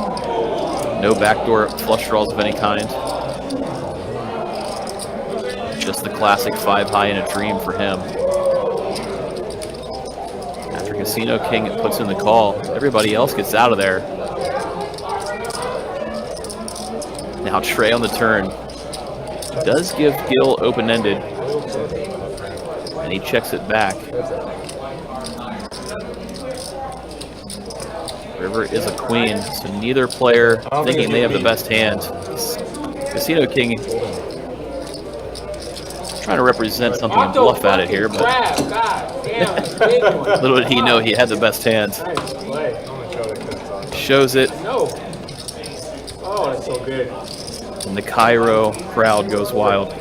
No backdoor flush draws of any kind. Just the classic 5 high in a dream for him. After Casino King puts in the call, everybody else gets out of there. Now Trey on the turn. Does give Gil open-ended. And he checks it back. River is a queen, so neither player thinking they have the best hand. Casino King trying to represent something and bluff at it here, but little did he know he had the best hand. Shows it. No. Oh, that's so good. And the Kiero crowd goes wild.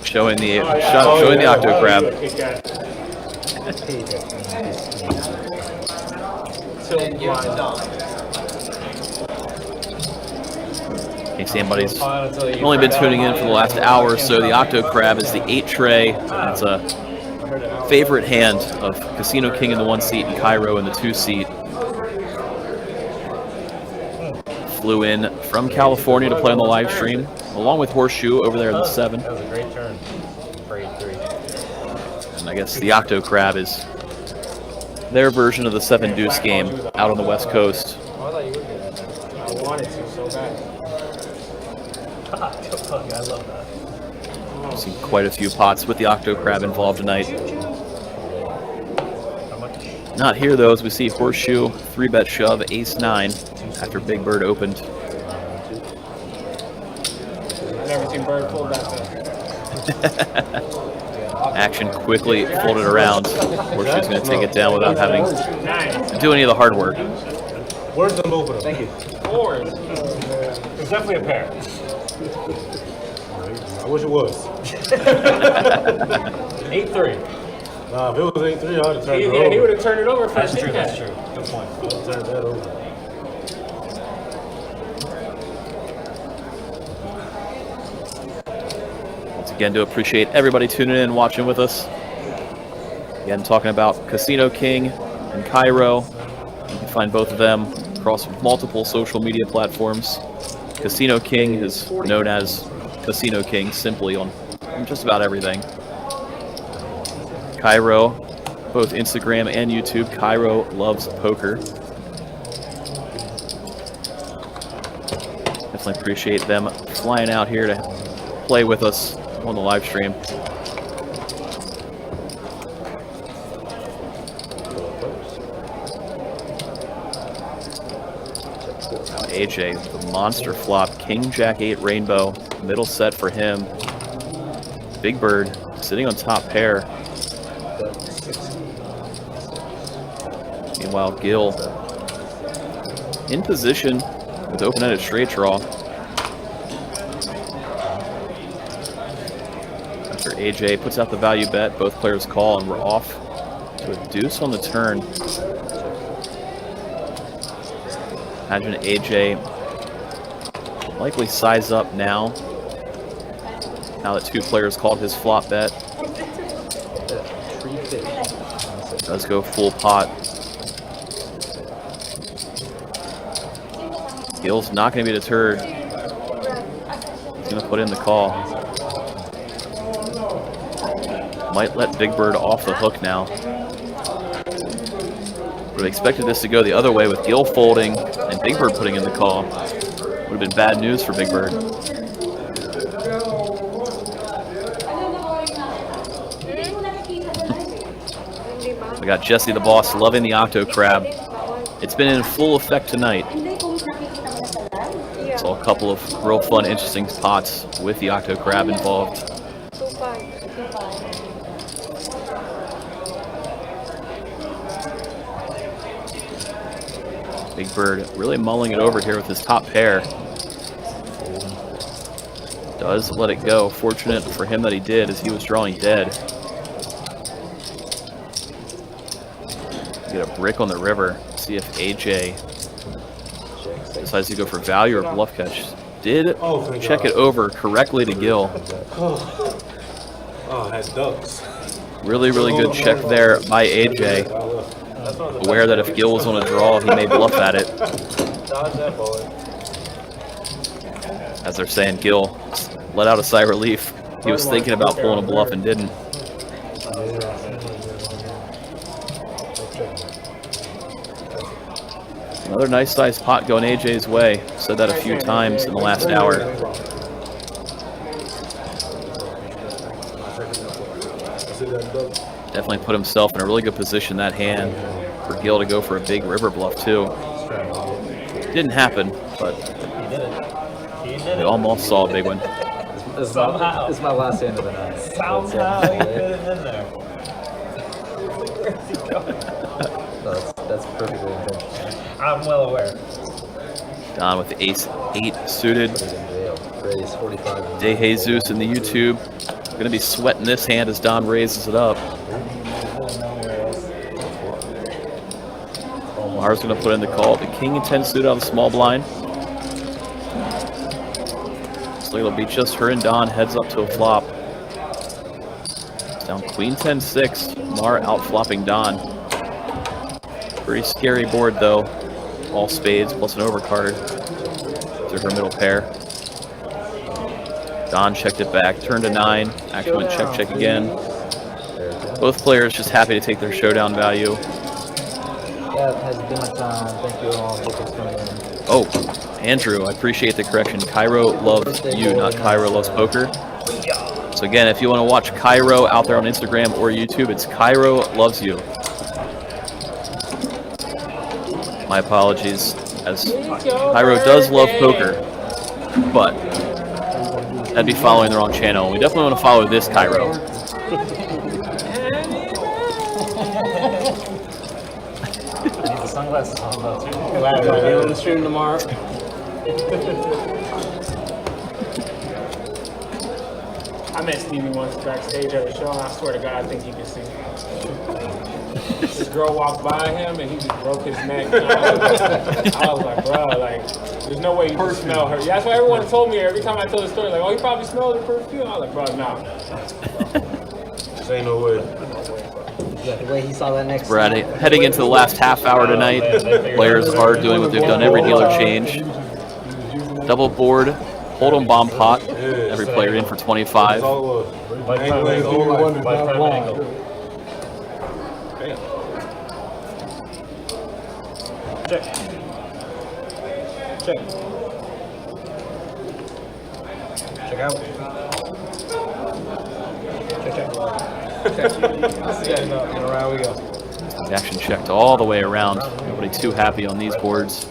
Showing the showing the Octo Crab. In case anybody's only been tuning in for the last hour or so, the Octo Crab is the 8 tray. It's a favorite hand of Casino King in the 1 seat and Kiero in the 2 seat. Flew in from California to play on the live stream, along with Horseshoe over there in the 7. That was a great turn for 8-3. And I guess the Octo Crab is their version of the 7 deuce game out on the West Coast. I wanted to so bad. I love that. I've seen quite a few pots with the Octo Crab involved tonight. Not here though, as we see Horseshoe 3-bet shove ace-9 after Big Bird opened. I've never seen Bird pull that fast. Action quickly folded around. Horseshoe's going to take it down without having to do any of the hard work. Where's the move? Thank you. fours. It's definitely a pair. I wish it was. 8-3. Nah, if it was 8-3, I would have turned it Yeah, over. he would have turned it over for That's a true. Kit Kat. That's true. Good point. I would have turned that over. Once again, do appreciate everybody tuning in and watching with us. Again, talking about Casino King and Kiero. You can find both of them across multiple social media platforms. Casino King is known as Casino King simply on just about everything. Kiero, both Instagram and YouTube, Kiero Loves Poker. Definitely appreciate them flying out here to play with us on the live stream. AJ, the monster flop, King Jack 8 Rainbow, middle set for him. Big Bird sitting on top pair. Meanwhile, Gil in position with open-ended straight draw. After AJ puts out the value bet, both players call, and we're off to a deuce on the turn. Imagine AJ likely size up now that two players called his flop bet. Does go full pot. Gil's not going to be deterred. He's going to put in the call. Might let Big Bird off the hook now. Would have expected this to go the other way with Gil folding and Big Bird putting in the call. Would have been bad news for Big Bird. We got Jesse the Boss loving the Octo Crab. It's been in full effect tonight. Saw a couple of real fun, interesting spots with the Octo Crab involved. Big Bird really mulling it over here with his top pair. Does let it go. Fortunate for him that he did, as he was drawing dead. Get a brick on the river. See if AJ decides to go for value or bluff catch. Did check it over correctly to Gil. Oh, I had ducks. Really, really good check there by AJ. Aware that if Gil was on a draw, he may bluff at it. As they're saying, Gil let out a sigh of relief. He was thinking about pulling a bluff and didn't. Another nice sized pot going AJ's way. Said that a few times in the last hour. Definitely put himself in a really good position that hand for Gil to go for a big river bluff too. Didn't happen, but we almost saw a big one. This is my last hand of the night. Somehow he fit it in there. Where's he going? That's perfectly intentional. I'm well aware. Don with the ace-8 suited. De Jesus in the YouTube. Gonna be sweating this hand as Don raises it up. Mars gonna put in the call. The king and 10 suited on the small blind. So it'll be just her and Don heads up to a flop. It's down queen 10-6. Mar out flopping Don. Pretty scary board though. All spades plus an overcard to her middle pair. Don checked it back, turned to 9, actually went check, check again. Both players just happy to take their showdown value. Yeah, it has been my time. Thank you all for coming in. Oh, Andrew, I appreciate the correction. Kiero Loves You, not Kiero Loves Poker. So again, if you want to watch Kiero out there on Instagram or YouTube, it's Kiero Loves You. My apologies, as Kiero does love poker, but that'd be following the wrong channel. We definitely want to follow this Kiero. sunglasses on though too. Glad we'll be on the stream tomorrow. I met Stevie once backstage at a show, and I swear to God, I think he could see. This girl walked by him, and he just broke his neck. I was like, bro, like, there's no way you can smell her. Yeah, that's what everyone told me every time I tell the story. Like, oh, you probably smell the perfume. I was like, bro, nah. This ain't no way. Yeah, the way he saw that next. We're heading into the last half hour tonight. Players are doing what they've done every dealer change. Double board, hold'em bomb pot. Every player in for 25. Lifetime angle. Check. Check. Check out. Check. And around we go. Action checked all the way around. Nobody too happy on these boards.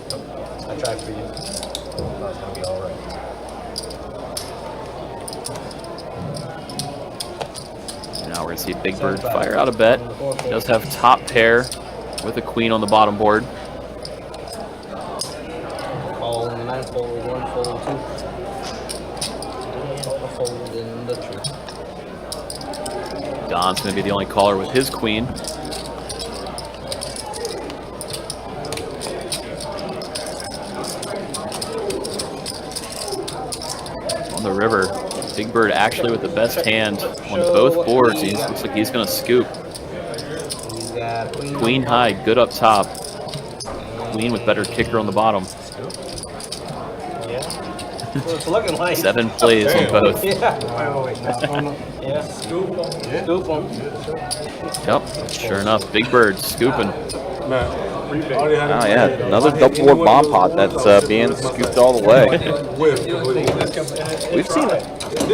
I tried for you. That's gonna be all right. Now we're gonna see Big Bird fire out a bet. He does have top pair with a queen on the bottom board. All in the 9 fold, 1 fold, 2. And a fold in the 3. Don's gonna be the only caller with his queen. On the river, Big Bird actually with the best hand on both boards. He looks like he's gonna scoop. He's got Queen high, good up top. Queen with better kicker on the bottom. Yeah. It's looking like 7 plays on both. Yeah. Yeah. Scoop them. Yep, sure enough, Big Bird scooping. Oh yeah, another double board bomb pot that's being scooped all the way. We've seen it.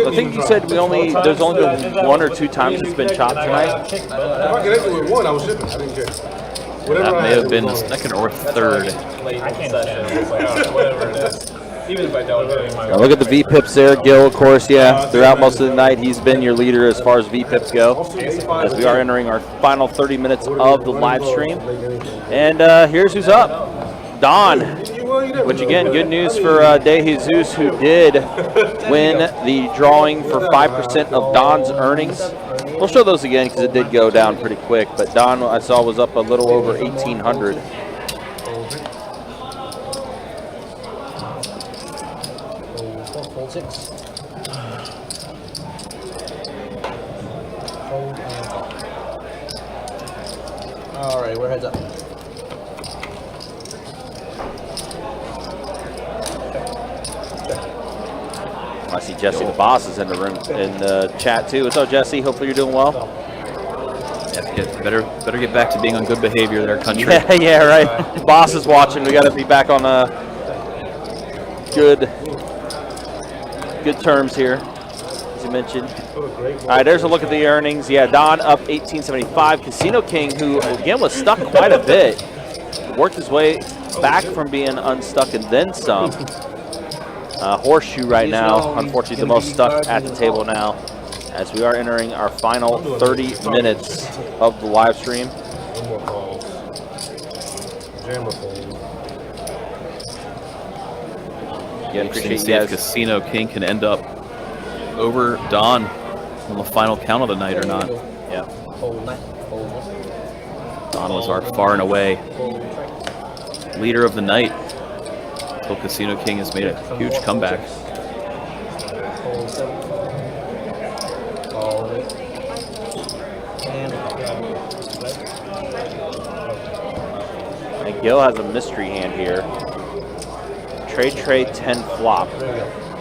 I think you said there's only been 1 or 2 times it's been chopped tonight. If I connected with one, I was shipping. I didn't care. That may have been the second or third. Late in the session, it's like, oh, whatever it is. Even if I don't do it, Now look at the V-pips there. Gil, of course, yeah, throughout most of the night, he's been your leader as far as V-pips go, as we are entering our final 30 minutes of the live stream. And here's who's up. Don, which again, good news for De Jesus, who did win the drawing for 5% of Don's earnings. We'll show those again because it did go down pretty quick, but Don, I saw, was up a little over 1,800. Fold 6. All right, we're heads up. I see Jesse the boss is in the room, in the chat too. What's up, Jesse? Hopefully you're doing well. Yeah, better get back to being on good behavior there, country. Yeah, right. Boss is watching. We got to be back on good terms here, as you mentioned. All right, there's a look at the earnings. Yeah, Don up 1875. Casino King, who again was stuck quite a bit, worked his way back from being unstuck and then some. Horseshoe right now, unfortunately the most stuck at the table now, as we are entering our final 30 minutes of the live stream. Yeah, Interesting to appreciate see you if guys. Casino King can end up over Don on the final count of the night or not. Yeah. Don was our far and away leader of the night. Until Casino King has made a huge comeback. And Gil has a mystery hand here. Trade 10 flop.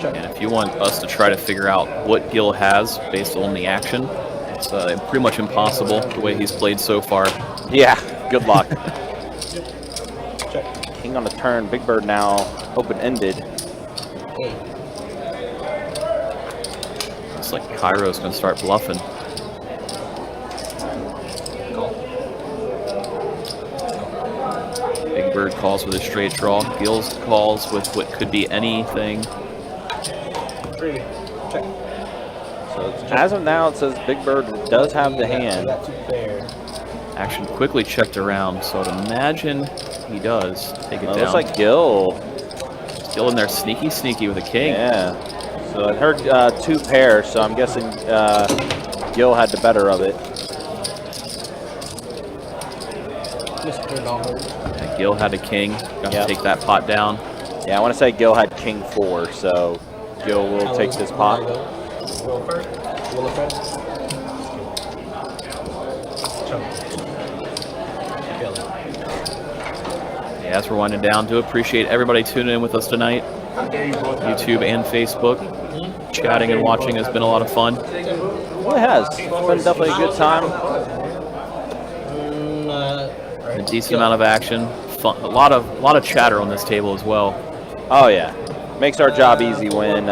And if you want us to try to figure out what Gil has based on the action, it's pretty much impossible the way he's played so far. Yeah, good luck. King on the turn, Big Bird now open-ended. Looks like Kiero's going to start bluffing. Big Bird calls with a straight draw. Gil's calls with what could be anything. So as of now, it says Big Bird does have the hand. Action quickly checked around, so I'd imagine he does take it down. Looks like Gil. Still in there, sneaky with a king. Yeah. So I heard 2 pairs, so I'm guessing Gil had the better of it. Yeah, Gil had a king. Got to take that pot down. Yeah, I want to say Gil had king 4, so Gil will take this pot. Yeah, as we're winding down, do appreciate everybody tuning in with us tonight. YouTube and Facebook. Chatting and watching has been a lot of fun. Well, it has. It's been definitely a good time. A decent amount of action. Fun. A lot of chatter on this table as well. Oh yeah, makes our job easy when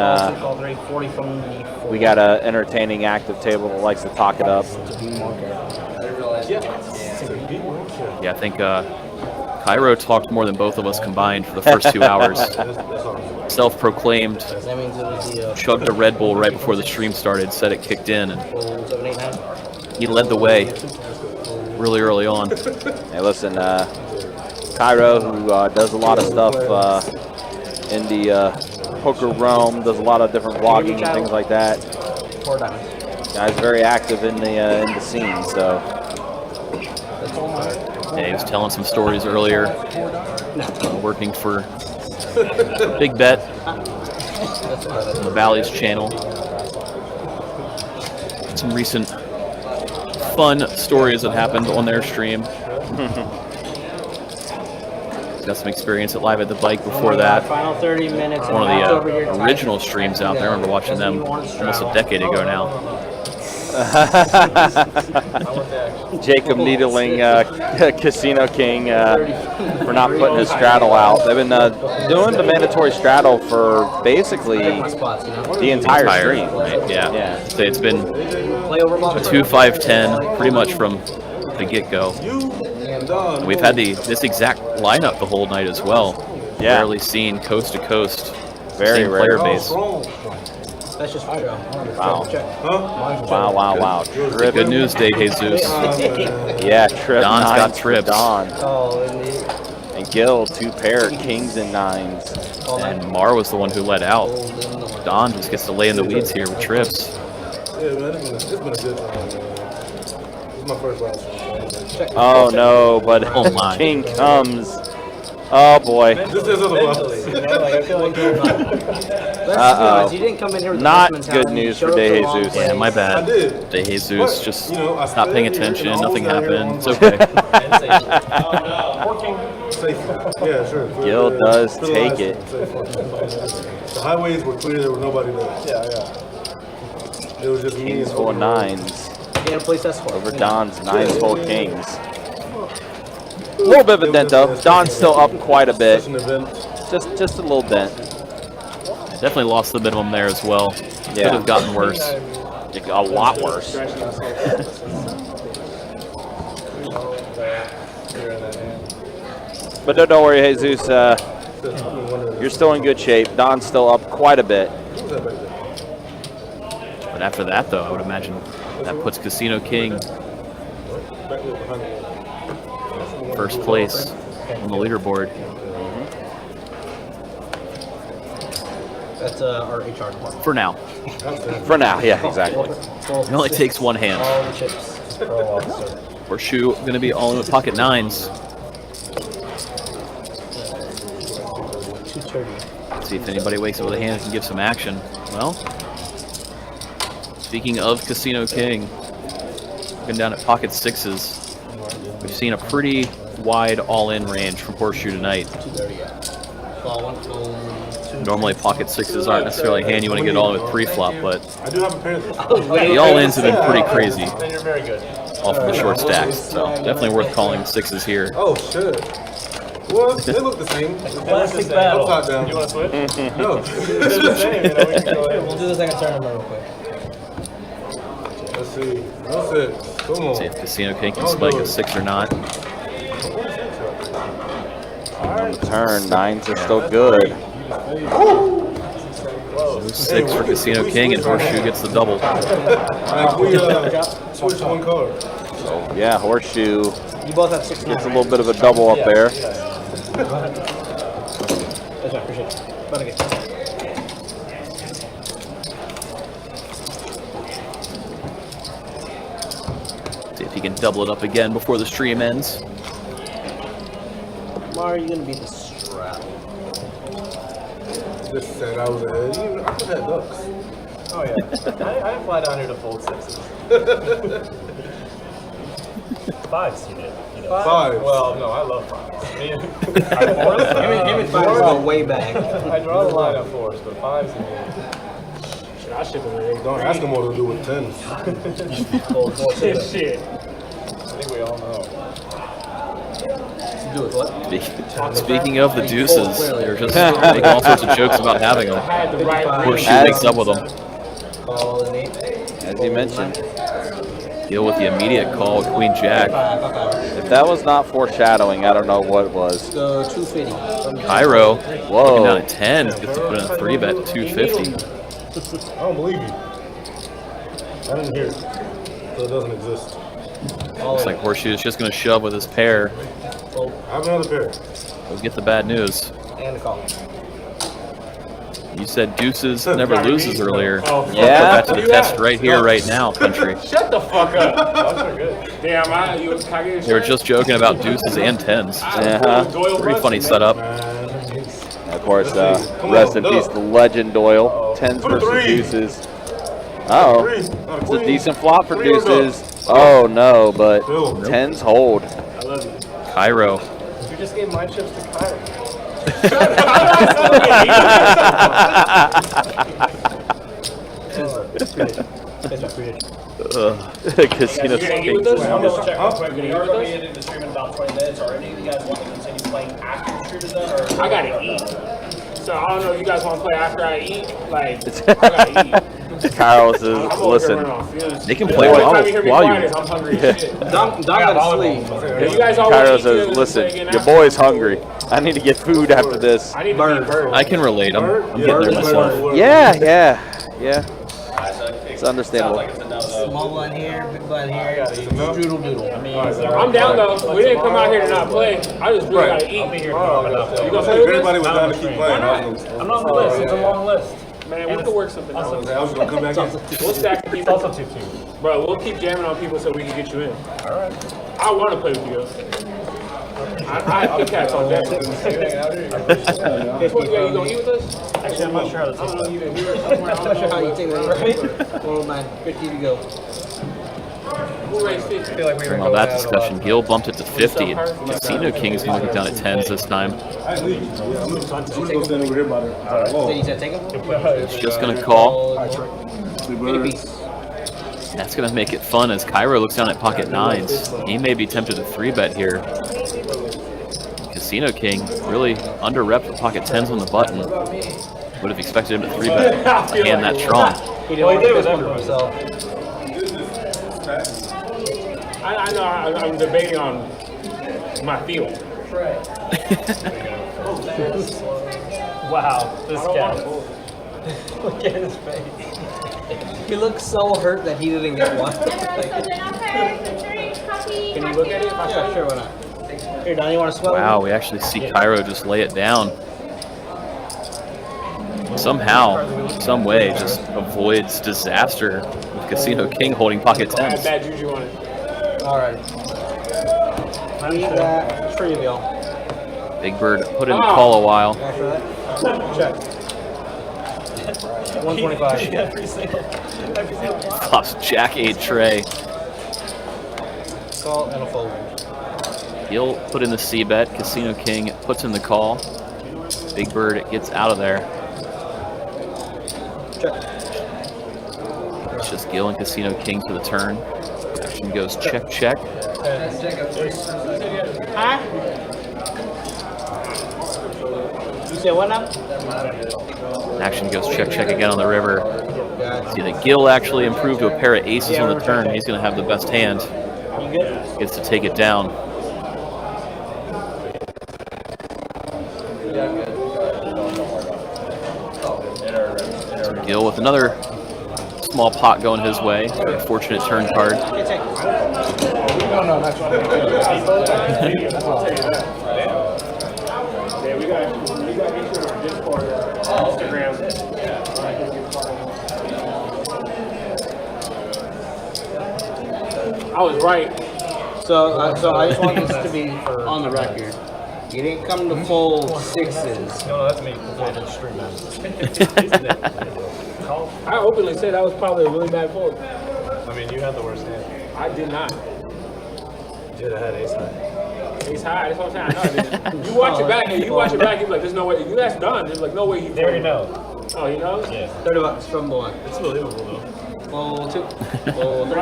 we got an entertaining, active table that likes to talk it up. Yeah, I think Kiero talked more than both of us combined for the first 2 hours. Self-proclaimed, chugged a Red Bull right before the stream started, said it kicked in, and he led the way really early on. Hey, listen, Kiero, who does a lot of stuff in the poker realm, does a lot of different vlogging and things like that. Guy's very active in the scene, so. Yeah, he was telling some stories earlier, working for Big Bet on the Valley's channel. Some recent fun stories that happened on their stream. Got some experience at Live at the Bike before that. Final 30 minutes. One of the original streams out there. I remember watching them almost a decade ago now. Jacob needling Casino King for not putting his straddle out. They've been doing the mandatory straddle for basically the entire stream. Right? Yeah. So it's been 2-5-10 pretty much from the get-go. We've had this exact lineup the whole night as well. Yeah. Rarely seen coast to coast. Very same rare. player base. That's just fire. Wow. Trip. Good news day, Jesus. Yeah, trip. Don's got trips. Don. And Gil, 2 pair, kings and 9s. And Mar was the one who led out. Don just gets to lay in the weeds here with trips. Yeah, man, it's been a good time, man. This is my first last one. Oh no, but Oh my. king comes. Oh boy. This is other Uh-oh. You didn't come in here with Not the good news for De Jesus. Yeah, my bad. I did. De Jesus just I not paying stood here attention. and Nothing almost happened. out It's here okay. Yeah, sure. Gil does take it. The highways were clear. There was nobody there. Yeah. It was just me Kings and full Hogan. 9s. over Over Don's 9s full kings. A little bit of a dent though. Don's still up quite a bit. Such an event. Just a little dent. Definitely lost the minimum there as well. Yeah. Could have gotten worse. A lot worse. But don't worry, Jesus. You're still in good shape. Don's still up quite a bit. But after that, though, I would imagine that puts Casino King first place on the leaderboard. That's our HR department. For now. For now, yeah, exactly. It only takes one hand. All the chips. Horseshoe going to be all in with pocket 9s. See if anybody wakes up with a hand and can give some action. Well, speaking of Casino King, looking down at pocket 6s, we've seen a pretty wide all-in range from Horseshoe tonight. Normally pocket 6s aren't necessarily a hand you want to get all in with pre-flop, but I do have a pair. the all-ins have been pretty crazy. Then you're very good. All from the short stacks, so definitely worth calling 6s here. Oh shit. Well, they look the same. Classic battle. Upside down. You want to switch? No. It's the same, you know, we can go ahead. We'll do the second tournament real quick. Let's see. That's it. Come on. See if Casino King can spike a 6 or not. On the turn, 9s are still good. 6 for Casino King, and Horseshoe gets the double. We switched one card. So yeah, Horseshoe You both have 6 gets a little bit of a double up there. That's right, appreciate it. But again. See if he can double it up again before the stream ends. Tomorrow you're gonna be the strap. Just said I was ahead. I could have ducks. Oh yeah. I fly down here to fold 6s. 5s you did. You know. 5. Well, no, I love 5s. Him and 5 go way back. I draw the line at 4s, but 5s you did. Shit, I ship them where they Don't ask them what to do with 10s. Shit. I think we all know. Do it what? Speaking of the deuces, they're just making all sorts of jokes about having them. Horseshoe makes up with them. Call an 8. As you mentioned. Deal with the immediate call with Queen Jack. If that was not foreshadowing, I don't know what it was. Go 250. Cairo, Whoa. looking down at 10, gets to put in a 3-bet to 250. I don't believe you. I didn't hear it. So it doesn't exist. Looks like Horseshoe is just going to shove with his pair. I have another pair. We'll get the bad news. And a call. You said deuces never loses earlier. Oh, Yeah? That's the test right here, right now, country. Shut the fuck up. Dogs are good. Damn, can I get a They were shirt? just joking about deuces and 10s. Uh-huh. Pretty funny setup. Of course, rest in peace, the legend Doyle. 10s versus deuces. Uh-oh. It's a decent flop for deuces. Oh, no, but 10s hold. I love you. Cairo. You just gave my chips to Kyrie. Casino I'm just checking real quick. We are going to get into stream in about 20 minutes. Are any of you guys want to continue playing after the stream is done? Or I gotta eat. So I don't know if you guys want to play after I eat. Like, I gotta eat. Carl says, I'm over here listen. running on fumes. They can play Every while time you hear me you quiet is I'm hungry as shit. Dom got to sleep. Yeah, you guys all Cairo wanna eat says, together listen, and your after? boy's hungry. I need to get food after this. I need to be bird. I can relate. I'm getting there myself. Yeah. It's understandable. Small one here, big one here. Doodle doodle. I'm down though. We didn't come out here to not play. I just really gotta eat. I'll be here You tomorrow. gonna play If with anybody us? was down to keep playing, I'm not on the list. It's a long list. Man, we could work something out. I was going to come back in. We'll stack the It's people. also 2-2. Bro, we'll keep jamming on people so we can get you in. Alright. I want to play with you. I have Kit Kats on deck. You gonna eat with us? Actually, I'm not sure how to I don't know, take you somewhere. I'm not sure how you take that. Oh man, 50 to go. Who raised 50? I feel like we were From all that discussion, Gil bumped it to 50. Casino King's going to get down at 10s this time. I'm going to go stand over here by the wall. So you said take him? It's just going to call. Any piece. That's going to make it fun as Cairo looks down at pocket 9s. He may be tempted to 3-bet here. Casino King really under rep for pocket 10s on the button. Would have expected him to 3-bet a hand that strong. He did with himself. I know I'm debating on my feeling. Wow, this guy. Look at his face. He looks so hurt that he didn't get one. Can you look at it? Yeah, sure, why not? Here, Don, you want to swell? Wow, we actually see Cairo just lay it down. Somehow, some way, just avoids disaster with Casino King holding pocket I had 10s. bad juju on it. Alright. Leave that. Free of y'all. Big Bird put in the call a while. After that. Check. 125. Every single. Flops Jack 8 tray. Call and a fold. He'll put in the C-bet. Casino King puts in the call. Big Bird gets out of there. Check. It's just Gil and Casino King for the turn. Action goes check, check. Huh? You said what now? Action goes check, check again on the river. See that Gil actually improved to a pair of aces on the turn. He's going to have the best hand. You good? Gets to take it down. Gil with another small pot going his way. Very fortunate turn card. No, that's right. That's all. Yeah, we got to get you on our Discord, Instagram. I was right. So I just want this to be on the record. You didn't come to full sixes. No, that's me. I openly said that was probably a really bad fold. I mean, you had the worst hand. I did not. Dude, I had ace high. Ace high, that's what I'm saying. I know I didn't. You watch it back, and you watch it back, you're like, there's no way. You that's done. There's like no way he. They already know. Oh, you know? Yeah. $30 from the one. It's believable though. Fold 2. I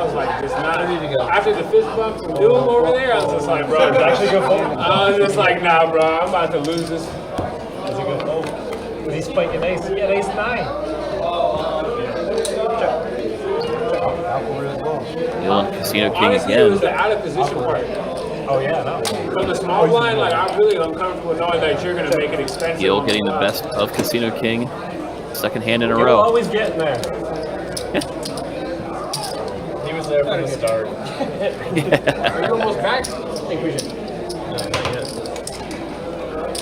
was like, it's not. Ready to go. After the fist bump from Doom over there, I was just like, bro, it's actually good fold. I was just like, nah, bro, I'm about to lose this. That's a good fold. He's spiking ace. He had ace 9. Gil Casino King Honestly, it was again. the out of position part. Oh, yeah, no. From the small blind, like, I'm really uncomfortable knowing that you're going to make it expensive. Gil getting the best of Casino King. Second hand in a You're row. always getting there. He was there from the start. Are you almost back? I appreciate it.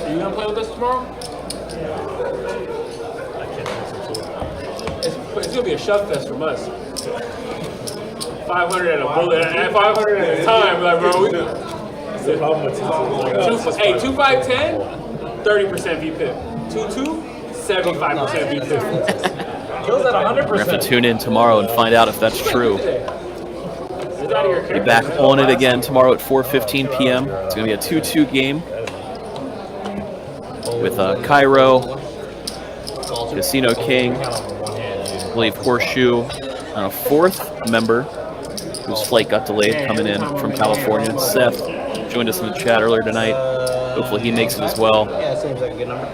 Are you going to play with us tomorrow? It's going to be a shove fest from us. 500 at a bullet, at 500 at a time, like, bro, we do. Hey, 2 5 10, 30% VPIP. 2 75% VPIP. Gil's at 100%. We're going to have to tune in tomorrow and find out if that's true. It's out of your Be character, back man. on it again tomorrow at 4:15 p.m. It's going to be a 2-2 game with Kiero, Casino King, I believe Horseshoe, and a fourth member whose flight got delayed coming in from California. Seth joined us in the chat earlier tonight. Hopefully he makes it as well. Yeah, it seems like a good number.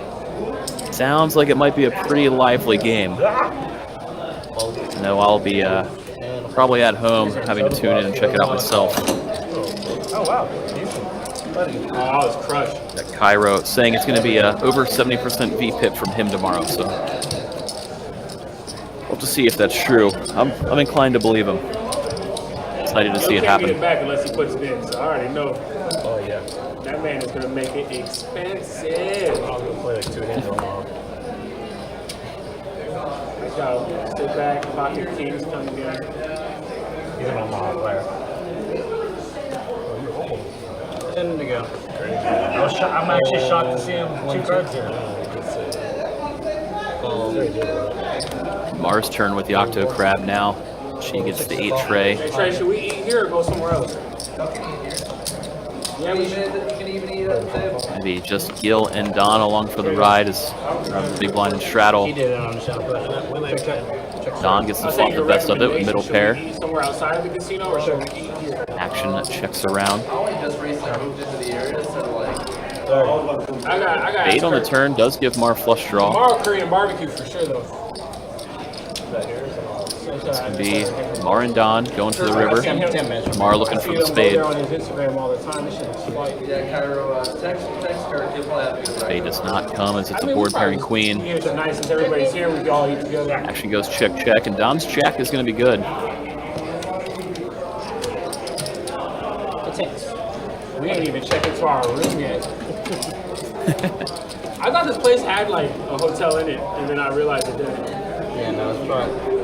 Sounds like it might be a pretty lively game. No, I'll be probably at home having to tune in and check it out myself. Oh, wow. Oh, I was crushed. That Kiero saying it's going to be over 70% VPIP from him tomorrow, so we'll have to see if that's true. I'm inclined to believe him. Excited to see it Can't get happen. it back unless he puts it in, so I already know. Oh, yeah. That man is going to make it expensive. I'm gonna play like 2 hands tomorrow. Let's go. Sit back, pocket kings come again. He's an Omaha player. 10 to go. I'm actually shocked to see him 2 cards here. Mars' turn with the Octo Crab now. She gets the 8 tray. Hey, Trey, should we eat here or go somewhere else? Yeah, we should. Maybe just Gil and Don along for the ride as big blind and He straddle. did it on the shot push. Don gets to flop the best of it with middle pair. Should we eat somewhere outside of the casino or should we eat here? Action that checks around. I got 8 on the turn does give Mar flush draw. Tomorrow Korean barbecue for sure though. It's going to be Mar and Don going to the river. Mar looking for the spade. On his Instagram all the time. This shit is slight. Spade does not come as it's a board pairing queen. Here's a nice, since everybody's here, we can all eat together. Action goes check, check, and Don's jack is going to be good. We ain't even checked into our room yet. I thought this place had like a hotel in it, and then I realized it didn't. Yeah, no, it's probably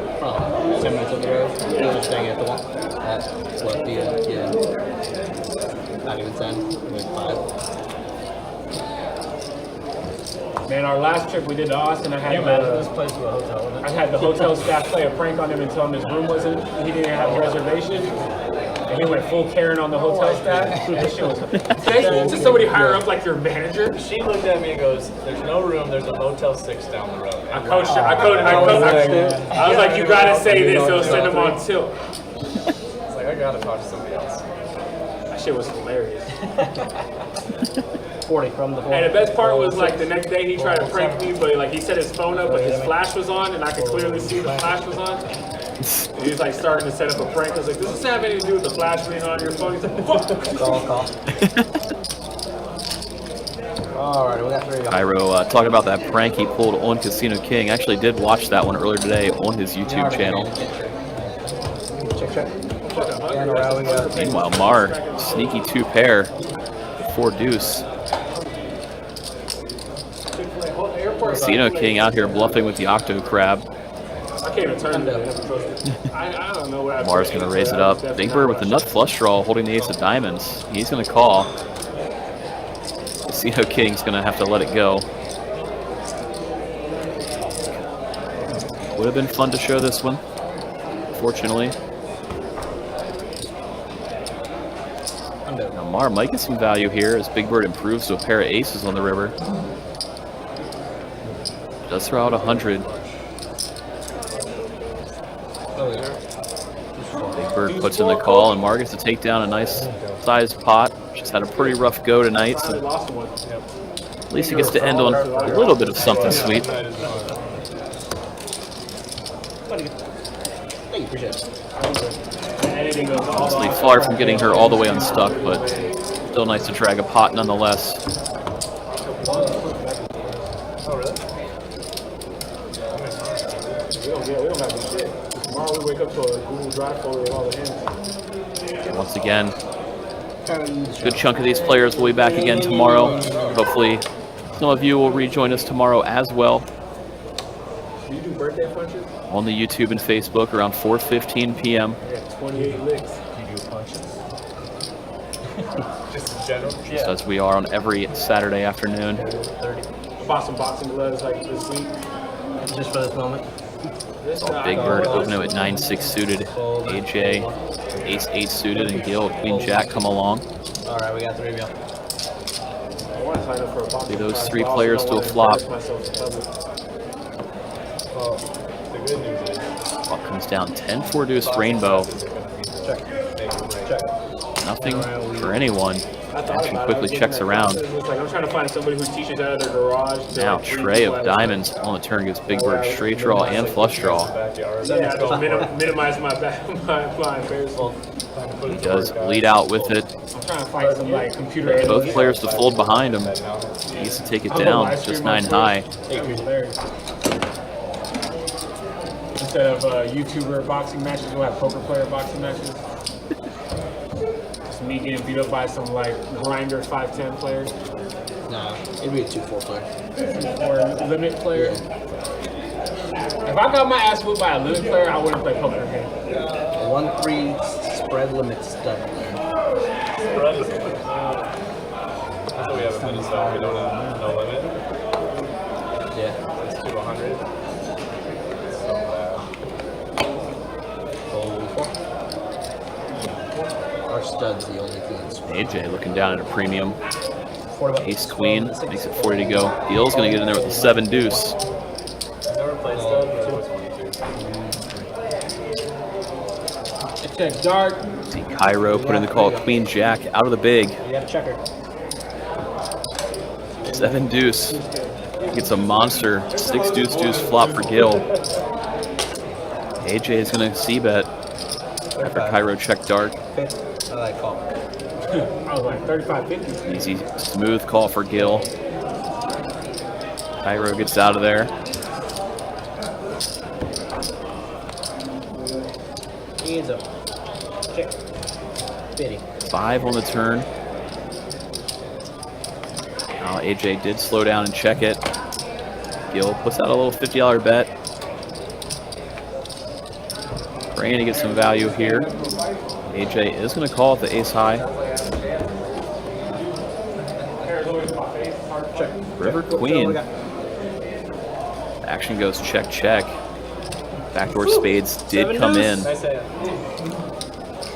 10 minutes up the road. Yeah. Just staying at the one. At left, yeah. Not even 10, maybe 5. Man, our last trip we did to Austin, I had this place with a hotel in it. I had the hotel staff play a prank on him and tell him his room wasn't, he didn't have a reservation. And he went full Karen on the hotel staff. That shit was to somebody higher up like your manager. She looked at me and goes, "There's no room. There's a Motel 6 down the road." I coached her. I was like, you gotta say this, he'll send him on tilt. It's like, I gotta talk to somebody else. That shit was hilarious. 40 from the 4. And the best part was like the next day he tried to prank me, but like he set his phone up, but his flash was on, and I could clearly see the flash was on. And he was like starting to set up a prank. I was like, does this have anything to do with the flash being on your phone? He's like, fuck. Call. Alright, we got 3 guys. Kiero talking about that prank he pulled on Casino King. I actually did watch that one earlier today on his YouTube channel. Check. Meanwhile, Mar, sneaky 2-pair, 4 deuce. Casino King out here bluffing with the Octo Crab. I can't even turn that. I don't know what Mar's going to raise it up. Big Bird with the nut flush draw holding the ace of diamonds. He's going to call. Casino King's going to have to let it go. Would have been fun to show this one, fortunately. Now Mar might get some value here as Big Bird improves to a pair of aces on the river. Does throw out 100. Big Bird puts in the call, and Mar gets to take down a nice sized pot. She's had a pretty rough go tonight, so at least he gets to end on a little bit of something sweet. Honestly, far from getting her all the way unstuck, but still nice to drag a pot nonetheless. Oh, really? We don't have this shit. Tomorrow we wake up to a Google Drive folder with all the hands. Once again, a good chunk of these players will be back again tomorrow. Hopefully, some of you will rejoin us tomorrow as well. Do you do birthday punches? On the YouTube and Facebook around 4:15 p.m. I got 28 licks. Do you do punches? Just in general? Just as we are on every Saturday afternoon. 30. I bought some boxing gloves like this week. Just for this moment. Big Bird opening with 9-6 suited. AJ, Ace-8 suited, and Gil, Queen-Jack come along. All right, we got 3 of y'all. I want to sign up for a boxing See those class, 3 but I also players don't to a wanna flop. embarrass myself in public. Well, the good news is Flop comes down 10-4 deuce rainbow. Nothing for anyone. Action quickly checks around. It's like I'm trying to find somebody who teaches out of their garage. to, Now like, treat tray people of at diamonds on the turn gives Big Bird straight draw and flush draw. Yeah, I just minimize my embarrassment. He does lead out with it. I'm trying to find some like computer. Both players to fold behind him. He needs to take it down, just 9 high. Instead of YouTuber boxing matches, we'll have poker player boxing matches. Just me getting beat up by some like grinder 5'10" player. Nah, it'd be a 2-4 player. Or a limit player. If I got my ass whooped by a limit player, I wouldn't play poker again. 1-3 spread limit stud. so we have a mini stock, we don't have no limit. Yeah. It's to 100. Our stud's the only thing that's AJ looking down at a premium. Ace Queen makes it 40 to go. Gil's gonna get in there with a 7 deuce. Never played stud, but it was 22. Check dark. See Kiero put in the call, Queen Jack out of the big. You got a checker. 7 deuce. Gets a monster 6 deuce deuce flop for Gil. AJ is gonna c-bet after Kiero check dark. I like call. I was like 35-50. Easy smooth call for Gil. Kiero gets out of there. Hands up. Check. Bitty. 5 on the turn. Now AJ did slow down and check it. Gil puts out a little $50 bet. Praying to get some value here. AJ is going to call at the ace high. River Queen. Action goes check, check. Backdoor spades did come in. Nice hand.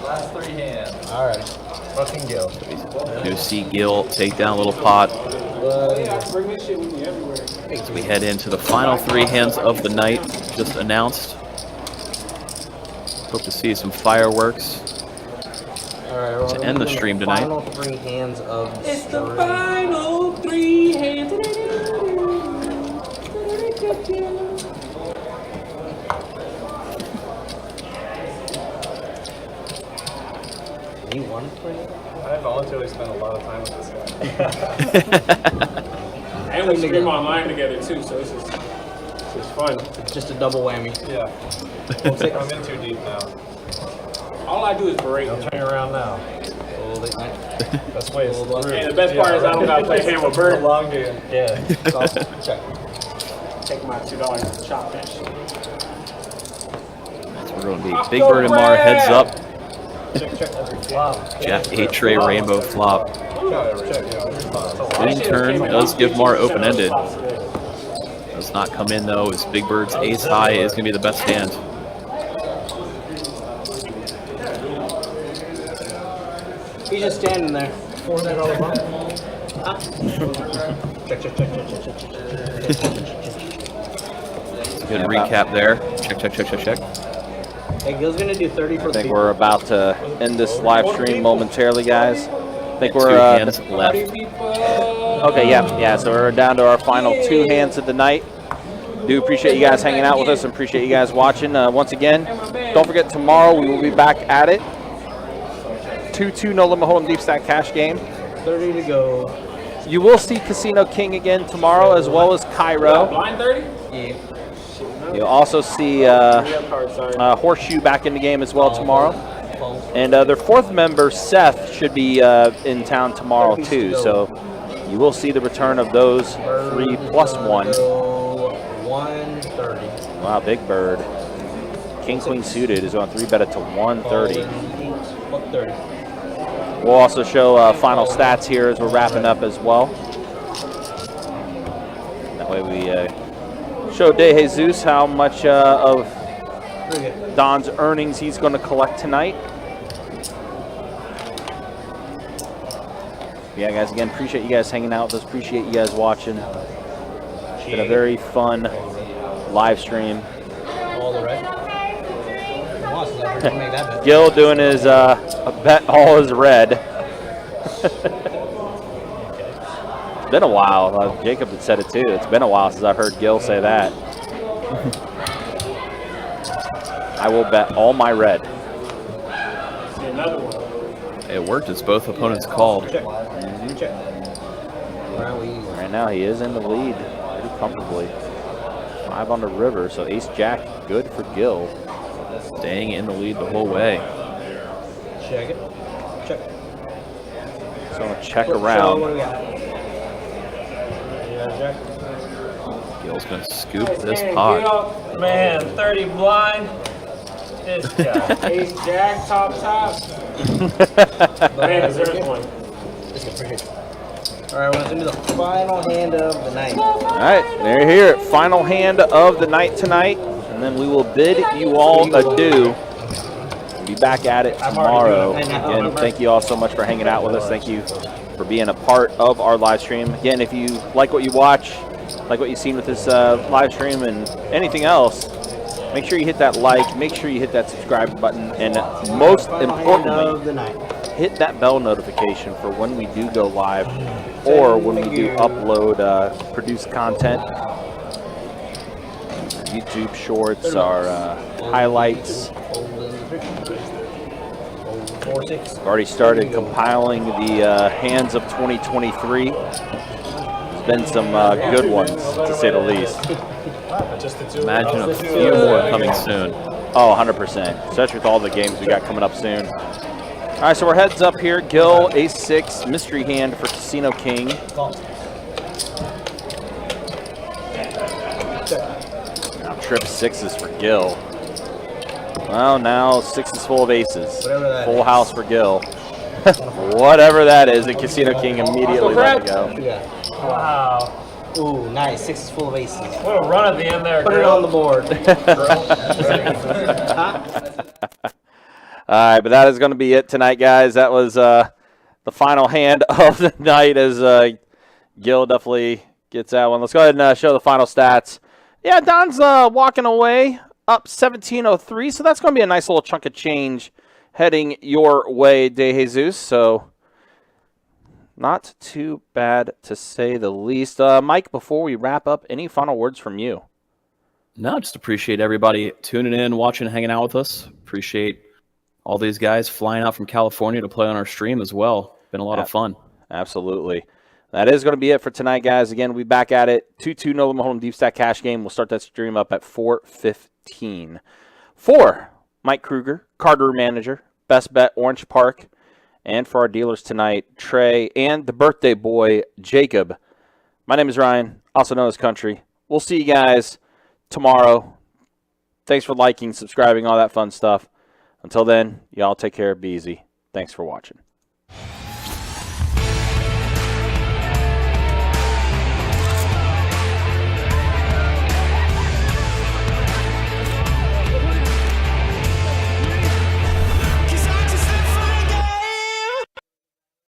Last 3 hands. All right. Fucking Gil. You see Gil take down a little pot. As we head into the final 3 hands of the night, just announced. Hope to see some fireworks to end the stream tonight. Final 3 hands of the It's the final 3 hands. You won for it? I voluntarily spent a lot of time with this guy. And we stream online together too, so this is fun. Just a double whammy. Yeah. I'm in too deep now. all I do is berate. Don't turn around now. That's why it's And the best part is I don't gotta play hand with Bird. long game. Yeah. Take my $2 and chop that shit. We're going to be Big Bird and Mar heads up. Flop. Jack 8-tray rainbow flop. Winning turn does give Mar open-ended. Does not come in though, as Big Bird's ace high is going to be the best hand. He's just standing there. $400 bump. Check. Good recap there. Check. Hey, Gil's gonna do 30 for I think we're about to end this live stream momentarily, guys. I think we're 2 hands left. okay. Yeah. So we're down to our final 2 hands of the night. Do appreciate you guys hanging out with us and appreciate you guys watching. Once again, don't forget tomorrow we will be back at it. 2-2 no limit hold'em deep stack cash game. 30 to go. You will see Casino King again tomorrow, as well as Kiero. Blind 30? Yeah. You'll also see Horseshoe back in the game as well tomorrow. And their 4th member, Seth, should be in town tomorrow too. So you will see the return of those 3 plus 1. 130. Wow, Big Bird. King Queen suited is on 3-bet it to 130. 130. We'll also show final stats here as we're wrapping up as well. That way we show De Jesus how much of Don's earnings he's going to collect tonight. Yeah, guys, again, appreciate you guys hanging out with us. Appreciate you guys watching. It's been a very fun live stream. All the red. Gil doing his bet all is red. It's been a while. Jacob had said it too. It's been a while since I've heard Gil say that. I will bet all my red. It worked as both opponents called. Right now he is in the lead pretty comfortably. 5 on the river, so ace jack good for Gil. Staying in the lead the whole way. Check it. Check. So I'm gonna check around. What do we got? Gil's gonna scoop this pot. Man, 30 blind. This guy. Ace jack, top. Man, deserves one. All right, we're gonna do the final hand of the night. All right, there you hear it. Final hand of the night tonight, and then we will bid you all adieu. We'll be back at it tomorrow. Again, thank you all so much for hanging out with us. Thank you for being a part of our live stream. Again, if you like what you watch, like what you've seen with this live stream and anything else, make sure you hit that like, make sure you hit that subscribe button, and most importantly, hit that bell notification for when we do go live or when we do upload produced content. YouTube shorts, our highlights. We've already started compiling the hands of 2023. There's been some good ones, to say the least. Imagine a few more coming soon. Oh, 100%, especially with all the games we got coming up soon. All right, so we're heads up here. Gil, ace-6, mystery hand for Casino King. Now trip 6s for Gil. Well, now 6 is full of aces. Full house for Gil. Whatever that is, and Casino King immediately let it go. Yeah. Wow. Ooh, nice. 6 is full of aces. What a run at the end there, Put it on the board. All right, but that is going to be it tonight, guys. That was the final hand of the night as Gil definitely gets that one. Let's go ahead and show the final stats. Yeah, Don's walking away up 1703, so that's going to be a nice little chunk of change heading your way, De Jesus. So not too bad to say the least. Mike, before we wrap up, any final words from you? No, just appreciate everybody tuning in, watching, hanging out with us. Appreciate all these guys flying out from California to play on our stream as well. Been a lot of fun. Absolutely. That is going to be it for tonight, guys. Again, we'll be back at it. 2-2 no limit hold'em deep stack cash game. We'll start that stream up at 4:15. For Mike Kruger, Carter Manager, Best Bet Orange Park. And for our dealers tonight, Trey and the birthday boy, Jacob. My name is Ryan, also known as Country. We'll see you guys tomorrow. Thanks for liking, subscribing, all that fun stuff. Until then, y'all take care. Be easy. Thanks for watching.